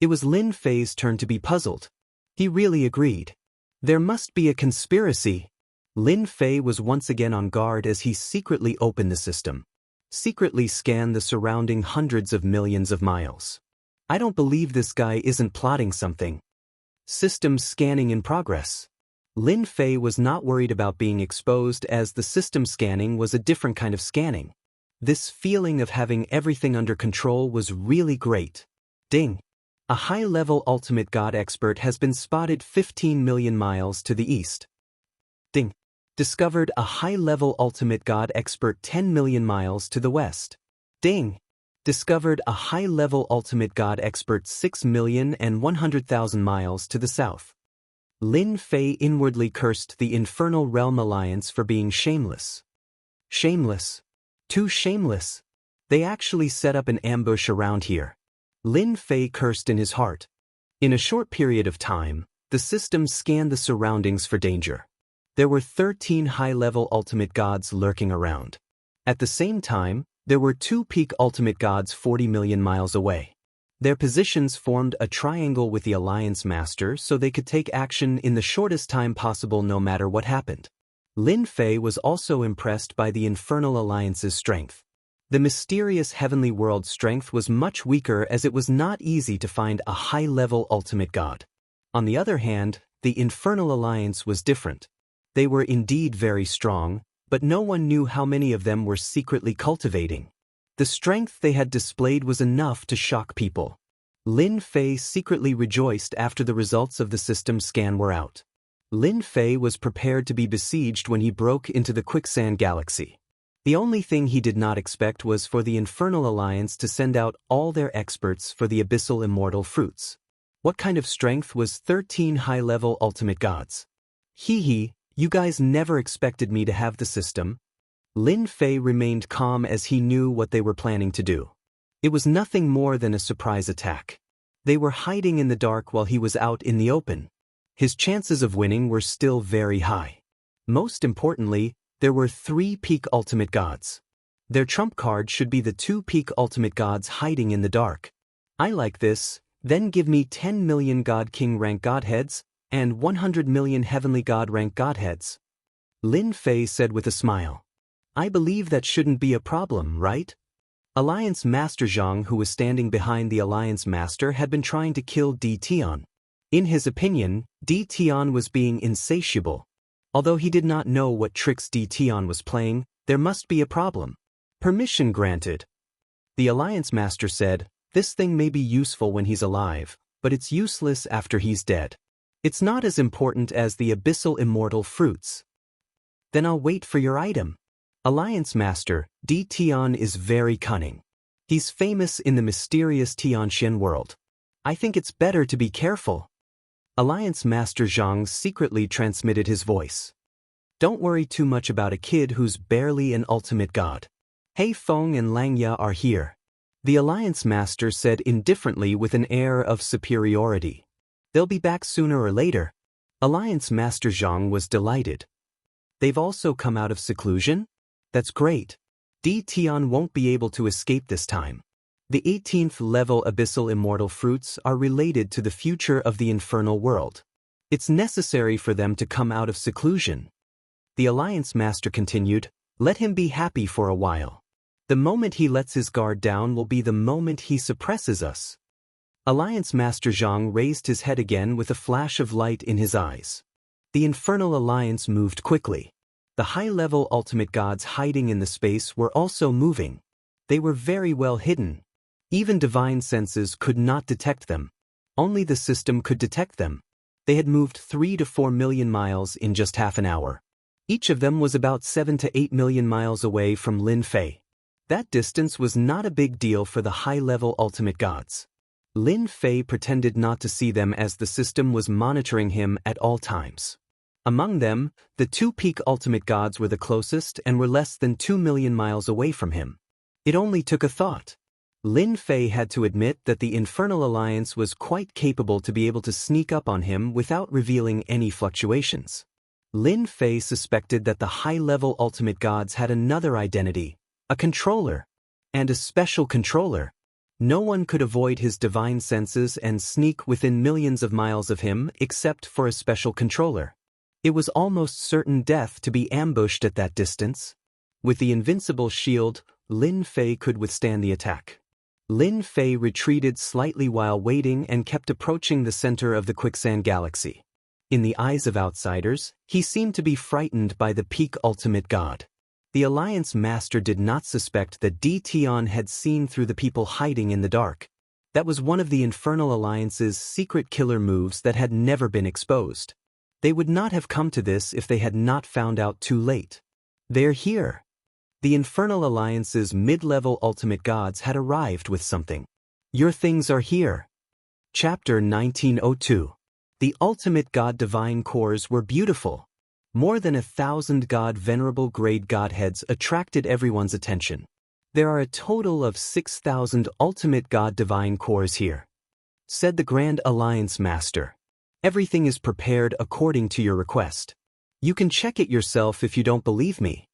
It was Lin Fei's turn to be puzzled. He really agreed. There must be a conspiracy. Lin Fei was once again on guard as he secretly opened the system. Secretly scanned the surrounding hundreds of millions of miles. I don't believe this guy isn't plotting something. System scanning in progress. Lin Fei was not worried about being exposed as the system scanning was a different kind of scanning. This feeling of having everything under control was really great. Ding! A high-level ultimate god expert has been spotted 15 million miles to the east. Ding! Discovered a high-level ultimate god expert 10 million miles to the west. Ding! Discovered a high-level ultimate god expert 6,100,000 miles to the south. Lin Fei inwardly cursed the Infernal Realm Alliance for being shameless. Shameless. Too shameless. They actually set up an ambush around here. Lin Fei cursed in his heart. In a short period of time, the system scanned the surroundings for danger. There were 13 high-level ultimate gods lurking around. At the same time, there were 2 peak ultimate gods 40 million miles away. Their positions formed a triangle with the Alliance Master so they could take action in the shortest time possible no matter what happened. Lin Fei was also impressed by the Infernal Alliance's strength. The mysterious heavenly world's strength was much weaker as it was not easy to find a high-level ultimate god. On the other hand, the Infernal Alliance was different. They were indeed very strong, but no one knew how many of them were secretly cultivating. The strength they had displayed was enough to shock people. Lin Fei secretly rejoiced after the results of the system scan were out. Lin Fei was prepared to be besieged when he broke into the Quicksand Galaxy. The only thing he did not expect was for the Infernal Alliance to send out all their experts for the abyssal immortal fruits. What kind of strength was 13 high-level ultimate gods? Hee hee, you guys never expected me to have the system. Lin Fei remained calm as he knew what they were planning to do. It was nothing more than a surprise attack. They were hiding in the dark while he was out in the open. His chances of winning were still very high. Most importantly, there were 3 peak ultimate gods. Their trump card should be the 2 peak ultimate gods hiding in the dark. I like this. Then give me 10 million God King rank godheads, and 100 million heavenly god rank godheads. Lin Fei said with a smile. I believe that shouldn't be a problem, right? Alliance Master Zhang, who was standing behind the Alliance Master, had been trying to kill Di Tian. In his opinion, Di Tian was being insatiable. Although he did not know what tricks Di Tian was playing, there must be a problem. Permission granted. The Alliance Master said, this thing may be useful when he's alive, but it's useless after he's dead. It's not as important as the abyssal immortal fruits. Then I'll wait for your item. Alliance Master, Di Tian is very cunning. He's famous in the mysterious Tianxian world. I think it's better to be careful. Alliance Master Zhang secretly transmitted his voice. Don't worry too much about a kid who's barely an ultimate god. Hei Feng and Langya are here. The Alliance Master said indifferently with an air of superiority. They'll be back sooner or later. Alliance Master Zhang was delighted. They've also come out of seclusion? That's great. Di Tian won't be able to escape this time. The 18th level abyssal immortal fruits are related to the future of the infernal world. It's necessary for them to come out of seclusion. The Alliance Master continued, let him be happy for a while. The moment he lets his guard down will be the moment he suppresses us. Alliance Master Zhang raised his head again with a flash of light in his eyes. The Infernal Alliance moved quickly. The high-level ultimate gods hiding in the space were also moving. They were very well hidden. Even divine senses could not detect them. Only the system could detect them. They had moved 3 to 4 million miles in just half an hour. Each of them was about 7 to 8 million miles away from Lin Fei. That distance was not a big deal for the high-level ultimate gods. Lin Fei pretended not to see them as the system was monitoring him at all times. Among them, the 2 peak ultimate gods were the closest and were less than 2 million miles away from him. It only took a thought. Lin Fei had to admit that the Infernal Alliance was quite capable to be able to sneak up on him without revealing any fluctuations. Lin Fei suspected that the high-level ultimate gods had another identity, a controller, and a special controller. No one could avoid his divine senses and sneak within millions of miles of him except for a special controller. It was almost certain death to be ambushed at that distance. With the invincible shield, Lin Fei could withstand the attack. Lin Fei retreated slightly while waiting and kept approaching the center of the quicksand galaxy. In the eyes of outsiders, he seemed to be frightened by the peak ultimate god. The Alliance Master did not suspect that Di Tian had seen through the people hiding in the dark. That was one of the Infernal Alliance's secret killer moves that had never been exposed. They would not have come to this if they had not found out too late. They're here. The Infernal Alliance's mid-level ultimate gods had arrived with something. Your things are here. Chapter 1902. The ultimate god divine cores were beautiful. More than 1,000 god venerable grade godheads attracted everyone's attention. There are a total of 6,000 ultimate god divine cores here, said the Grand Alliance Master. Everything is prepared according to your request. You can check it yourself if you don't believe me.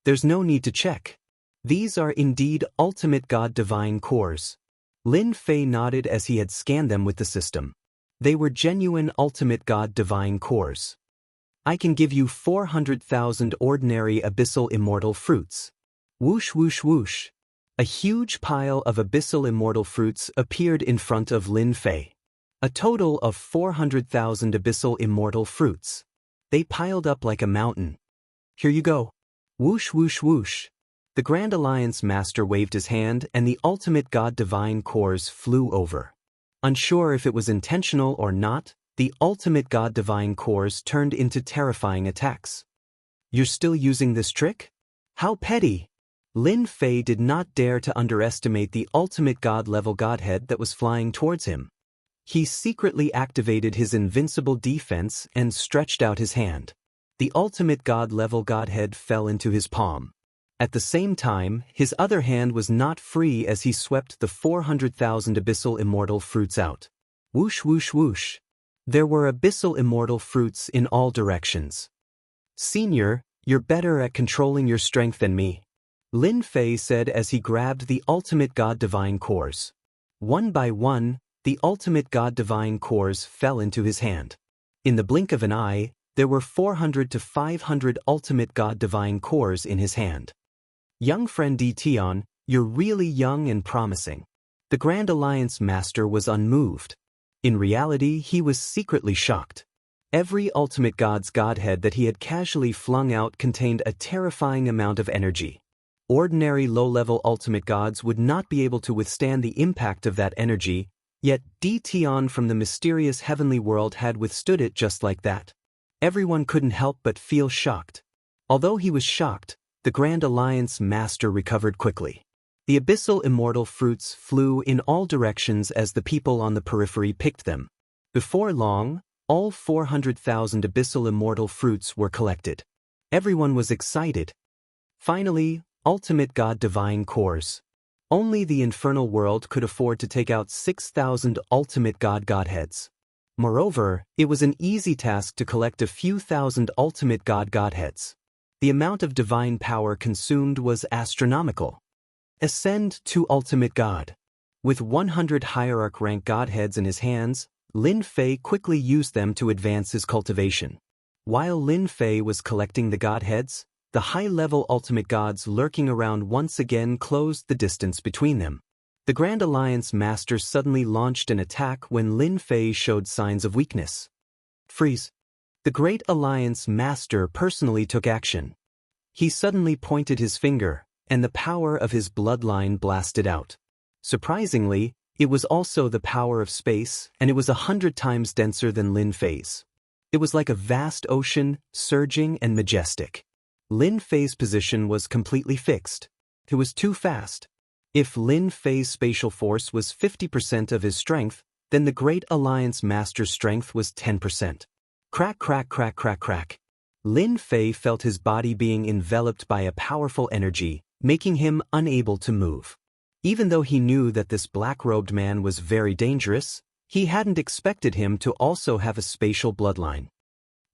There's no need to check. These are indeed ultimate god divine cores. Lin Fei nodded as he had scanned them with the system. They were genuine ultimate god divine cores. I can give you 400,000 ordinary abyssal immortal fruits. Whoosh whoosh whoosh. A huge pile of abyssal immortal fruits appeared in front of Lin Fei. A total of 400,000 abyssal immortal fruits. They piled up like a mountain. Here you go. Whoosh whoosh whoosh. The Grand Alliance Master waved his hand and the ultimate god divine cores flew over. Unsure if it was intentional or not, the ultimate god divine cores turned into terrifying attacks. You're still using this trick? How petty! Lin Fei did not dare to underestimate the ultimate god-level godhead that was flying towards him. He secretly activated his invincible defense and stretched out his hand. The ultimate god-level godhead fell into his palm. At the same time, his other hand was not free as he swept the 400,000 abyssal immortal fruits out. Whoosh whoosh whoosh. There were abyssal immortal fruits in all directions. "Senior, you're better at controlling your strength than me," Lin Fei said as he grabbed the ultimate god divine cores. One by one, the ultimate god divine cores fell into his hand. In the blink of an eye, there were 400 to 500 ultimate god divine cores in his hand. "Young friend Tion, you're really young and promising." The Grand Alliance Master was unmoved. In reality, he was secretly shocked. Every ultimate god's godhead that he had casually flung out contained a terrifying amount of energy. Ordinary low-level ultimate gods would not be able to withstand the impact of that energy, yet Tion from the mysterious heavenly world had withstood it just like that. Everyone couldn't help but feel shocked. Although he was shocked, the Grand Alliance Master recovered quickly. The abyssal immortal fruits flew in all directions as the people on the periphery picked them. Before long, all 400,000 abyssal immortal fruits were collected. Everyone was excited. Finally, ultimate god divine cores. Only the infernal world could afford to take out 6,000 ultimate god godheads. Moreover, it was an easy task to collect a few thousand ultimate god godheads. The amount of divine power consumed was astronomical. Ascend to ultimate god. With 100 hierarch rank godheads in his hands, Lin Fei quickly used them to advance his cultivation. While Lin Fei was collecting the godheads, the high-level ultimate gods lurking around once again closed the distance between them. The Grand Alliance Master suddenly launched an attack when Lin Fei showed signs of weakness. Freeze. The Great Alliance Master personally took action. He suddenly pointed his finger, and the power of his bloodline blasted out. Surprisingly, it was also the power of space, and it was 100 times denser than Lin Fei's. It was like a vast ocean, surging and majestic. Lin Fei's position was completely fixed. It was too fast. If Lin Fei's spatial force was 50% of his strength, then the Great Alliance Master's strength was 10%. Crack crack crack crack crack. Lin Fei felt his body being enveloped by a powerful energy, making him unable to move. Even though he knew that this black-robed man was very dangerous, he hadn't expected him to also have a spatial bloodline.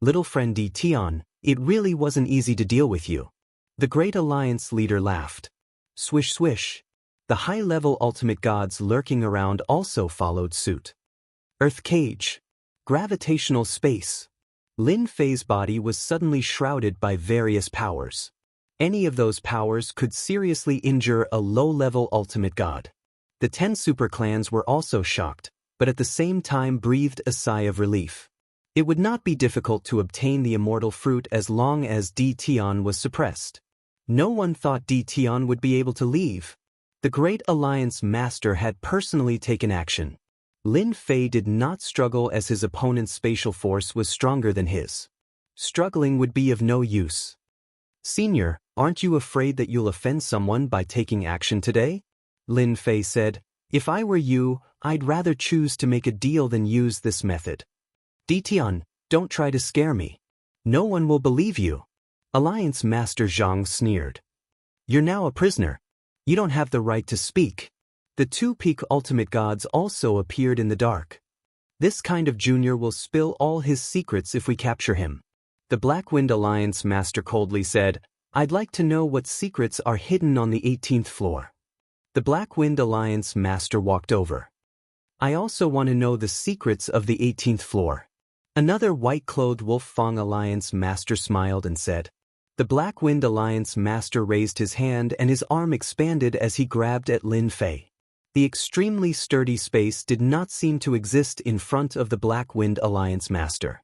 "Little friend Tion, it really wasn't easy to deal with you." The Great Alliance leader laughed. Swish swish. The high-level ultimate gods lurking around also followed suit. Earth cage. Gravitational space. Lin Fei's body was suddenly shrouded by various powers. Any of those powers could seriously injure a low-level ultimate god. The 10 superclans were also shocked, but at the same time breathed a sigh of relief. It would not be difficult to obtain the immortal fruit as long as Tion was suppressed. No one thought Tion would be able to leave. The Great Alliance Master had personally taken action. Lin Fei did not struggle as his opponent's spatial force was stronger than his. Struggling would be of no use. "Senior, aren't you afraid that you'll offend someone by taking action today?" Lin Fei said. "If I were you, I'd rather choose to make a deal than use this method." "Tion, don't try to scare me. No one will believe you." Alliance Master Zhang sneered. "You're now a prisoner. You don't have the right to speak." The two peak ultimate gods also appeared in the dark. "This kind of junior will spill all his secrets if we capture him." The Blackwind Alliance Master coldly said, "I'd like to know what secrets are hidden on the 18th floor." The Blackwind Alliance Master walked over. "I also want to know the secrets of the 18th floor." Another white-clothed Wolf Fang Alliance Master smiled and said. The Blackwind Alliance Master raised his hand and his arm expanded as he grabbed at Lin Fei. The extremely sturdy space did not seem to exist in front of the Blackwind Alliance Master.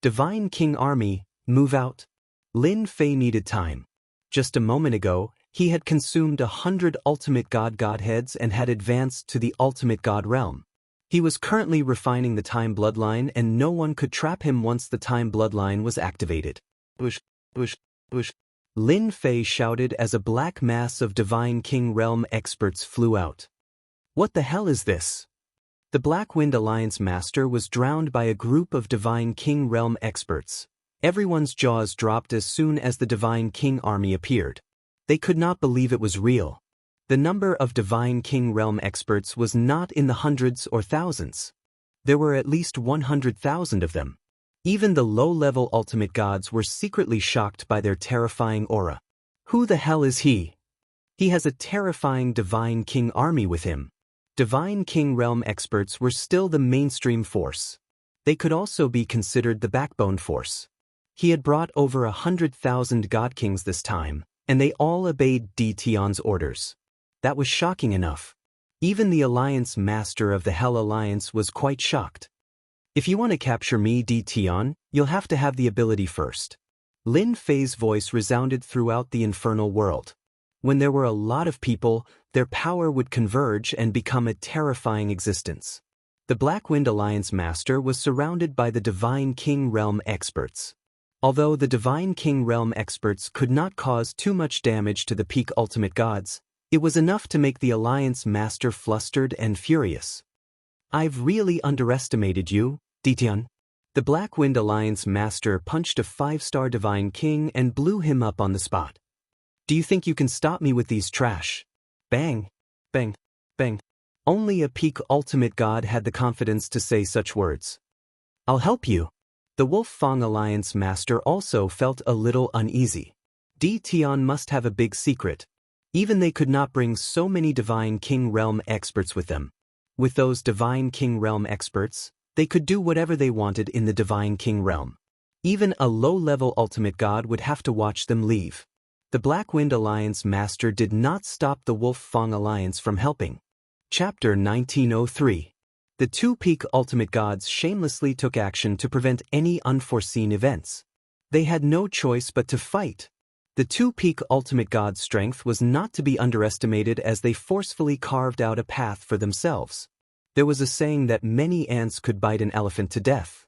"Divine King Army, move out." Lin Fei needed time. Just a moment ago, he had consumed 100 ultimate god godheads and had advanced to the ultimate god realm. He was currently refining the time bloodline and no one could trap him once the time bloodline was activated. "Bush, bush, bush." Lin Fei shouted as a black mass of Divine King Realm experts flew out. "What the hell is this?" The Blackwind Alliance Master was drowned by a group of Divine King Realm experts. Everyone's jaws dropped as soon as the Divine King army appeared. They could not believe it was real. The number of Divine King realm experts was not in the hundreds or thousands. There were at least 100,000 of them. Even the low-level ultimate gods were secretly shocked by their terrifying aura. Who the hell is he? He has a terrifying Divine King army with him. Divine King realm experts were still the mainstream force. They could also be considered the backbone force. He had brought over 100,000 god kings this time, and they all obeyed Tion's orders. That was shocking enough. Even the Alliance Master of the Hell Alliance was quite shocked. If you want to capture me, Tion, you'll have to have the ability first. Lin Fei's voice resounded throughout the infernal world. When there were a lot of people, their power would converge and become a terrifying existence. The Blackwind Alliance Master was surrounded by the Divine King Realm experts. Although the Divine King Realm experts could not cause too much damage to the peak ultimate gods, it was enough to make the Alliance Master flustered and furious. I've really underestimated you, Tion. The Blackwind Alliance Master punched a 5-star Divine King and blew him up on the spot. Do you think you can stop me with these trash? Bang, bang, bang. Only a peak ultimate god had the confidence to say such words. I'll help you. The Wolf Fang Alliance Master also felt a little uneasy. Tion must have a big secret. Even they could not bring so many Divine King Realm experts with them. With those Divine King Realm experts, they could do whatever they wanted in the Divine King Realm. Even a low-level ultimate god would have to watch them leave. The Blackwind Alliance Master did not stop the Wolf Fang Alliance from helping. Chapter 1903. The two peak ultimate gods shamelessly took action to prevent any unforeseen events. They had no choice but to fight. The two peak ultimate gods' strength was not to be underestimated as they forcefully carved out a path for themselves. There was a saying that many ants could bite an elephant to death.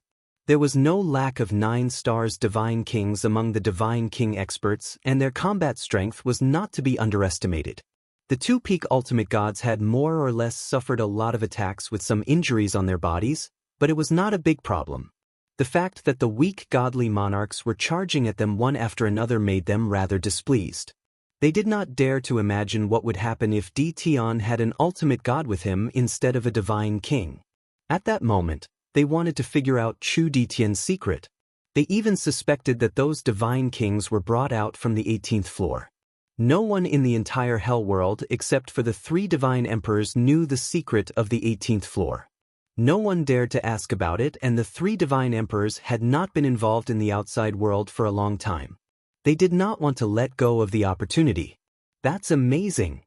There was no lack of 9 stars Divine Kings among the Divine King experts, and their combat strength was not to be underestimated. The two peak ultimate gods had more or less suffered a lot of attacks with some injuries on their bodies, but it was not a big problem. The fact that the weak godly monarchs were charging at them one after another made them rather displeased. They did not dare to imagine what would happen if Tion had an ultimate god with him instead of a divine king. At that moment, they wanted to figure out Chu Ditian's secret. They even suspected that those divine kings were brought out from the 18th floor. No one in the entire hell world except for the 3 divine emperors knew the secret of the 18th floor. No one dared to ask about it, and the 3 divine emperors had not been involved in the outside world for a long time. They did not want to let go of the opportunity. That's amazing.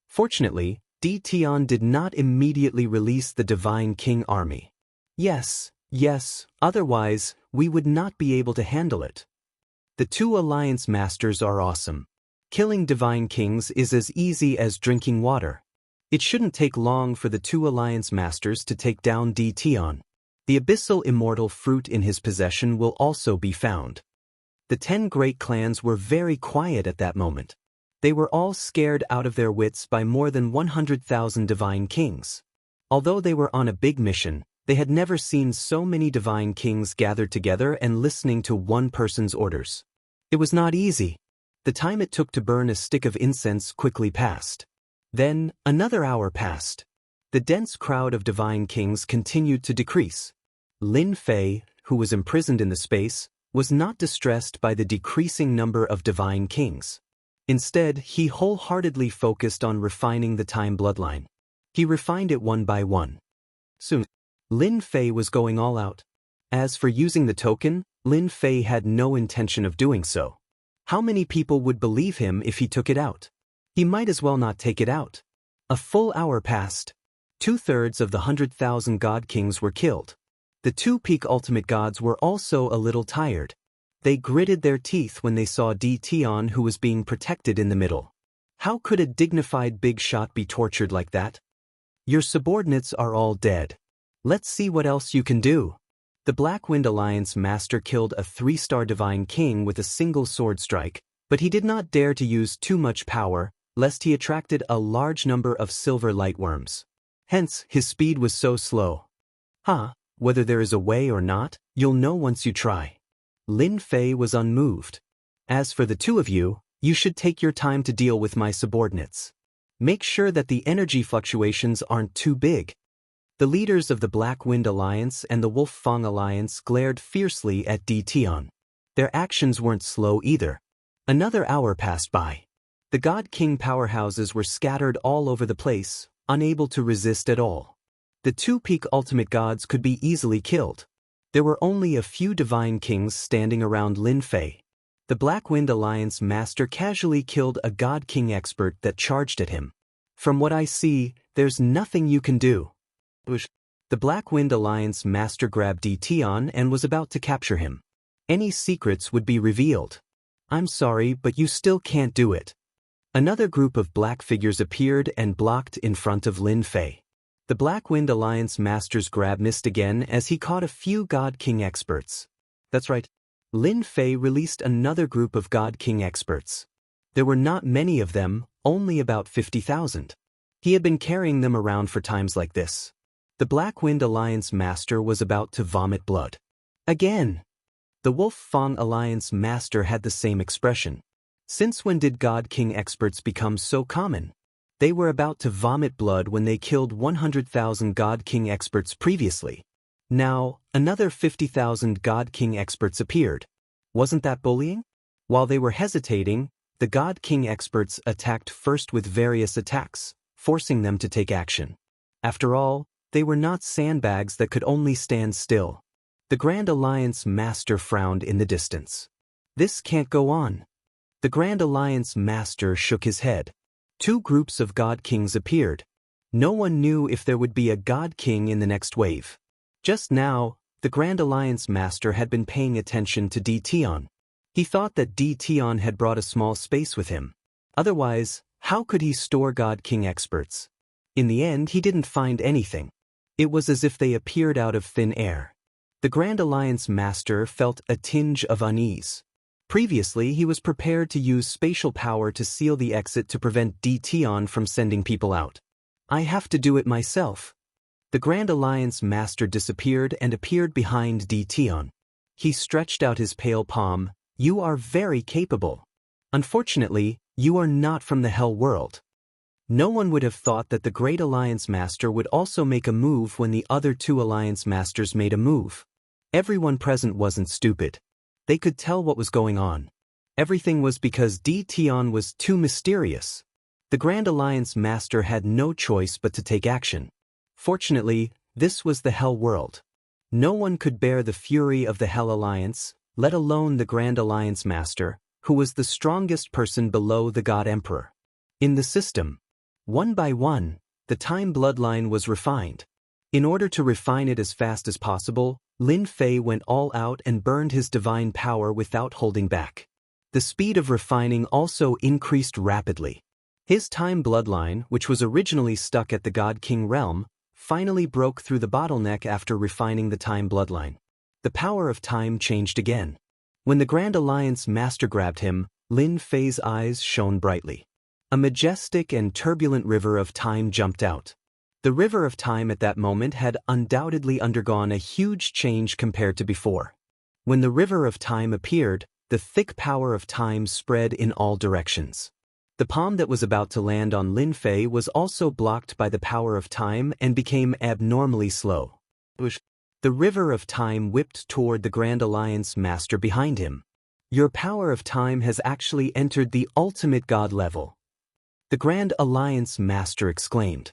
Fortunately, Tion did not immediately release the Divine King army. Yes, otherwise, we would not be able to handle it. The 2 alliance masters are awesome. Killing divine kings is as easy as drinking water. It shouldn't take long for the 2 alliance masters to take down Tion. The abyssal immortal fruit in his possession will also be found. The 10 great clans were very quiet at that moment. They were all scared out of their wits by more than 100,000 divine kings. Although they were on a big mission, they had never seen so many divine kings gathered together and listening to one person's orders. It was not easy. The time it took to burn a stick of incense quickly passed. Then, another hour passed. The dense crowd of divine kings continued to decrease. Lin Fei, who was imprisoned in the space, was not distressed by the decreasing number of divine kings. Instead, he wholeheartedly focused on refining the time bloodline. He refined it one by one. Soon, Lin Fei was going all out. As for using the token, Lin Fei had no intention of doing so. How many people would believe him if he took it out? He might as well not take it out. A full hour passed. 2/3 of the 100,000 god kings were killed. The 2 peak ultimate gods were also a little tired. They gritted their teeth when they saw Tion, who was being protected in the middle. How could a dignified big shot be tortured like that? Your subordinates are all dead. Let's see what else you can do. The Blackwind Alliance Master killed a 3-star divine king with a single sword strike, but he did not dare to use too much power, lest he attracted a large number of silver lightworms. Hence, his speed was so slow. Whether there is a way or not, you'll know once you try. Lin Fei was unmoved. As for the two of you, you should take your time to deal with my subordinates. Make sure that the energy fluctuations aren't too big. The leaders of the Black Wind Alliance and the Wolf Fang Alliance glared fiercely at Di Tian. Their actions weren't slow either. Another hour passed by. The God King powerhouses were scattered all over the place, unable to resist at all. The two peak ultimate gods could be easily killed. There were only a few divine kings standing around Lin Fei. The Black Wind Alliance master casually killed a God King expert that charged at him. From what I see, there's nothing you can do. The Black Wind Alliance master grabbed Di Tian and was about to capture him. Any secrets would be revealed. I'm sorry, but you still can't do it. Another group of black figures appeared and blocked in front of Lin Fei. The Black Wind Alliance master's grab missed again as he caught a few God King experts. That's right. Lin Fei released another group of God King experts. There were not many of them, only about 50,000. He had been carrying them around for times like this. The Black Wind Alliance master was about to vomit blood. Again! The Wolf Fang Alliance master had the same expression. Since when did God King experts become so common? They were about to vomit blood when they killed 100,000 God King experts previously. Now, another 50,000 God King experts appeared. Wasn't that bullying? While they were hesitating, the God King experts attacked first with various attacks, forcing them to take action. After all, they were not sandbags that could only stand still. The Grand Alliance master frowned in the distance. This can't go on. The Grand Alliance master shook his head. Two groups of God Kings appeared. No one knew if there would be a God King in the next wave. Just now, the Grand Alliance master had been paying attention to Di Tian. He thought that Di Tian had brought a small space with him. Otherwise, how could he store God King experts? In the end, he didn't find anything. It was as if they appeared out of thin air. The Grand Alliance master felt a tinge of unease. Previously, he was prepared to use spatial power to seal the exit to prevent Di Tian from sending people out. I have to do it myself. The Grand Alliance master disappeared and appeared behind Di Tian. He stretched out his pale palm. You are very capable. Unfortunately, you are not from the Hell world. No one would have thought that the Great Alliance Master would also make a move when the other two Alliance Masters made a move. Everyone present wasn't stupid. They could tell what was going on. Everything was because Di Tian was too mysterious. The Grand Alliance Master had no choice but to take action. Fortunately, this was the Hell world. No one could bear the fury of the Hell Alliance, let alone the Grand Alliance Master, who was the strongest person below the God Emperor. In the system, one by one, the time bloodline was refined. In order to refine it as fast as possible, Lin Fei went all out and burned his divine power without holding back. The speed of refining also increased rapidly. His time bloodline, which was originally stuck at the God King realm, finally broke through the bottleneck after refining the time bloodline. The power of time changed again. When the Grand Alliance Master grabbed him, Lin Fei's eyes shone brightly. A majestic and turbulent river of time jumped out. The river of time at that moment had undoubtedly undergone a huge change compared to before. When the river of time appeared, the thick power of time spread in all directions. The palm that was about to land on Lin Fei was also blocked by the power of time and became abnormally slow. The river of time whipped toward the Grand Alliance Master behind him. Your power of time has actually entered the ultimate God level. The Grand Alliance Master exclaimed.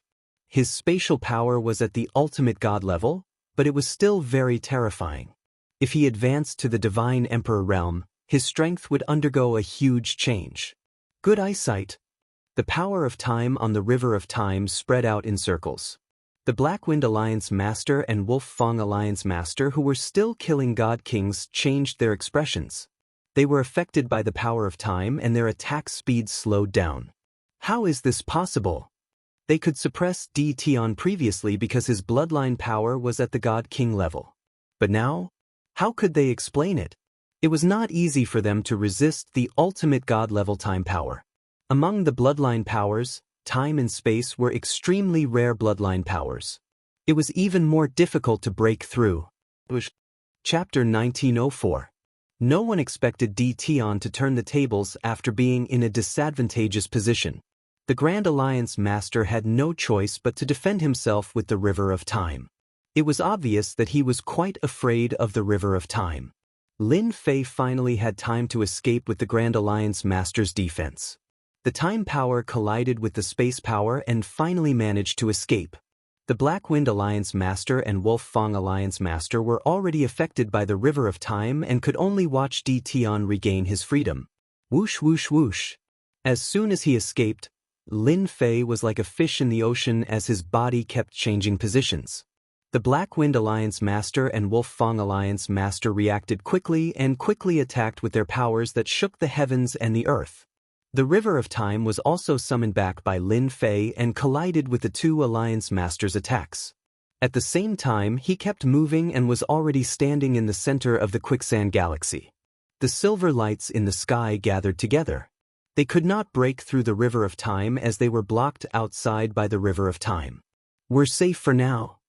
His spatial power was at the ultimate God level, but it was still very terrifying. If he advanced to the Divine Emperor realm, his strength would undergo a huge change. Good eyesight. The power of time on the river of time spread out in circles. The Black Wind Alliance Master and Wolf Fang Alliance Master, who were still killing God Kings, changed their expressions. They were affected by the power of time and their attack speed slowed down. How is this possible? They could suppress Di Tian previously because his bloodline power was at the God King level. But now, how could they explain it? It was not easy for them to resist the ultimate God level time power. Among the bloodline powers, time and space were extremely rare bloodline powers. It was even more difficult to break through. Chapter 1904. No one expected Tion to turn the tables after being in a disadvantageous position. The Grand Alliance Master had no choice but to defend himself with the River of Time. It was obvious that he was quite afraid of the River of Time. Lin Fei finally had time to escape with the Grand Alliance Master's defense. The time power collided with the space power and finally managed to escape. The Black Wind Alliance Master and Wolf Fang Alliance Master were already affected by the River of Time and could only watch Tion regain his freedom. Whoosh whoosh whoosh. As soon as he escaped, Lin Fei was like a fish in the ocean as his body kept changing positions. The Black Wind Alliance Master and Wolf Fang Alliance Master reacted quickly and quickly attacked with their powers that shook the heavens and the earth. The River of Time was also summoned back by Lin Fei and collided with the two Alliance Masters' attacks. At the same time, he kept moving and was already standing in the center of the Quicksand Galaxy. The silver lights in the sky gathered together. They could not break through the River of Time as they were blocked outside by the River of Time. We're safe for now.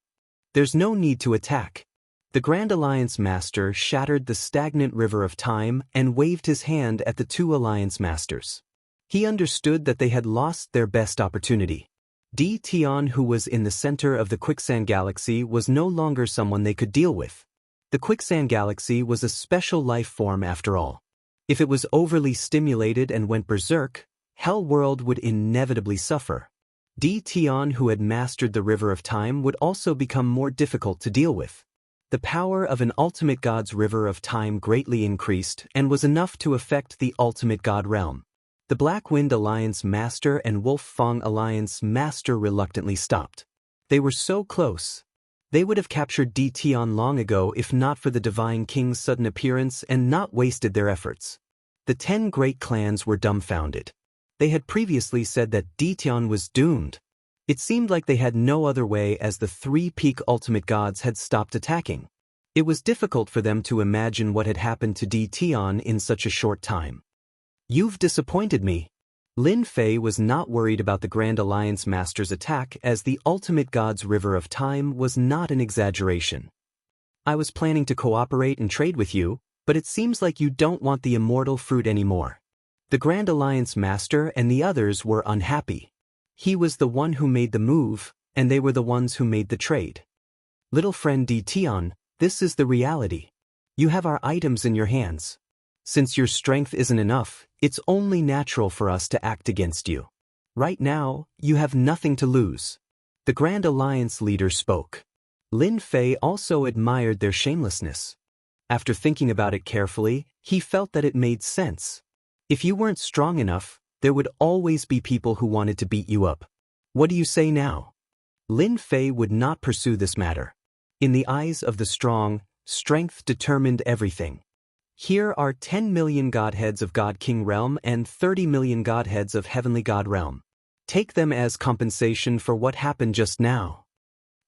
There's no need to attack. The Grand Alliance Master shattered the stagnant River of Time and waved his hand at the two Alliance Masters. He understood that they had lost their best opportunity. Tion, who was in the center of the Quicksand Galaxy, was no longer someone they could deal with. The Quicksand Galaxy was a special life form after all. If it was overly stimulated and went berserk, Hell World would inevitably suffer. Tion, who had mastered the River of Time, would also become more difficult to deal with. The power of an ultimate god's River of Time greatly increased and was enough to affect the ultimate god realm. The Black Wind Alliance Master and Wolf Fang Alliance Master reluctantly stopped. They were so close. They would have captured Tion long ago if not for the Divine King's sudden appearance and not wasted their efforts. The 10 great clans were dumbfounded. They had previously said that Tion was doomed. It seemed like they had no other way as the 3 peak ultimate gods had stopped attacking. It was difficult for them to imagine what had happened to Tion in such a short time. You've disappointed me. Lin Fei was not worried about the Grand Alliance Master's attack as the ultimate god's River of Time was not an exaggeration. I was planning to cooperate and trade with you, but it seems like you don't want the immortal fruit anymore. The Grand Alliance Master and the others were unhappy. He was the one who made the move, and they were the ones who made the trade. Little friend Tion, this is the reality. You have our items in your hands. Since your strength isn't enough, it's only natural for us to act against you. Right now, you have nothing to lose. The Grand Alliance leader spoke. Lin Fei also admired their shamelessness. After thinking about it carefully, he felt that it made sense. If you weren't strong enough, there would always be people who wanted to beat you up. What do you say now? Lin Fei would not pursue this matter. In the eyes of the strong, strength determined everything. Here are 10 million godheads of God King Realm and 30 million godheads of Heavenly God Realm. Take them as compensation for what happened just now.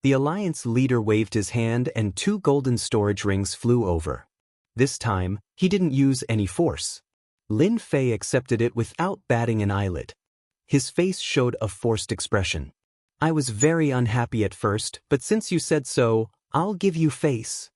The Alliance leader waved his hand and 2 golden storage rings flew over. This time, he didn't use any force. Lin Fei accepted it without batting an eyelid. His face showed a forced expression. I was very unhappy at first, but since you said so, I'll give you face.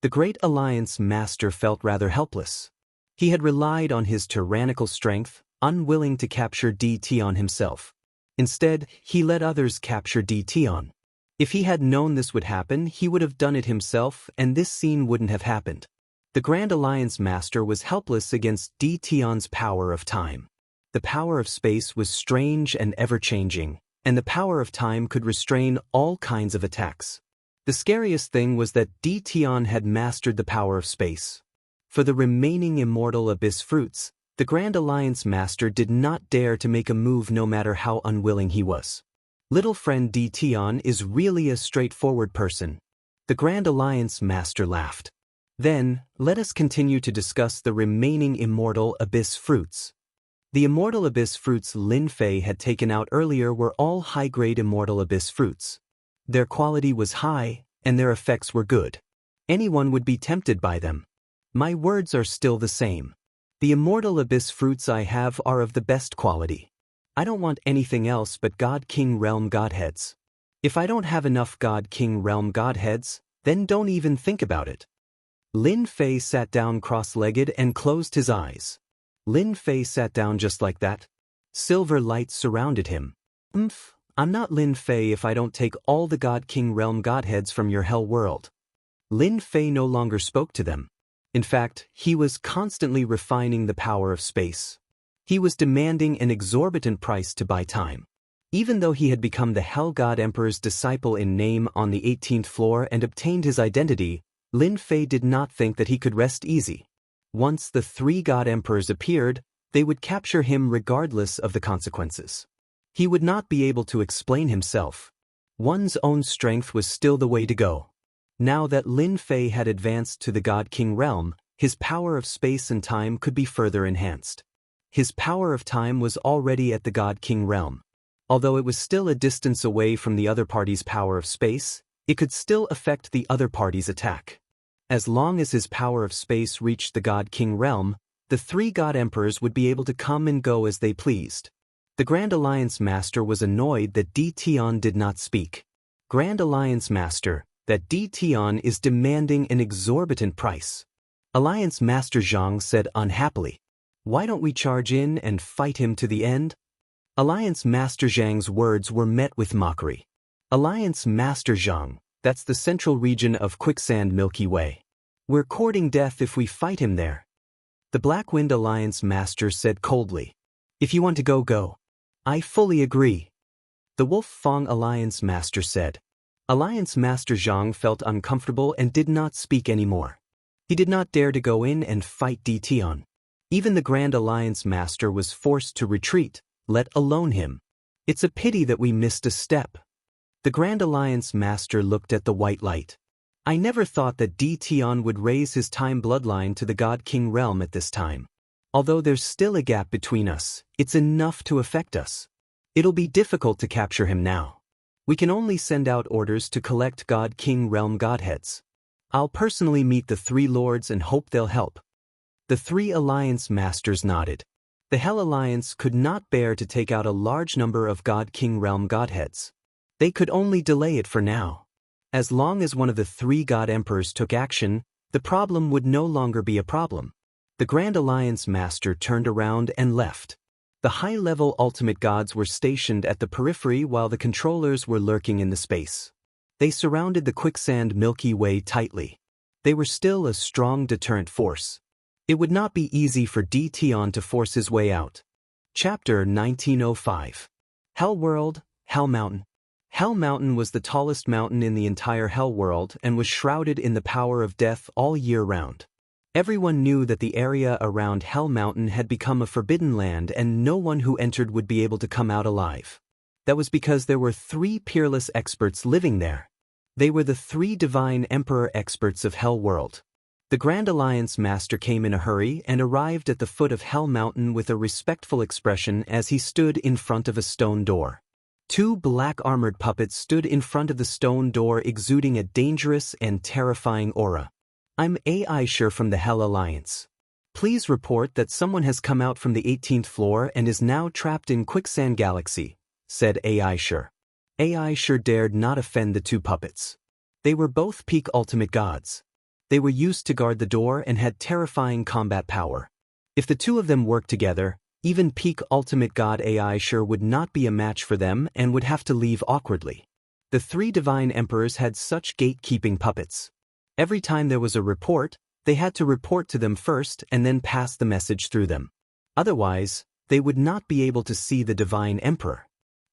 The Great Alliance Master felt rather helpless. He had relied on his tyrannical strength, unwilling to capture Tion himself. Instead, he let others capture Tion. If he had known this would happen, he would have done it himself, and this scene wouldn't have happened. The Grand Alliance Master was helpless against Tion's power of time. The power of space was strange and ever-changing, and the power of time could restrain all kinds of attacks. The scariest thing was that Tion had mastered the power of space. For the remaining immortal abyss fruits, the Grand Alliance Master did not dare to make a move no matter how unwilling he was. Little friend Tion is really a straightforward person. The Grand Alliance Master laughed. Then, let us continue to discuss the remaining immortal abyss fruits. The immortal abyss fruits Lin Fei had taken out earlier were all high-grade immortal abyss fruits. Their quality was high, and their effects were good. Anyone would be tempted by them. My words are still the same. The immortal abyss fruits I have are of the best quality. I don't want anything else but God King Realm Godheads. If I don't have enough God King Realm Godheads, then don't even think about it. Lin Fei sat down cross-legged and closed his eyes. Lin Fei sat down just like that. Silver lights surrounded him. I'm not Lin Fei if I don't take all the God King Realm Godheads from your hell world. Lin Fei no longer spoke to them. In fact, he was constantly refining the power of space. He was demanding an exorbitant price to buy time. Even though he had become the Hell God Emperor's disciple in name on the 18th floor and obtained his identity, Lin Fei did not think that he could rest easy. Once the 3 God Emperors appeared, they would capture him regardless of the consequences. He would not be able to explain himself. One's own strength was still the way to go. Now that Lin Fei had advanced to the God King realm, his power of space and time could be further enhanced. His power of time was already at the God King realm. Although it was still a distance away from the other party's power of space, it could still affect the other party's attack. As long as his power of space reached the God King realm, the 3 God Emperors would be able to come and go as they pleased. The Grand Alliance Master was annoyed that D. Tion did not speak. Grand Alliance Master, that D. Tion is demanding an exorbitant price. Alliance Master Zhang said unhappily. Why don't we charge in and fight him to the end? Alliance Master Zhang's words were met with mockery. Alliance Master Zhang, that's the central region of Quicksand Milky Way. We're courting death if we fight him there. The Black Wind Alliance Master said coldly. If you want to go, go. I fully agree. The Wolf Fang Alliance Master said. Alliance Master Zhang felt uncomfortable and did not speak anymore. He did not dare to go in and fight D. Tion. Even the Grand Alliance Master was forced to retreat, let alone him. It's a pity that we missed a step. The Grand Alliance Master looked at the white light. I never thought that D. Tion would raise his time bloodline to the God King realm at this time. Although there's still a gap between us, it's enough to affect us. It'll be difficult to capture him now. We can only send out orders to collect God King realm godheads. I'll personally meet the 3 lords and hope they'll help. The 3 Alliance Masters nodded. The Hell Alliance could not bear to take out a large number of God King realm godheads. They could only delay it for now. As long as one of the 3 God Emperors took action, the problem would no longer be a problem. The Grand Alliance Master turned around and left. The high-level ultimate gods were stationed at the periphery while the controllers were lurking in the space. They surrounded the Quicksand Milky Way tightly. They were still a strong deterrent force. It would not be easy for D. Tion to force his way out. Chapter 1905. Hell World, Hell Mountain. Hell Mountain was the tallest mountain in the entire Hell World and was shrouded in the power of death all year round. Everyone knew that the area around Hell Mountain had become a forbidden land and no one who entered would be able to come out alive. That was because there were 3 peerless experts living there. They were the 3 divine emperor experts of Hell World. The Grand Alliance Master came in a hurry and arrived at the foot of Hell Mountain with a respectful expression as he stood in front of a stone door. 2 black armored puppets stood in front of the stone door exuding a dangerous and terrifying aura. I'm Aisha from the Hell Alliance. Please report that someone has come out from the 18th floor and is now trapped in Quicksand Galaxy, said Aisha. Aisha dared not offend the 2 puppets. They were both peak ultimate gods. They were used to guard the door and had terrifying combat power. If the 2 of them worked together, even peak ultimate god Aisha would not be a match for them and would have to leave awkwardly. The 3 divine emperors had such gatekeeping puppets. Every time there was a report, they had to report to them first and then pass the message through them. Otherwise, they would not be able to see the divine emperor.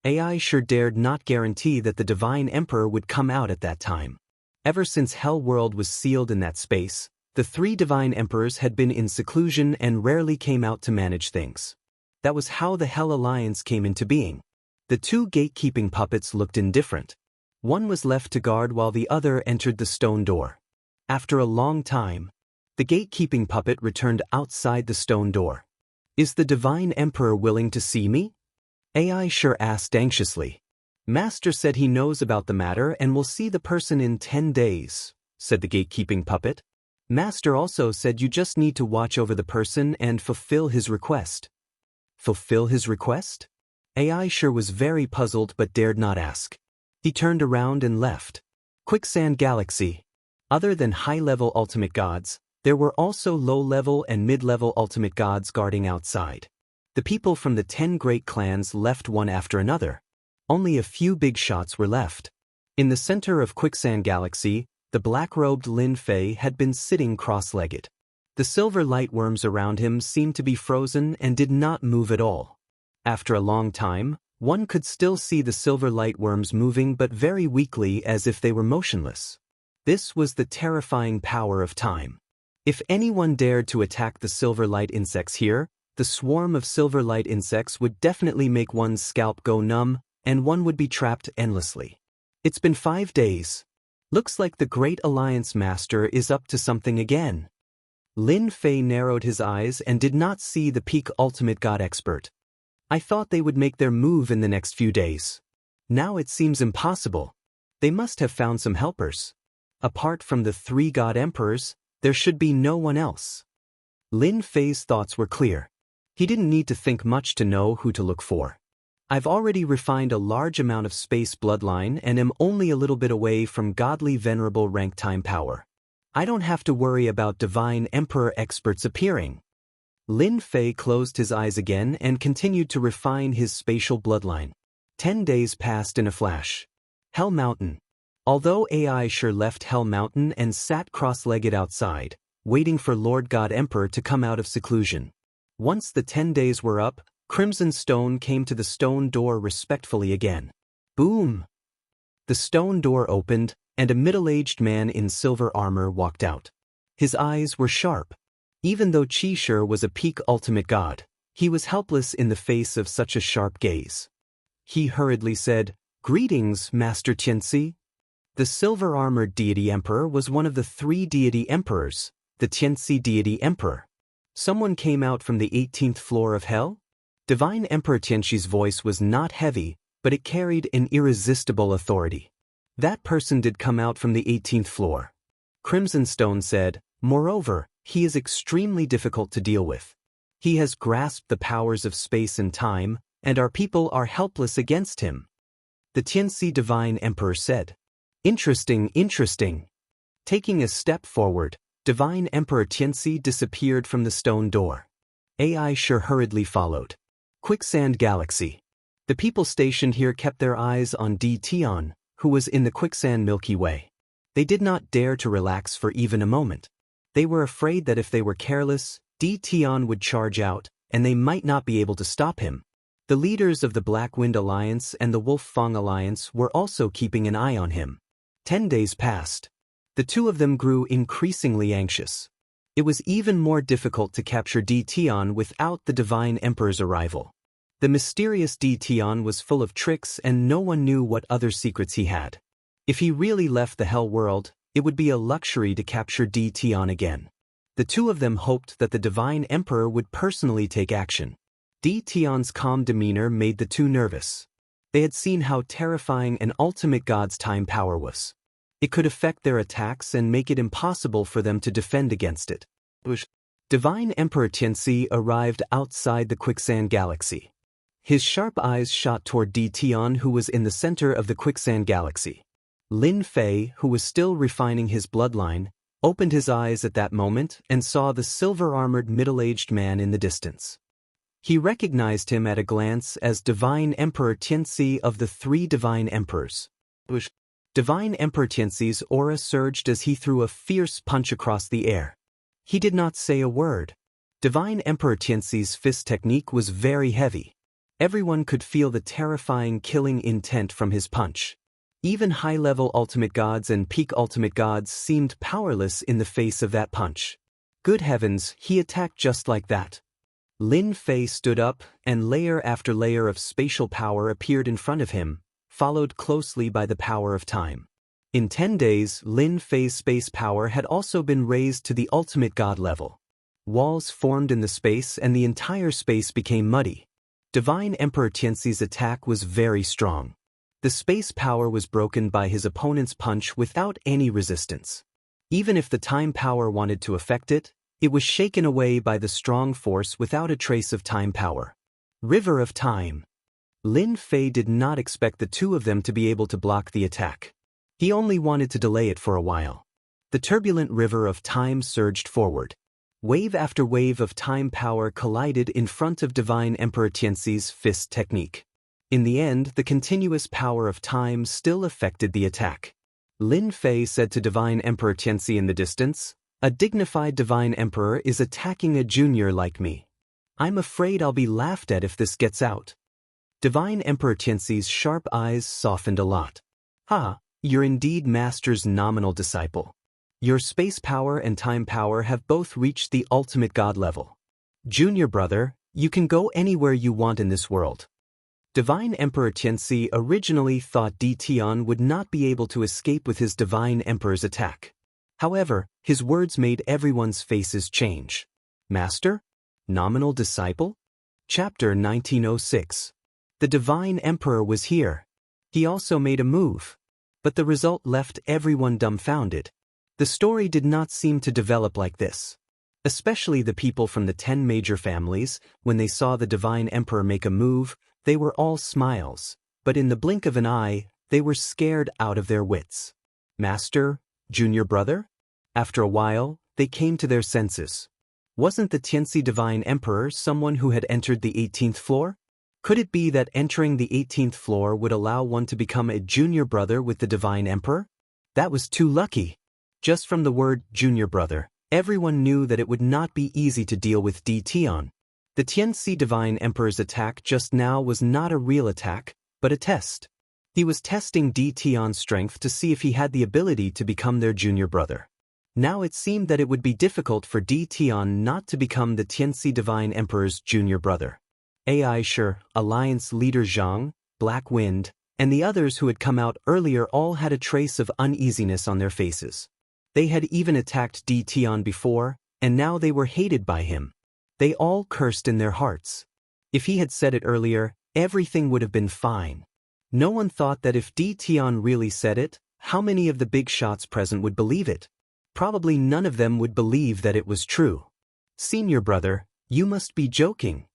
Aisha dared not guarantee that the divine emperor would come out at that time. Ever since Hell World was sealed in that space, the 3 divine emperors had been in seclusion and rarely came out to manage things. That was how the Hell Alliance came into being. The 2 gatekeeping puppets looked indifferent. One was left to guard while the other entered the stone door. After a long time, the gatekeeping puppet returned outside the stone door. Is the divine emperor willing to see me? Aisha asked anxiously. Master said he knows about the matter and will see the person in 10 days, said the gatekeeping puppet. Master also said you just need to watch over the person and fulfill his request. Fulfill his request? Aisha was very puzzled but dared not ask. He turned around and left. Quicksand Galaxy. Other than high-level ultimate gods, there were also low-level and mid-level ultimate gods guarding outside. The people from the 10 great clans left one after another. Only a few big shots were left. In the center of Quicksand Galaxy, the black-robed Lin Fei had been sitting cross-legged. The silver light worms around him seemed to be frozen and did not move at all. After a long time, one could still see the silver light worms moving but very weakly as if they were motionless. This was the terrifying power of time. If anyone dared to attack the silver light insects here, the swarm of silver light insects would definitely make one's scalp go numb, and one would be trapped endlessly. It's been 5 days. Looks like the Great Alliance Master is up to something again. Lin Fei narrowed his eyes and did not see the peak ultimate god expert. I thought they would make their move in the next few days. Now it seems impossible. They must have found some helpers. Apart from the 3 god emperors, there should be no one else. Lin Fei's thoughts were clear. He didn't need to think much to know who to look for. I've already refined a large amount of space bloodline and am only a little bit away from godly venerable rank time power. I don't have to worry about divine emperor experts appearing. Lin Fei closed his eyes again and continued to refine his spatial bloodline. 10 days passed in a flash. Hell Mountain. Although AI sure left Hell Mountain and sat cross-legged outside, waiting for Lord God Emperor to come out of seclusion. Once the 10 days were up, Crimson Stone came to the stone door respectfully again. Boom! The stone door opened, and a middle-aged man in silver armor walked out. His eyes were sharp. Even though Qi was a peak ultimate god, he was helpless in the face of such a sharp gaze. He hurriedly said, "Greetings, Master Tianxi." The silver-armored deity emperor was one of the 3 deity emperors, the Tianxi deity emperor. Someone came out from the 18th floor of hell? Divine Emperor Tianxi's voice was not heavy, but it carried an irresistible authority. That person did come out from the 18th floor. Crimson Stone said, "Moreover, he is extremely difficult to deal with. He has grasped the powers of space and time, and our people are helpless against him." The Tianxi Divine Emperor said, "Interesting, interesting." Taking a step forward, Divine Emperor Tianxi disappeared from the stone door. AI sure hurriedly followed. Quicksand Galaxy. The people stationed here kept their eyes on Di Tian, who was in the Quicksand Milky Way. They did not dare to relax for even a moment. They were afraid that if they were careless, Di Tian would charge out, and they might not be able to stop him. The leaders of the Black Wind Alliance and the Wolf Fang Alliance were also keeping an eye on him. 10 days passed. The 2 of them grew increasingly anxious. It was even more difficult to capture Di Tian without the Divine Emperor's arrival. The mysterious Di Tian was full of tricks and no one knew what other secrets he had. If he really left the Hell World, it would be a luxury to capture Di Tian again. The 2 of them hoped that the Divine Emperor would personally take action. Di Tian's calm demeanor made the 2 nervous. They had seen how terrifying an ultimate god's time power was. It could affect their attacks and make it impossible for them to defend against it. Divine Emperor Tianxi arrived outside the Quicksand Galaxy. His sharp eyes shot toward Di Tian, who was in the center of the Quicksand Galaxy. Lin Fei, who was still refining his bloodline, opened his eyes at that moment and saw the silver-armored middle-aged man in the distance. He recognized him at a glance as Divine Emperor Tianxi of the 3 Divine Emperors. Divine Emperor Tianxi's aura surged as he threw a fierce punch across the air. He did not say a word. Divine Emperor Tianxi's fist technique was very heavy. Everyone could feel the terrifying killing intent from his punch. Even high-level ultimate gods and peak ultimate gods seemed powerless in the face of that punch. Good heavens, he attacked just like that. Lin Fei stood up, and layer after layer of spatial power appeared in front of him, followed closely by the power of time. In 10 days, Lin Fei's space power had also been raised to the ultimate god level. Walls formed in the space and the entire space became muddy. Divine Emperor Tianxi's attack was very strong. The space power was broken by his opponent's punch without any resistance. Even if the time power wanted to affect it, it was shaken away by the strong force without a trace of time power. River of Time. Lin Fei did not expect the 2 of them to be able to block the attack. He only wanted to delay it for a while. The turbulent river of time surged forward. Wave after wave of time power collided in front of Divine Emperor Tianxi's fist technique. In the end, the continuous power of time still affected the attack. Lin Fei said to Divine Emperor Tianxi in the distance, "A dignified Divine Emperor is attacking a junior like me. I'm afraid I'll be laughed at if this gets out." Divine Emperor Tianxi's sharp eyes softened a lot. "Ha, you're indeed Master's nominal disciple. Your space power and time power have both reached the ultimate god level. Junior brother, you can go anywhere you want in this world." Divine Emperor Tianxi originally thought Di Tian would not be able to escape with his Divine Emperor's attack. However, his words made everyone's faces change. "Master? Nominal disciple?" Chapter 1906. The Divine Emperor was here. He also made a move. But the result left everyone dumbfounded. The story did not seem to develop like this. Especially the people from the 10 major families, when they saw the Divine Emperor make a move, they were all smiles, but in the blink of an eye, they were scared out of their wits. "Master, junior brother?" After a while, they came to their senses. Wasn't the Tianxi Divine Emperor someone who had entered the 18th floor? Could it be that entering the 18th floor would allow one to become a junior brother with the Divine Emperor? That was too lucky. Just from the word junior brother, everyone knew that it would not be easy to deal with Di Tian. The Tianxi Divine Emperor's attack just now was not a real attack, but a test. He was testing Di Tian's strength to see if he had the ability to become their junior brother. Now it seemed that it would be difficult for Di Tian not to become the Tianxi Divine Emperor's junior brother. AI Sure, Alliance leader Zhang, Black Wind, and the others who had come out earlier all had a trace of uneasiness on their faces. They had even attacked Di Tian before, and now they were hated by him. They all cursed in their hearts. If he had said it earlier, everything would have been fine. No one thought that if Di Tian really said it, how many of the big shots present would believe it? Probably none of them would believe that it was true. "Senior brother, you must be joking."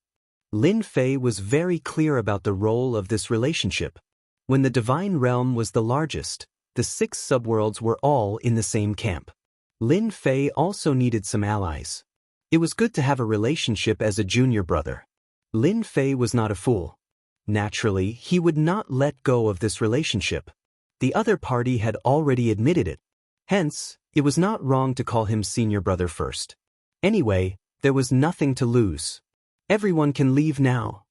Lin Fei was very clear about the role of this relationship. When the Divine Realm was the largest, the 6 subworlds were all in the same camp. Lin Fei also needed some allies. It was good to have a relationship as a junior brother. Lin Fei was not a fool. Naturally, he would not let go of this relationship. The other party had already admitted it. Hence, it was not wrong to call him senior brother first. Anyway, there was nothing to lose. Everyone can leave now.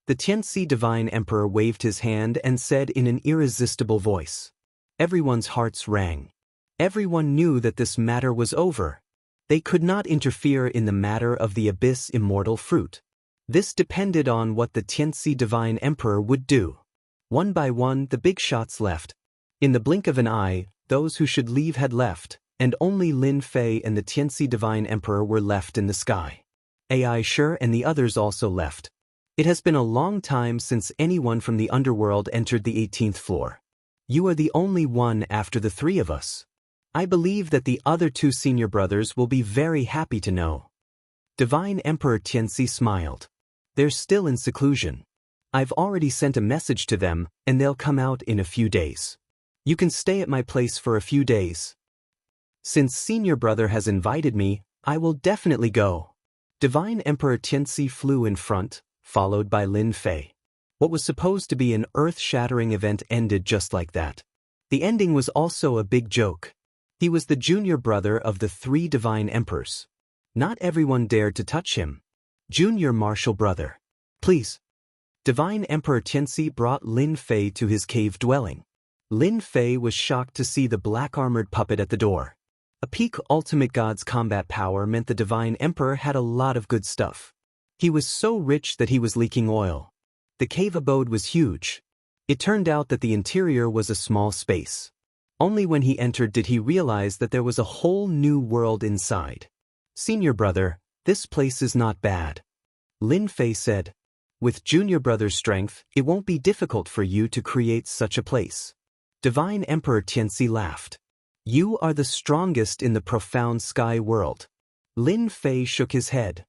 The Tianxi Divine Emperor waved his hand and said in an irresistible voice. Everyone's hearts rang. Everyone knew that this matter was over. They could not interfere in the matter of the Abyss Immortal Fruit. This depended on what the Tianxi Divine Emperor would do. One by one, the big shots left. In the blink of an eye, those who should leave had left, and only Lin Fei and the Tianxi Divine Emperor were left in the sky. AI Sure and the others also left. It has been a long time since anyone from the underworld entered the 18th floor. You are the only one after the 3 of us. I believe that the other 2 senior brothers will be very happy to know. Divine Emperor Tianxi smiled. They're still in seclusion. I've already sent a message to them, and they'll come out in a few days. You can stay at my place for a few days. Since senior brother has invited me, I will definitely go. Divine Emperor Tianxi flew in front, followed by Lin Fei. What was supposed to be an earth-shattering event ended just like that. The ending was also a big joke. He was the junior brother of the 3 Divine Emperors. Not everyone dared to touch him. Junior martial brother. Please. Divine Emperor Tianxi brought Lin Fei to his cave dwelling. Lin Fei was shocked to see the black-armored puppet at the door. A peak ultimate god's combat power meant the Divine Emperor had a lot of good stuff. He was so rich that he was leaking oil. The cave abode was huge. It turned out that the interior was a small space. Only when he entered did he realize that there was a whole new world inside. Senior brother, this place is not bad. Lin Fei said. With junior brother's strength, it won't be difficult for you to create such a place. Divine Emperor Tianxi laughed. You are the strongest in the profound sky world. Lin Fei shook his head.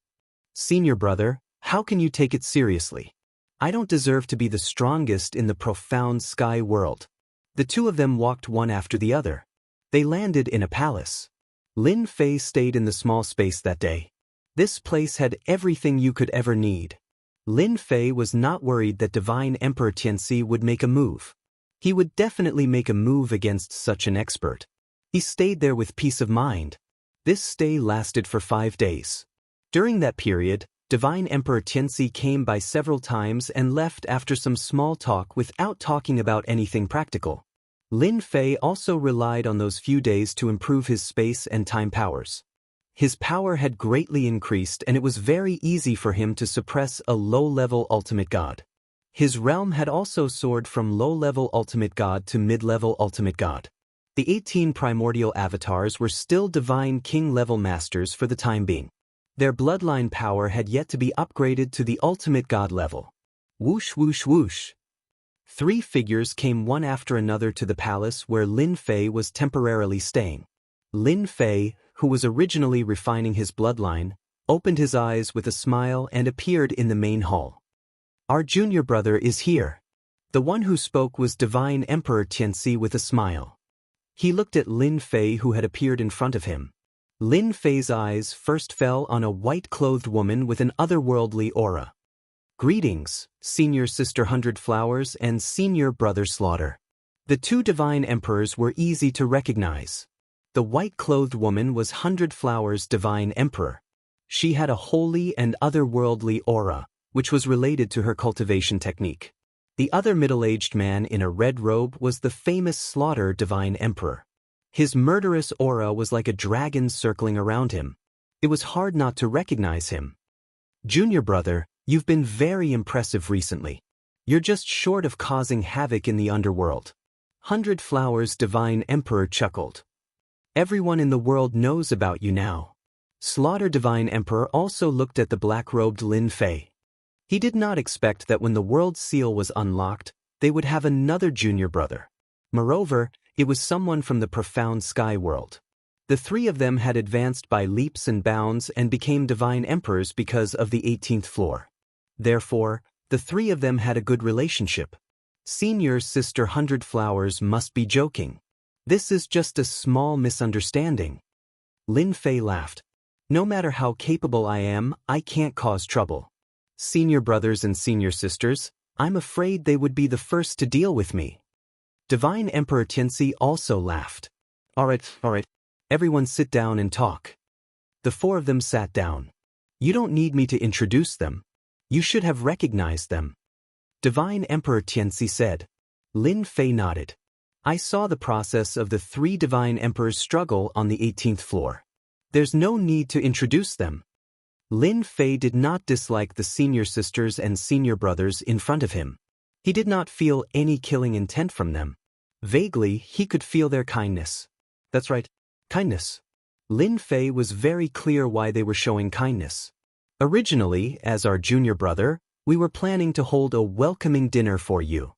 Senior brother, how can you take it seriously? I don't deserve to be the strongest in the profound sky world. The 2 of them walked one after the other. They landed in a palace. Lin Fei stayed in the small space that day. This place had everything you could ever need. Lin Fei was not worried that Divine Emperor Tianxi would make a move. He would definitely make a move against such an expert. He stayed there with peace of mind. This stay lasted for 5 days. During that period, Divine Emperor Tianxi came by several times and left after some small talk without talking about anything practical. Lin Fei also relied on those few days to improve his space and time powers. His power had greatly increased and it was very easy for him to suppress a low-level ultimate god. His realm had also soared from low-level ultimate god to mid-level ultimate god. The 18 primordial avatars were still divine king-level masters for the time being. Their bloodline power had yet to be upgraded to the ultimate god level. Whoosh whoosh whoosh. 3 figures came one after another to the palace where Lin Fei was temporarily staying. Lin Fei, who was originally refining his bloodline, opened his eyes with a smile and appeared in the main hall. Our junior brother is here. The one who spoke was Divine Emperor Tianxi with a smile. He looked at Lin Fei who had appeared in front of him. Lin Fei's eyes first fell on a white-clothed woman with an otherworldly aura. Greetings, Senior Sister Hundred Flowers and Senior Brother Slaughter. The 2 divine emperors were easy to recognize. The white-clothed woman was Hundred Flowers' divine emperor. She had a holy and otherworldly aura, which was related to her cultivation technique. The other middle-aged man in a red robe was the famous Slaughter divine emperor. His murderous aura was like a dragon circling around him. It was hard not to recognize him. Junior brother, you've been very impressive recently. You're just short of causing havoc in the underworld. Hundred Flowers' divine emperor chuckled. Everyone in the world knows about you now. Slaughter divine emperor also looked at the black-robed Lin Fei. He did not expect that when the world seal was unlocked, they would have another junior brother. Moreover, it was someone from the profound sky world. The 3 of them had advanced by leaps and bounds and became divine emperors because of the 18th floor. Therefore, the 3 of them had a good relationship. Senior Sister Hundred Flowers must be joking. This is just a small misunderstanding. Lin Fei laughed. No matter how capable I am, I can't cause trouble. Senior brothers and senior sisters, I'm afraid they would be the first to deal with me. Divine Emperor Tianxi also laughed. All right. Everyone sit down and talk. The 4 of them sat down. You don't need me to introduce them. You should have recognized them. Divine Emperor Tianxi said. Lin Fei nodded. I saw the process of the 3 divine emperors struggle on the 18th floor. There's no need to introduce them. Lin Fei did not dislike the senior sisters and senior brothers in front of him. He did not feel any killing intent from them. Vaguely, he could feel their kindness. That's right, kindness. Lin Fei was very clear why they were showing kindness. Originally, as our junior brother, we were planning to hold a welcoming dinner for you.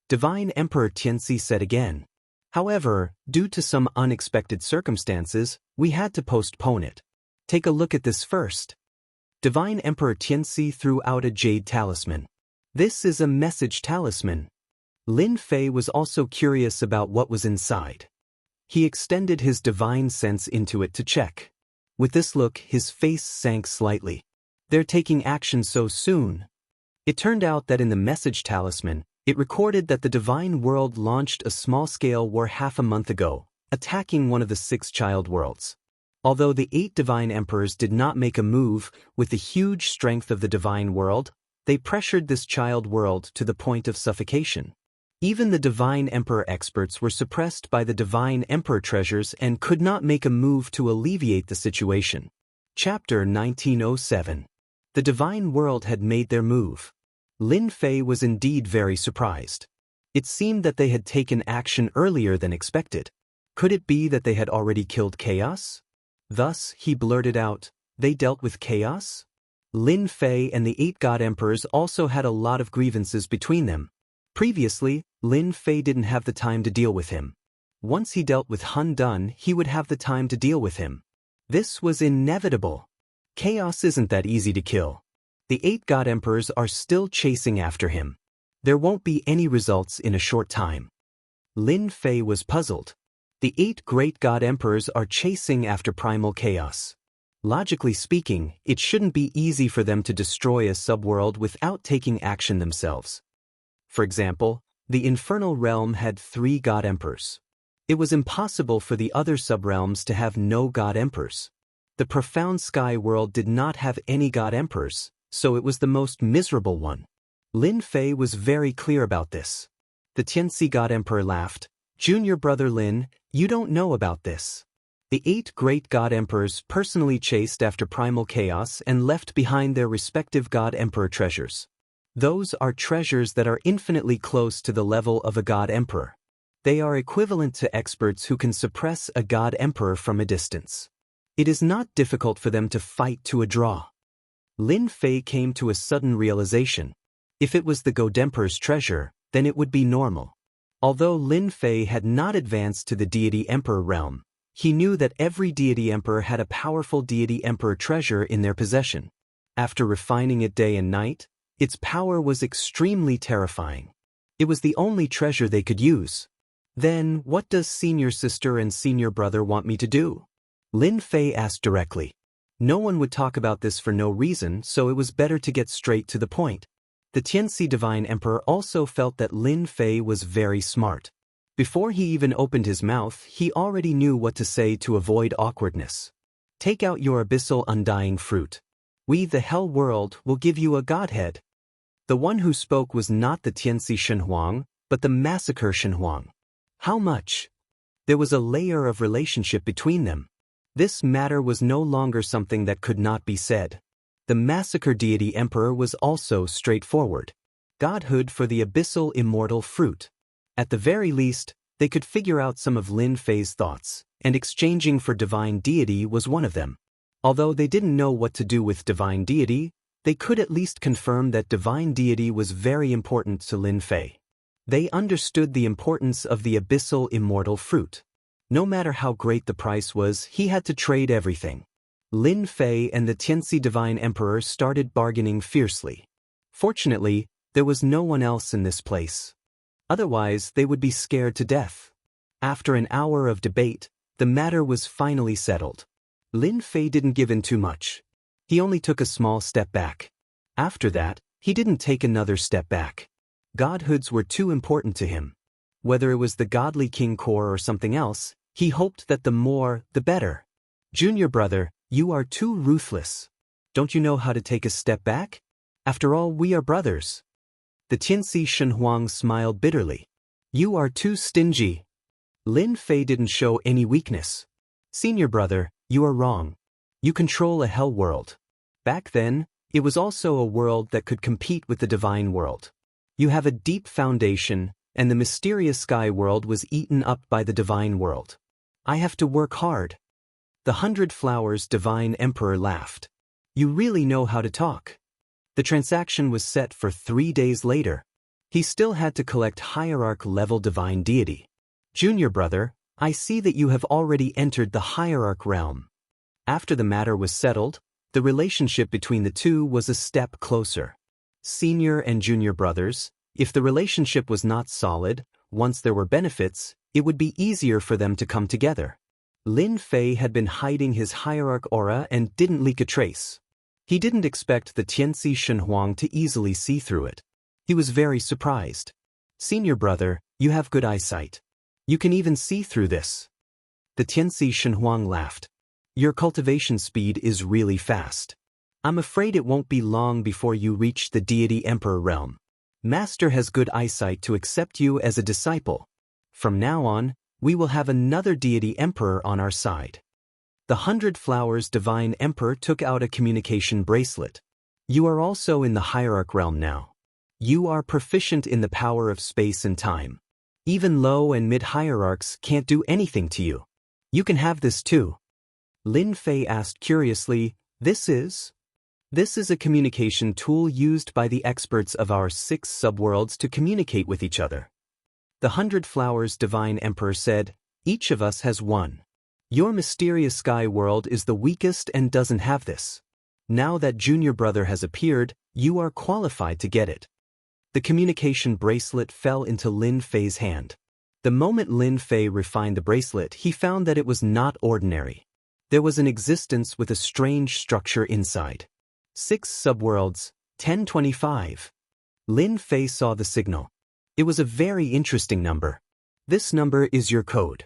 Divine Emperor Tianxi said again. However, due to some unexpected circumstances, we had to postpone it. Take a look at this first. Divine Emperor Tianxi threw out a jade talisman. This is a message talisman. Lin Fei was also curious about what was inside. He extended his divine sense into it to check. With this look, his face sank slightly. They're taking action so soon. It turned out that in the message talisman, it recorded that the divine world launched a small-scale war half a month ago, attacking one of the 6 child worlds. Although the 8 divine emperors did not make a move, with the huge strength of the divine world, they pressured this child world to the point of suffocation. Even the divine emperor experts were suppressed by the divine emperor treasures and could not make a move to alleviate the situation. Chapter 1907. The divine world had made their move. Lin Fei was indeed very surprised. It seemed that they had taken action earlier than expected. Could it be that they had already killed chaos? Thus, he blurted out, they dealt with chaos? Lin Fei and the 8 god emperors also had a lot of grievances between them. Previously, Lin Fei didn't have the time to deal with him. Once he dealt with Hun Dun, he would have the time to deal with him. This was inevitable. Chaos isn't that easy to kill. The 8 god emperors are still chasing after him. There won't be any results in a short time. Lin Fei was puzzled. The 8 great god emperors are chasing after primal chaos. Logically speaking, it shouldn't be easy for them to destroy a subworld without taking action themselves. For example, the infernal realm had 3 god emperors. It was impossible for the other subrealms to have no god emperors. The profound sky world did not have any god emperors, so it was the most miserable one. Lin Fei was very clear about this. The Tianxi god emperor laughed. Junior brother Lin, you don't know about this. The 8 great god emperors personally chased after primal chaos and left behind their respective god emperor treasures. Those are treasures that are infinitely close to the level of a god emperor. They are equivalent to experts who can suppress a god emperor from a distance. It is not difficult for them to fight to a draw. Lin Fei came to a sudden realization. If it was the god emperor's treasure, then it would be normal. Although Lin Fei had not advanced to the deity emperor realm, he knew that every deity emperor had a powerful deity emperor treasure in their possession. After refining it day and night, its power was extremely terrifying. It was the only treasure they could use. Then, what does senior sister and senior brother want me to do? Lin Fei asked directly. No one would talk about this for no reason, so it was better to get straight to the point. The Tianxi Divine Emperor also felt that Lin Fei was very smart. Before he even opened his mouth, he already knew what to say to avoid awkwardness. Take out your abyssal undying fruit. We, the Hell World, will give you a godhead. The one who spoke was not the Tianxi Shenhuang, but the Massacre Shenhuang. How much? There was a layer of relationship between them. This matter was no longer something that could not be said. The Massacre Deity Emperor was also straightforward. Godhood for the abyssal immortal fruit. At the very least, they could figure out some of Lin Fei's thoughts, and exchanging for divine deity was one of them. Although they didn't know what to do with divine deity, they could at least confirm that divine deity was very important to Lin Fei. They understood the importance of the abyssal immortal fruit. No matter how great the price was, he had to trade everything. Lin Fei and the Tianxi Divine Emperor started bargaining fiercely. Fortunately, there was no one else in this place. Otherwise, they would be scared to death. After an hour of debate, the matter was finally settled. Lin Fei didn't give in too much. He only took a small step back. After that, he didn't take another step back. Godhoods were too important to him. Whether it was the godly king core or something else, he hoped that the more, the better. Junior brother, you are too ruthless. Don't you know how to take a step back? After all, we are brothers. The Tianxi Shenhuang smiled bitterly. You are too stingy. Lin Fei didn't show any weakness. Senior brother, you are wrong. You control a hell world. Back then, it was also a world that could compete with the divine world. You have a deep foundation, and the mysterious sky world was eaten up by the divine world. I have to work hard. The 100 Flowers Divine Emperor laughed. You really know how to talk. The transaction was set for 3 days later. He still had to collect hierarch-level divine deity. Junior brother, I see that you have already entered the hierarch realm. After the matter was settled, the relationship between the two was a step closer. Senior and junior brothers, if the relationship was not solid, once there were benefits, it would be easier for them to come together. Lin Fei had been hiding his hierarch aura and didn't leak a trace. He didn't expect the Tianxi Shenhuang to easily see through it. He was very surprised. Senior brother, you have good eyesight. You can even see through this. The Tianxi Shenhuang laughed. Your cultivation speed is really fast. I'm afraid it won't be long before you reach the deity emperor realm. Master has good eyesight to accept you as a disciple. From now on, we will have another deity emperor on our side. The 100 Flowers Divine Emperor took out a communication bracelet. You are also in the hierarch realm now. You are proficient in the power of space and time. Even low and mid-hierarchs can't do anything to you. You can have this too. Lin Fei asked curiously, This is a communication tool used by the experts of our 6 subworlds to communicate with each other. The 100 Flowers Divine Emperor said, Each of us has one. Your mysterious sky world is the weakest and doesn't have this. Now that junior brother has appeared, you are qualified to get it. The communication bracelet fell into Lin Fei's hand. The moment Lin Fei refined the bracelet, he found that it was not ordinary. There was an existence with a strange structure inside. 6 subworlds, 1025. Lin Fei saw the signal. It was a very interesting number. This number is your code.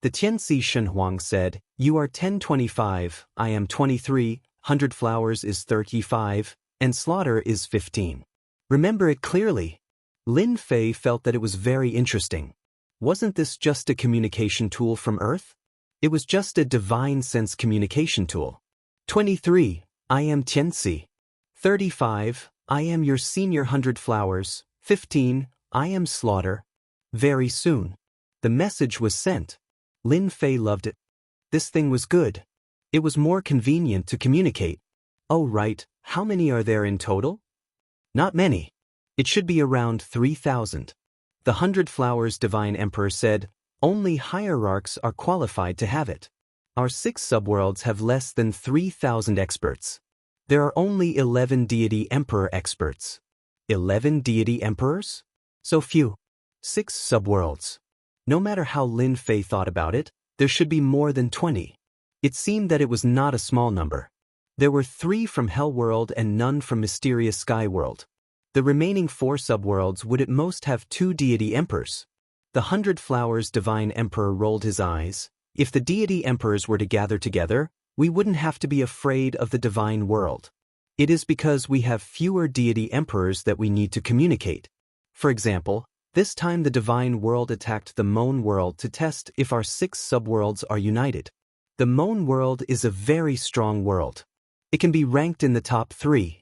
The Tianxi Shenhuang said, you are 1025, I am 23, 100 flowers is 35, and slaughter is 15. Remember it clearly. Lin Fei felt that it was very interesting. Wasn't this just a communication tool from Earth? It was just a divine sense communication tool. 23, I am Tianxi. 35, I am your senior 100 flowers. 15, I am slaughter. Very soon. The message was sent. Lin Fei loved it. This thing was good. It was more convenient to communicate. Oh right, how many are there in total? Not many. It should be around 3,000. The 100 Flowers Divine Emperor said, only hierarchs are qualified to have it. Our 6 subworlds have less than 3,000 experts. There are only 11 Deity Emperor experts. 11 Deity Emperors? So few. 6 subworlds. No matter how Lin Fei thought about it, there should be more than 20. It seemed that it was not a small number. There were 3 from Hell World and none from Mysterious Sky World. The remaining 4 subworlds would at most have 2 deity emperors. The 100 Flowers Divine Emperor rolled his eyes. If the deity emperors were to gather together, we wouldn't have to be afraid of the divine world. It is because we have fewer deity emperors that we need to communicate. For example, this time the divine world attacked the Moan world to test if our 6 subworlds are united. The Moan world is a very strong world. It can be ranked in the top 3.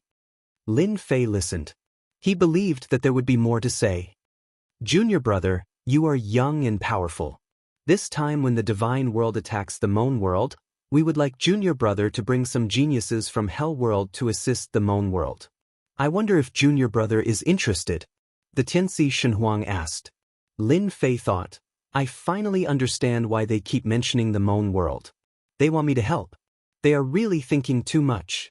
Lin Fei listened. He believed that there would be more to say. Junior brother, you are young and powerful. This time when the divine world attacks the Moan world, we would like Junior brother to bring some geniuses from Hell world to assist the Moan world. I wonder if Junior brother is interested. The Tianxi Shenhuang asked. Lin Fei thought, I finally understand why they keep mentioning the Moan world. They want me to help. They are really thinking too much.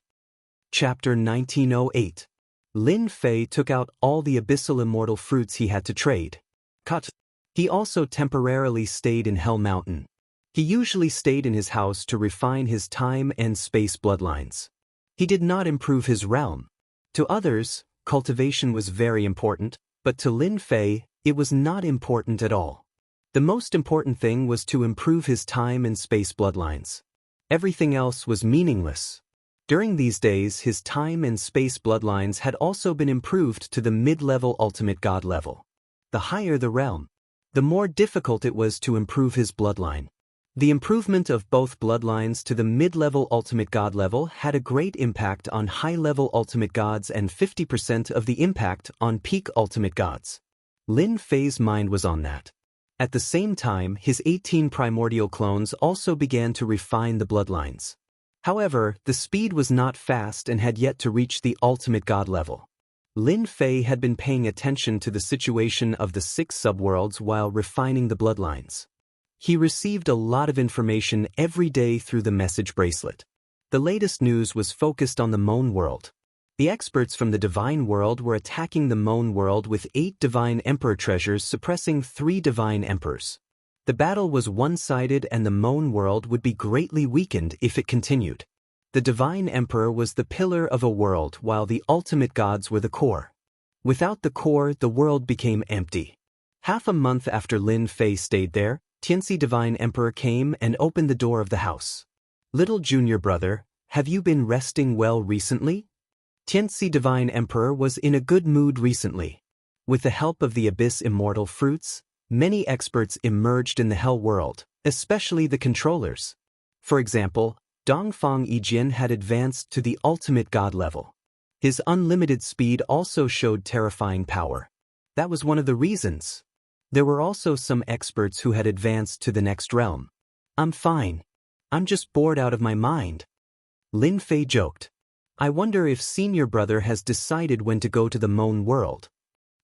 Chapter 1908. Lin Fei took out all the abyssal immortal fruits he had to trade. Cut. He also temporarily stayed in Hell Mountain. He usually stayed in his house to refine his time and space bloodlines. He did not improve his realm. To others, cultivation was very important, but to Lin Fei, it was not important at all. The most important thing was to improve his time and space bloodlines. Everything else was meaningless. During these days, his time and space bloodlines had also been improved to the mid-level ultimate god level. The higher the realm, the more difficult it was to improve his bloodline. The improvement of both bloodlines to the mid-level ultimate god level had a great impact on high-level ultimate gods and 50% of the impact on peak ultimate gods. Lin Fei's mind was on that. At the same time, his 18 primordial clones also began to refine the bloodlines. However, the speed was not fast and had yet to reach the ultimate god level. Lin Fei had been paying attention to the situation of the 6 subworlds while refining the bloodlines. He received a lot of information every day through the message bracelet. The latest news was focused on the Moan world. The experts from the divine world were attacking the Moan world with 8 divine emperor treasures suppressing 3 divine emperors. The battle was one-sided and the Moan world would be greatly weakened if it continued. The divine emperor was the pillar of a world while the ultimate gods were the core. Without the core, the world became empty. Half a month after Lin Fei stayed there, Tianxi Divine Emperor came and opened the door of the house. Little junior brother, have you been resting well recently? Tianxi Divine Emperor was in a good mood recently. With the help of the Abyss Immortal Fruits, many experts emerged in the Hell world, especially the controllers. For example, Dongfang Yijin had advanced to the ultimate god level. His unlimited speed also showed terrifying power. That was one of the reasons. There were also some experts who had advanced to the next realm. I'm fine. I'm just bored out of my mind. Lin Fei joked. I wonder if senior brother has decided when to go to the Moan world.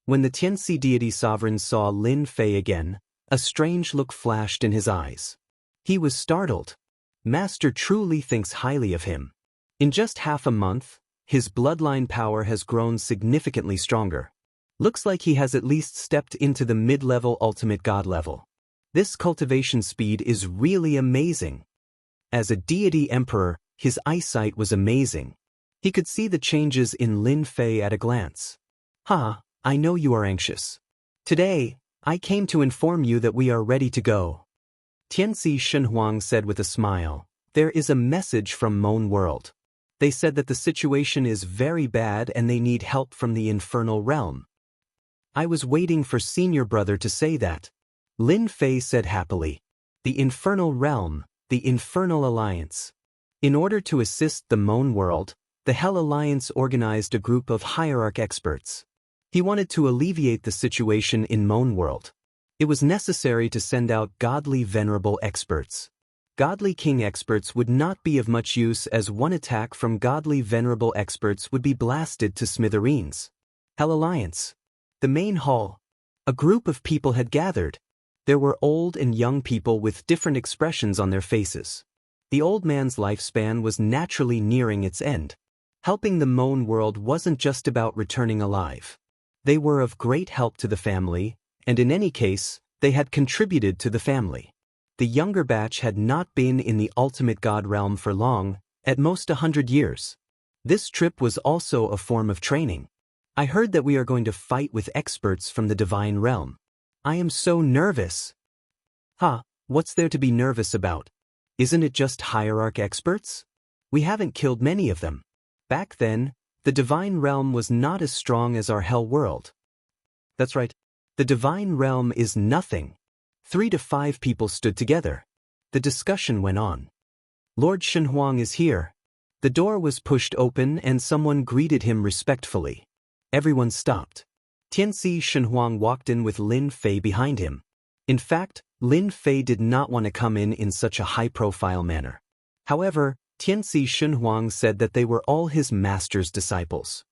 When the Tianxi deity sovereign saw Lin Fei again, a strange look flashed in his eyes. He was startled. Master truly thinks highly of him. In just half a month, his bloodline power has grown significantly stronger. Looks like he has at least stepped into the mid-level ultimate god level. This cultivation speed is really amazing. As a deity emperor, his eyesight was amazing. He could see the changes in Lin Fei at a glance. I know you are anxious. Today, I came to inform you that we are ready to go. Tianxi Shenhuang said with a smile, there is a message from Moan World. They said that the situation is very bad and they need help from the infernal realm. I was waiting for senior brother to say that. Lin Fei said happily. The infernal realm, the infernal alliance. In order to assist the Moan World, the Hell Alliance organized a group of hierarch experts. He wanted to alleviate the situation in Moan World. It was necessary to send out godly venerable experts. Godly king experts would not be of much use as one attack from godly venerable experts would be blasted to smithereens. Hell Alliance. The main hall. A group of people had gathered. There were old and young people with different expressions on their faces. The old man's lifespan was naturally nearing its end. Helping the Moan World wasn't just about returning alive. They were of great help to the family, and in any case, they had contributed to the family. The younger batch had not been in the ultimate god realm for long, at most 100 years. This trip was also a form of training. I heard that we are going to fight with experts from the divine realm. I am so nervous. What's there to be nervous about? Isn't it just hierarch experts? We haven't killed many of them. Back then, the divine realm was not as strong as our hell world. That's right. The divine realm is nothing. 3 to 5 people stood together. The discussion went on. Lord Shenhuang is here. The door was pushed open and someone greeted him respectfully. Everyone stopped. Tianxi Shenhuang walked in with Lin Fei behind him. In fact, Lin Fei did not want to come in such a high-profile manner. However, Tianxi Shenhuang said that they were all his master's disciples.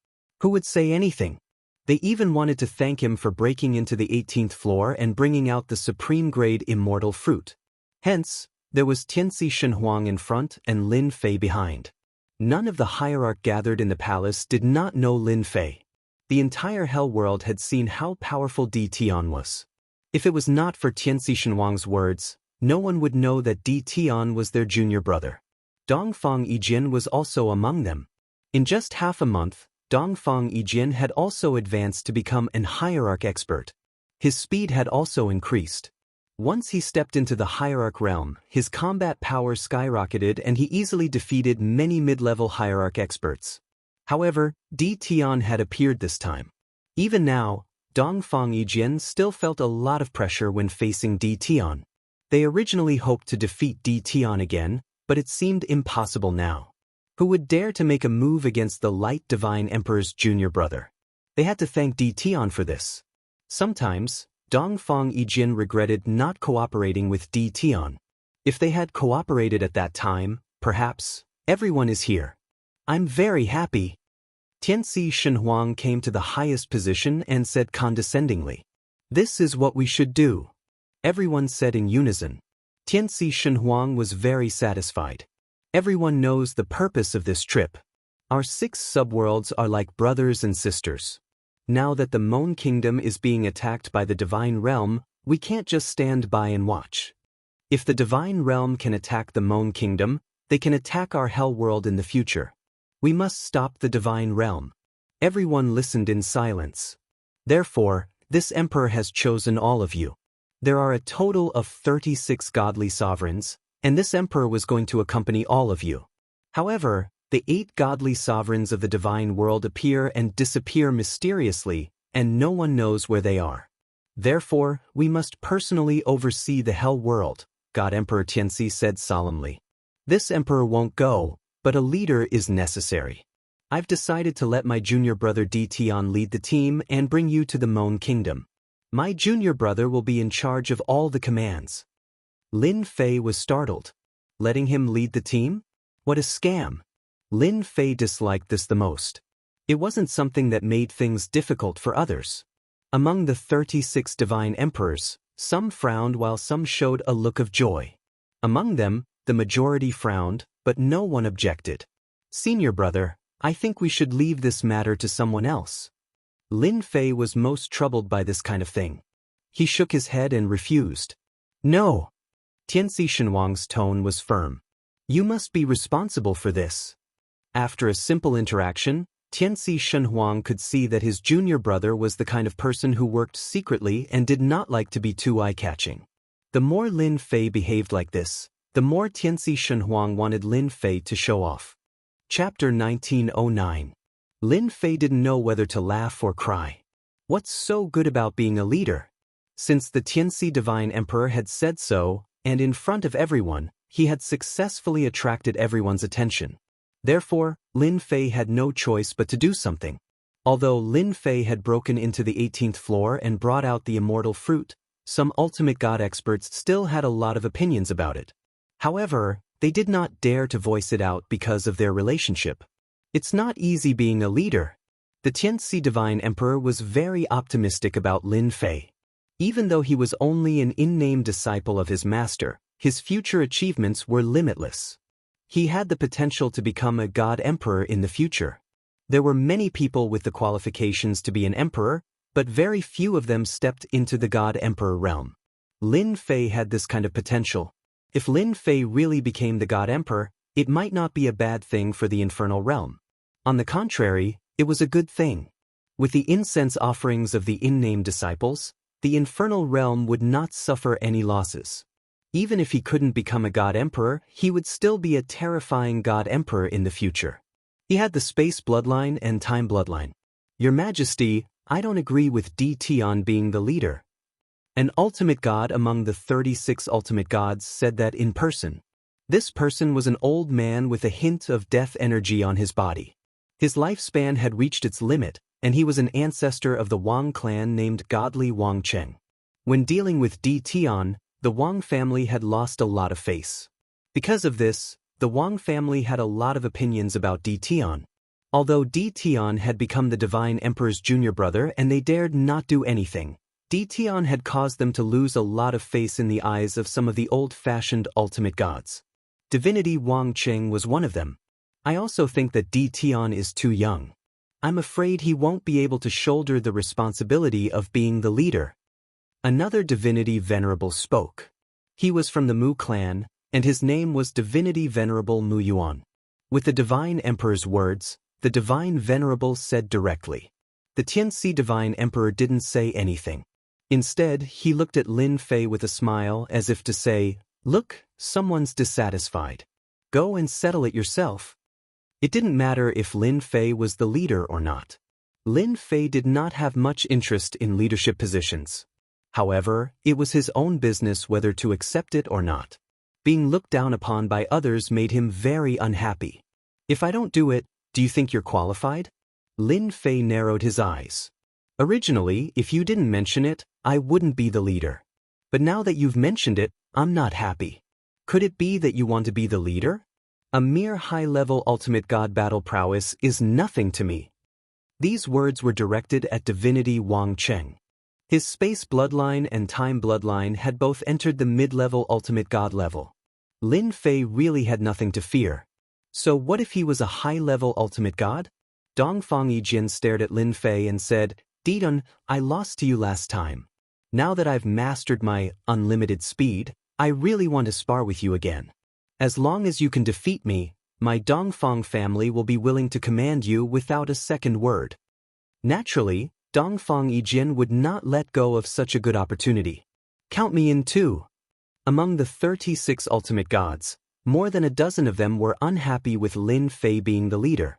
Who would say anything? They even wanted to thank him for breaking into the 18th floor and bringing out the supreme-grade immortal fruit. Hence, there was Tianxi Shenhuang in front and Lin Fei behind. None of the hierarch gathered in the palace did not know Lin Fei. The entire hell world had seen how powerful Di Tian was. If it was not for Tianxi Shenhuang's words, no one would know that Di Tian was their junior brother. Dongfang Yijin was also among them. In just half a month, Dongfang Yijin had also advanced to become an hierarch expert. His speed had also increased. Once he stepped into the hierarch realm, his combat power skyrocketed and he easily defeated many mid-level hierarch experts. However, Di Tian had appeared this time. Even now, Dongfang Yijin still felt a lot of pressure when facing Di Tian. They originally hoped to defeat Di Tian again, but it seemed impossible now. Who would dare to make a move against the Light Divine Emperor's junior brother? They had to thank Di Tian for this. Sometimes, Dongfang Yijin regretted not cooperating with Di Tian. If they had cooperated at that time, perhaps, everyone is here. I'm very happy. Tianxi Shenhuang came to the highest position and said condescendingly, "This is what we should do." Everyone said in unison. Tianxi Shenhuang was very satisfied. Everyone knows the purpose of this trip. Our 6 subworlds are like brothers and sisters. Now that the Moan Kingdom is being attacked by the Divine Realm, we can't just stand by and watch. If the Divine Realm can attack the Moan Kingdom, they can attack our Hell World in the future. We must stop the Divine Realm. Everyone listened in silence. Therefore, this Emperor has chosen all of you. There are a total of 36 godly sovereigns, and this Emperor was going to accompany all of you. However, the 8 godly sovereigns of the divine world appear and disappear mysteriously, and no one knows where they are. Therefore, we must personally oversee the Hell World, God Emperor Tianxi said solemnly. This Emperor won't go, but a leader is necessary. I've decided to let my junior brother Di Tian lead the team and bring you to the Moan Kingdom. My junior brother will be in charge of all the commands. Lin Fei was startled. Letting him lead the team? What a scam! Lin Fei disliked this the most. It wasn't something that made things difficult for others. Among the 36 divine emperors, some frowned while some showed a look of joy. Among them, the majority frowned, but no one objected. Senior brother, I think we should leave this matter to someone else. Lin Fei was most troubled by this kind of thing. He shook his head and refused. No. Tianxi Shenhuang's tone was firm. You must be responsible for this. After a simple interaction, Tianxi Shenhuang could see that his junior brother was the kind of person who worked secretly and did not like to be too eye-catching. The more Lin Fei behaved like this, the more Tianxi Shenhuang wanted Lin Fei to show off. Chapter 1909. Lin Fei didn't know whether to laugh or cry. What's so good about being a leader? Since the Tianxi Divine Emperor had said so, and in front of everyone, he had successfully attracted everyone's attention. Therefore, Lin Fei had no choice but to do something. Although Lin Fei had broken into the 18th floor and brought out the immortal fruit, some ultimate god experts still had a lot of opinions about it. However, they did not dare to voice it out because of their relationship. It's not easy being a leader. The Tianxi Divine Emperor was very optimistic about Lin Fei. Even though he was only an in-name disciple of his master, his future achievements were limitless. He had the potential to become a god emperor in the future. There were many people with the qualifications to be an emperor, but very few of them stepped into the god emperor realm. Lin Fei had this kind of potential. If Lin Fei really became the god emperor, it might not be a bad thing for the infernal realm. On the contrary, it was a good thing. With the incense offerings of the in-name disciples, the infernal realm would not suffer any losses. Even if he couldn't become a god emperor, he would still be a terrifying god emperor in the future. He had the space bloodline and time bloodline. Your Majesty, I don't agree with Tian being the leader. An ultimate god among the 36 ultimate gods said that in person. This person was an old man with a hint of death energy on his body. His lifespan had reached its limit, and he was an ancestor of the Wang clan named Godly Wang Cheng. When dealing with Tian, the Wang family had lost a lot of face. Because of this, the Wang family had a lot of opinions about Tian. Although Tian had become the Divine Emperor's junior brother and they dared not do anything, Tian had caused them to lose a lot of face in the eyes of some of the old-fashioned ultimate gods. Divinity Wang Cheng was one of them. I also think that Tian is too young. I'm afraid he won't be able to shoulder the responsibility of being the leader. Another divinity venerable spoke. He was from the Mu clan, and his name was Divinity Venerable Mu Yuan. With the Divine Emperor's words, the Divine Venerable said directly. The Tianxi Divine Emperor didn't say anything. Instead, he looked at Lin Fei with a smile as if to say, "Look, someone's dissatisfied. Go and settle it yourself." It didn't matter if Lin Fei was the leader or not. Lin Fei did not have much interest in leadership positions. However, it was his own business whether to accept it or not. Being looked down upon by others made him very unhappy. If I don't do it, do you think you're qualified? Lin Fei narrowed his eyes. Originally, if you didn't mention it, I wouldn't be the leader. But now that you've mentioned it, I'm not happy. Could it be that you want to be the leader? A mere high-level ultimate god battle prowess is nothing to me. These words were directed at Divinity Wang Cheng. His space bloodline and time bloodline had both entered the mid-level ultimate god level. Lin Fei really had nothing to fear. So what if he was a high-level ultimate god? Dongfang Yijin stared at Lin Fei and said, "Didun, I lost to you last time. Now that I've mastered my unlimited speed, I really want to spar with you again. As long as you can defeat me, my Dongfang family will be willing to command you without a second word." Naturally, Dongfang Yijin would not let go of such a good opportunity. Count me in too. Among the 36 ultimate gods, more than a dozen of them were unhappy with Lin Fei being the leader.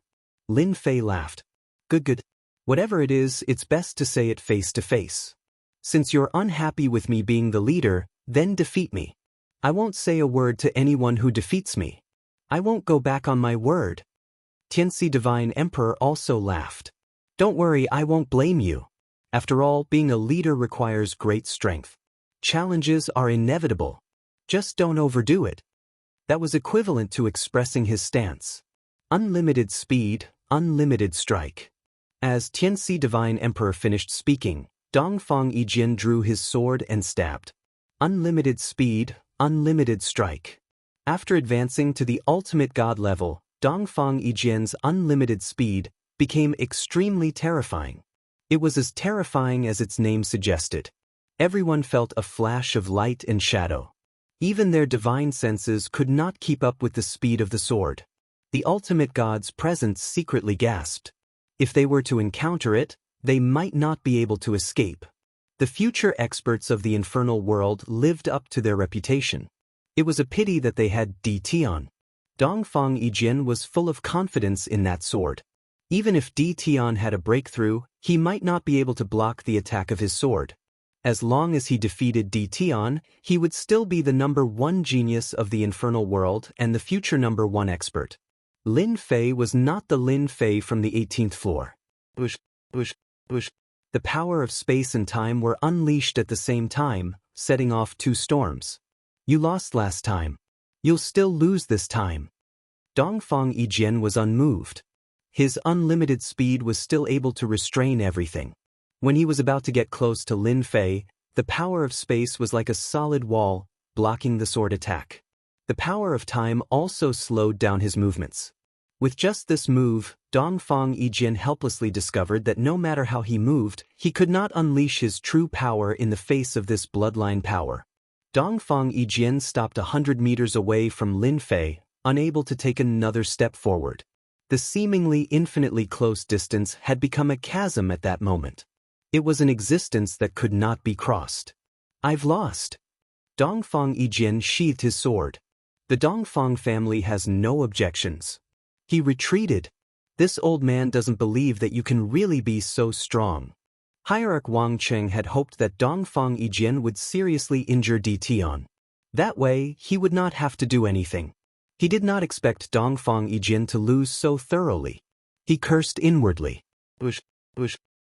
Lin Fei laughed. Good. Whatever it is, it's best to say it face to face. Since you're unhappy with me being the leader, then defeat me. I won't say a word to anyone who defeats me. I won't go back on my word. Tianxi Divine Emperor also laughed. Don't worry, I won't blame you. After all, being a leader requires great strength. Challenges are inevitable. Just don't overdo it. That was equivalent to expressing his stance. Unlimited speed, unlimited strike. As Tianxi Divine Emperor finished speaking, Dongfang Yijin drew his sword and stabbed. Unlimited speed, unlimited strike. After advancing to the ultimate god level, Dongfang Yijin's unlimited speed became extremely terrifying. It was as terrifying as its name suggested. Everyone felt a flash of light and shadow. Even their divine senses could not keep up with the speed of the sword. The ultimate god's presence secretly gasped. If they were to encounter it, they might not be able to escape. The future experts of the infernal world lived up to their reputation. It was a pity that they had Tian. Dongfang Yijin was full of confidence in that sword. Even if Tian had a breakthrough, he might not be able to block the attack of his sword. As long as he defeated Tian, he would still be the #1 genius of the infernal world and the future #1 expert. Lin Fei was not the Lin Fei from the 18th floor. The power of space and time were unleashed at the same time, setting off 2 storms. You lost last time. You'll still lose this time. Dongfang Yijin was unmoved. His unlimited speed was still able to restrain everything. When he was about to get close to Lin Fei, the power of space was like a solid wall, blocking the sword attack. The power of time also slowed down his movements. With just this move, Dongfang Yijin helplessly discovered that no matter how he moved, he could not unleash his true power in the face of this bloodline power. Dongfang Yijin stopped 100 meters away from Lin Fei, unable to take another step forward. The seemingly infinitely close distance had become a chasm at that moment. It was an existence that could not be crossed. I've lost. Dongfang Yijin sheathed his sword. The Dongfang family has no objections. He retreated. This old man doesn't believe that you can really be so strong. Hierarch Wang Cheng had hoped that Dongfang Yijin would seriously injure Tian. That way, he would not have to do anything. He did not expect Dongfang Yijin to lose so thoroughly. He cursed inwardly.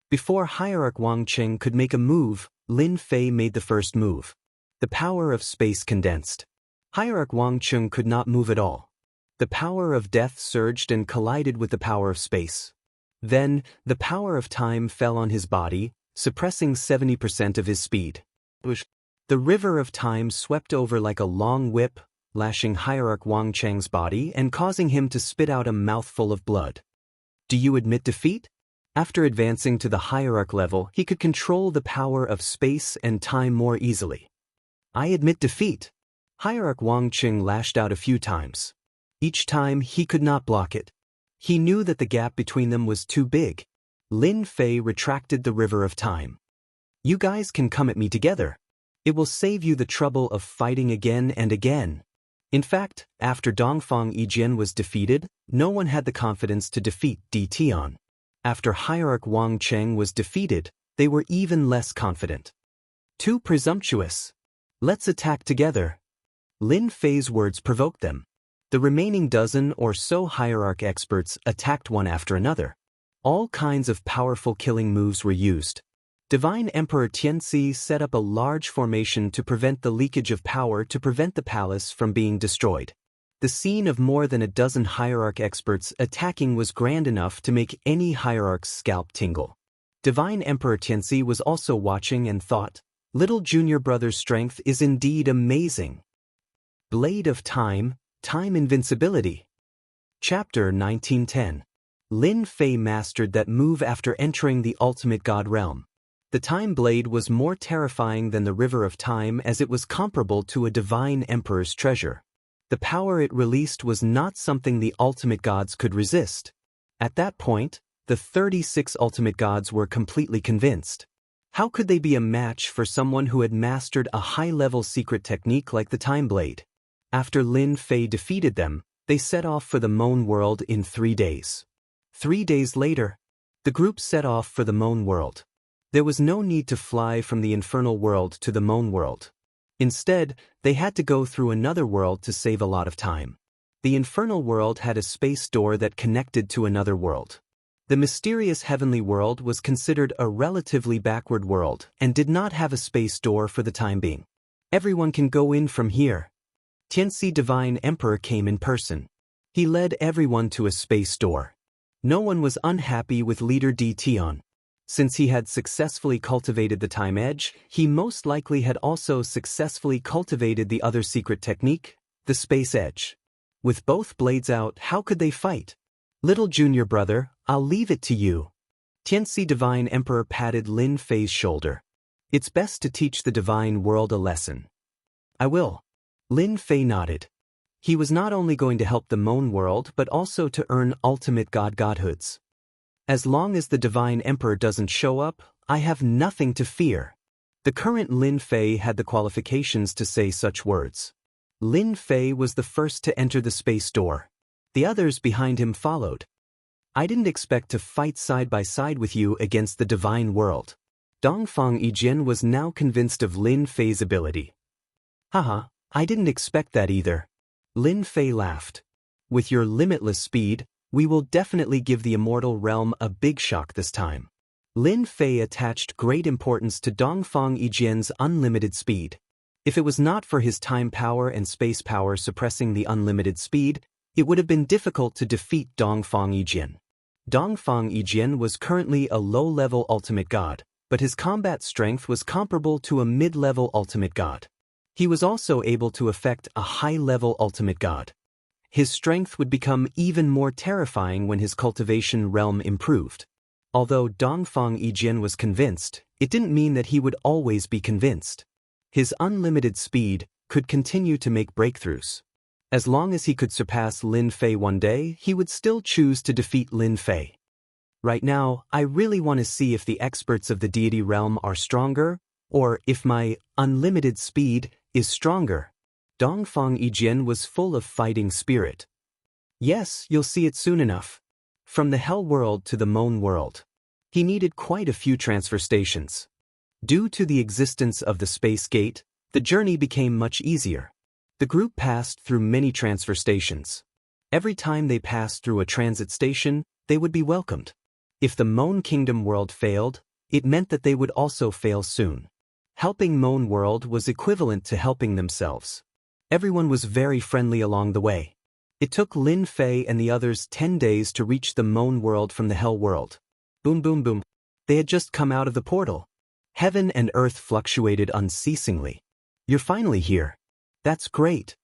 Before Hierarch Wang Cheng could make a move, Lin Fei made the first move. The power of space condensed. Hierarch Wang Cheng could not move at all. The power of death surged and collided with the power of space. Then, the power of time fell on his body, suppressing 70% of his speed. The river of time swept over like a long whip, lashing Hierarch Wang Cheng's body and causing him to spit out a mouthful of blood. Do you admit defeat? After advancing to the Hierarch level, he could control the power of space and time more easily. I admit defeat. Hierarch Wang Cheng lashed out a few times. Each time, he could not block it. He knew that the gap between them was too big. Lin Fei retracted the river of time. You guys can come at me together. It will save you the trouble of fighting again and again. In fact, after Dongfang Yijin was defeated, no one had the confidence to defeat Tian. After Hierarch Wang Cheng was defeated, they were even less confident. Too presumptuous. Let's attack together. Lin Fei's words provoked them. The remaining dozen or so Hierarch experts attacked one after another. All kinds of powerful killing moves were used. Divine Emperor Tianxi set up a large formation to prevent the leakage of power to prevent the palace from being destroyed. The scene of more than a dozen Hierarch experts attacking was grand enough to make any Hierarch's scalp tingle. Divine Emperor Tianxi was also watching and thought, little junior brother's strength is indeed amazing. Blade of Time, Time Invincibility. Chapter 1910. Lin Fei mastered that move after entering the ultimate god realm. The Time Blade was more terrifying than the River of Time as it was comparable to a divine emperor's treasure. The power it released was not something the ultimate gods could resist. At that point, the 36 ultimate gods were completely convinced. How could they be a match for someone who had mastered a high-level secret technique like the Time Blade? After Lin Fei defeated them, they set off for the Moan World in 3 days. 3 days later, the group set off for the Moan World. There was no need to fly from the infernal world to the Moan World. Instead, they had to go through another world to save a lot of time. The infernal world had a space door that connected to another world. The mysterious heavenly world was considered a relatively backward world and did not have a space door for the time being. Everyone can go in from here. Tianxi Divine Emperor came in person. He led everyone to a space door. No one was unhappy with leader Tian. Since he had successfully cultivated the time edge, he most likely had also successfully cultivated the other secret technique, the space edge. With both blades out, how could they fight? Little junior brother, I'll leave it to you. Tianxi Divine Emperor patted Lin Fei's shoulder. It's best to teach the divine world a lesson. I will. Lin Fei nodded. He was not only going to help the Moan world but also to earn ultimate godhoods. As long as the divine emperor doesn't show up, I have nothing to fear. The current Lin Fei had the qualifications to say such words. Lin Fei was the first to enter the space door. The others behind him followed. I didn't expect to fight side by side with you against the divine world. Dongfang Yijin was now convinced of Lin Fei's ability. Haha, I didn't expect that either. Lin Fei laughed. With your limitless speed, we will definitely give the immortal realm a big shock this time. Lin Fei attached great importance to Dongfang Yijin's unlimited speed. If it was not for his time power and space power suppressing the unlimited speed, it would have been difficult to defeat Dongfang Yijin. Dongfang Yijin was currently a low-level ultimate god, but his combat strength was comparable to a mid-level ultimate god. He was also able to affect a high-level ultimate god. His strength would become even more terrifying when his cultivation realm improved. Although Dongfang Yijin was convinced, it didn't mean that he would always be convinced. His unlimited speed could continue to make breakthroughs. As long as he could surpass Lin Fei one day, he would still choose to defeat Lin Fei. Right now, I really want to see if the experts of the deity realm are stronger, or if my unlimited speed is stronger. Dongfang Yijin was full of fighting spirit. Yes, you'll see it soon enough. From the Hell world to the Moan world. He needed quite a few transfer stations. Due to the existence of the space gate, the journey became much easier. The group passed through many transfer stations. Every time they passed through a transit station, they would be welcomed. If the Moan Kingdom world failed, it meant that they would also fail soon. Helping Moan world was equivalent to helping themselves. Everyone was very friendly along the way. It took Lin Fei and the others 10 days to reach the Moan world from the Hell world. Boom boom boom. They had just come out of the portal. Heaven and earth fluctuated unceasingly. You're finally here. That's great.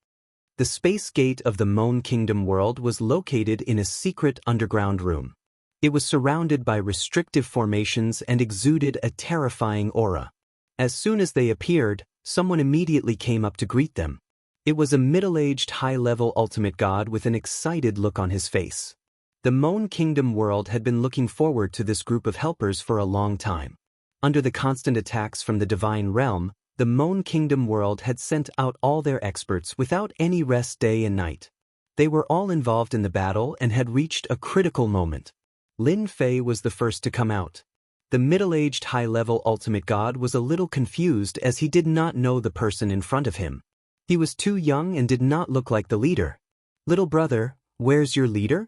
The space gate of the Moan Kingdom world was located in a secret underground room. It was surrounded by restrictive formations and exuded a terrifying aura. As soon as they appeared, someone immediately came up to greet them. It was a middle-aged high-level ultimate god with an excited look on his face. The Moan Kingdom world had been looking forward to this group of helpers for a long time. Under the constant attacks from the divine realm, the Moan Kingdom world had sent out all their experts without any rest day and night. They were all involved in the battle and had reached a critical moment. Lin Fei was the first to come out. The middle-aged high-level ultimate god was a little confused as he did not know the person in front of him. He was too young and did not look like the leader. Little brother, where's your leader?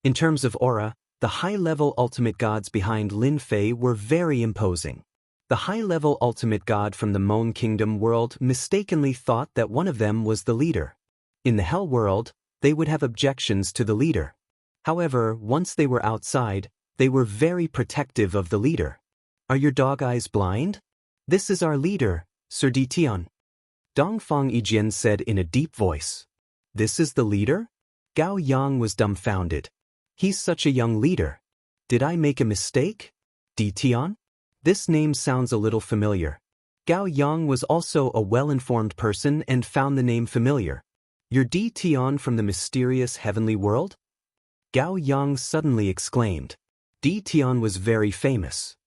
In terms of aura, the high-level ultimate gods behind Lin Fei were very imposing. The high-level ultimate god from the Moan Kingdom world mistakenly thought that one of them was the leader. In the Hell world, they would have objections to the leader. However, once they were outside, they were very protective of the leader. Are your dog eyes blind? This is our leader, Sir Ditian. Dongfang Yijin said in a deep voice. This is the leader? Gao Yang was dumbfounded. He's such a young leader. Did I make a mistake? Ditian? This name sounds a little familiar. Gao Yang was also a well-informed person and found the name familiar. You're Ditian from the mysterious heavenly world? Gao Yang suddenly exclaimed. Ditian was very famous.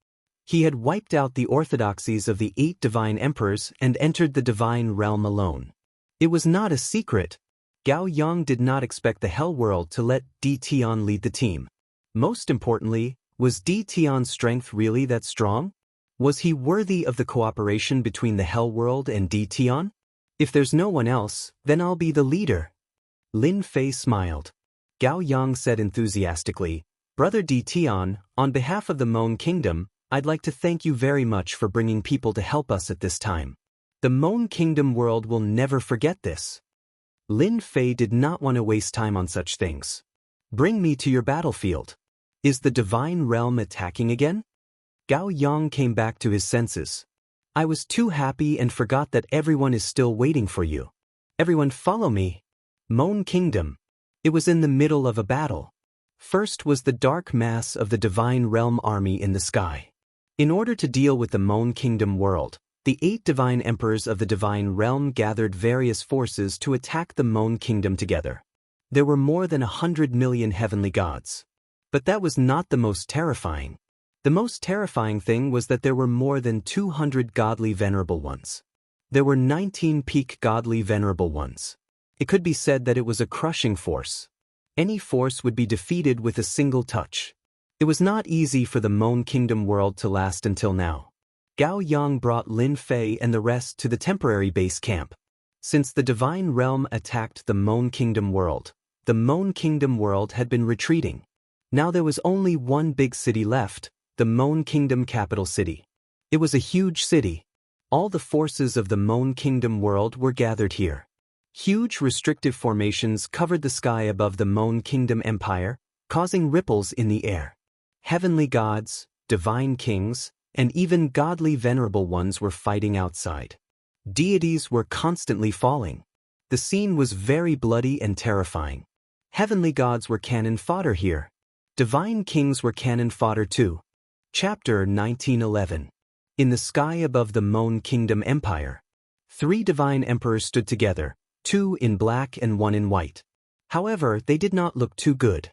He had wiped out the orthodoxies of the 8 divine emperors and entered the divine realm alone. It was not a secret. Gao Yang did not expect the Hell world to let Ditian lead the team. Most importantly, was Ditian's strength really that strong? Was he worthy of the cooperation between the Hell world and Ditian? If there's no one else, then I'll be the leader. Lin Fei smiled. Gao Yang said enthusiastically, Brother Ditian, on behalf of the Moan Kingdom, I'd like to thank you very much for bringing people to help us at this time. The Moan Kingdom world will never forget this. Lin Fei did not want to waste time on such things. Bring me to your battlefield. Is the divine realm attacking again? Gao Yang came back to his senses. I was too happy and forgot that everyone is still waiting for you. Everyone follow me. Moan Kingdom. It was in the middle of a battle. First was the dark mass of the Divine Realm army in the sky. In order to deal with the Moan Kingdom world, the 8 divine emperors of the Divine Realm gathered various forces to attack the Moan Kingdom together. There were more than 100 million heavenly gods. But that was not the most terrifying. The most terrifying thing was that there were more than 200 godly venerable ones. There were 19 peak godly venerable ones. It could be said that it was a crushing force. Any force would be defeated with a single touch. It was not easy for the Moan Kingdom world to last until now. Gao Yang brought Lin Fei and the rest to the temporary base camp. Since the Divine Realm attacked the Moan Kingdom world, the Moan Kingdom world had been retreating. Now there was only one big city left, the Moan Kingdom capital city. It was a huge city. All the forces of the Moan Kingdom world were gathered here. Huge restrictive formations covered the sky above the Moan Kingdom Empire, causing ripples in the air. Heavenly gods, divine kings, and even godly venerable ones were fighting outside. Deities were constantly falling. The scene was very bloody and terrifying. Heavenly gods were cannon fodder here. Divine kings were cannon fodder too. Chapter 1911. In the sky above the Moan Kingdom Empire, 3 divine emperors stood together, 2 in black and 1 in white. However, they did not look too good.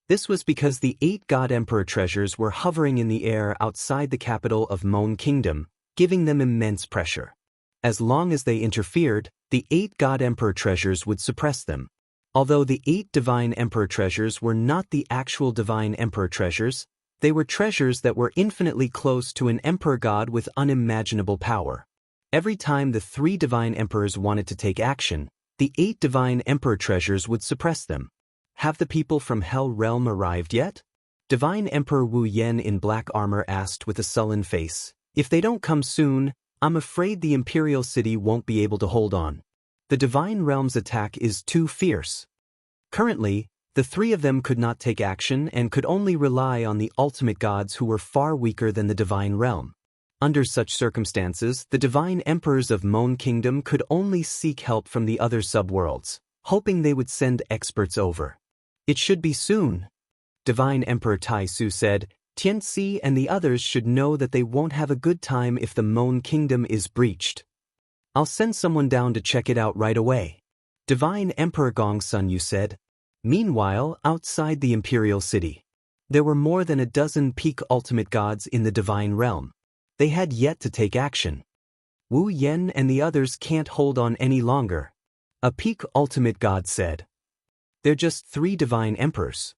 This was because the 8 God Emperor treasures were hovering in the air outside the capital of Moan Kingdom, giving them immense pressure. As long as they interfered, the 8 God Emperor treasures would suppress them. Although the 8 Divine Emperor treasures were not the actual Divine Emperor treasures, they were treasures that were infinitely close to an Emperor God with unimaginable power. Every time the 3 Divine Emperors wanted to take action, the 8 Divine Emperor treasures would suppress them. Have the people from Hell Realm arrived yet? Divine Emperor Wu Yen in black armor asked with a sullen face. If they don't come soon, I'm afraid the Imperial City won't be able to hold on. The Divine Realm's attack is too fierce. Currently, the 3 of them could not take action and could only rely on the ultimate gods who were far weaker than the Divine Realm. Under such circumstances, the Divine Emperors of Moan Kingdom could only seek help from the other subworlds, hoping they would send experts over. It should be soon. Divine Emperor Tai Su said, Tianxi and the others should know that they won't have a good time if the Moan Kingdom is breached. I'll send someone down to check it out right away. Divine Emperor Gong Sun Yu said. Meanwhile, outside the Imperial City, there were more than a dozen peak ultimate gods in the Divine Realm. They had yet to take action. Wu Yen and the others can't hold on any longer. A peak ultimate god said. They're just 3 divine emperors.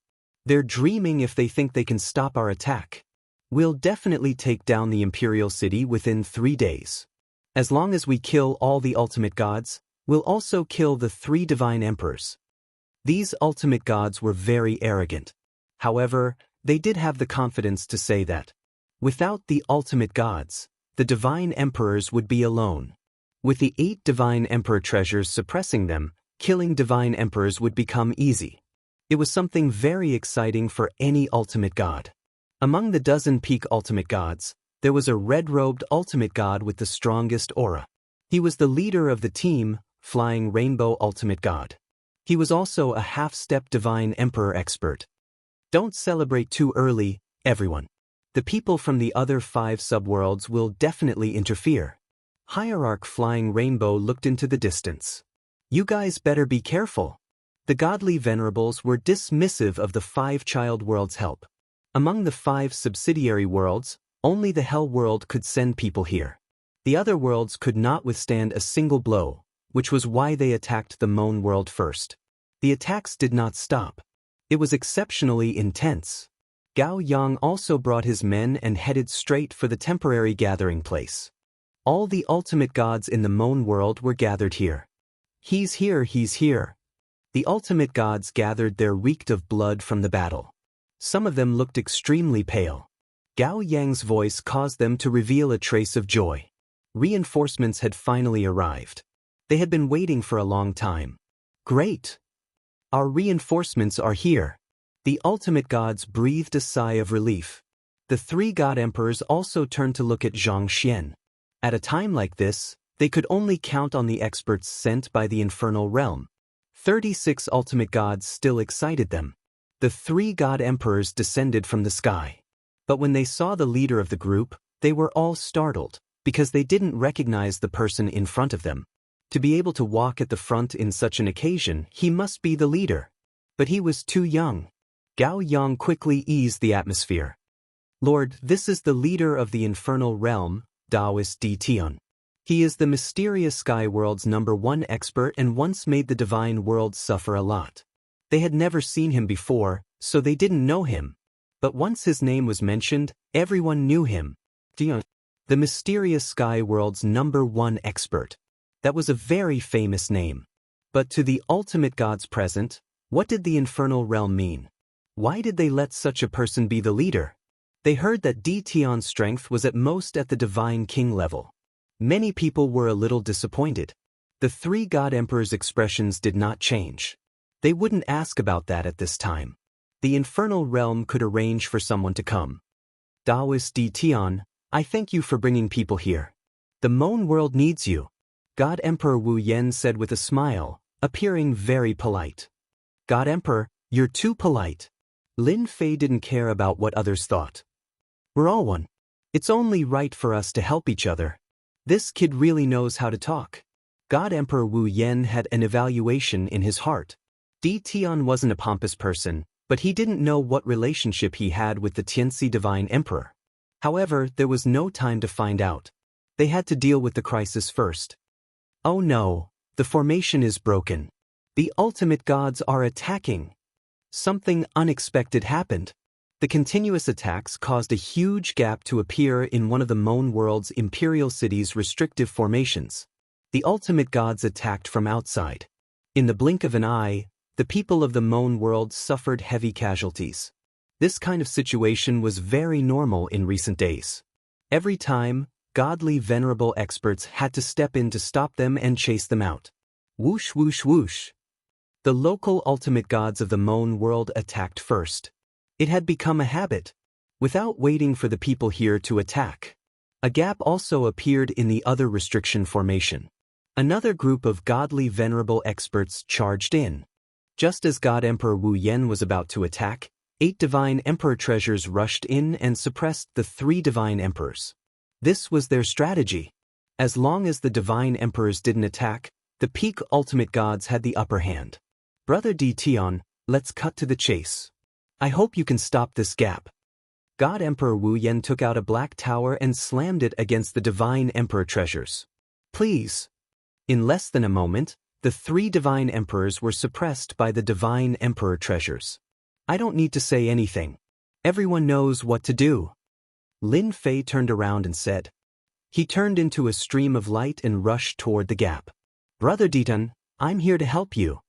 They're dreaming if they think they can stop our attack. We'll definitely take down the Imperial City within 3 days. As long as we kill all the ultimate gods, we'll also kill the 3 divine emperors. These ultimate gods were very arrogant. However, they did have the confidence to say that, without the ultimate gods, the divine emperors would be alone. With the 8 divine emperor treasures suppressing them, killing divine emperors would become easy. It was something very exciting for any ultimate god. Among the dozen peak ultimate gods, there was a red-robed ultimate god with the strongest aura. He was the leader of the team, Flying Rainbow Ultimate God. He was also a half-step divine emperor expert. Don't celebrate too early, everyone. The people from the other 5 subworlds will definitely interfere. Hierarch Flying Rainbow looked into the distance. You guys better be careful. The godly venerables were dismissive of the 5 child worlds' help. Among the 5 subsidiary worlds, only the Hell world could send people here. The other worlds could not withstand a single blow, which was why they attacked the Moan world first. The attacks did not stop. It was exceptionally intense. Gao Yang also brought his men and headed straight for the temporary gathering place. All the ultimate gods in the Moan world were gathered here. He's here, he's here. The ultimate gods gathered there reeked of blood from the battle. Some of them looked extremely pale. Gao Yang's voice caused them to reveal a trace of joy. Reinforcements had finally arrived. They had been waiting for a long time. Great! Our reinforcements are here. The ultimate gods breathed a sigh of relief. The 3 god emperors also turned to look at Zhang Xian. At a time like this, they could only count on the experts sent by the infernal realm. 36 ultimate gods still excited them. The three god emperors descended from the sky. But when they saw the leader of the group, they were all startled, because they didn't recognize the person in front of them. To be able to walk at the front in such an occasion, he must be the leader. But he was too young. Gao Yang quickly eased the atmosphere. Lord, this is the leader of the infernal realm, Taoist Di Tian. He is the mysterious sky world's #1 expert and once made the divine world suffer a lot. They had never seen him before, so they didn't know him. But once his name was mentioned, everyone knew him. Tian, the mysterious sky world's #1 expert. That was a very famous name. But to the ultimate gods present, what did the infernal realm mean? Why did they let such a person be the leader? They heard that Di Tian's strength was at most at the divine king level. Many people were a little disappointed. The three god emperors' expressions did not change. They wouldn't ask about that at this time. The infernal realm could arrange for someone to come. Taoist Di Tian, I thank you for bringing people here. The Moan world needs you. God Emperor Wu Yan said with a smile, appearing very polite. God Emperor, you're too polite. Lin Fei didn't care about what others thought. We're all one. It's only right for us to help each other. This kid really knows how to talk. God Emperor Wu Yan had an evaluation in his heart. Di Tian wasn't a pompous person, but he didn't know what relationship he had with the Tianxi Divine Emperor. However, there was no time to find out. They had to deal with the crisis first. Oh no, the formation is broken. The ultimate gods are attacking. Something unexpected happened. The continuous attacks caused a huge gap to appear in one of the Moan world's imperial cities' restrictive formations. The ultimate gods attacked from outside. In the blink of an eye, the people of the Moan world suffered heavy casualties. This kind of situation was very normal in recent days. Every time, godly venerable experts had to step in to stop them and chase them out. Whoosh whoosh whoosh. The local ultimate gods of the Moan world attacked first. It had become a habit, without waiting for the people here to attack. A gap also appeared in the other restriction formation. Another group of godly venerable experts charged in. Just as God Emperor Wu Yan was about to attack, 8 divine emperor treasures rushed in and suppressed the 3 divine emperors. This was their strategy. As long as the divine emperors didn't attack, the peak ultimate gods had the upper hand. Brother Di Tian, let's cut to the chase. I hope you can stop this gap. God Emperor Wu Yan took out a black tower and slammed it against the divine emperor treasures. Please. In less than a moment, the 3 divine emperors were suppressed by the divine emperor treasures. I don't need to say anything. Everyone knows what to do. Lin Fei turned around and said. He turned into a stream of light and rushed toward the gap. Brother Ditan, I'm here to help you.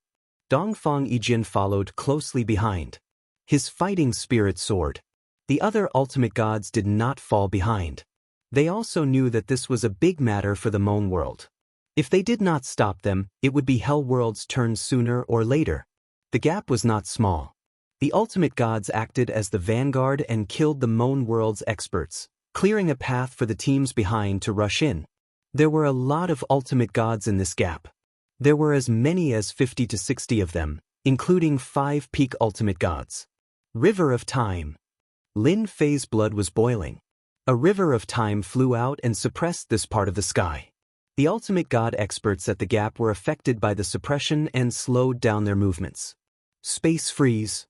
Dongfang Yijin followed closely behind. His fighting spirit soared. The other ultimate gods did not fall behind. They also knew that this was a big matter for the Moan world. If they did not stop them, it would be Hell world's turn sooner or later. The gap was not small. The ultimate gods acted as the vanguard and killed the Moan world's experts, clearing a path for the teams behind to rush in. There were a lot of ultimate gods in this gap. There were as many as 50 to 60 of them, including 5 peak ultimate gods. River of Time. Lin Fei's blood was boiling. A river of time flew out and suppressed this part of the sky. The ultimate god experts at the gap were affected by the suppression and slowed down their movements. Space freeze.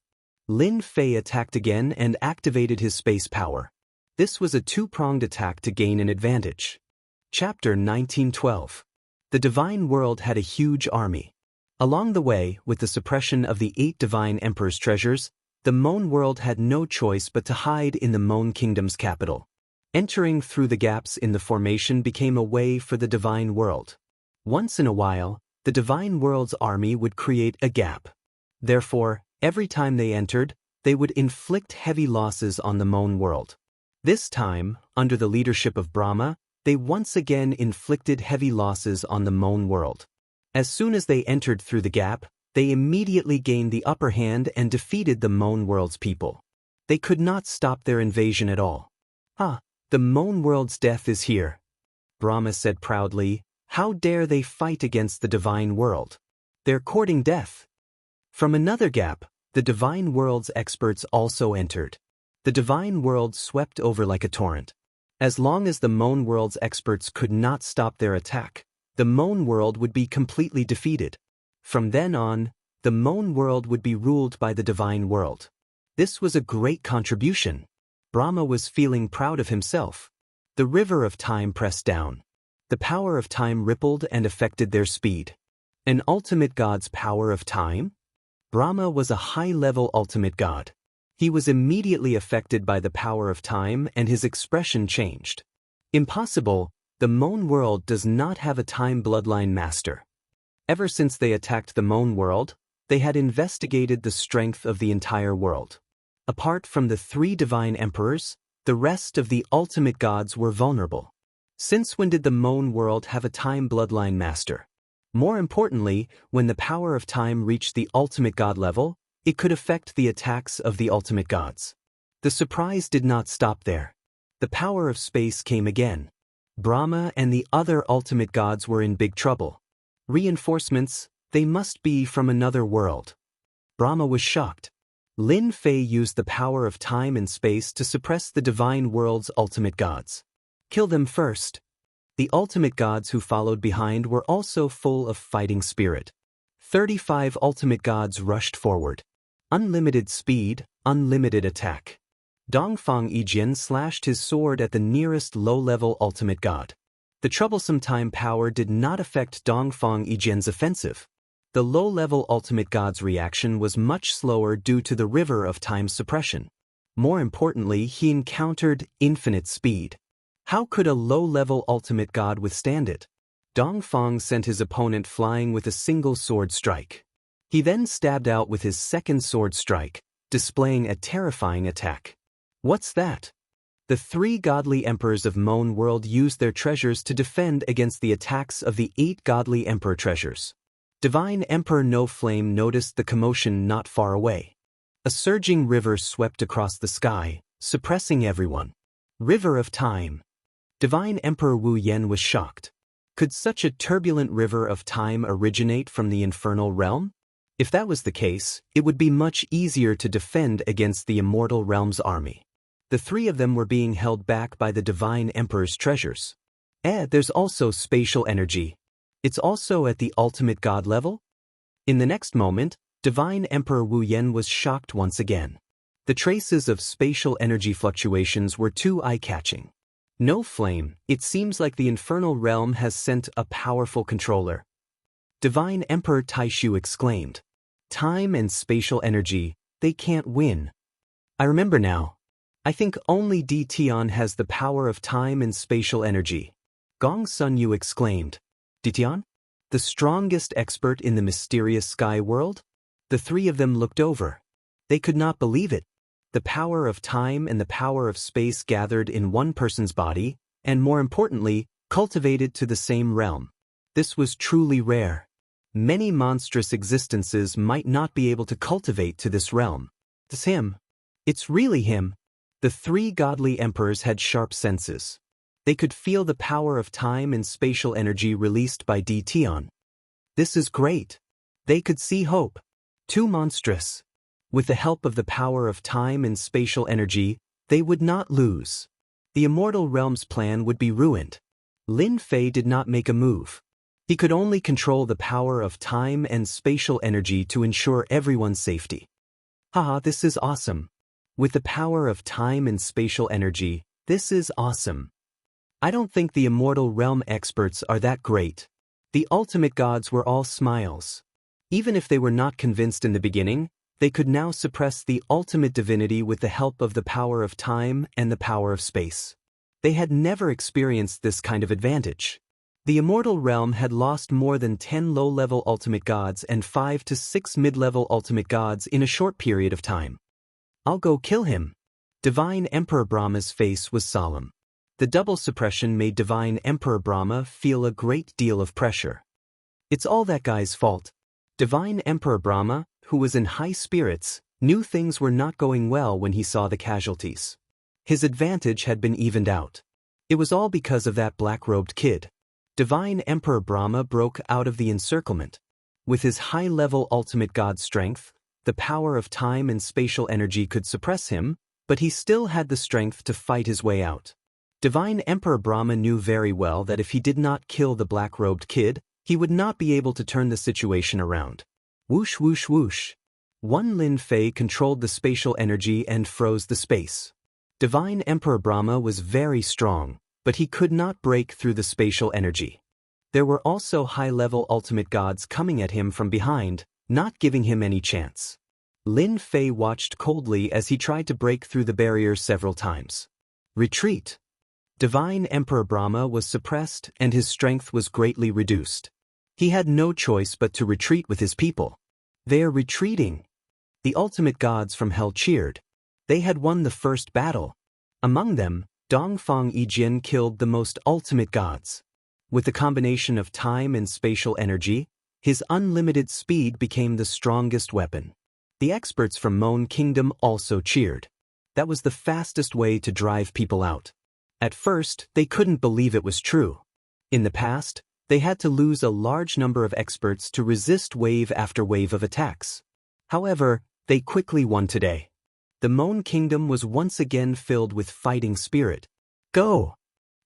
Lin Fei attacked again and activated his space power. This was a 2-pronged attack to gain an advantage. Chapter 1912. The divine world had a huge army. Along the way, with the suppression of the 8 divine emperors' treasures, the Moan world had no choice but to hide in the Moan kingdom's capital. Entering through the gaps in the formation became a way for the divine world. Once in a while, the divine world's army would create a gap. Therefore, every time they entered, they would inflict heavy losses on the Moan world. This time, under the leadership of Brahma, they once again inflicted heavy losses on the Moan world. As soon as they entered through the gap, they immediately gained the upper hand and defeated the Moan world's people. They could not stop their invasion at all. The Moan world's death is here. Brahma said proudly, how dare they fight against the divine world? They're courting death. From another gap, The Divine World's experts also entered. The Divine World swept over like a torrent. As long as the Moan World's experts could not stop their attack, the Moan World would be completely defeated. From then on, the Moan World would be ruled by the Divine World. This was a great contribution. Brahma was feeling proud of himself. The river of time pressed down. The power of time rippled and affected their speed. An ultimate god's power of time? Brahma was a high-level ultimate god. He was immediately affected by the power of time and his expression changed. Impossible, the Moan World does not have a time bloodline master. Ever since they attacked the Moan World, they had investigated the strength of the entire world. Apart from the 3 divine emperors, the rest of the ultimate gods were vulnerable. Since when did the Moan World have a time bloodline master? More importantly, when the power of time reached the ultimate god level, it could affect the attacks of the ultimate gods. The surprise did not stop there. The power of space came again. Brahma and the other ultimate gods were in big trouble. Reinforcements, they must be from another world. Brahma was shocked. Lin Fei used the power of time and space to suppress the Divine World's ultimate gods. Kill them first. The ultimate gods who followed behind were also full of fighting spirit. 35 ultimate gods rushed forward. Unlimited speed, unlimited attack. Dongfang Yijian slashed his sword at the nearest low-level ultimate god. The troublesome time power did not affect Dongfang Yijian's offensive. The low-level ultimate god's reaction was much slower due to the river of time suppression. More importantly, he encountered infinite speed. How could a low-level ultimate god withstand it? Dongfang sent his opponent flying with a single sword strike. He then stabbed out with his second sword strike, displaying a terrifying attack. What's that? The 3 godly emperors of Moan World used their treasures to defend against the attacks of the 8 godly emperor treasures. Divine Emperor No Flame noticed the commotion not far away. A surging river swept across the sky, suppressing everyone. River of Time. Divine Emperor Wu Yen was shocked. Could such a turbulent river of time originate from the infernal realm? If that was the case, it would be much easier to defend against the immortal realm's army. The 3 of them were being held back by the Divine Emperor's treasures. There's also spatial energy. It's also at the ultimate god level? In the next moment, Divine Emperor Wu Yen was shocked once again. The traces of spatial energy fluctuations were too eye-catching. No Flame, it seems like the infernal realm has sent a powerful controller. Divine Emperor Taishu exclaimed. Time and spatial energy, they can't win. I remember now. I think only Di Tian has the power of time and spatial energy. Gong Sun Yu exclaimed. Di Tian? The strongest expert in the mysterious sky world? The 3 of them looked over. They could not believe it. The power of time and the power of space gathered in one person's body, and more importantly, cultivated to the same realm. This was truly rare. Many monstrous existences might not be able to cultivate to this realm. It's him. It's really him. The 3 godly emperors had sharp senses. They could feel the power of time and spatial energy released by Di Tian. This is great. They could see hope. Too monstrous. With the help of the power of time and spatial energy, they would not lose. The immortal realm's plan would be ruined. Lin Fei did not make a move. He could only control the power of time and spatial energy to ensure everyone's safety. Haha, this is awesome. With the power of time and spatial energy, this is awesome. I don't think the immortal realm experts are that great. The ultimate gods were all smiles. Even if they were not convinced in the beginning, they could now suppress the ultimate divinity with the help of the power of time and the power of space. They had never experienced this kind of advantage. The immortal realm had lost more than 10 low-level ultimate gods and 5 to 6 mid-level ultimate gods in a short period of time. I'll go kill him. Divine Emperor Brahma's face was solemn. The double suppression made Divine Emperor Brahma feel a great deal of pressure. It's all that guy's fault. Divine Emperor Brahma, who was in high spirits, knew things were not going well when he saw the casualties. His advantage had been evened out. It was all because of that black-robed kid. Divine Emperor Brahma broke out of the encirclement. With his high-level ultimate god strength, The power of time and spatial energy could suppress him, but he still had the strength to fight his way out. Divine Emperor Brahma knew very well that if he did not kill the black-robed kid, he would not be able to turn the situation around. Whoosh whoosh whoosh. One Lin Fei controlled the spatial energy and froze the space. Divine Emperor Brahma was very strong, but he could not break through the spatial energy. There were also high-level ultimate gods coming at him from behind, not giving him any chance. Lin Fei watched coldly as he tried to break through the barrier several times. Retreat. Divine Emperor Brahma was suppressed and his strength was greatly reduced. He had no choice but to retreat with his people. They are retreating. The ultimate gods from hell cheered. They had won the first battle. Among them, Dongfang Yijian killed the most ultimate gods. With the combination of time and spatial energy, his unlimited speed became the strongest weapon. The experts from Mon Kingdom also cheered. That was the fastest way to drive people out. At first, they couldn't believe it was true. In the past, they had to lose a large number of experts to resist wave after wave of attacks. However, they quickly won today. The Mon Kingdom was once again filled with fighting spirit. Go!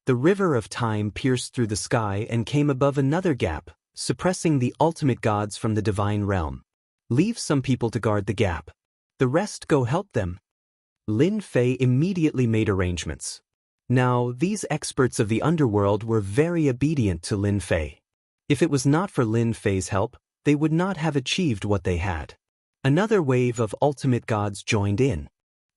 The river of time pierced through the sky and came above another gap, suppressing the ultimate gods from the divine realm. Leave some people to guard the gap. The rest go help them. Lin Fei immediately made arrangements. Now, these experts of the underworld were very obedient to Lin Fei. If it was not for Lin Fei's help, they would not have achieved what they had. Another wave of ultimate gods joined in.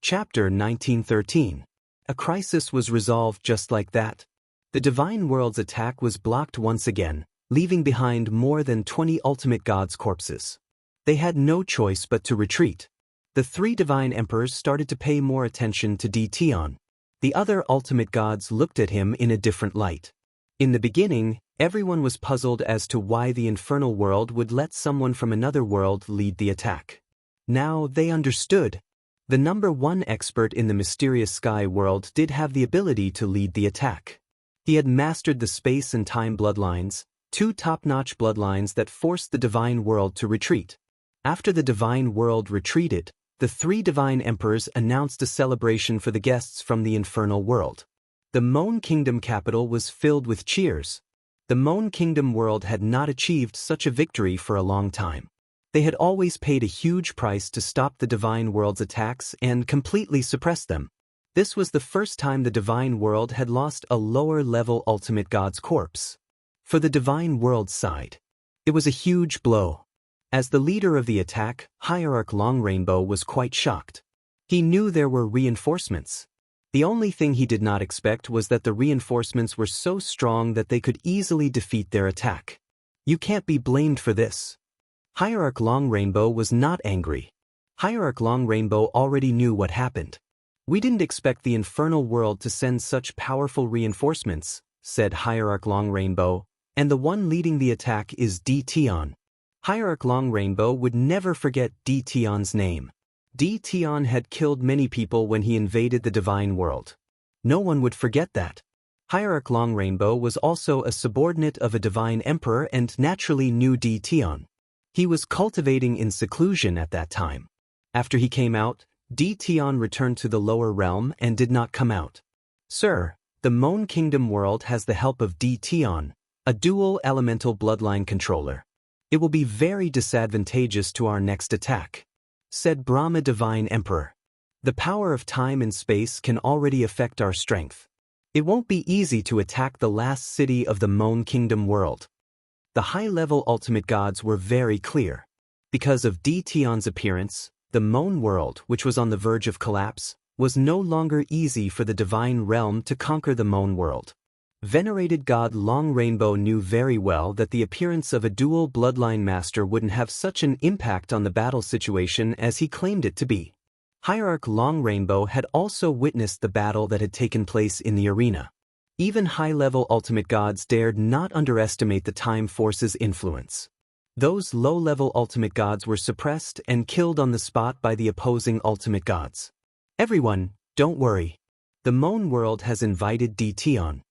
Chapter 1913. A crisis was resolved just like that. The divine world's attack was blocked once again, leaving behind more than 20 ultimate gods' corpses. They had no choice but to retreat. The three divine emperors started to pay more attention to Tion. The other ultimate gods looked at him in a different light. In the beginning, everyone was puzzled as to why the infernal world would let someone from another world lead the attack. Now they understood. The number one expert in the mysterious sky world did have the ability to lead the attack. He had mastered the space and time bloodlines, two top-notch bloodlines that forced the divine world to retreat. After the divine world retreated, the three divine emperors announced a celebration for the guests from the infernal world. The Mon Kingdom capital was filled with cheers. The Mon Kingdom world had not achieved such a victory for a long time. They had always paid a huge price to stop the divine world's attacks and completely suppress them. This was the first time the divine world had lost a lower-level ultimate god's corpse. For the divine world's side, it was a huge blow. As the leader of the attack, Hierarch Long Rainbow was quite shocked. He knew there were reinforcements. The only thing he did not expect was that the reinforcements were so strong that they could easily defeat their attack. You can't be blamed for this. Hierarch Long Rainbow was not angry. Hierarch Long Rainbow already knew what happened. We didn't expect the infernal world to send such powerful reinforcements, said Hierarch Long Rainbow, and the one leading the attack is Tion. Hierarch Long Rainbow would never forget Tion's name. Tion had killed many people when he invaded the divine world. No one would forget that. Hierarch Long Rainbow was also a subordinate of a divine emperor and naturally knew Tion. He was cultivating in seclusion at that time. After he came out, Tion returned to the lower realm and did not come out. Sir, the Mon Kingdom world has the help of Tion, a dual elemental bloodline controller. It will be very disadvantageous to our next attack, said Brahma Divine Emperor. The power of time and space can already affect our strength. It won't be easy to attack the last city of the Mon Kingdom world. The high-level ultimate gods were very clear. Because of Tion's appearance, the Mon world, which was on the verge of collapse, was no longer easy for the divine realm to conquer the Mon world. Venerated God Long Rainbow knew very well that the appearance of a dual bloodline master wouldn't have such an impact on the battle situation as he claimed it to be. Hierarch Long Rainbow had also witnessed the battle that had taken place in the arena. Even high-level ultimate gods dared not underestimate the Time Force's influence. Those low-level ultimate gods were suppressed and killed on the spot by the opposing ultimate gods. Everyone, don't worry. The Mon world has invited Tion.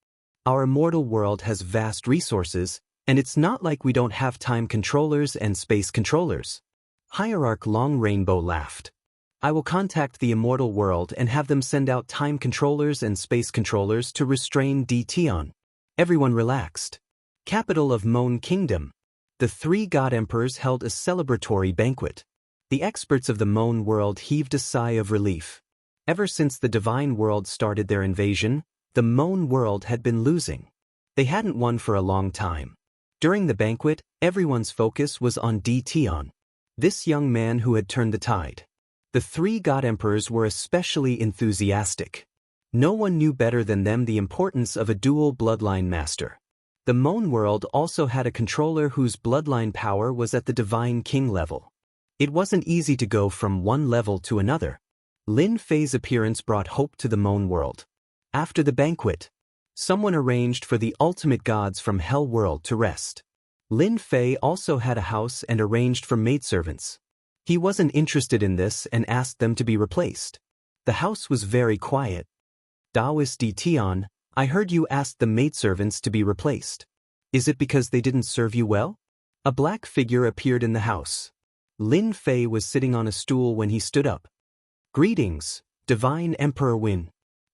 Our immortal world has vast resources, and it's not like we don't have time controllers and space controllers. Hierarch Long Rainbow laughed. I will contact the immortal world and have them send out time controllers and space controllers to restrain DTon. Everyone relaxed. Capital of Moan Kingdom. The three god emperors held a celebratory banquet. The experts of the Moan world heaved a sigh of relief. Ever since the divine world started their invasion, the Moan world had been losing. They hadn't won for a long time. During the banquet, everyone's focus was on DTon, this young man who had turned the tide. The three god emperors were especially enthusiastic. No one knew better than them the importance of a dual bloodline master. The Moan world also had a controller whose bloodline power was at the divine king level. It wasn't easy to go from one level to another. Lin Fei's appearance brought hope to the Moan world. After the banquet, someone arranged for the ultimate gods from Hell World to rest. Lin Fei also had a house and arranged for maidservants. He wasn't interested in this and asked them to be replaced. The house was very quiet. Taoist Tion, I heard you asked the maidservants to be replaced. Is it because they didn't serve you well? A black figure appeared in the house. Lin Fei was sitting on a stool when he stood up. Greetings, Divine Emperor Win.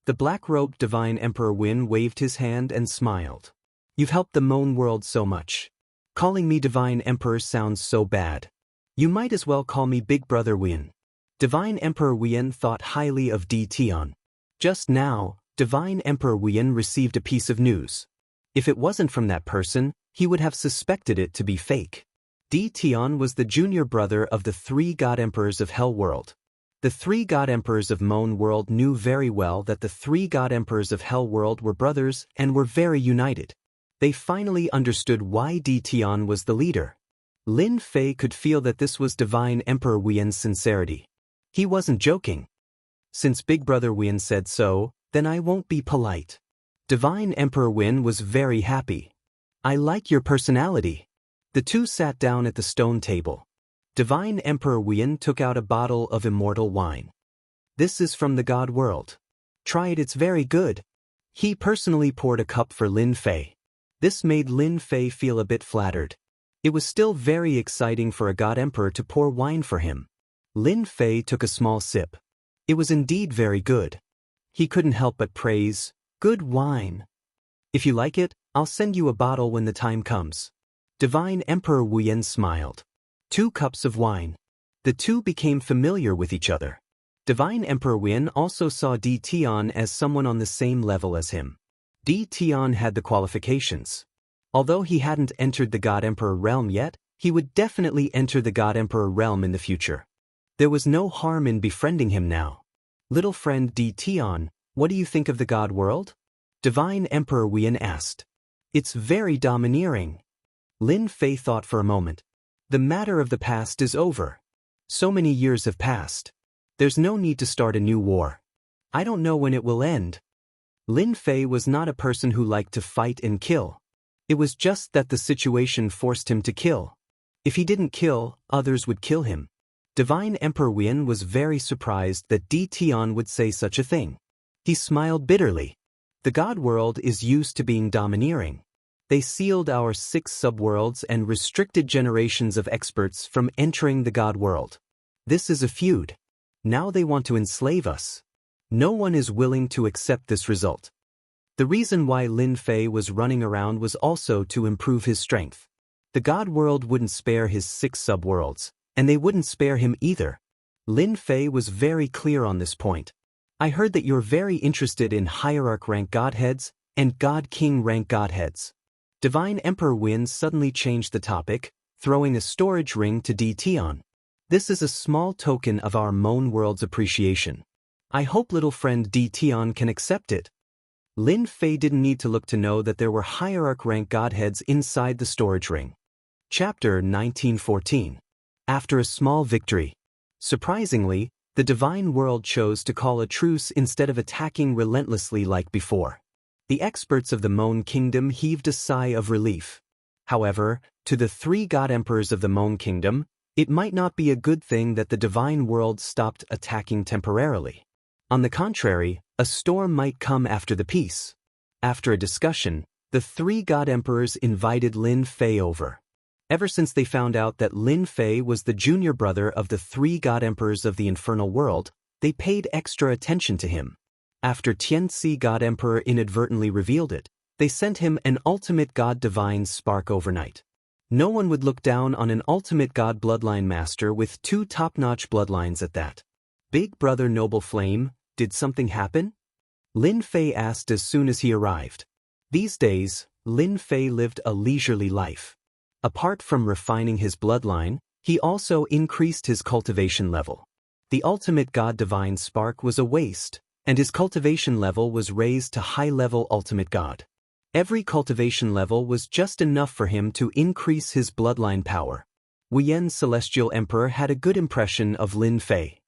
The black-robed Divine Emperor Win waved his hand and smiled. You've helped the Moan world so much. Calling me Divine Emperor sounds so bad. You might as well call me Big Brother Win. Divine Emperor Wien thought highly of Tion. Just now, Divine Emperor Wien received a piece of news. If it wasn't from that person, he would have suspected it to be fake. Tion was the junior brother of the three god emperors of Hell World. The three god emperors of Moan World knew very well that the three god emperors of Hell World were brothers and were very united. They finally understood why Tion was the leader. Lin Fei could feel that this was Divine Emperor Wien's sincerity. He wasn't joking. Since Big Brother Wien said so, then I won't be polite. Divine Emperor Wien was very happy. I like your personality. The two sat down at the stone table. Divine Emperor Wien took out a bottle of immortal wine. This is from the God world. Try it, it's very good. He personally poured a cup for Lin Fei. This made Lin Fei feel a bit flattered. It was still very exciting for a god emperor to pour wine for him. Lin Fei took a small sip. It was indeed very good. He couldn't help but praise, good wine. If you like it, I'll send you a bottle when the time comes. Divine Emperor Wien smiled. 2 cups of wine. The two became familiar with each other. Divine Emperor Wien also saw Tion as someone on the same level as him. Tion had the qualifications. Although he hadn't entered the God Emperor realm yet, he would definitely enter the God Emperor realm in the future. There was no harm in befriending him now. Little friend Tion, what do you think of the God world? Divine Emperor Wien asked. It's very domineering. Lin Fei thought for a moment. The matter of the past is over. So many years have passed. There's no need to start a new war. I don't know when it will end. Lin Fei was not a person who liked to fight and kill. It was just that the situation forced him to kill. If he didn't kill, others would kill him. Divine Emperor Wien was very surprised that Tion would say such a thing. He smiled bitterly. The God world is used to being domineering. They sealed our 6 subworlds and restricted generations of experts from entering the God world. This is a feud. Now they want to enslave us. No one is willing to accept this result. The reason why Lin Fei was running around was also to improve his strength. The God world wouldn't spare his 6 subworlds, and they wouldn't spare him either. Lin Fei was very clear on this point. I heard that you're very interested in Hierarch rank godheads and God King rank godheads. Divine Emperor Win suddenly changed the topic, throwing a storage ring to Tion. This is a small token of our Moan world's appreciation. I hope little friend Tion can accept it. Lin Fei didn't need to look to know that there were Hierarch rank godheads inside the storage ring. Chapter 1914. After a small victory. Surprisingly, the divine world chose to call a truce instead of attacking relentlessly like before. The experts of the Moan Kingdom heaved a sigh of relief. However, to the 3 god emperors of the Moan Kingdom, it might not be a good thing that the divine world stopped attacking temporarily. On the contrary, a storm might come after the peace. After a discussion, the 3 god emperors invited Lin Fei over. Ever since they found out that Lin Fei was the junior brother of the 3 god emperors of the infernal world, they paid extra attention to him. After Tianzi God Emperor inadvertently revealed it, they sent him an ultimate god divine spark overnight. No one would look down on an ultimate god bloodline master with 2 top-notch bloodlines at that. Big brother Noble Flame, did something happen? Lin Fei asked as soon as he arrived. These days, Lin Fei lived a leisurely life. Apart from refining his bloodline, he also increased his cultivation level. The ultimate god divine spark was a waste, and his cultivation level was raised to high-level ultimate god. Every cultivation level was just enough for him to increase his bloodline power. Wuyan Celestial Emperor had a good impression of Lin Fei.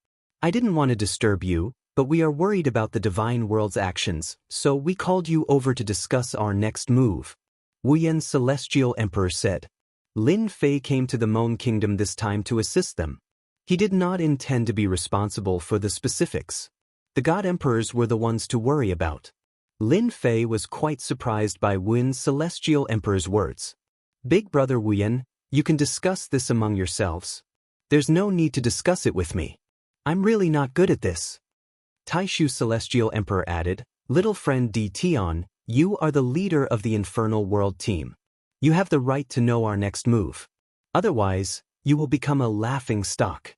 I didn't want to disturb you, but we are worried about the divine world's actions, so we called you over to discuss our next move. Wuyan Celestial Emperor said. Lin Fei came to the Mon Kingdom this time to assist them. He did not intend to be responsible for the specifics. The god emperors were the ones to worry about. Lin Fei was quite surprised by Wuyan Celestial Emperor's words. Big brother Wuyan, you can discuss this among yourselves. There's no need to discuss it with me. I'm really not good at this. Taishu Celestial Emperor added, little friend Di Tian, you are the leader of the infernal world team. You have the right to know our next move. Otherwise, you will become a laughing stock.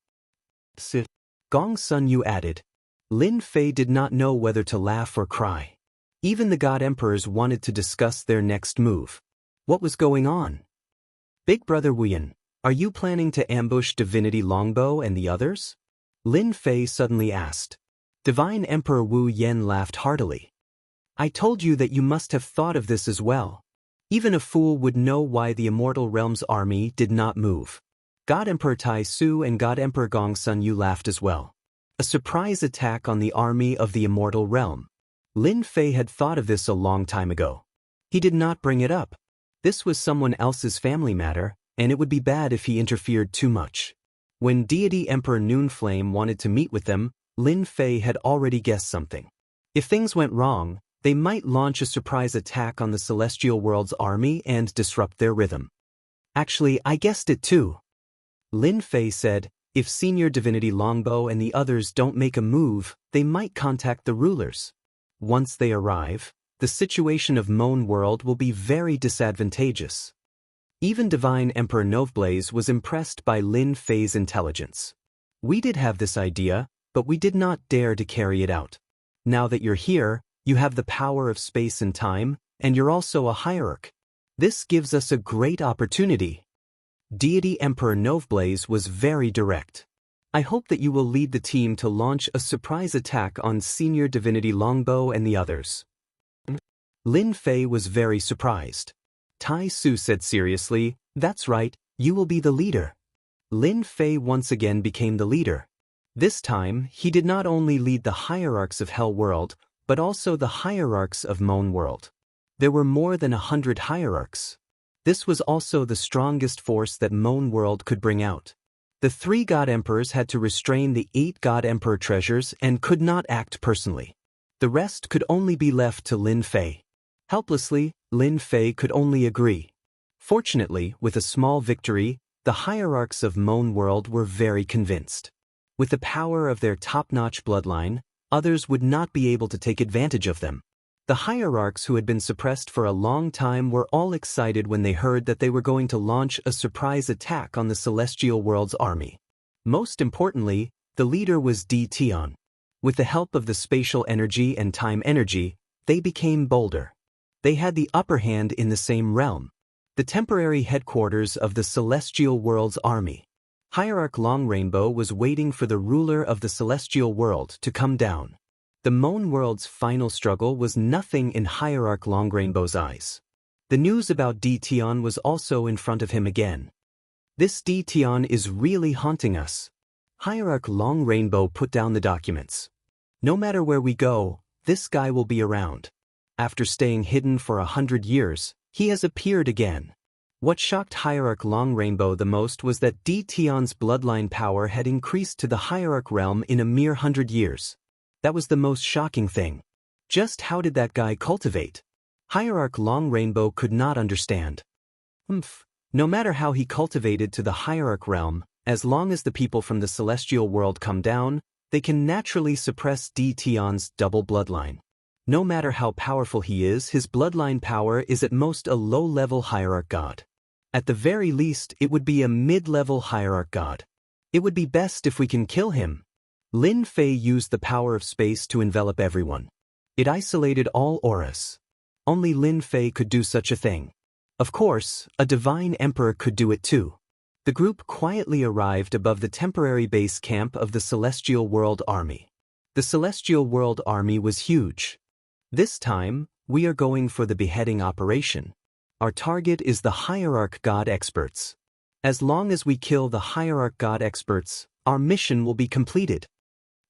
Gong Sun Yu added. Lin Fei did not know whether to laugh or cry. Even the god emperors wanted to discuss their next move. What was going on? Big brother Wuyan, are you planning to ambush Divinity Longbow and the others? Lin Fei suddenly asked. Divine Emperor Wu Yen laughed heartily. I told you that you must have thought of this as well. Even a fool would know why the Immortal Realm's army did not move. God Emperor Tai Su and God Emperor Gong Sun Yu laughed as well. A surprise attack on the army of the Immortal Realm. Lin Fei had thought of this a long time ago. He did not bring it up. This was someone else's family matter, and it would be bad if he interfered too much. When Deity Emperor Noonflame wanted to meet with them, Lin Fei had already guessed something. If things went wrong, they might launch a surprise attack on the Celestial World's army and disrupt their rhythm. Actually, I guessed it too. Lin Fei said, if Senior Divinity Longbow and the others don't make a move, they might contact the rulers. Once they arrive, the situation of Mon World will be very disadvantageous. Even Divine Emperor Noveblaze was impressed by Lin Fei's intelligence. We did have this idea, but we did not dare to carry it out. Now that you're here, you have the power of space and time, and you're also a hierarch. This gives us a great opportunity. Deity Emperor Noveblaze was very direct. I hope that you will lead the team to launch a surprise attack on Senior Divinity Longbow and the others. Lin Fei was very surprised. Tai Su said seriously, that's right, you will be the leader. Lin Fei once again became the leader. This time, he did not only lead the hierarchs of Hell World, but also the hierarchs of Mon World. There were more than 100 hierarchs. This was also the strongest force that Mon World could bring out. The 3 god emperors had to restrain the 8 god emperor treasures and could not act personally. The rest could only be left to Lin Fei. Helplessly, Lin Fei could only agree. Fortunately, with a small victory, the hierarchs of Mon World were very convinced. With the power of their top-notch bloodline, others would not be able to take advantage of them. The hierarchs who had been suppressed for a long time were all excited when they heard that they were going to launch a surprise attack on the Celestial World's army. Most importantly, the leader was Di Tian. With the help of the spatial energy and time energy, they became bolder. They had the upper hand in the same realm, the temporary headquarters of the Celestial World's army. Hierarch Long Rainbow was waiting for the ruler of the Celestial World to come down. The Mon World's final struggle was nothing in Hierarch Long Rainbow's eyes. The news about Di Tian was also in front of him again. This Di Tian is really haunting us. Hierarch Long Rainbow put down the documents. No matter where we go, this guy will be around. After staying hidden for 100 years, he has appeared again. What shocked Hierarch Long Rainbow the most was that Di Tian's bloodline power had increased to the Hierarch realm in a mere 100 years. That was the most shocking thing. Just how did that guy cultivate? Hierarch Long Rainbow could not understand. No matter how he cultivated to the hierarch realm, as long as the people from the celestial world come down, they can naturally suppress Tion's double bloodline. No matter how powerful he is, his bloodline power is at most a low-level hierarch god. At the very least, it would be a mid-level hierarch god. It would be best if we can kill him. Lin Fei used the power of space to envelop everyone. It isolated all auras. Only Lin Fei could do such a thing. Of course, a divine emperor could do it too. The group quietly arrived above the temporary base camp of the Celestial World Army. The Celestial World Army was huge. This time, we are going for the beheading operation. Our target is the Hierarch God experts. As long as we kill the Hierarch God experts, our mission will be completed.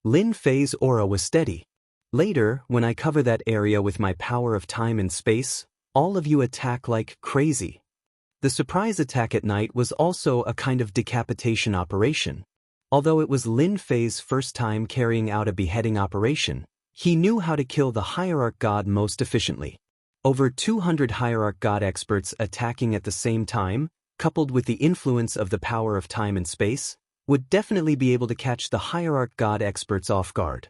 Lin Fei's aura was steady. Later, when I cover that area with my power of time and space, all of you attack like crazy. The surprise attack at night was also a kind of decapitation operation. Although it was Lin Fei's first time carrying out a beheading operation, he knew how to kill the Hierarch God most efficiently. Over 200 Hierarch God experts attacking at the same time, coupled with the influence of the power of time and space, would definitely be able to catch the Hierarch God experts off guard.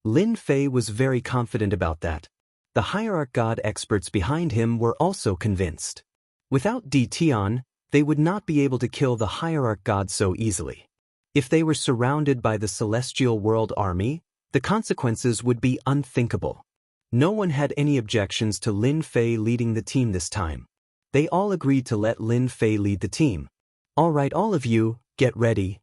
Lin Fei was very confident about that. The Hierarch God experts behind him were also convinced. Without Tion, they would not be able to kill the Hierarch God so easily. If they were surrounded by the Celestial World Army, the consequences would be unthinkable. No one had any objections to Lin Fei leading the team this time. They all agreed to let Lin Fei lead the team. All right, all of you, get ready.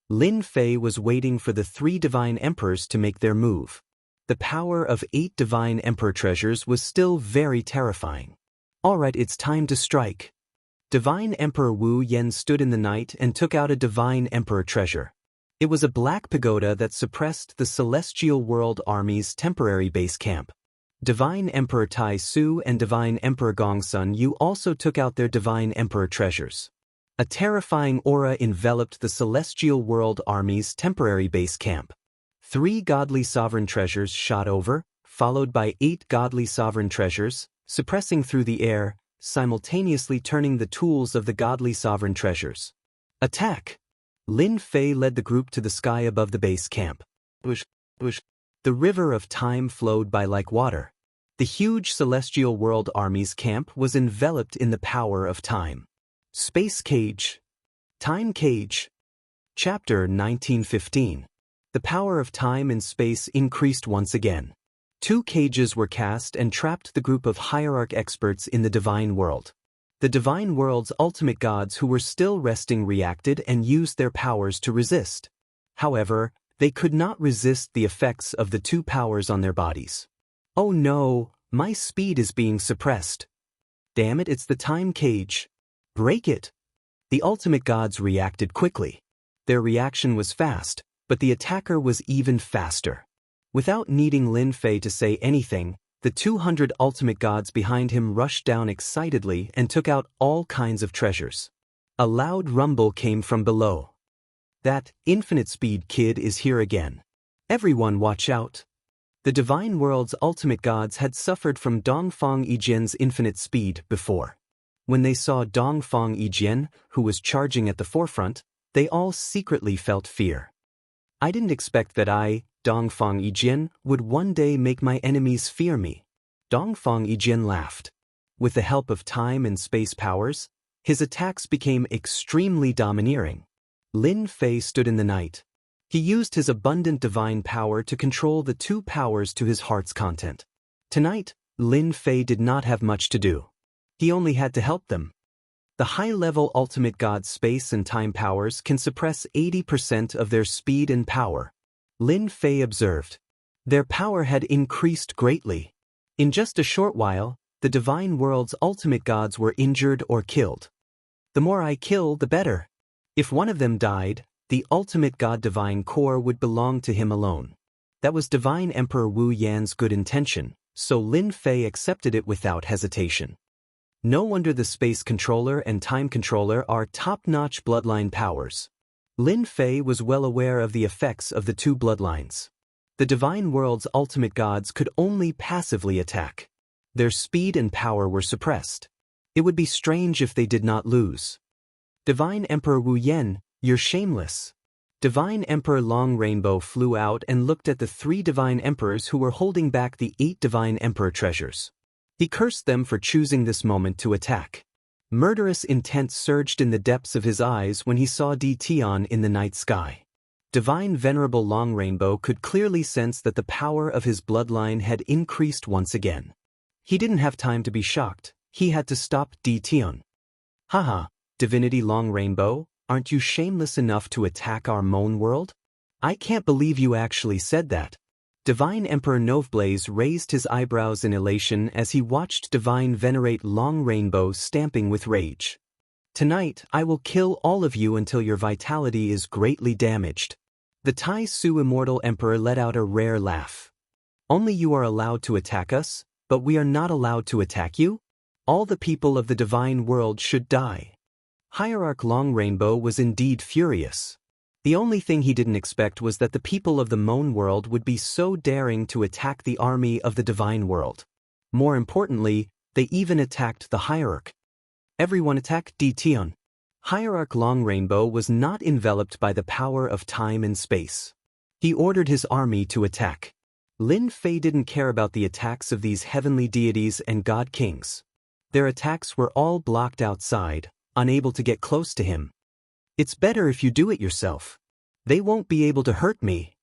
Lin Fei was waiting for the 3 divine emperors to make their move. The power of 8 divine emperor treasures was still very terrifying. All right, it's time to strike. Divine Emperor Wu Yen stood in the night and took out a divine emperor treasure. It was a black pagoda that suppressed the Celestial World Army's temporary base camp. Divine Emperor Tai Su and Divine Emperor Gongsun Yu also took out their divine emperor treasures. A terrifying aura enveloped the Celestial World Army's temporary base camp. 3 godly sovereign treasures shot over, followed by 8 godly sovereign treasures, suppressing through the air, simultaneously turning the tools of the godly sovereign treasures. Attack! Lin Fei led the group to the sky above the base camp. Whoosh, whoosh. The river of time flowed by like water. The huge Celestial World Army's camp was enveloped in the power of time. Space Cage. Time Cage. Chapter 1915. The power of time and space increased once again. 2 cages were cast and trapped the group of hierarch experts in the divine world. The divine world's ultimate gods who were still resting reacted and used their powers to resist. However, they could not resist the effects of the 2 powers on their bodies. Oh no, my speed is being suppressed. Damn it, it's the time cage. Break it. The ultimate gods reacted quickly. Their reaction was fast, but the attacker was even faster. Without needing Lin Fei to say anything, the 200 ultimate gods behind him rushed down excitedly and took out all kinds of treasures. A loud rumble came from below. That infinite speed kid is here again. Everyone watch out. The divine world's ultimate gods had suffered from Dongfang Yijian's infinite speed before. When they saw Dongfang Yijian, who was charging at the forefront, they all secretly felt fear. I didn't expect that I, Dongfang Yijian, would one day make my enemies fear me. Dongfang Yijian laughed. With the help of time and space powers, his attacks became extremely domineering. Lin Fei stood in the night. He used his abundant divine power to control the 2 powers to his heart's content. Tonight, Lin Fei did not have much to do. He only had to help them. The high-level ultimate god space and time powers can suppress 80% of their speed and power. Lin Fei observed. Their power had increased greatly. In just a short while, the divine world's ultimate gods were injured or killed. The more I kill, the better. If one of them died, the ultimate god divine core would belong to him alone. That was Divine Emperor Wu Yan's good intention, so Lin Fei accepted it without hesitation. No wonder the space controller and time controller are top-notch bloodline powers. Lin Fei was well aware of the effects of the 2 bloodlines. The divine world's ultimate gods could only passively attack. Their speed and power were suppressed. It would be strange if they did not lose. Divine Emperor Wu Yen, you're shameless. Divine Emperor Long Rainbow flew out and looked at the 3 divine emperors who were holding back the 8 divine emperor treasures. He cursed them for choosing this moment to attack. Murderous intent surged in the depths of his eyes when he saw Tian in the night sky. Divine Venerable Long Rainbow could clearly sense that the power of his bloodline had increased once again. He didn't have time to be shocked, he had to stop Tian. Haha, Divinity Long Rainbow, aren't you shameless enough to attack our moon world? I can't believe you actually said that. Divine Emperor Noveblaze raised his eyebrows in elation as he watched Divine Venerate Long Rainbow stamping with rage. Tonight, I will kill all of you until your vitality is greatly damaged. The Tai Su Immortal Emperor let out a rare laugh. Only you are allowed to attack us, but we are not allowed to attack you? All the people of the divine world should die. Hierarch Long Rainbow was indeed furious. The only thing he didn't expect was that the people of the Moan world would be so daring to attack the army of the divine world. More importantly, they even attacked the Hierarch. Everyone attack Tian. Hierarch Long Rainbow was not enveloped by the power of time and space. He ordered his army to attack. Lin Fei didn't care about the attacks of these heavenly deities and god kings. Their attacks were all blocked outside, unable to get close to him. It's better if you do it yourself. They won't be able to hurt me.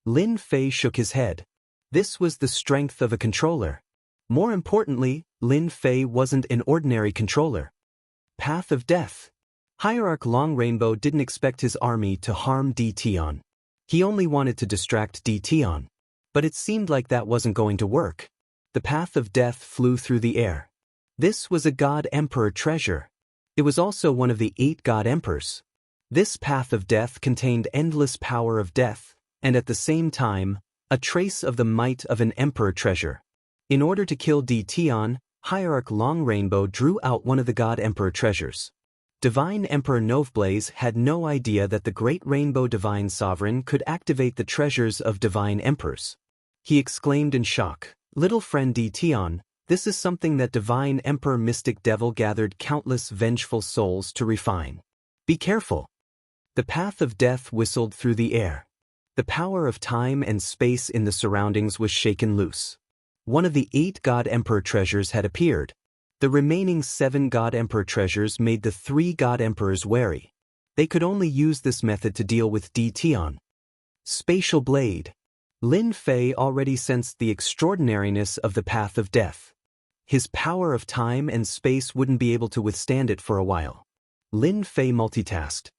Lin Fei shook his head. This was the strength of a controller. More importantly, Lin Fei wasn't an ordinary controller. Path of Death. Hierarch Long Rainbow didn't expect his army to harm Tian. He only wanted to distract Tian. But it seemed like that wasn't going to work. The Path of Death flew through the air. This was a God Emperor treasure. It was also one of the 8 God Emperors. This Path of Death contained endless power of death, and at the same time, a trace of the might of an Emperor treasure. In order to kill Tian, Hierarch Long Rainbow drew out one of the God Emperor treasures. Divine Emperor Noveblaze had no idea that the Great Rainbow Divine Sovereign could activate the treasures of Divine Emperors. He exclaimed in shock, "Little friend Tian, this is something that Divine Emperor Mystic Devil gathered countless vengeful souls to refine. Be careful." The Path of Death whistled through the air. The power of time and space in the surroundings was shaken loose. One of the 8 God Emperor treasures had appeared. The remaining 7 God Emperor treasures made the 3 God Emperors wary. They could only use this method to deal with Tian. Spatial Blade. Lin Fei already sensed the extraordinariness of the Path of Death. His power of time and space wouldn't be able to withstand it for a while. Lin Fei multitasked.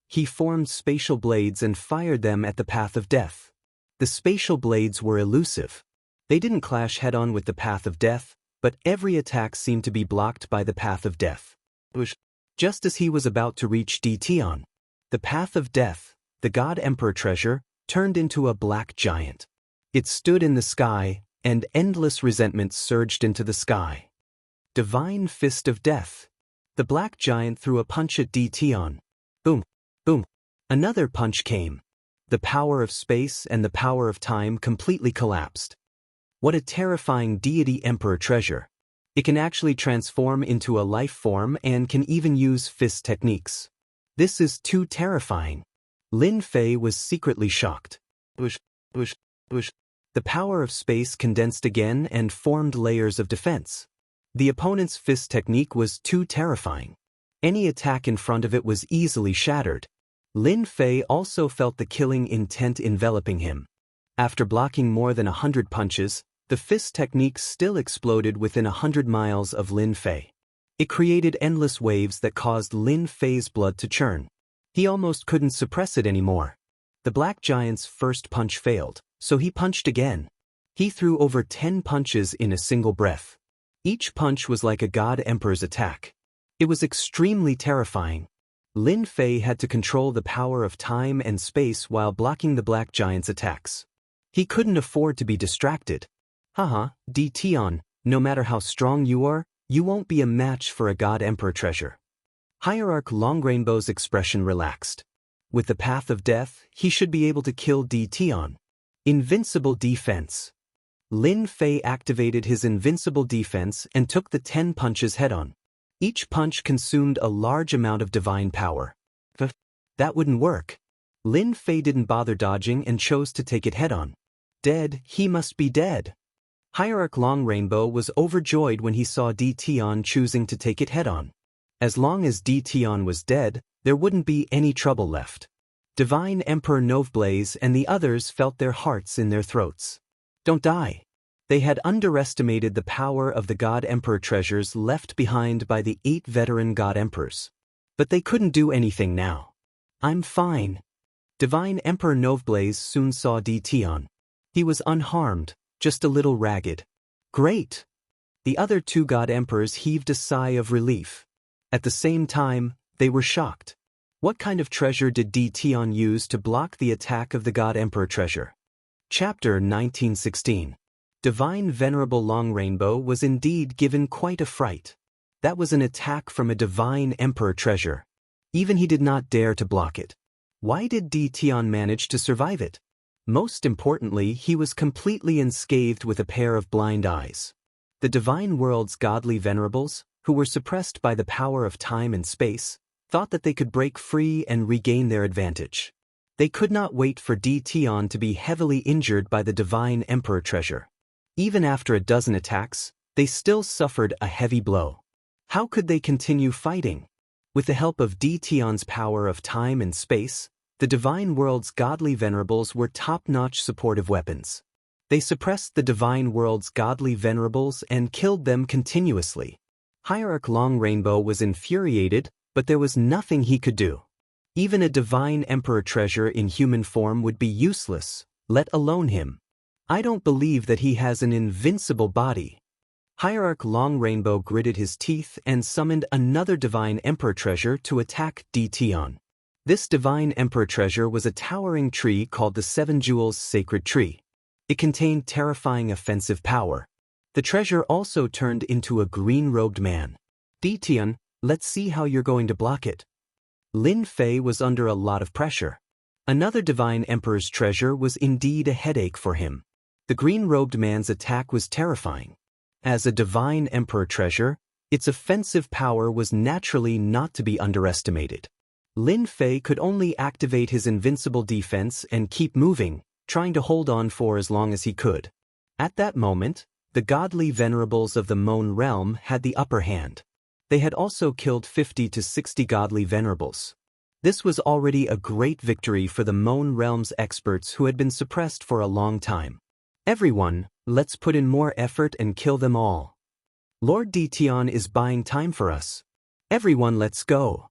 He formed spatial blades and fired them at the Path of Death. The spatial blades were elusive. They didn't clash head-on with the Path of Death, but every attack seemed to be blocked by the Path of Death. Just as he was about to reach Tian, the Path of Death, the God Emperor treasure, turned into a black giant. It stood in the sky, and endless resentment surged into the sky. Divine Fist of Death. The black giant threw a punch at Tian. Boom, boom. Another punch came. The power of space and the power of time completely collapsed. What a terrifying deity emperor treasure. It can actually transform into a life form and can even use fist techniques. This is too terrifying. Lin Fei was secretly shocked. The power of space condensed again and formed layers of defense. The opponent's fist technique was too terrifying. Any attack in front of it was easily shattered. Lin Fei also felt the killing intent enveloping him. After blocking more than 100 punches, the fist technique still exploded within 100 miles of Lin Fei. It created endless waves that caused Lin Fei's blood to churn. He almost couldn't suppress it anymore. The black giant's first punch failed, so he punched again. He threw over 10 punches in a single breath. Each punch was like a God Emperor's attack. It was extremely terrifying. Lin Fei had to control the power of time and space while blocking the black giant's attacks. He couldn't afford to be distracted. Haha, Tian, no matter how strong you are, you won't be a match for a God Emperor treasure. Hierarch Long Rainbow's expression relaxed. With the Path of Death, he should be able to kill Tian. Invincible Defense. Lin Fei activated his invincible defense and took the 10 punches head-on. Each punch consumed a large amount of divine power. That wouldn't work. Lin Fei didn't bother dodging and chose to take it head-on. Dead, he must be dead. Hierarch Long Rainbow was overjoyed when he saw Di Tian choosing to take it head-on. As long as Di Tian was dead, there wouldn't be any trouble left. Divine Emperor Noveblaze and the others felt their hearts in their throats. Don't die. They had underestimated the power of the God Emperor treasures left behind by the 8 veteran God Emperors. But they couldn't do anything now. I'm fine. Divine Emperor Noveblaze soon saw Di Tian. He was unharmed, just a little ragged. Great! The other 2 God Emperors heaved a sigh of relief. At the same time, they were shocked. What kind of treasure did Di Tian use to block the attack of the God Emperor treasure? Chapter 1916. Divine Venerable Long Rainbow was indeed given quite a fright. That was an attack from a Divine Emperor treasure. Even he did not dare to block it. Why did Di Tian manage to survive it? Most importantly, he was completely unscathed with a pair of blind eyes. The Divine World's godly venerables, who were suppressed by the power of time and space, thought that they could break free and regain their advantage. They could not wait for Di Tian to be heavily injured by the Divine Emperor treasure. Even after a dozen attacks, they still suffered a heavy blow. How could they continue fighting? With the help of Di Tian's power of time and space, the Divine World's godly venerables were top-notch supportive weapons. They suppressed the Divine World's godly venerables and killed them continuously. Hierarch Long Rainbow was infuriated, but there was nothing he could do. Even a Divine Emperor treasure in human form would be useless, let alone him. I don't believe that he has an invincible body. Hierarch Long Rainbow gritted his teeth and summoned another Divine Emperor treasure to attack Di Tian. This Divine Emperor treasure was a towering tree called the 7 Jewels Sacred Tree. It contained terrifying offensive power. The treasure also turned into a green-robed man. Di Tian, let's see how you're going to block it. Lin Fei was under a lot of pressure. Another Divine Emperor's treasure was indeed a headache for him. The green-robed man's attack was terrifying. As a Divine Emperor treasure, its offensive power was naturally not to be underestimated. Lin Fei could only activate his invincible defense and keep moving, trying to hold on for as long as he could. At that moment, the godly venerables of the Moan realm had the upper hand. They had also killed 50 to 60 godly venerables. This was already a great victory for the Moan realm's experts who had been suppressed for a long time. Everyone, let's put in more effort and kill them all. Lord Di Tian is buying time for us. Everyone, let's go.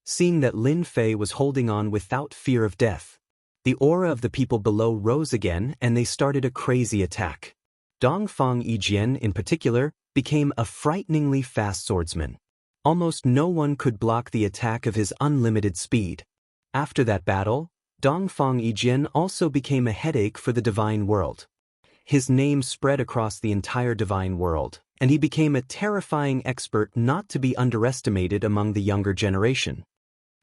Seeing that Lin Fei was holding on without fear of death, the aura of the people below rose again and they started a crazy attack. Dongfang Yijian, in particular, became a frighteningly fast swordsman. Almost no one could block the attack of his unlimited speed. After that battle, Dongfang Yijian also became a headache for the Divine World. His name spread across the entire Divine World, and he became a terrifying expert not to be underestimated among the younger generation.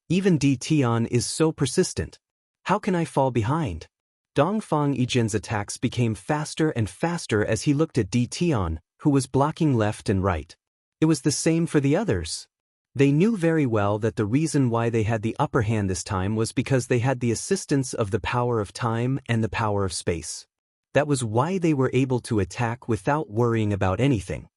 Even Di Tian is so persistent. How can I fall behind? Dongfang Yijian's attacks became faster and faster as he looked at Di Tian, who was blocking left and right. It was the same for the others. They knew very well that the reason why they had the upper hand this time was because they had the assistance of the power of time and the power of space. That was why they were able to attack without worrying about anything.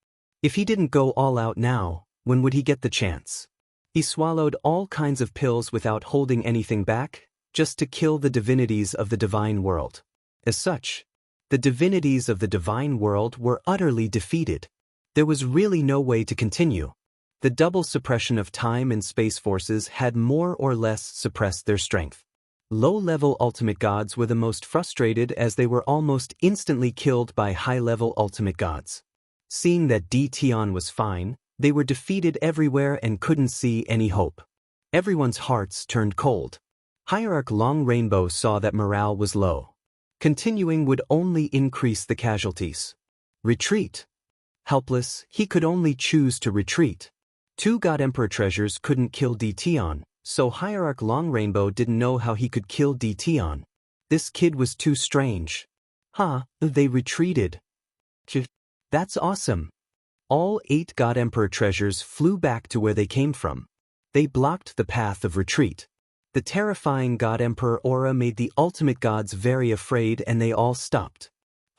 If he didn't go all out now, when would he get the chance? He swallowed all kinds of pills without holding anything back, just to kill the divinities of the Divine World. As such, the divinities of the Divine World were utterly defeated. There was really no way to continue. The double suppression of time and space forces had more or less suppressed their strength. Low-level ultimate gods were the most frustrated as they were almost instantly killed by high-level ultimate gods. Seeing that Di Tian was fine, they were defeated everywhere and couldn't see any hope. Everyone's hearts turned cold. Hierarch Long Rainbow saw that morale was low. Continuing would only increase the casualties. Retreat. Helpless, he could only choose to retreat. 2 God Emperor treasures couldn't kill Di Tian, so Hierarch Long Rainbow didn't know how he could kill Di Tian. This kid was too strange. They retreated. That's awesome. All 8 God Emperor treasures flew back to where they came from. They blocked the path of retreat. The terrifying God Emperor aura made the ultimate gods very afraid, and they all stopped.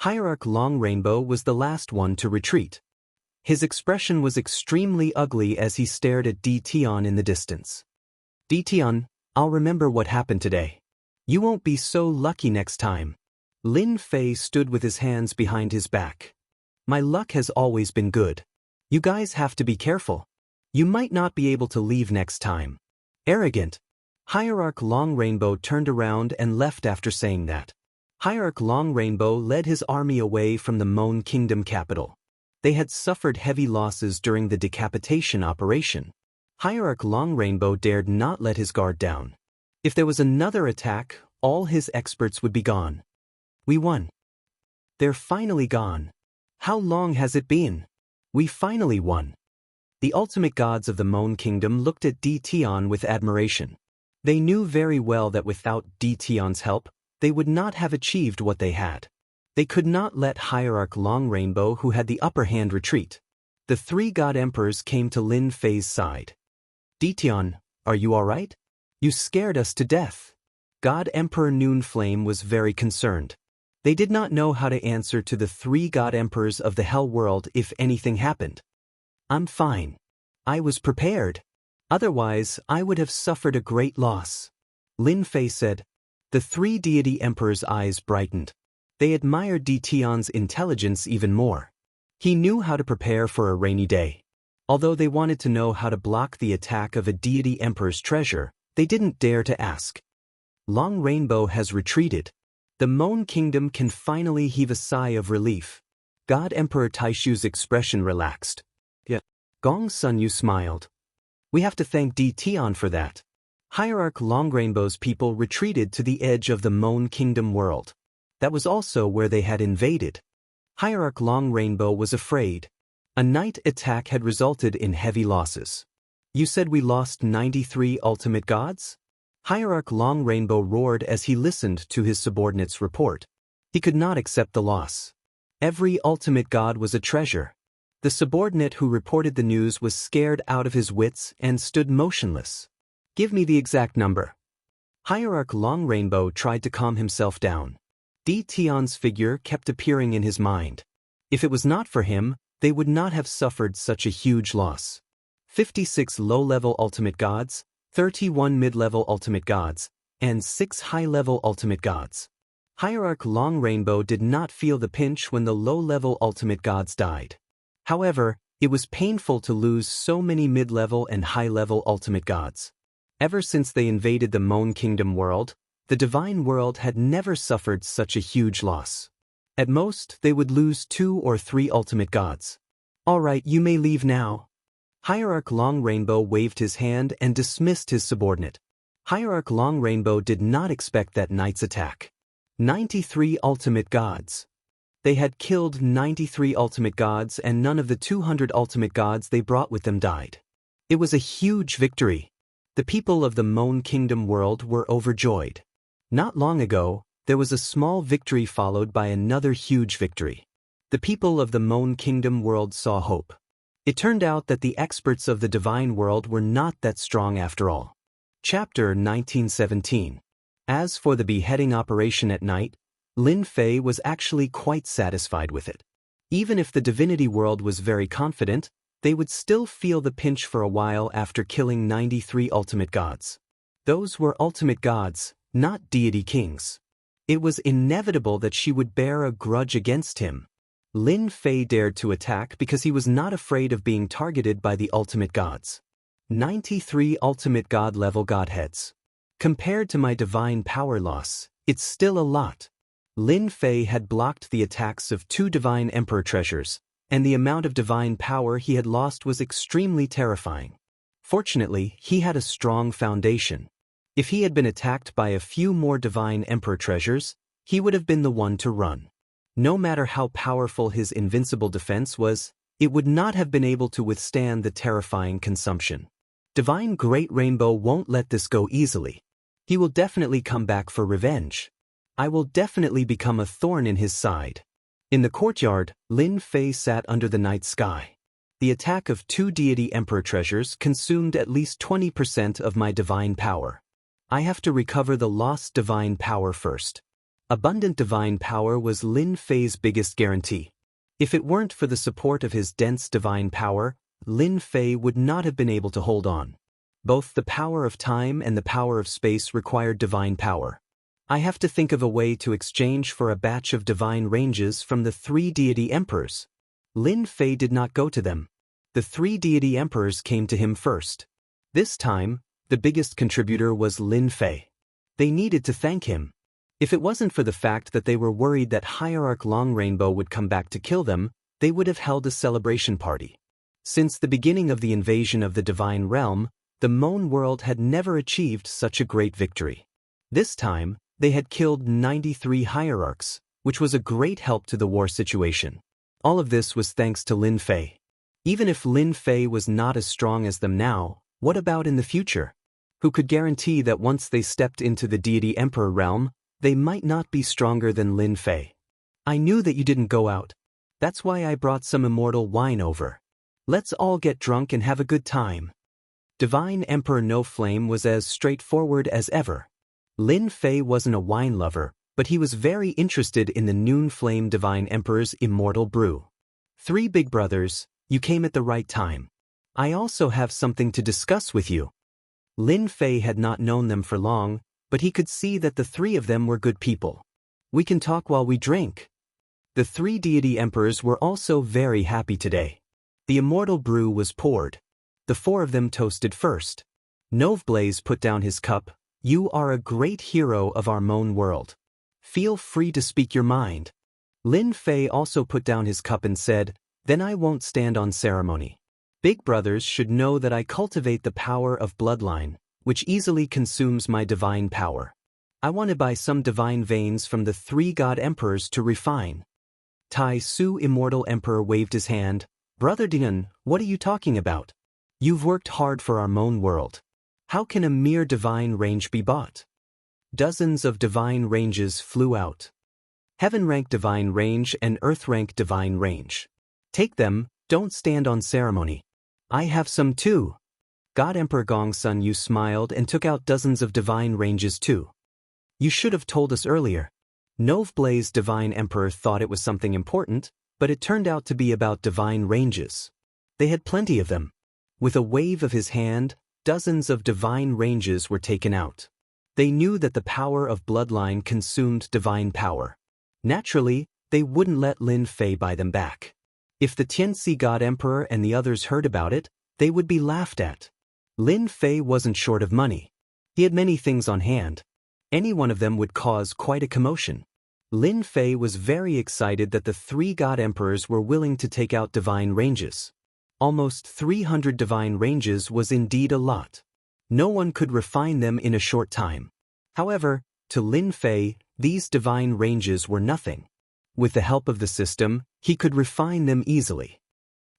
Hierarch Long Rainbow was the last one to retreat. His expression was extremely ugly as he stared at Tion in the distance. Tion, I'll remember what happened today. You won't be so lucky next time. Lin Fei stood with his hands behind his back. My luck has always been good. You guys have to be careful. You might not be able to leave next time. Arrogant. Hierarch Long Rainbow turned around and left after saying that. Hierarch Long Rainbow led his army away from the Moan Kingdom capital. They had suffered heavy losses during the decapitation operation. Hierarch Long Rainbow dared not let his guard down. If there was another attack, all his experts would be gone. We won. They're finally gone. How long has it been? We finally won. The ultimate gods of the Moan Kingdom looked at Tion with admiration. They knew very well that without Tion's help, they would not have achieved what they had. They could not let Hierarch Long Rainbow, who had the upper hand, retreat. The 3 God Emperors came to Lin Fei's side. Tion, are you all right? You scared us to death. God Emperor Noon Flame was very concerned. They did not know how to answer to the 3 God Emperors of the Hell World if anything happened. I'm fine. I was prepared. Otherwise, I would have suffered a great loss. Lin Fei said. The 3 deity emperors' eyes brightened. They admired Tion's intelligence even more. He knew how to prepare for a rainy day. Although they wanted to know how to block the attack of a deity emperor's treasure, they didn't dare to ask. Long Rainbow has retreated. The Moan Kingdom can finally heave a sigh of relief. God Emperor Taishu's expression relaxed. Yeah. Gong Sun Yu smiled. We have to thank Tion for that. Hierarch Long Rainbow's people retreated to the edge of the Moan Kingdom world. That was also where they had invaded. Hierarch Long Rainbow was afraid. A night attack had resulted in heavy losses. You said we lost 93 ultimate gods? Hierarch Long Rainbow roared as he listened to his subordinate's report. He could not accept the loss. Every ultimate god was a treasure. The subordinate who reported the news was scared out of his wits and stood motionless. Give me the exact number. Hierarch Long Rainbow tried to calm himself down. Tion's figure kept appearing in his mind. If it was not for him, they would not have suffered such a huge loss. 56 low-level ultimate gods, 31 mid-level ultimate gods, and 6 high-level ultimate gods. Hierarch Long Rainbow did not feel the pinch when the low-level ultimate gods died. However, it was painful to lose so many mid-level and high-level ultimate gods. Ever since they invaded the Moan Kingdom world, the Divine World had never suffered such a huge loss. At most, they would lose 2 or 3 ultimate gods. All right, you may leave now. Hierarch Long Rainbow waved his hand and dismissed his subordinate. Hierarch Long Rainbow did not expect that night's attack. 93 ultimate gods. They had killed 93 ultimate gods, and none of the 200 ultimate gods they brought with them died. It was a huge victory. The people of the Moan Kingdom world were overjoyed. Not long ago, there was a small victory followed by another huge victory. The people of the Moan Kingdom world saw hope. It turned out that the experts of the Divine World were not that strong after all. Chapter 1917. As for the beheading operation at night, Lin Fei was actually quite satisfied with it. Even if the Divinity World was very confident, they would still feel the pinch for a while after killing 93 ultimate gods. Those were ultimate gods, not deity kings. It was inevitable that she would bear a grudge against him. Lin Fei dared to attack because he was not afraid of being targeted by the ultimate gods. 93 ultimate god-level godheads. Compared to my divine power loss, it's still a lot. Lin Fei had blocked the attacks of 2 divine emperor treasures, and the amount of divine power he had lost was extremely terrifying. Fortunately, he had a strong foundation. If he had been attacked by a few more divine emperor treasures, he would have been the one to run. No matter how powerful his invincible defense was, it would not have been able to withstand the terrifying consumption. Divine Great Rainbow won't let this go easily. He will definitely come back for revenge. I will definitely become a thorn in his side. In the courtyard, Lin Fei sat under the night sky. The attack of 2 deity emperor treasures consumed at least 20% of my divine power. I have to recover the lost divine power first. Abundant divine power was Lin Fei's biggest guarantee. If it weren't for the support of his dense divine power, Lin Fei would not have been able to hold on. Both the power of time and the power of space required divine power. I have to think of a way to exchange for a batch of divine ranges from the 3 deity emperors. Lin Fei did not go to them. The 3 deity emperors came to him first. This time, the biggest contributor was Lin Fei. They needed to thank him. If it wasn't for the fact that they were worried that Hierarch Long Rainbow would come back to kill them, they would have held a celebration party. Since the beginning of the invasion of the Divine Realm, the Moan world had never achieved such a great victory. This time, they had killed 93 hierarchs, which was a great help to the war situation. All of this was thanks to Lin Fei. Even if Lin Fei was not as strong as them now, what about in the future? Who could guarantee that once they stepped into the deity emperor realm, they might not be stronger than Lin Fei? I knew that you didn't go out. That's why I brought some immortal wine over. Let's all get drunk and have a good time. Divine Emperor No Flame was as straightforward as ever. Lin Fei wasn't a wine lover, but he was very interested in the Noon Flame Divine Emperor's immortal brew. 3 big brothers, you came at the right time. I also have something to discuss with you. Lin Fei had not known them for long, but he could see that the 3 of them were good people. We can talk while we drink. The 3 deity emperors were also very happy today. The immortal brew was poured. The 4 of them toasted first. Noveblaze put down his cup. You are a great hero of our Moan world. Feel free to speak your mind. Lin Fei also put down his cup and said, then I won't stand on ceremony. Big brothers should know that I cultivate the power of bloodline, which easily consumes my divine power. I want to buy some divine veins from the 3 god emperors to refine. Tai Su Immortal Emperor waved his hand. Brother Dian, what are you talking about? You've worked hard for our Moan world. How can a mere divine range be bought? Dozens of divine ranges flew out. Heaven-rank divine range and Earth-rank divine range. Take them, don't stand on ceremony. I have some too. God Emperor Gongsun Yu smiled and took out dozens of divine ranges too. You should have told us earlier. Noveblaze Divine Emperor thought it was something important, but it turned out to be about divine ranges. They had plenty of them. With a wave of his hand, dozens of divine ranges were taken out. They knew that the power of bloodline consumed divine power. Naturally, they wouldn't let Lin Fei buy them back. If the Tianxi God Emperor and the others heard about it, they would be laughed at. Lin Fei wasn't short of money. He had many things on hand. Any one of them would cause quite a commotion. Lin Fei was very excited that the 3 god emperors were willing to take out divine ranges. Almost 300 divine ranges was indeed a lot. No one could refine them in a short time. However, to Lin Fei, these divine ranges were nothing. With the help of the system, he could refine them easily.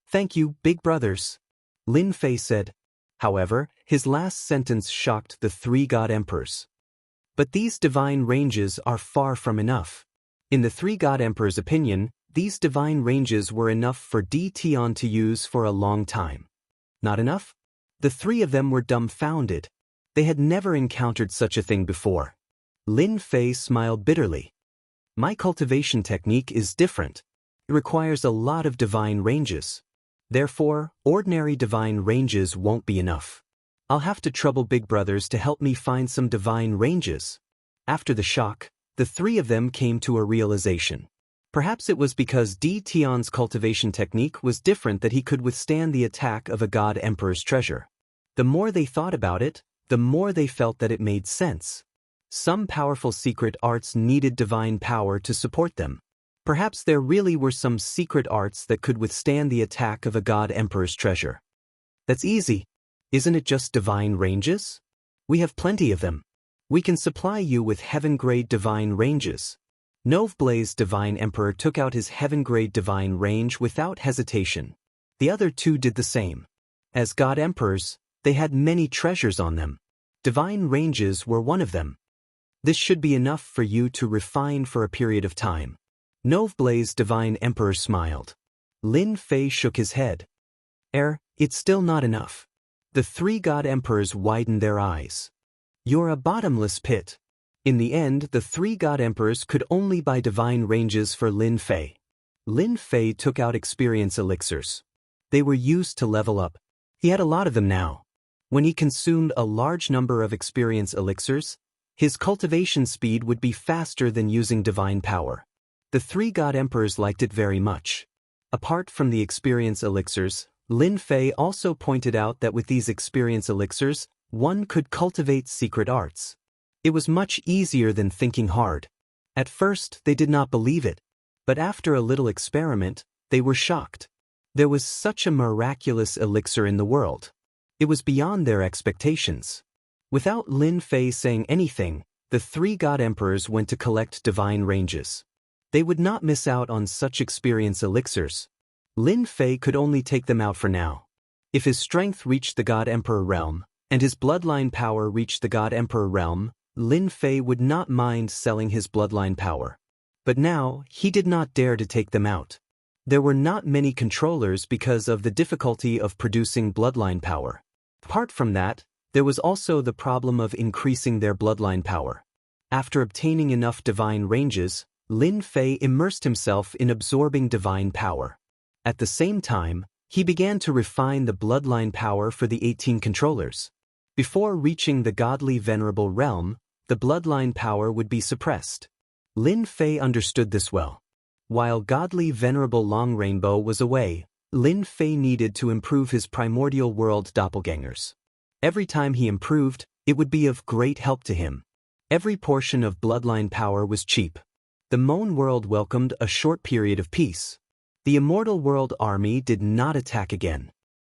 Thank you, big brothers, Lin Fei said. However, his last sentence shocked the 3 god emperors. But these divine ranges are far from enough. In the 3 god emperors' opinion, these divine ranges were enough for Di Tian to use for a long time. Not enough? The 3 of them were dumbfounded. They had never encountered such a thing before. Lin Fei smiled bitterly. My cultivation technique is different. It requires a lot of divine ranges. Therefore, ordinary divine ranges won't be enough. I'll have to trouble big brothers to help me find some divine ranges. After the shock, the 3 of them came to a realization. Perhaps it was because Di Tian's cultivation technique was different that he could withstand the attack of a god emperor's treasure. The more they thought about it, the more they felt that it made sense. Some powerful secret arts needed divine power to support them. Perhaps there really were some secret arts that could withstand the attack of a god emperor's treasure. That's easy. Isn't it just divine ranges? We have plenty of them. We can supply you with heaven-grade divine ranges. Noveblaze Divine Emperor took out his heaven-grade divine range without hesitation. The other 2 did the same. As god emperors, they had many treasures on them. Divine ranges were one of them. This should be enough for you to refine for a period of time. Noveblaze Divine Emperor smiled. Lin Fei shook his head. It's still not enough. The three god emperors widened their eyes. You're a bottomless pit. In the end, the three god emperors could only buy divine ranges for Lin Fei. Lin Fei took out experience elixirs. They were used to level up. He had a lot of them now. When he consumed a large number of experience elixirs, his cultivation speed would be faster than using divine power. The three god emperors liked it very much. Apart from the experience elixirs, Lin Fei also pointed out that with these experience elixirs, one could cultivate secret arts. It was much easier than thinking hard. At first, they did not believe it, but after a little experiment, they were shocked. There was such a miraculous elixir in the world. It was beyond their expectations. Without Lin Fei saying anything, the three god emperors went to collect divine ranges. They would not miss out on such experience elixirs. Lin Fei could only take them out for now. If his strength reached the God Emperor realm, and his bloodline power reached the God Emperor realm, Lin Fei would not mind selling his bloodline power. But now, he did not dare to take them out. There were not many controllers because of the difficulty of producing bloodline power. Apart from that, there was also the problem of increasing their bloodline power. After obtaining enough divine ranges, Lin Fei immersed himself in absorbing divine power. At the same time, he began to refine the bloodline power for the 18 controllers. Before reaching the godly venerable realm, the bloodline power would be suppressed. Lin Fei understood this well. While godly venerable Long Rainbow was away, Lin Fei needed to improve his primordial world doppelgangers. Every time he improved, it would be of great help to him. Every portion of bloodline power was cheap. The Moan world welcomed a short period of peace. The Immortal World army did not attack again.